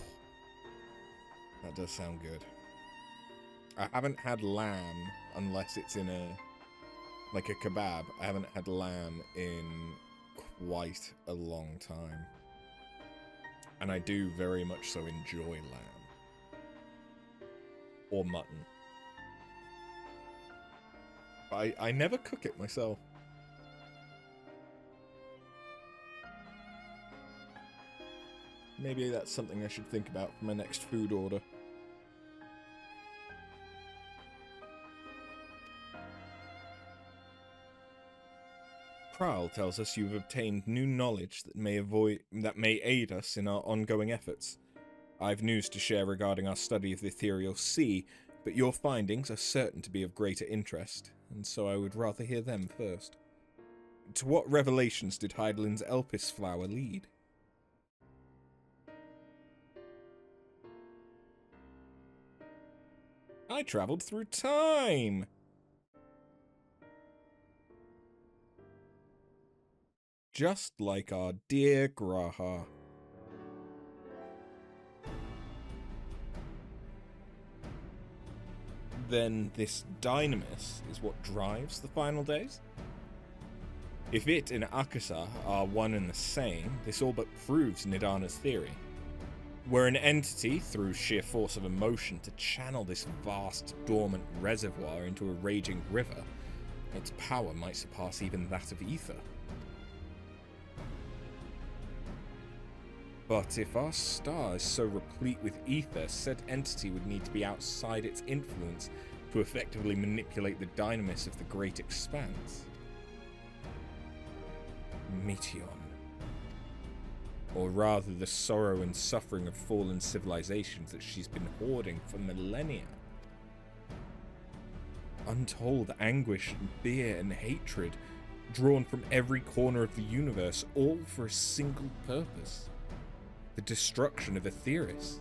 That does sound good. I haven't had lamb unless it's in a... like a kebab. I haven't had lamb in quite a long time. And I do very much so enjoy lamb. Or mutton. But I never cook it myself. Maybe that's something I should think about for my next food order. Kral tells us you've obtained new knowledge that may aid us in our ongoing efforts. I've news to share regarding our study of the ethereal sea, but your findings are certain to be of greater interest, and so I would rather hear them first. To what revelations did Hydaelyn's Elpis flower lead? I travelled through time! Just like our dear Graha. Then this dynamis is what drives the final days? If it and Akasa are one and the same, this all but proves Nidana's theory. Were an entity, through sheer force of emotion, to channel this vast, dormant reservoir into a raging river, its power might surpass even that of ether. But if our star is so replete with ether, said entity would need to be outside its influence to effectively manipulate the dynamis of the great expanse. Meteion. Or rather, the sorrow and suffering of fallen civilizations that she's been hoarding for millennia. Untold anguish and fear and hatred, drawn from every corner of the universe, all for a single purpose: the destruction of Aetheris.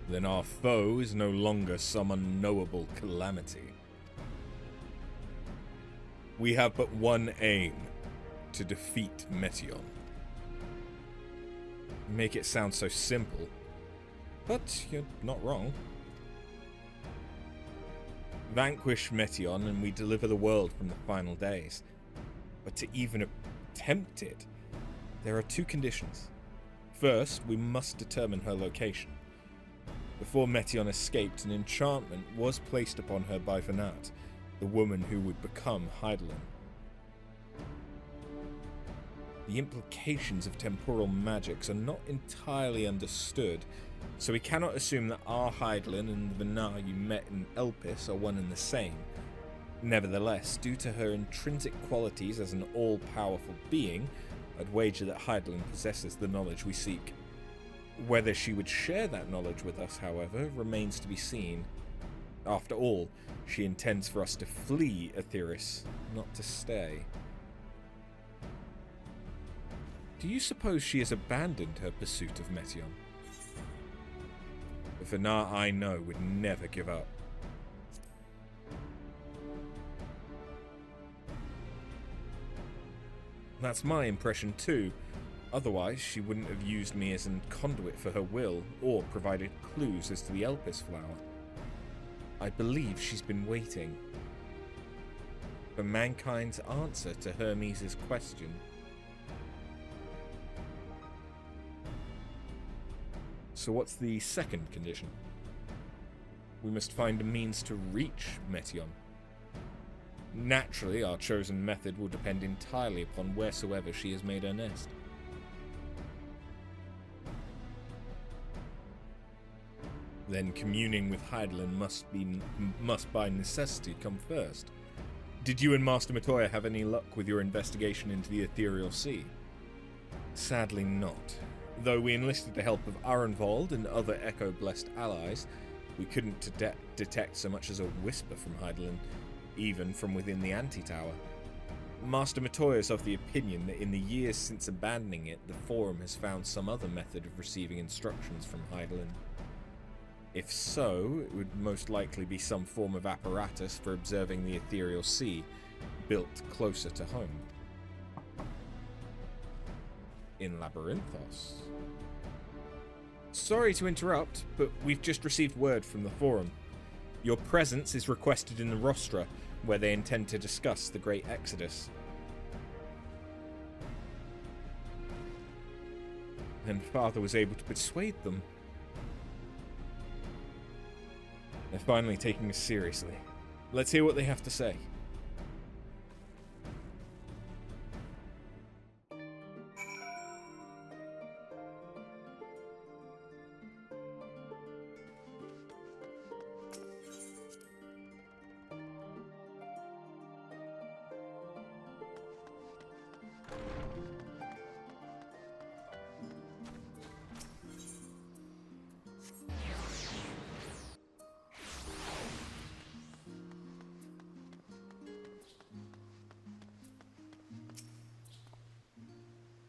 Then our foe is no longer some unknowable calamity. We have but one aim: to defeat Meteion. You make it sound so simple, but you're not wrong. Vanquish Meteion and we deliver the world from the final days. But to even attempt it, there are two conditions. First, we must determine her location. Before Meteion escaped, an enchantment was placed upon her by Venat, the woman who would become Hydaelyn. The implications of temporal magics are not entirely understood, so we cannot assume that our Hydaelyn and the Venat you met in Elpis are one and the same. Nevertheless, due to her intrinsic qualities as an all-powerful being, I'd wager that Hydaelyn possesses the knowledge we seek. Whether she would share that knowledge with us, however, remains to be seen. After all, she intends for us to flee Aetheris, not to stay. Do you suppose she has abandoned her pursuit of Meteion? The Venat I know would never give up. That's my impression too. Otherwise, she wouldn't have used me as a conduit for her will, or provided clues as to the Elpis flower. I believe she's been waiting for mankind's answer to Hermes' question. So what's the second condition? We must find a means to reach Meteion. Naturally, our chosen method will depend entirely upon wheresoever she has made her nest. Then communing with Hydaelyn must by necessity come first. Did you and Master Matoya have any luck with your investigation into the Ethereal Sea? Sadly not. Though we enlisted the help of Arenvald and other Echo-blessed allies, we couldn't detect so much as a whisper from Hydaelyn, even from within the Anti-Tower. Master Matoya is of the opinion that in the years since abandoning it, the Forum has found some other method of receiving instructions from Hydaelyn. If so, it would most likely be some form of apparatus for observing the Ethereal Sea, built closer to home. In Labyrinthos. Sorry to interrupt, but we've just received word from the Forum. Your presence is requested in the Rostra, where they intend to discuss the Great Exodus. And Father was able to persuade them. They're finally taking us seriously. Let's hear what they have to say.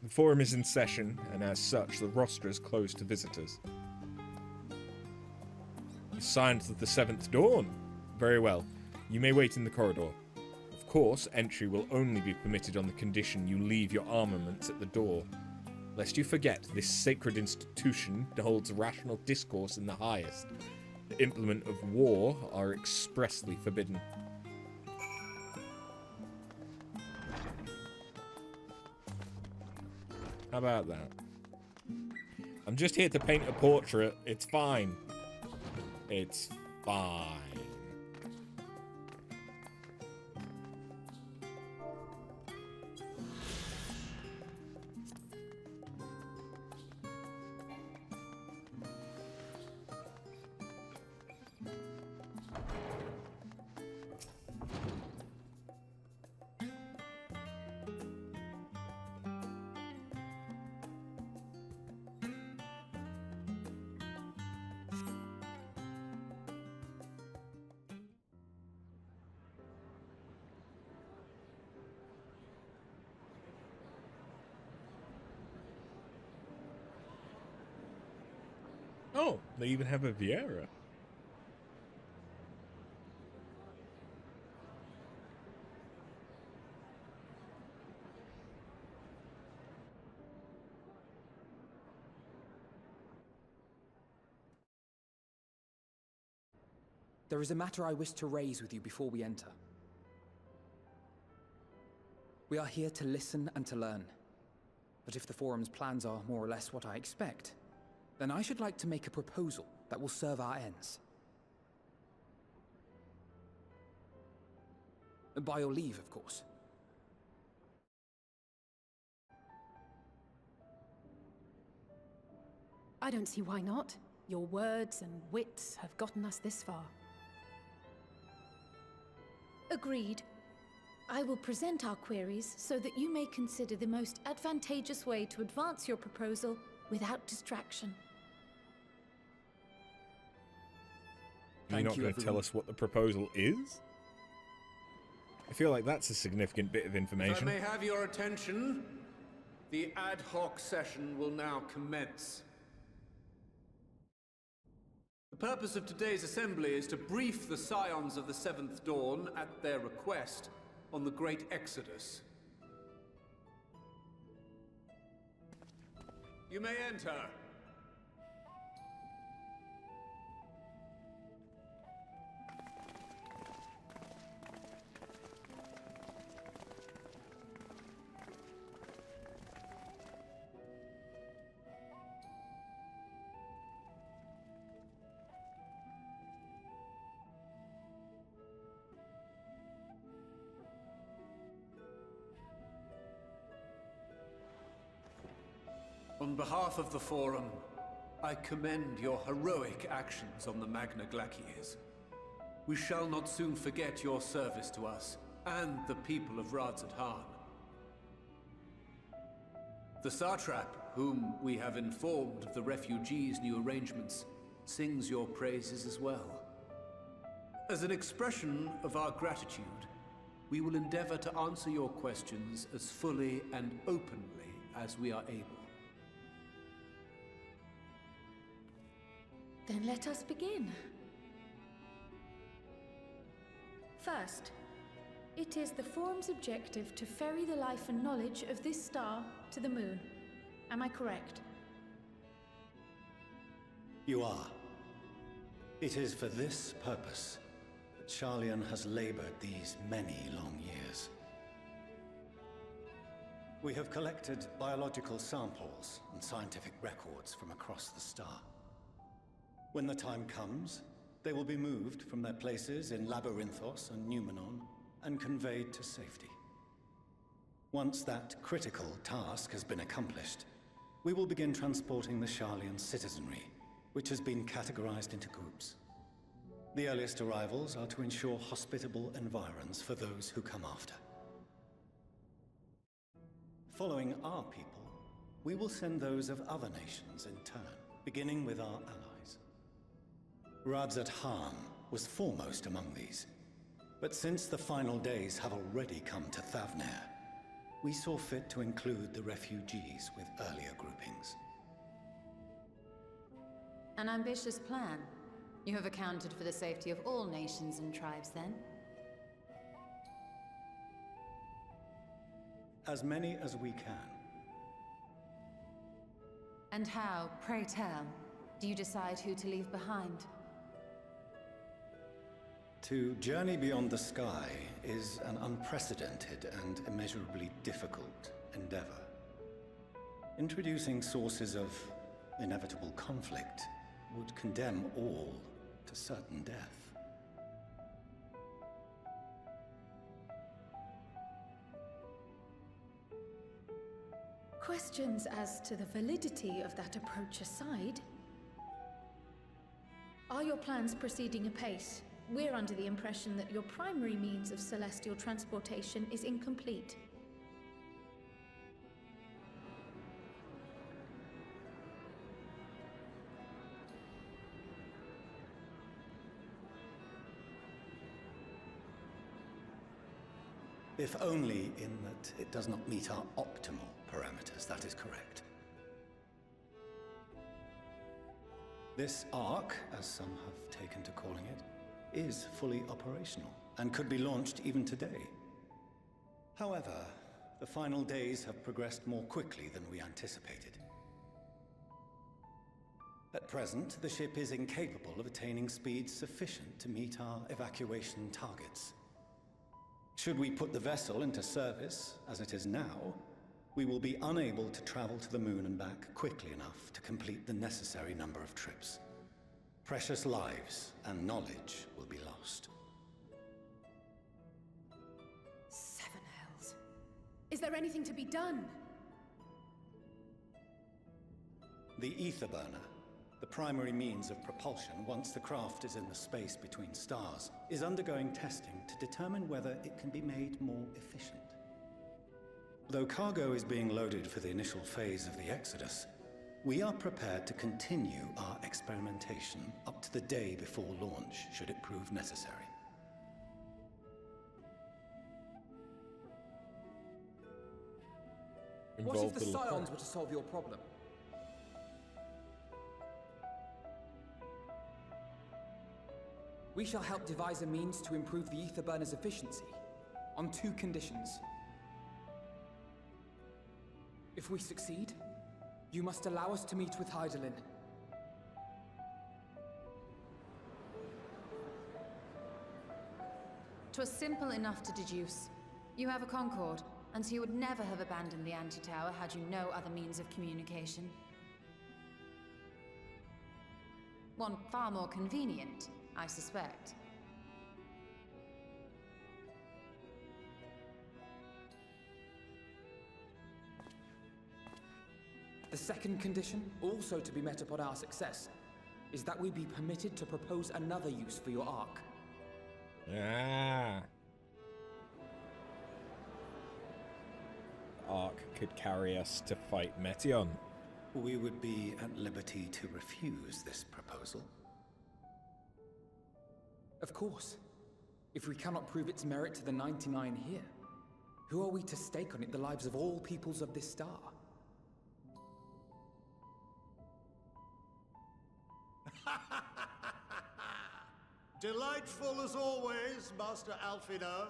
The Forum is in session, and as such, the Rostra is closed to visitors. Signs of the Seventh Dawn. Very well. You may wait in the corridor. Of course, entry will only be permitted on the condition you leave your armaments at the door. Lest you forget, this sacred institution holds rational discourse in the highest. The implement of war are expressly forbidden. How about that? I'm just here to paint a portrait. It's fine. It's fine. Oh, they even have a Viera. There is a matter I wish to raise with you before we enter. We are here to listen and to learn. But if the Forum's plans are more or less what I expect, then I should like to make a proposal that will serve our ends. By your leave, of course. I don't see why not. Your words and wits have gotten us this far. Agreed. I will present our queries so that you may consider the most advantageous way to advance your proposal without distraction. You're not going to tell us what the proposal is? I feel like that's a significant bit of If I information. may have your attention, the ad hoc session will now commence. The purpose of today's assembly is to brief the Scions of the Seventh Dawn, at their request, on the Great Exodus. You may enter. On behalf of the Forum, I commend your heroic actions on the Magna Glaciers. We shall not soon forget your service to us and the people of Radzat-Han. The Satrap, whom we have informed of the refugees' new arrangements, sings your praises as well. As an expression of our gratitude, we will endeavor to answer your questions as fully and openly as we are able. Then let us begin. First, it is the Forum's objective to ferry the life and knowledge of this star to the moon. Am I correct? You are. It is for this purpose that Sharlayan has labored these many long years. We have collected biological samples and scientific records from across the star. When the time comes, they will be moved from their places in Labyrinthos and Numenon and conveyed to safety. Once that critical task has been accomplished, we will begin transporting the Sharlayan citizenry, which has been categorized into groups. The earliest arrivals are to ensure hospitable environs for those who come after. Following our people, we will send those of other nations in turn, beginning with our allies. Radzat-Han was foremost among these, but since the final days have already come to Thavnair, we saw fit to include the refugees with earlier groupings. An ambitious plan. You have accounted for the safety of all nations and tribes, then? As many as we can. And how, pray tell, do you decide who to leave behind? To journey beyond the sky is an unprecedented and immeasurably difficult endeavor. Introducing sources of inevitable conflict would condemn all to certain death. Questions as to the validity of that approach aside, are your plans proceeding apace? We're under the impression that your primary means of celestial transportation is incomplete. If only in that it does not meet our optimal parameters, that is correct. This Ark, as some have taken to calling it, is fully operational and could be launched even today. However, the final days have progressed more quickly than we anticipated. At present, the ship is incapable of attaining speeds sufficient to meet our evacuation targets. Should we put the vessel into service, as it is now, we will be unable to travel to the moon and back quickly enough to complete the necessary number of trips. Precious lives and knowledge will be lost. Seven hells. Is there anything to be done? The ether burner, the primary means of propulsion once the craft is in the space between stars, is undergoing testing to determine whether it can be made more efficient. Though cargo is being loaded for the initial phase of the Exodus, we are prepared to continue our experimentation up to the day before launch, should it prove necessary. What if the Scions were to solve your problem? We shall help devise a means to improve the ether burner's efficiency, on 2 conditions. If we succeed, you must allow us to meet with Hydaelyn. 'Twas simple enough to deduce. You have a Concord, and so you would never have abandoned the anti-tower had you no other means of communication. One far more convenient, I suspect. The second condition, also to be met upon our success, is that we be permitted to propose another use for your Ark. Ah. Ark could carry us to fight Meteon. We would be at liberty to refuse this proposal. Of course. If we cannot prove its merit to the 99 here, who are we to stake on it the lives of all peoples of this star? Delightful as always, Master Alfino.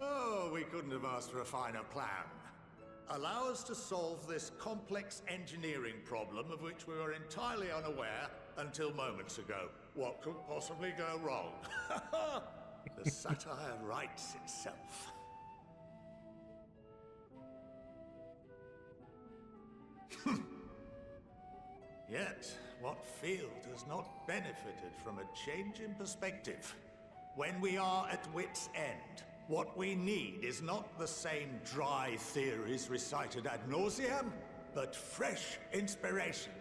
Oh, we couldn't have asked for a finer plan. Allow us to solve this complex engineering problem of which we were entirely unaware until moments ago. What could possibly go wrong? The satire writes itself. Yet, what field has not benefited from a change in perspective? When we are at wit's end, what we need is not the same dry theories recited ad nauseam, but fresh inspiration.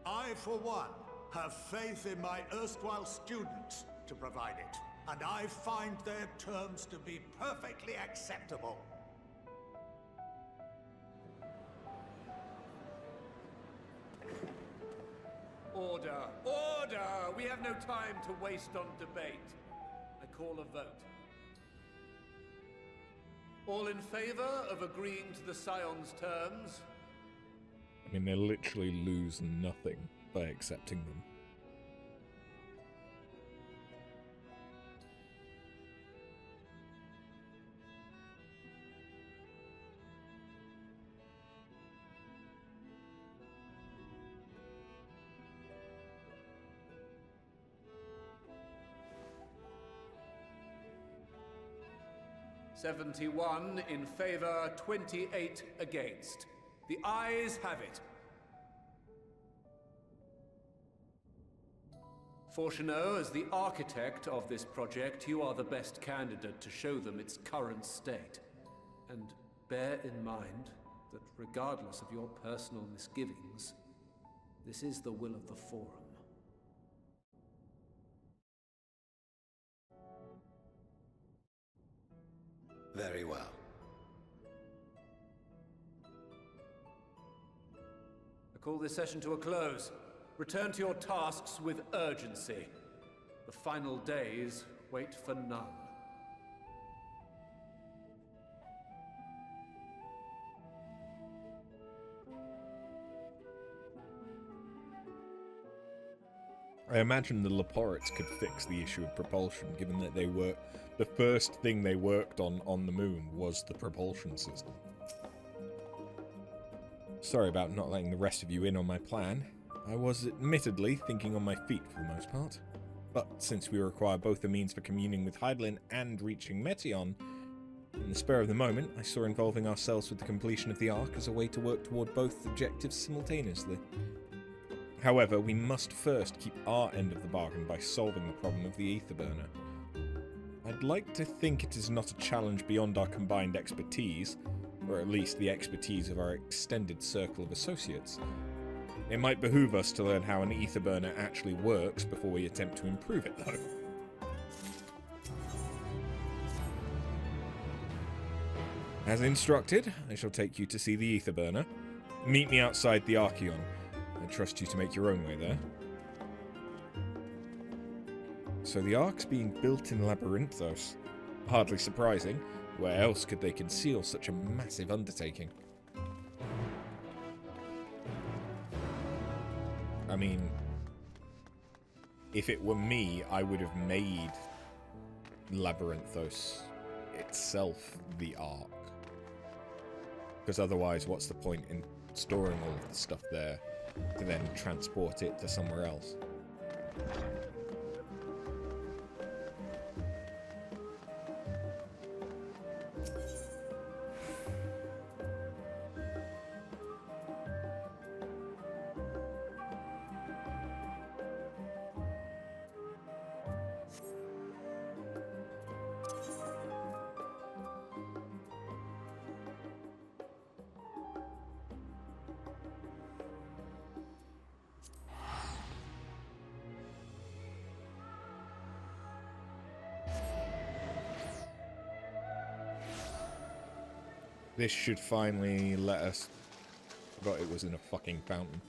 I, for one, have faith in my erstwhile students to provide it, and I find their terms to be perfectly acceptable. Order! Order! We have no time to waste on debate. I call a vote. All in favor of agreeing to the Scion's terms? I mean, they literally lose nothing by accepting them. "71 in favor, 28 against. The ayes have it. Fortuneau, as the architect of this project, you are the best candidate to show them its current state. And bear in mind that regardless of your personal misgivings, this is the will of the Forum. Very well. I call this session to a close. Return to your tasks with urgency. The final days wait for none. I imagine the Leporits could fix the issue of propulsion, given that they were the first thing they worked on the moon was the propulsion system. Sorry about not letting the rest of you in on my plan. I was admittedly thinking on my feet for the most part. But since we require both the means for communing with Hydaelyn and reaching Meteion, in the spur of the moment, I saw involving ourselves with the completion of the Ark as a way to work toward both objectives simultaneously. However, we must first keep our end of the bargain by solving the problem of the Aetherburner. I'd like to think it is not a challenge beyond our combined expertise, or at least the expertise of our extended circle of associates. It might behoove us to learn how an Aetherburner actually works before we attempt to improve it, though. As instructed, I shall take you to see the Aetherburner. Meet me outside the Archeon. I trust you to make your own way there. So the Ark's being built in Labyrinthos. Hardly surprising. Where else could they conceal such a massive undertaking? I mean, if it were me, I would have made Labyrinthos itself the Ark. Because otherwise, what's the point in storing all of the stuff there to then transport it to somewhere else? This should finally let us... Forgot it was in a fucking fountain.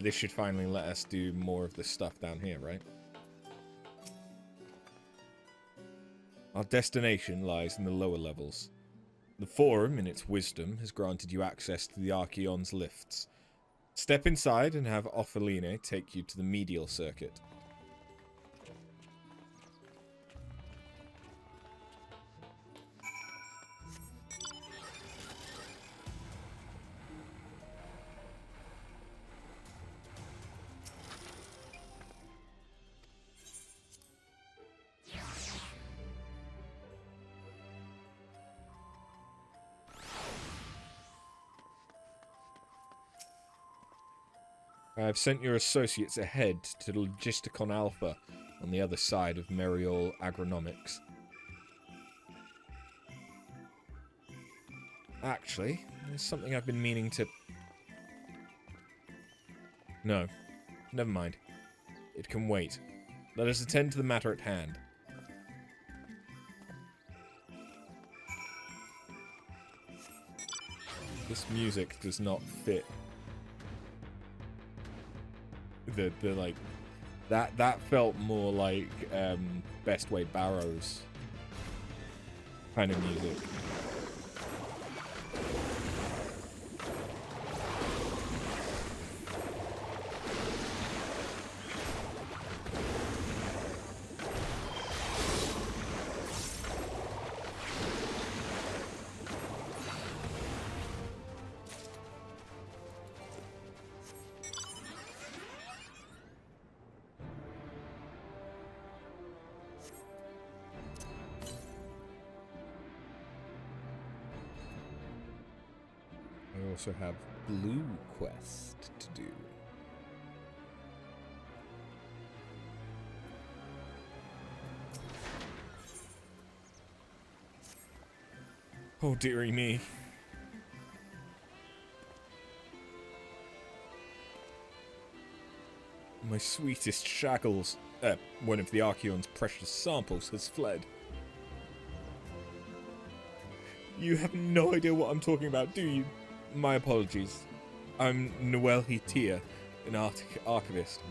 This should finally let us do more of the stuff down here, right? Our destination lies in the lower levels. The Forum, in its wisdom, has granted you access to the Archeon's lifts. Step inside and have Opheline take you to the medial circuit. I've sent your associates ahead to Logisticon Alpha on the other side of Meriol Agronomics. Actually, there's something I've been meaning to... No, never mind. It can wait. Let us attend to the matter at hand. This music does not fit the like that felt more like Best Way Barrows kind of music. I also have Blue Quest to do. Oh dearie me. My sweetest shackles, one of the Archeon's precious samples has fled. You have no idea what I'm talking about, do you? My apologies. I'm Noel Hitia, an archivist.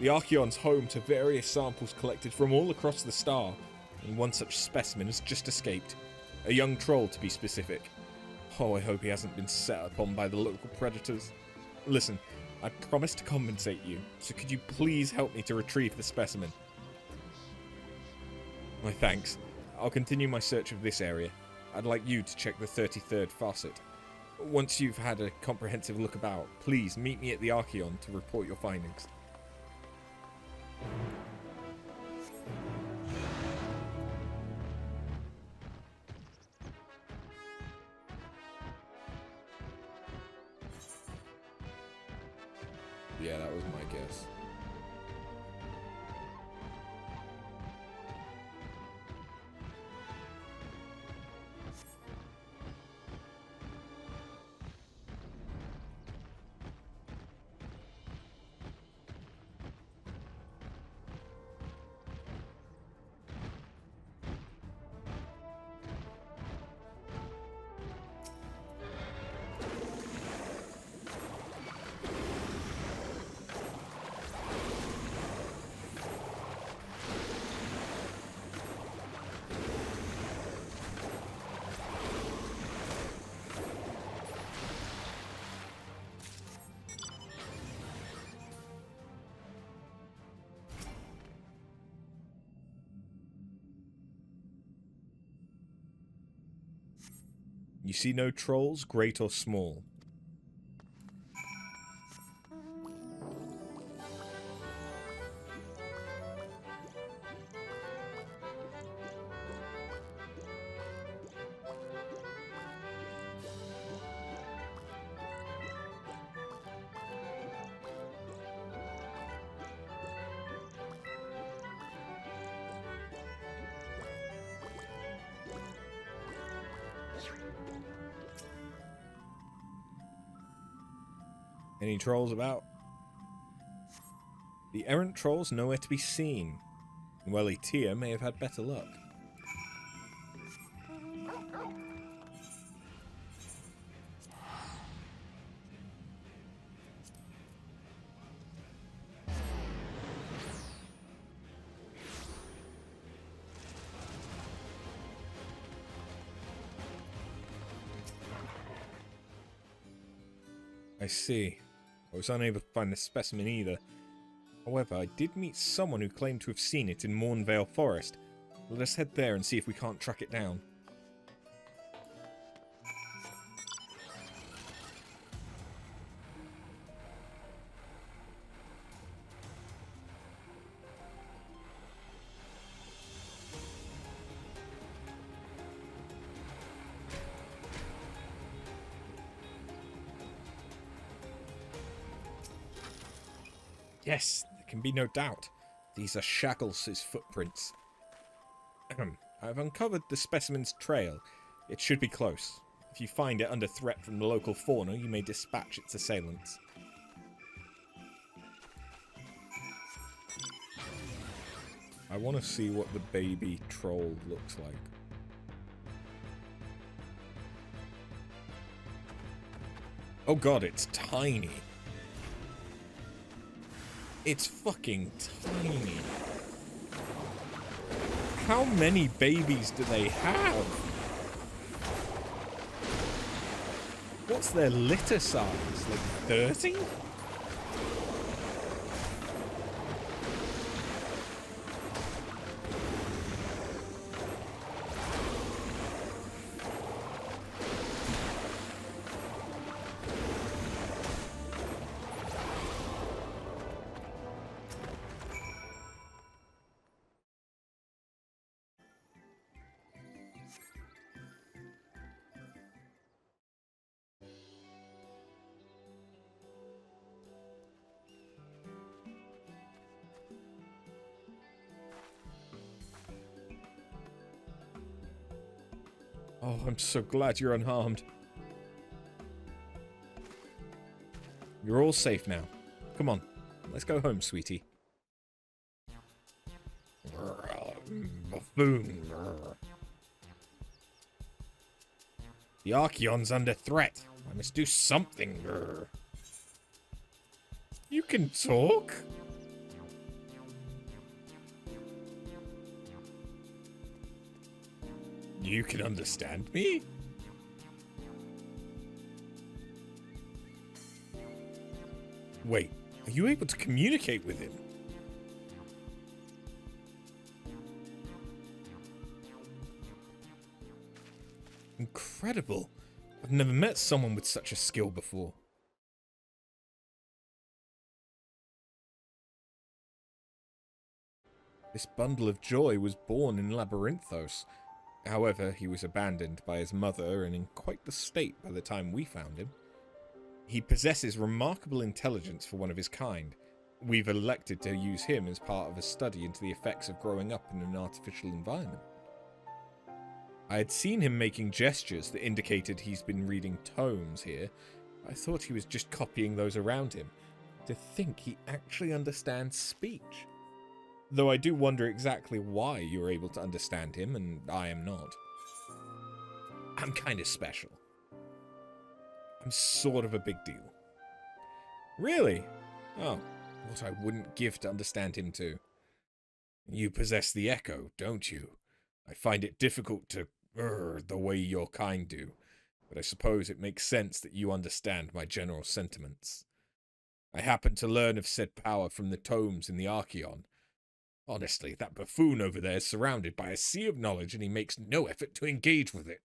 The Archeon's home to various samples collected from all across the star, and one such specimen has just escaped. A young troll, to be specific. Oh, I hope he hasn't been set upon by the local predators. Listen, I promise to compensate you, so could you please help me to retrieve the specimen? My thanks. I'll continue my search of this area. I'd like you to check the 33rd faucet. Once you've had a comprehensive look about, please meet me at the Archeon to report your findings. Yeah, that was my guess. You see no trolls, great or small. Any trolls about? The errant troll's nowhere to be seen. Well, Etia may have had better luck. I see. I was unable to find the specimen either. However, I did meet someone who claimed to have seen it in Mornvale Forest. Let us head there and see if we can't track it down. Yes, there can be no doubt. These are Shackles' footprints. I've uncovered the specimen's trail. It should be close. If you find it under threat from the local fauna, you may dispatch its assailants. I want to see what the baby troll looks like. Oh god, it's tiny. It's fucking tiny. How many babies do they have? What's their litter size? Like 30? Oh, I'm so glad you're unharmed. You're all safe now. Come on, let's go home, sweetie. Buffoon. The Archeon's under threat. I must do something. You can talk? You can understand me? Wait, are you able to communicate with him? Incredible. I've never met someone with such a skill before. This bundle of joy was born in Labyrinthos. However, he was abandoned by his mother and in quite the state by the time we found him. He possesses remarkable intelligence for one of his kind. We've elected to use him as part of a study into the effects of growing up in an artificial environment. I had seen him making gestures that indicated he's been reading tomes here. I thought he was just copying those around him. To think he actually understands speech. Though I do wonder exactly why you're able to understand him and I am not. I'm kind of special. I'm sort of a big deal. Really? Oh, what I wouldn't give to understand him too. You possess the echo, don't you? I find it difficult to the way your kind do, but I suppose it makes sense that you understand my general sentiments. I happen to learn of said power from the tomes in the Archeon. Honestly, that buffoon over there is surrounded by a sea of knowledge and he makes no effort to engage with it.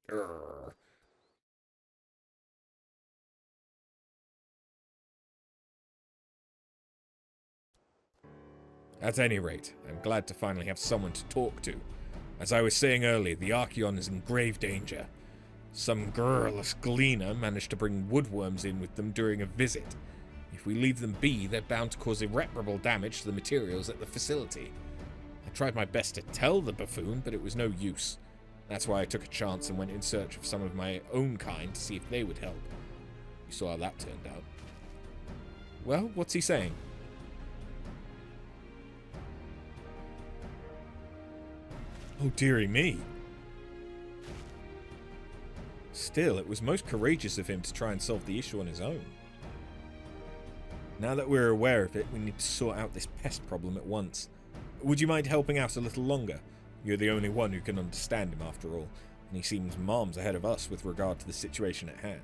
At any rate, I'm glad to finally have someone to talk to. As I was saying earlier, the Archeon is in grave danger. Some garrulous gleaner managed to bring woodworms in with them during a visit. If we leave them be, they're bound to cause irreparable damage to the materials at the facility. I tried my best to tell the buffoon, but it was no use. That's why I took a chance and went in search of some of my own kind to see if they would help. You saw how that turned out. Well, what's he saying? Oh, dearie me. Still, it was most courageous of him to try and solve the issue on his own. Now that we're aware of it, we need to sort out this pest problem at once. Would you mind helping out a little longer? You're the only one who can understand him after all, and he seems moms ahead of us with regard to the situation at hand.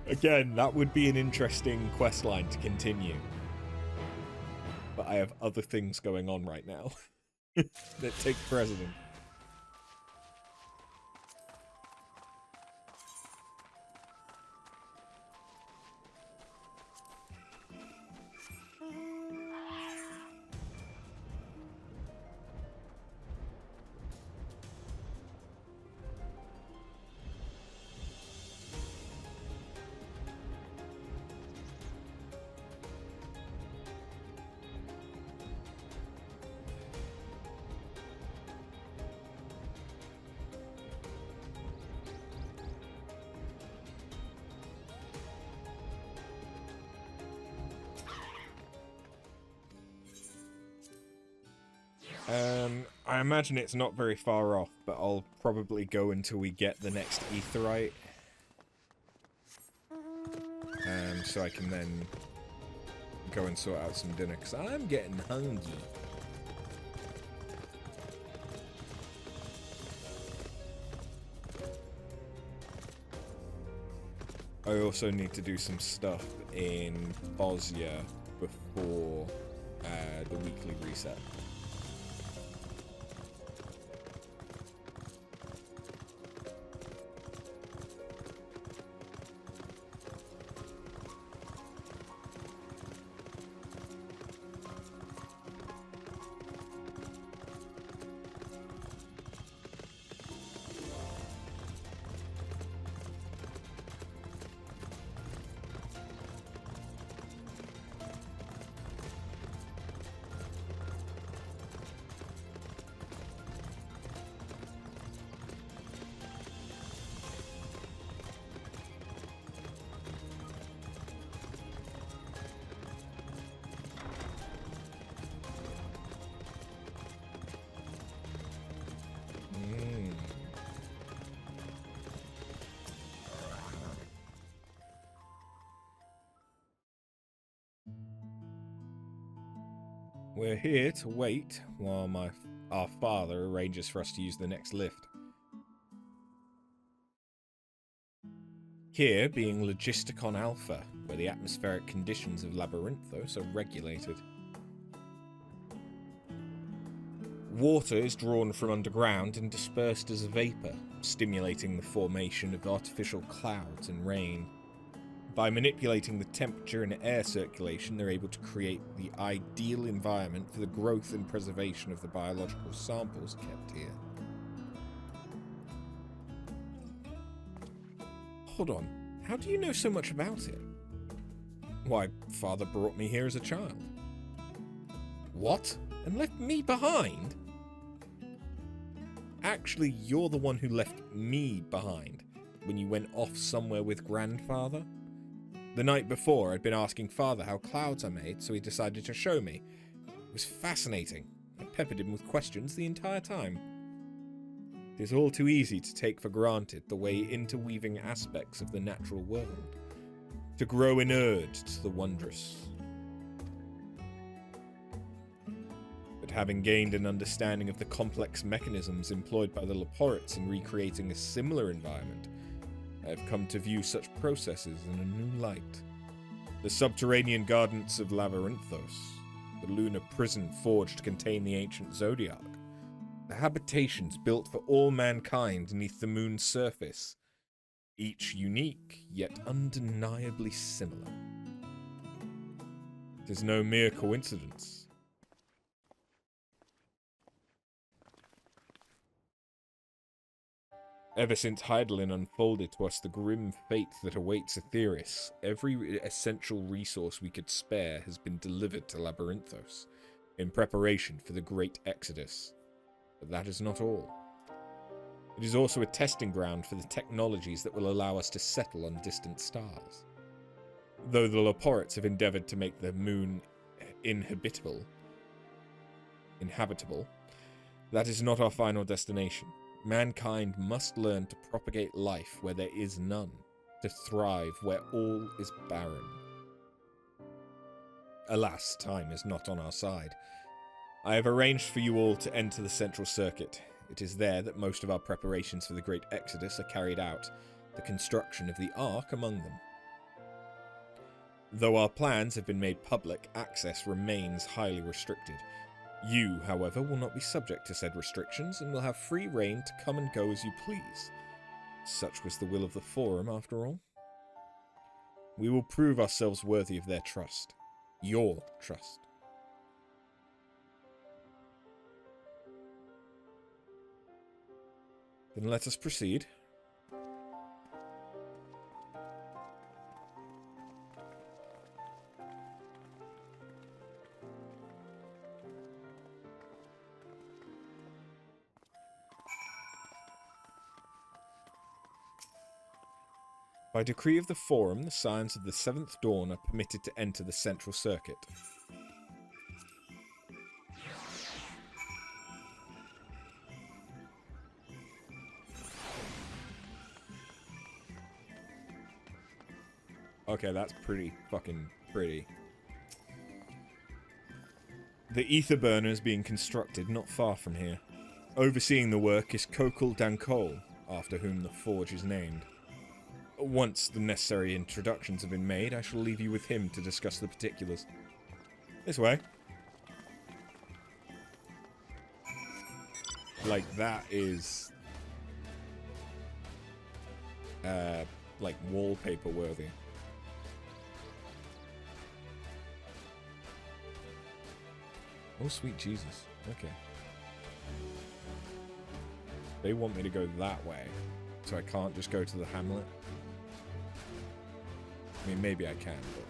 Again, that would be an interesting questline to continue. But I have other things going on right now that take precedent. I imagine it's not very far off, but I'll probably go until we get the next Aetheryte. So I can then go and sort out some dinner, because I'm getting hungry. I also need to do some stuff in Bosnia before the weekly reset. We're here to wait while our father arranges for us to use the next lift. Here being Logisticon Alpha, where the atmospheric conditions of Labyrinthos are regulated. Water is drawn from underground and dispersed as a vapour, stimulating the formation of artificial clouds and rain. By manipulating the temperature and air circulation, they're able to create the ideal environment for the growth and preservation of the biological samples kept here. Hold on, how do you know so much about it? Why, Father brought me here as a child. What? And left me behind? Actually, you're the one who left me behind when you went off somewhere with Grandfather. The night before, I'd been asking Father how clouds are made, so he decided to show me. It was fascinating. I peppered him with questions the entire time. It is all too easy to take for granted the way interweaving aspects of the natural world, to grow inured to the wondrous. But having gained an understanding of the complex mechanisms employed by the Laporits in recreating a similar environment, I have come to view such processes in a new light. The subterranean gardens of Labyrinthos, the lunar prison forged to contain the ancient Zodiac, the habitations built for all mankind beneath the moon's surface, each unique yet undeniably similar. It is no mere coincidence. Ever since Hydaelyn unfolded to us the grim fate that awaits Aetheris, every essential resource we could spare has been delivered to Labyrinthos, in preparation for the Great Exodus. But that is not all. It is also a testing ground for the technologies that will allow us to settle on distant stars. Though the Laporits have endeavoured to make the moon inhabitable, that is not our final destination. Mankind must learn to propagate life where there is none, to thrive where all is barren. Alas, time is not on our side. I have arranged for you all to enter the central circuit. It is there that most of our preparations for the Great Exodus are carried out, the construction of the Ark among them. Though our plans have been made public, access remains highly restricted. You, however, will not be subject to said restrictions and will have free rein to come and go as you please. Such was the will of the Forum, after all. We will prove ourselves worthy of their trust. Your trust. Then let us proceed. By decree of the Forum, the Scions of the Seventh Dawn are permitted to enter the central circuit. Okay, that's pretty fucking pretty. The ether burner is being constructed not far from here. Overseeing the work is Kokul Dankol, after whom the forge is named. Once the necessary introductions have been made, I shall leave you with him to discuss the particulars. This way. Like, that is... like, wallpaper worthy. Oh, sweet Jesus. Okay. They want me to go that way, so I can't just go to the hamlet. I mean, maybe I can, but...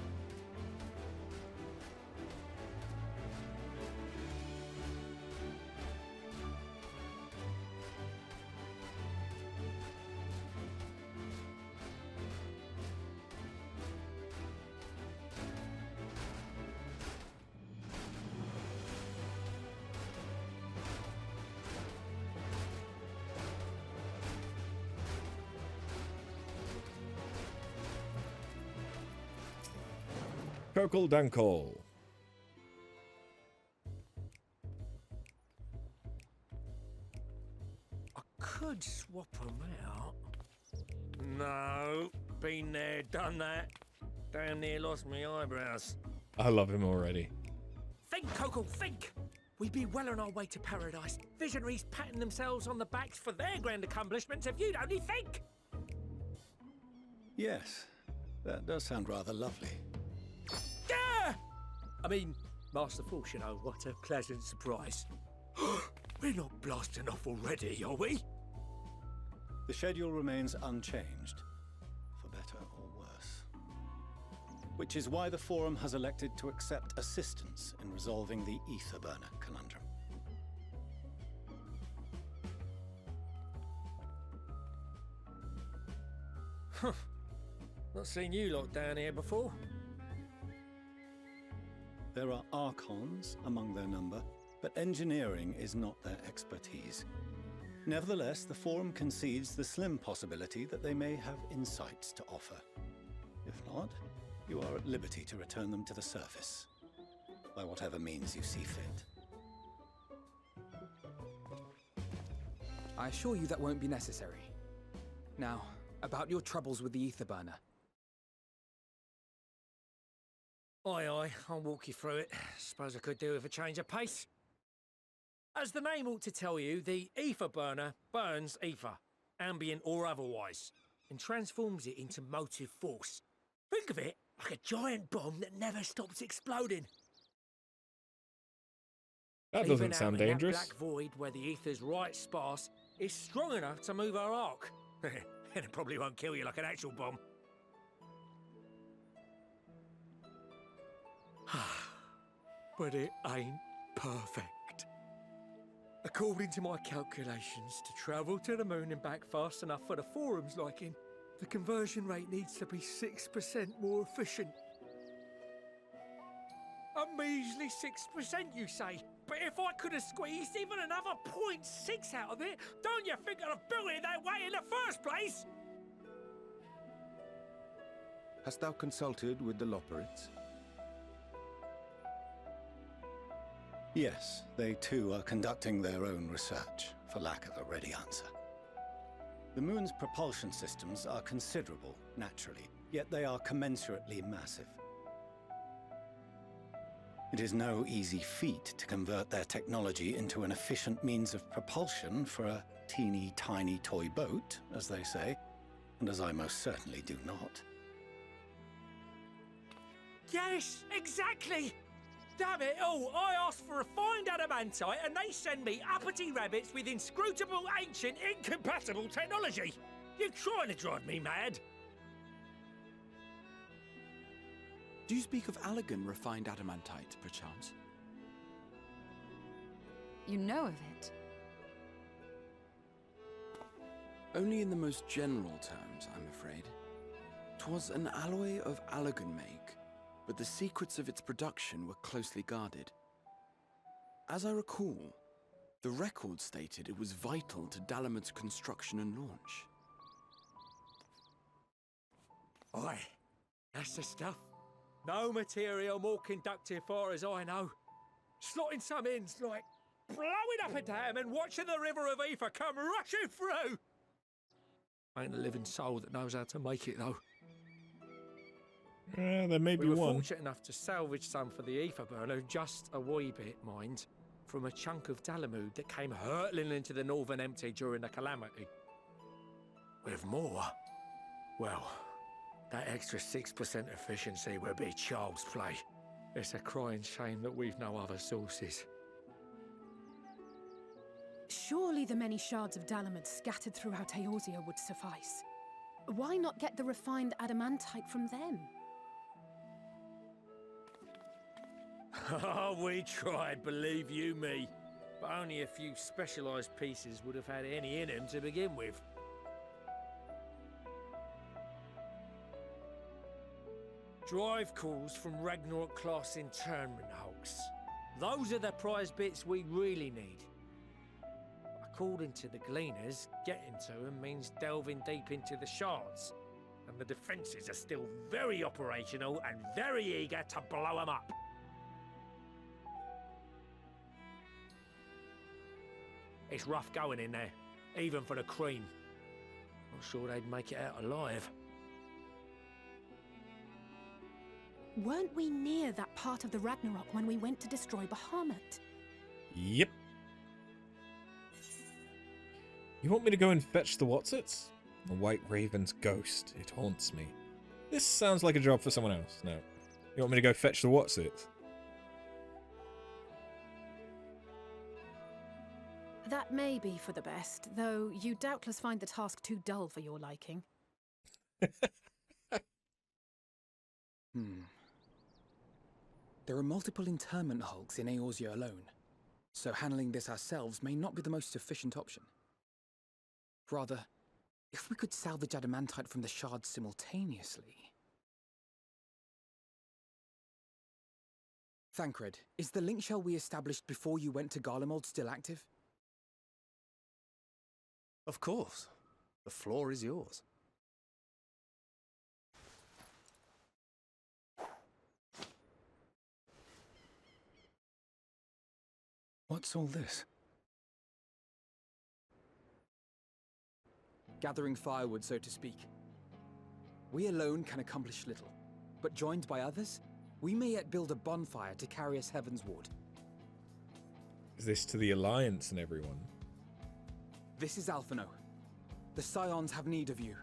Kokul Dankol. swap 'em out. No, been there, done that. Damn near lost me eyebrows. I love him already. Think, Coco, think! We be well on our way to paradise. Visionaries patting themselves on the backs for their grand accomplishments if you'd only think! Yes, that does sound rather lovely. Yeah! I mean, Master Force, you know, what a pleasant surprise. We're not blasting off already, are we? The schedule remains unchanged, for better or worse. Which is why the Forum has elected to accept assistance in resolving the Ether Burner conundrum. Huh. Not seen you lot down here before. There are Archons among their number, but engineering is not their expertise. Nevertheless, the Forum concedes the slim possibility that they may have insights to offer. If not, you are at liberty to return them to the surface, by whatever means you see fit. I assure you that won't be necessary. Now, about your troubles with the Ether Burner. Aye, aye, I'll walk you through it. Suppose I could do with a change of pace. As the name ought to tell you, the Ether Burner burns ether, ambient or otherwise, and transforms it into motive force. Think of it like a giant bomb that never stops exploding. That doesn't sound dangerous. That black void where the ether's right sparse is strong enough to move our arc. And it probably won't kill you like an actual bomb. But it ain't perfect. According to my calculations, to travel to the moon and back fast enough for the Forum's liking, the conversion rate needs to be 6% more efficient. A measly 6%, you say? But if I could have squeezed even another 0.6 out of it, don't you think I'd have built it that way in the first place? Hast thou consulted with the Loperites? Yes, they too are conducting their own research, for lack of a ready answer. The moon's propulsion systems are considerable, naturally, yet they are commensurately massive. It is no easy feat to convert their technology into an efficient means of propulsion for a teeny tiny toy boat, as they say, and as I most certainly do not. Yes, exactly! Damn it all, I asked for refined adamantite and they send me uppity rabbits with inscrutable, ancient, incompatible technology! You're trying to drive me mad! Do you speak of Allegan refined adamantite, perchance? You know of it? Only in the most general terms, I'm afraid. 'Twas an alloy of Allegan make, but the secrets of its production were closely guarded. As I recall, the record stated it was vital to Dalamud's construction and launch. Aye, that's the stuff. No material more conductive far as I know. Slotting some ins like blowing up a dam and watching the river of ether come rushing through. Ain't a living soul that knows how to make it though. There may be we were one. fortunate enough to salvage some for the ether burner, just a wee bit, mind, from a chunk of Dalamud that came hurtling into the northern empty during the calamity. With more, well, that extra 6% efficiency would be child's play. It's a crying shame that we've no other sources. Surely the many shards of Dalamud scattered throughout Eorzea would suffice. Why not get the refined adamantite from them? Oh, we tried, believe you me. But only a few specialised pieces would have had any in them to begin with. Drive calls from Ragnarok-class internment hulks. Those are the prize bits we really need. According to the Gleaners, getting to them means delving deep into the shards. And the defences are still very operational and very eager to blow them up. It's rough going in there, even for the cream. Not sure they'd make it out alive. Weren't we near that part of the Ragnarok when we went to destroy Bahamut? Yep. You want me to go and fetch the whatsits? The White Raven's ghost. It haunts me. This sounds like a job for someone else. No. You want me to go fetch the whatsits? That may be for the best, though you doubtless find the task too dull for your liking. There are multiple internment hulks in Eorzea alone, so handling this ourselves may not be the most efficient option. Rather, if we could salvage adamantite from the shards simultaneously... Thancred, is the link shell we established before you went to Garlemald still active? Of course. The floor is yours. What's all this? Gathering firewood, so to speak. We alone can accomplish little, but joined by others, we may yet build a bonfire to carry us Heavensward. Is this to the Alliance and everyone? This is Alphino. The Scions have need of you.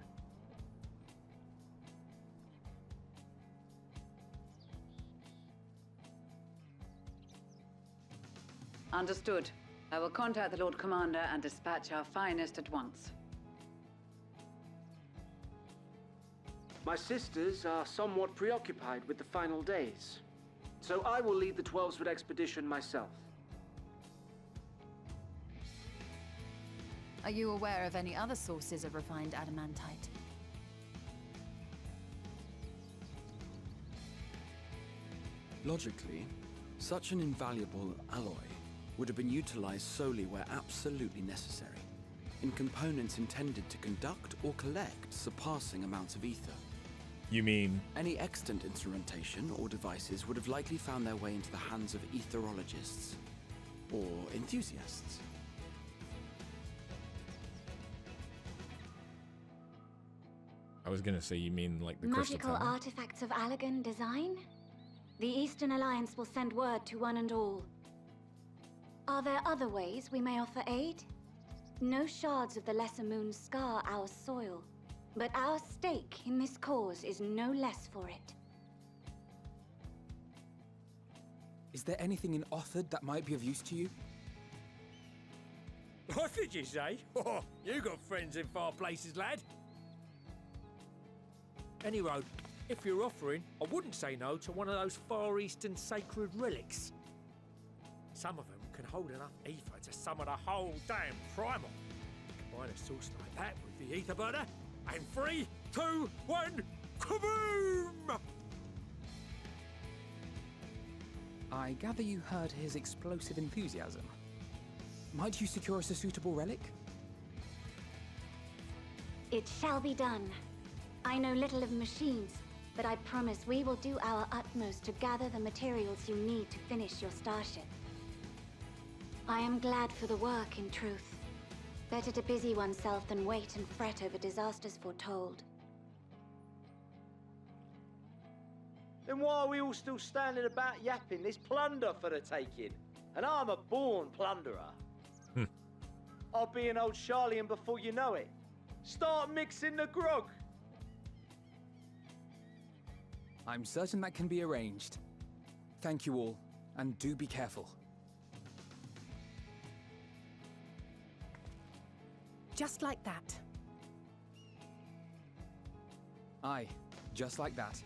Understood. I will contact the Lord Commander and dispatch our finest at once. My sisters are somewhat preoccupied with the final days, so I will lead the 12-foot expedition myself. Are you aware of any other sources of refined adamantite? Logically, such an invaluable alloy would have been utilized solely where absolutely necessary, in components intended to conduct or collect surpassing amounts of ether. You mean? Any extant instrumentation or devices would have likely found their way into the hands of etherologists or enthusiasts. I was gonna say, you mean like the Crystal Magical Tower? artifacts of Allagan design? The Eastern Alliance will send word to one and all. Are there other ways we may offer aid? No shards of the Lesser Moon scar our soil, but our stake in this cause is no less for it. Is there anything in Othard that might be of use to you? What did you say? Oh, you got friends in far places, lad. Any road, if you're offering, I wouldn't say no to one of those Far Eastern sacred relics. Some of them can hold enough ether to summon a whole damn primal. Combine a source like that with the ether burner, and 3, 2, 1, kaboom! I gather you heard his explosive enthusiasm. Might you secure us a suitable relic? It shall be done. I know little of machines, but I promise we will do our utmost to gather the materials you need to finish your starship. I am glad for the work, in truth. Better to busy oneself than wait and fret over disasters foretold. Then why are we all still standing about yapping? There's plunder for the taking, and I'm a born plunderer. I'll be an old Charlian before you know it. Start mixing the grog. I'm certain that can be arranged. Thank you all, and do be careful. Just like that. Aye, just like that.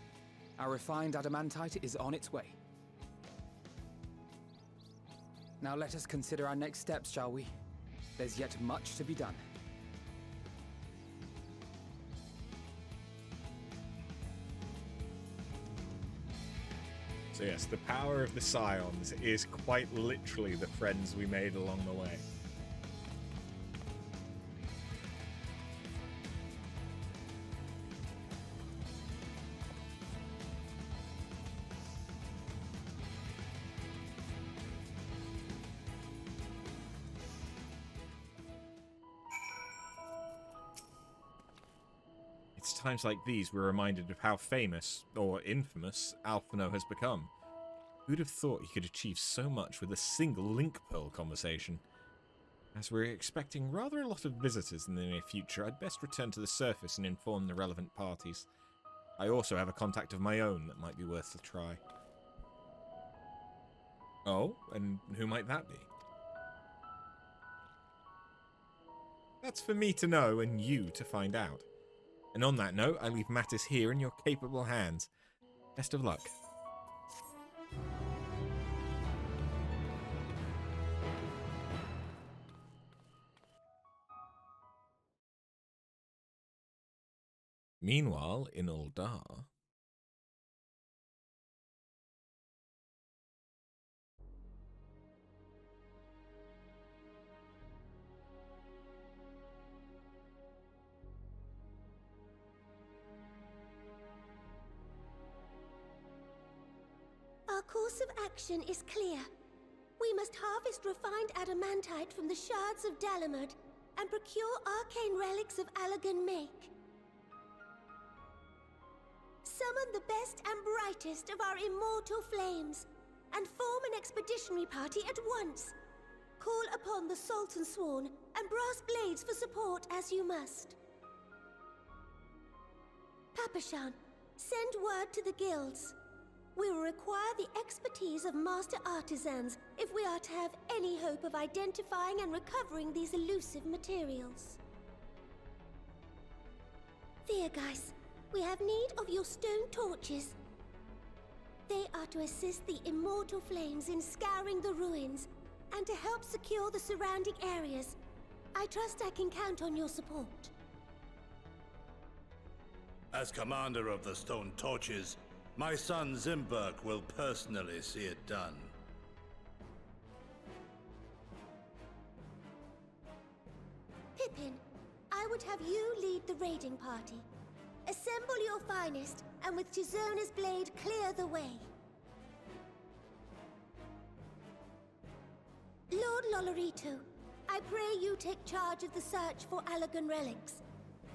Our refined adamantite is on its way. Now let us consider our next steps, shall we? There's yet much to be done. So yes, the power of the Scions is quite literally the friends we made along the way. times like these, we're reminded of how famous, or infamous, Alphino has become. Who'd have thought he could achieve so much with a single Link Pearl conversation? As we're expecting rather a lot of visitors in the near future, I'd best return to the surface and inform the relevant parties. I also have a contact of my own that might be worth a try. Oh, and who might that be? That's for me to know and you to find out. And on that note, I leave matters here in your capable hands. Best of luck. Meanwhile, in Uldar... Our course of action is clear. We must harvest refined adamantite from the shards of Dalamud and procure arcane relics of Allagan make. Summon the best and brightest of our immortal flames and form an expeditionary party at once. Call upon the Sultan Sworn and Brass Blades for support as you must. Papashan, send word to the guilds. We will require the expertise of master artisans if we are to have any hope of identifying and recovering these elusive materials. Viergeist, we have need of your stone torches. They are to assist the immortal flames in scouring the ruins and to help secure the surrounding areas. I trust I can count on your support. As commander of the Stone Torches, my son Zimberg will personally see it done. Pippin, I would have you lead the raiding party. Assemble your finest, and with Tizona's blade clear the way. Lord Lolorito, I pray you take charge of the search for Allagan relics.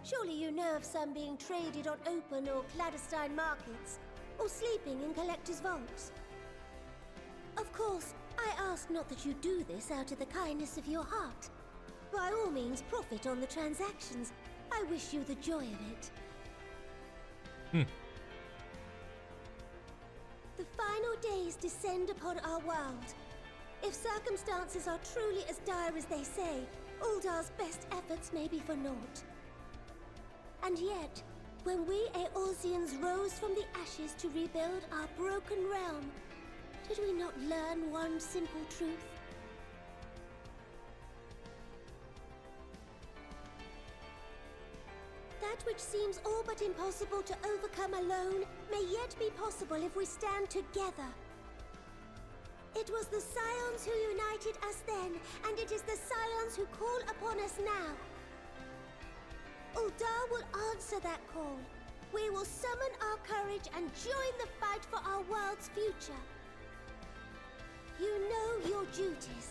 Surely you know of some being traded on open or clandestine markets, or sleeping in collectors' vaults. Of course, I ask not that you do this out of the kindness of your heart. By all means, profit on the transactions. I wish you the joy of it. The final days descend upon our world. If circumstances are truly as dire as they say, Uldar's best efforts may be for naught. And yet, when we Eorzeans rose from the ashes to rebuild our broken realm, did we not learn one simple truth? That which seems all but impossible to overcome alone may yet be possible if we stand together. It was the Scions who united us then, and it is the Scions who call upon us now. Uldar will answer that call. We will summon our courage and join the fight for our world's future. You know your duties.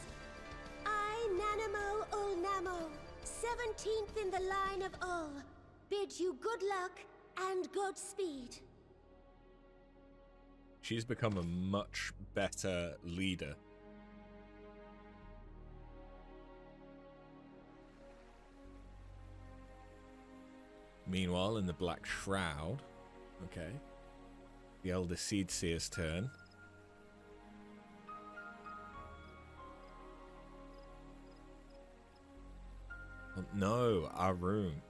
I, Nanamo Ulnamo, 17th in the line of Ul, bid you good luck and Godspeed. She's become a much better leader. Meanwhile, in the Black Shroud, okay, the Elder Seedseer's turn. Oh, no, Arun.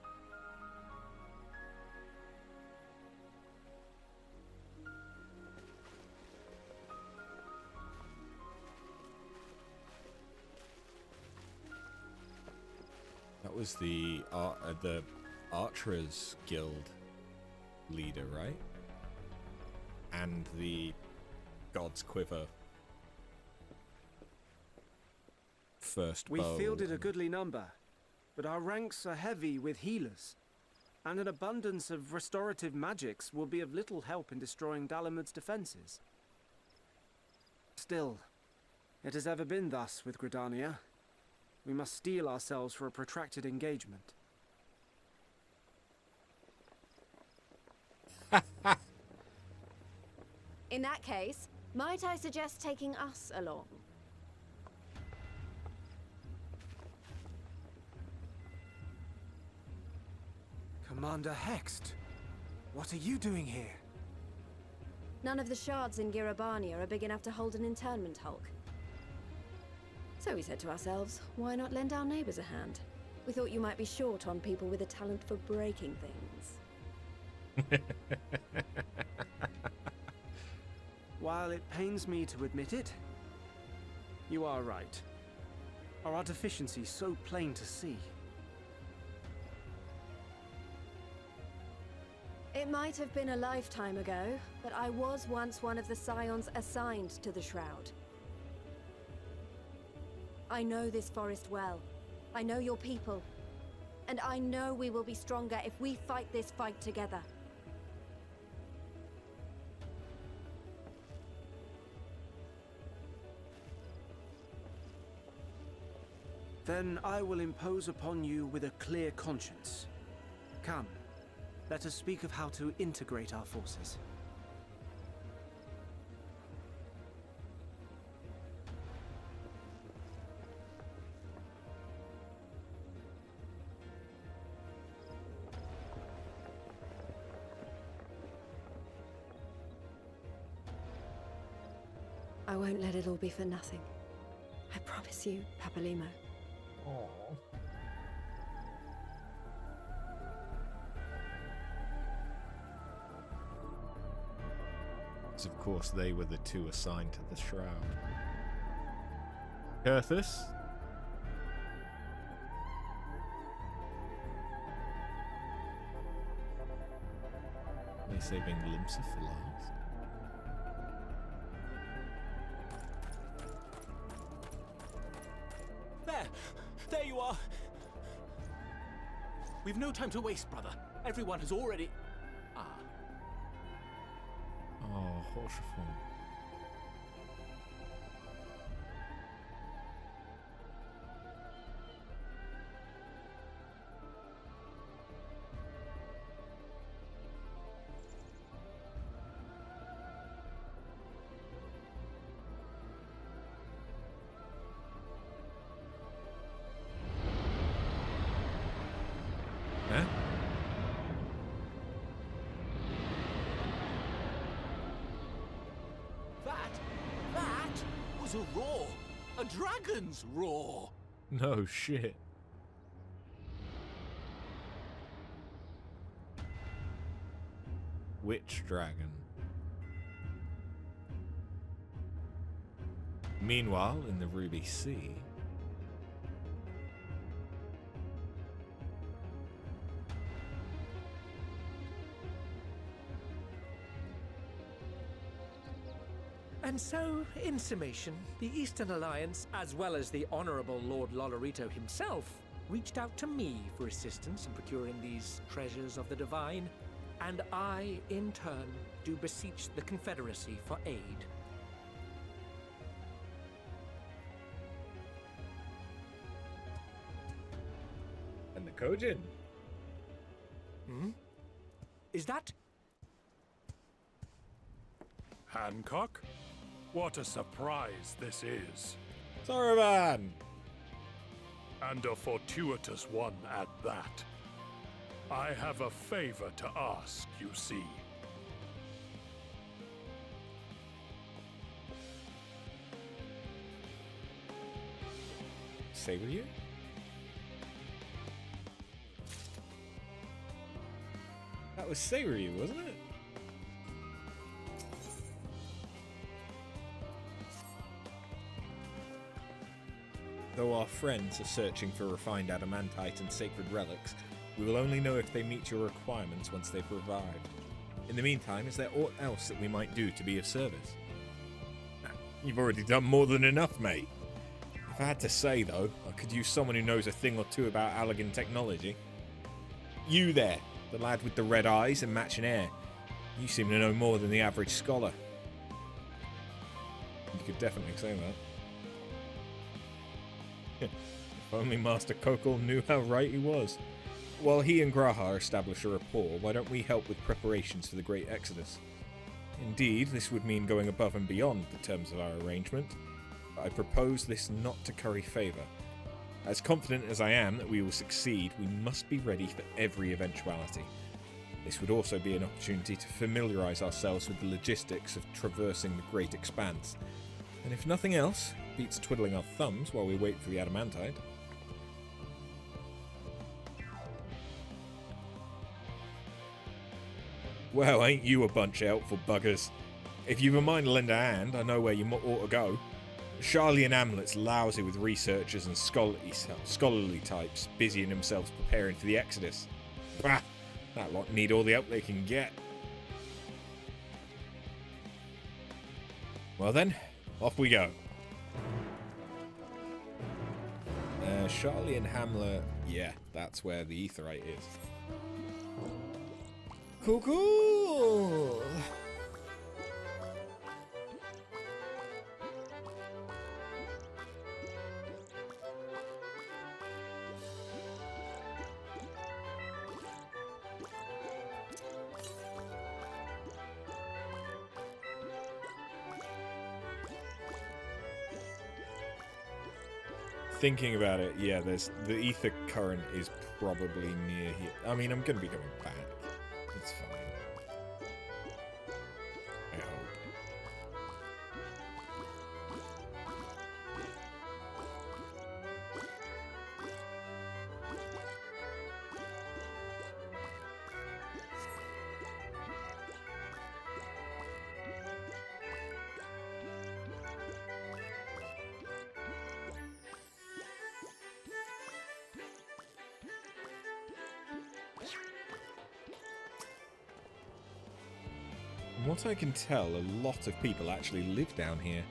That was the Archers Guild leader, right? And the God's Quiver first We bow. fielded a goodly number, but our ranks are heavy with healers, and an abundance of restorative magics will be of little help in destroying Dalamud's defenses. Still, it has ever been thus with Gridania. We must steel ourselves for a protracted engagement. In that case, might I suggest taking us along? Commander Hext, what are you doing here? None of the shards in Girabania are big enough to hold an internment hulk. So we said to ourselves, why not lend our neighbors a hand? We thought you might be short on people with a talent for breaking things. While it pains me to admit it, you are right. Our deficiency so plain to see. It might have been a lifetime ago, but I was once one of the scions assigned to the Shroud. I know this forest well. I know your people. And I know we will be stronger if we fight this fight together. Then I will impose upon you with a clear conscience. Come, let us speak of how to integrate our forces. I won't let it all be for nothing. I promise you, Papalimo. Of course, they were the two assigned to the Shroud. Kurthus? Are they saving Limsa for last? There you are! We've no time to waste, brother. Everyone has already... Oh, Horseful. Huh? That was a roar! A dragon's roar! No shit. Witch dragon. Meanwhile, in the Ruby Sea, And so, in summation, the Eastern Alliance, as well as the Honourable Lord Lolorito himself, reached out to me for assistance in procuring these treasures of the divine, and I, in turn, do beseech the Confederacy for aid. and the Kojin. Hmm? Is that... Hancock? What a surprise this is. Saruman! And a fortuitous one at that. I have a favor to ask, you see. Say with you? That was Seiryu, wasn't it? Though our friends are searching for refined adamantite and sacred relics, we will only know if they meet your requirements once they've arrived. In the meantime, is there aught else that we might do to be of service? You've already done more than enough, mate. If I had to say, though, I could use someone who knows a thing or two about Allagan technology. You there, the lad with the red eyes and matching hair. You seem to know more than the average scholar. You could definitely say that. If only Master Kokol knew how right he was. while he and Graha establish a rapport, why don't we help with preparations for the Great Exodus? Indeed, this would mean going above and beyond the terms of our arrangement, but I propose this not to curry favour. As confident as I am that we will succeed, we must be ready for every eventuality. This would also be an opportunity to familiarise ourselves with the logistics of traversing the Great Expanse, and if nothing else, beats twiddling our thumbs while we wait for the adamantite. Well, ain't you a bunch of helpful buggers? If you've a mind to lend a hand, I know where you ought to go. Charlian Amlet's lousy with researchers and scholarly types busying themselves preparing for the Exodus. Bah! That lot need all the help they can get. Well then, off we go. Charlian Hamlet, yeah, that's where the Aetheryte is. Cool. Thinking about it, yeah, there's the ether current is probably near here. I mean, I'm gonna be going back. It's fine. I hope. From what I can tell, a lot of people actually live down here.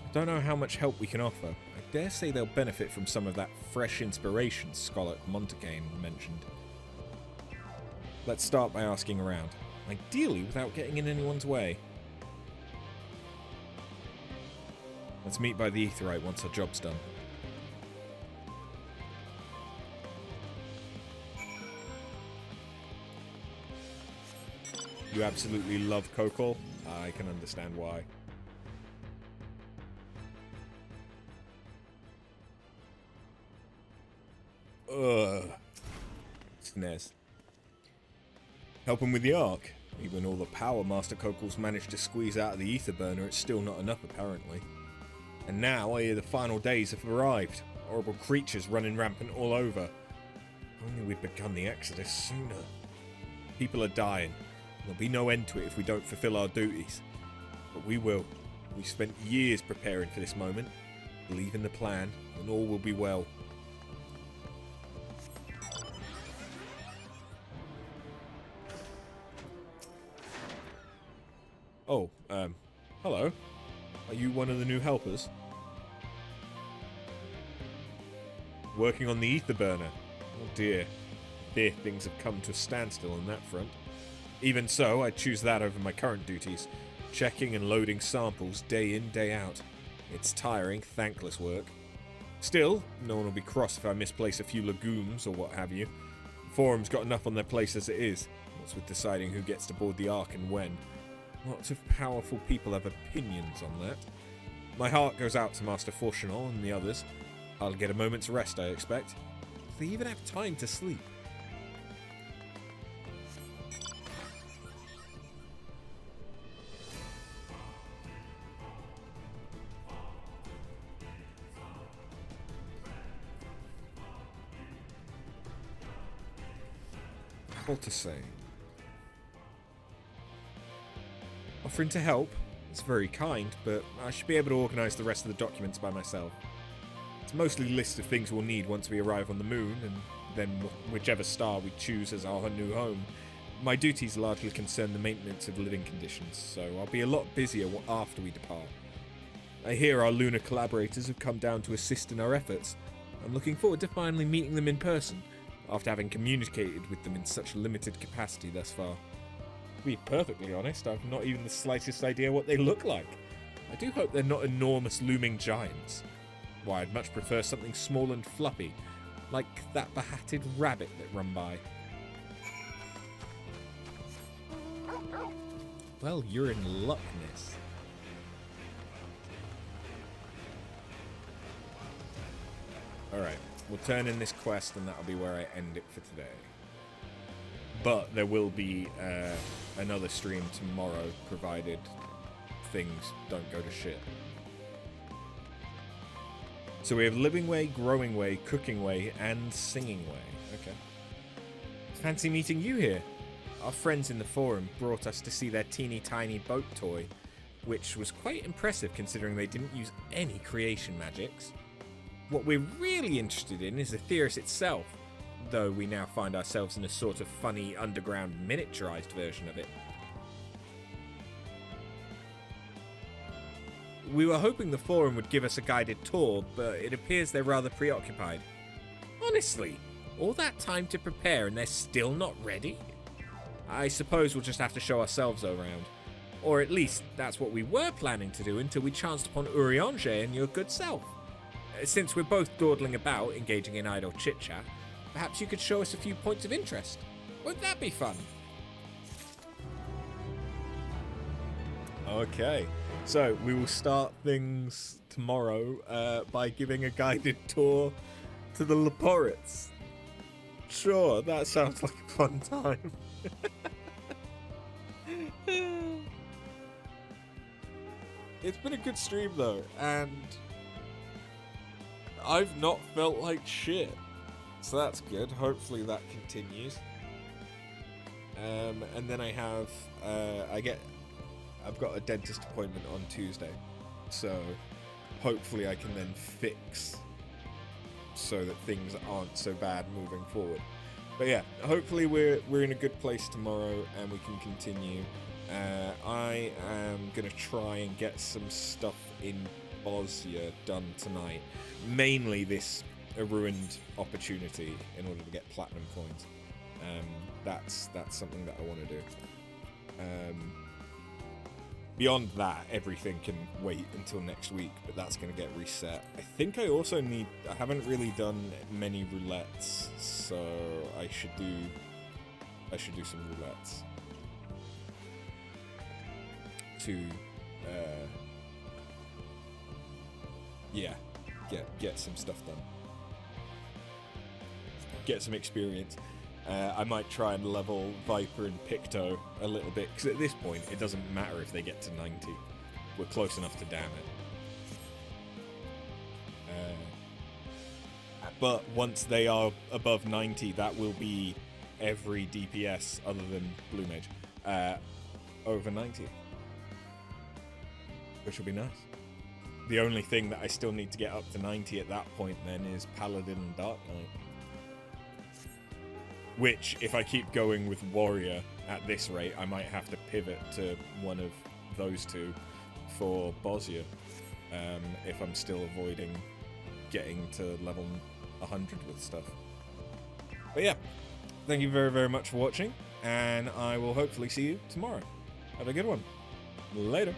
I don't know how much help we can offer. I dare say they'll benefit from some of that fresh inspiration Scholar Montacane mentioned. Let's start by asking around, ideally without getting in anyone's way. Let's meet by the Aetheryte once our job's done. You absolutely love Kokol. I can understand why. Ugh. Snares. Help him with the Ark. Even all the power Master Kokol's managed to squeeze out of the Ether Burner, it's still not enough apparently. And now I hear the final days have arrived. Horrible creatures running rampant all over. If only we'd begun the Exodus sooner. People are dying. There'll be no end to it if we don't fulfill our duties. But we will. We spent years preparing for this moment. Believe in the plan, and all will be well. Oh, hello. Are you one of the new helpers? Working on the Ether Burner. Oh dear. Dear, things have come to a standstill on that front. Even so, I'd choose that over my current duties, checking and loading samples day in, day out. It's tiring, thankless work. Still, no one will be cross if I misplace a few legumes or what have you. The Forum's got enough on their place as it is. What's with deciding who gets to board the Ark and when? Lots of powerful people have opinions on that. My heart goes out to Master Fortunal and the others. I'll get a moment's rest, I expect. Do they even have time to sleep? What to say? Offering to help? It's very kind, but I should be able to organise the rest of the documents by myself. It's mostly lists of things we'll need once we arrive on the moon, and then whichever star we choose as our new home. My duties largely concern the maintenance of living conditions, so I'll be a lot busier after we depart. I hear our lunar collaborators have come down to assist in our efforts. I'm looking forward to finally meeting them in person, after having communicated with them in such limited capacity thus far. To be perfectly honest, I've not even the slightest idea what they look like. I do hope they're not enormous looming giants. Why, I'd much prefer something small and fluffy, like that behatted rabbit that run by. Well, you're in luck, miss. Alright, we'll turn in this quest and that'll be where I end it for today. But there will be another stream tomorrow, provided things don't go to shit. So we have Living Way, Growing Way, Cooking Way, and Singing Way. Okay. Fancy meeting you here. Our friends in the forum brought us to see their teeny tiny boat toy, which was quite impressive considering they didn't use any creation magics. What we're really interested in is the Theris itself, though we now find ourselves in a sort of funny underground miniaturized version of it. We were hoping the forum would give us a guided tour, but it appears they're rather preoccupied. Honestly, all that time to prepare and they're still not ready? I suppose we'll just have to show ourselves around. Or at least, that's what we were planning to do until we chanced upon Urianger and your good self. Since we're both dawdling about, engaging in idle chit-chat, perhaps you could show us a few points of interest. Won't that be fun? Okay, so we will start things tomorrow by giving a guided tour to the Leporits. Sure, that sounds like a fun time. It's been a good stream though, and I've not felt like shit, so that's good. Hopefully that continues. And then I have, I've got a dentist appointment on Tuesday, so hopefully I can then fix so that things aren't so bad moving forward. But yeah, hopefully we're in a good place tomorrow and we can continue. I am gonna try and get some stuff in Bosnia done tonight. Mainly this ruined opportunity in order to get platinum coins. That's something that I want to do. Beyond that, everything can wait until next week, but that's going to get reset. I think I also I haven't really done many roulettes, so I should do some roulettes to yeah, get some stuff done, get some experience. I might try and level Viper and Picto a little bit, because at this point it doesn't matter if they get to 90. We're close enough to damn it. But once they are above 90, that will be every DPS other than Blue Mage over 90. Which will be nice. The only thing that I still need to get up to 90 at that point then is Paladin and Dark Knight. Which, if I keep going with Warrior at this rate, I might have to pivot to one of those two for Bosnia, if I'm still avoiding getting to level 100 with stuff. But yeah, thank you very, very much for watching, and I will hopefully see you tomorrow. Have a good one. Later.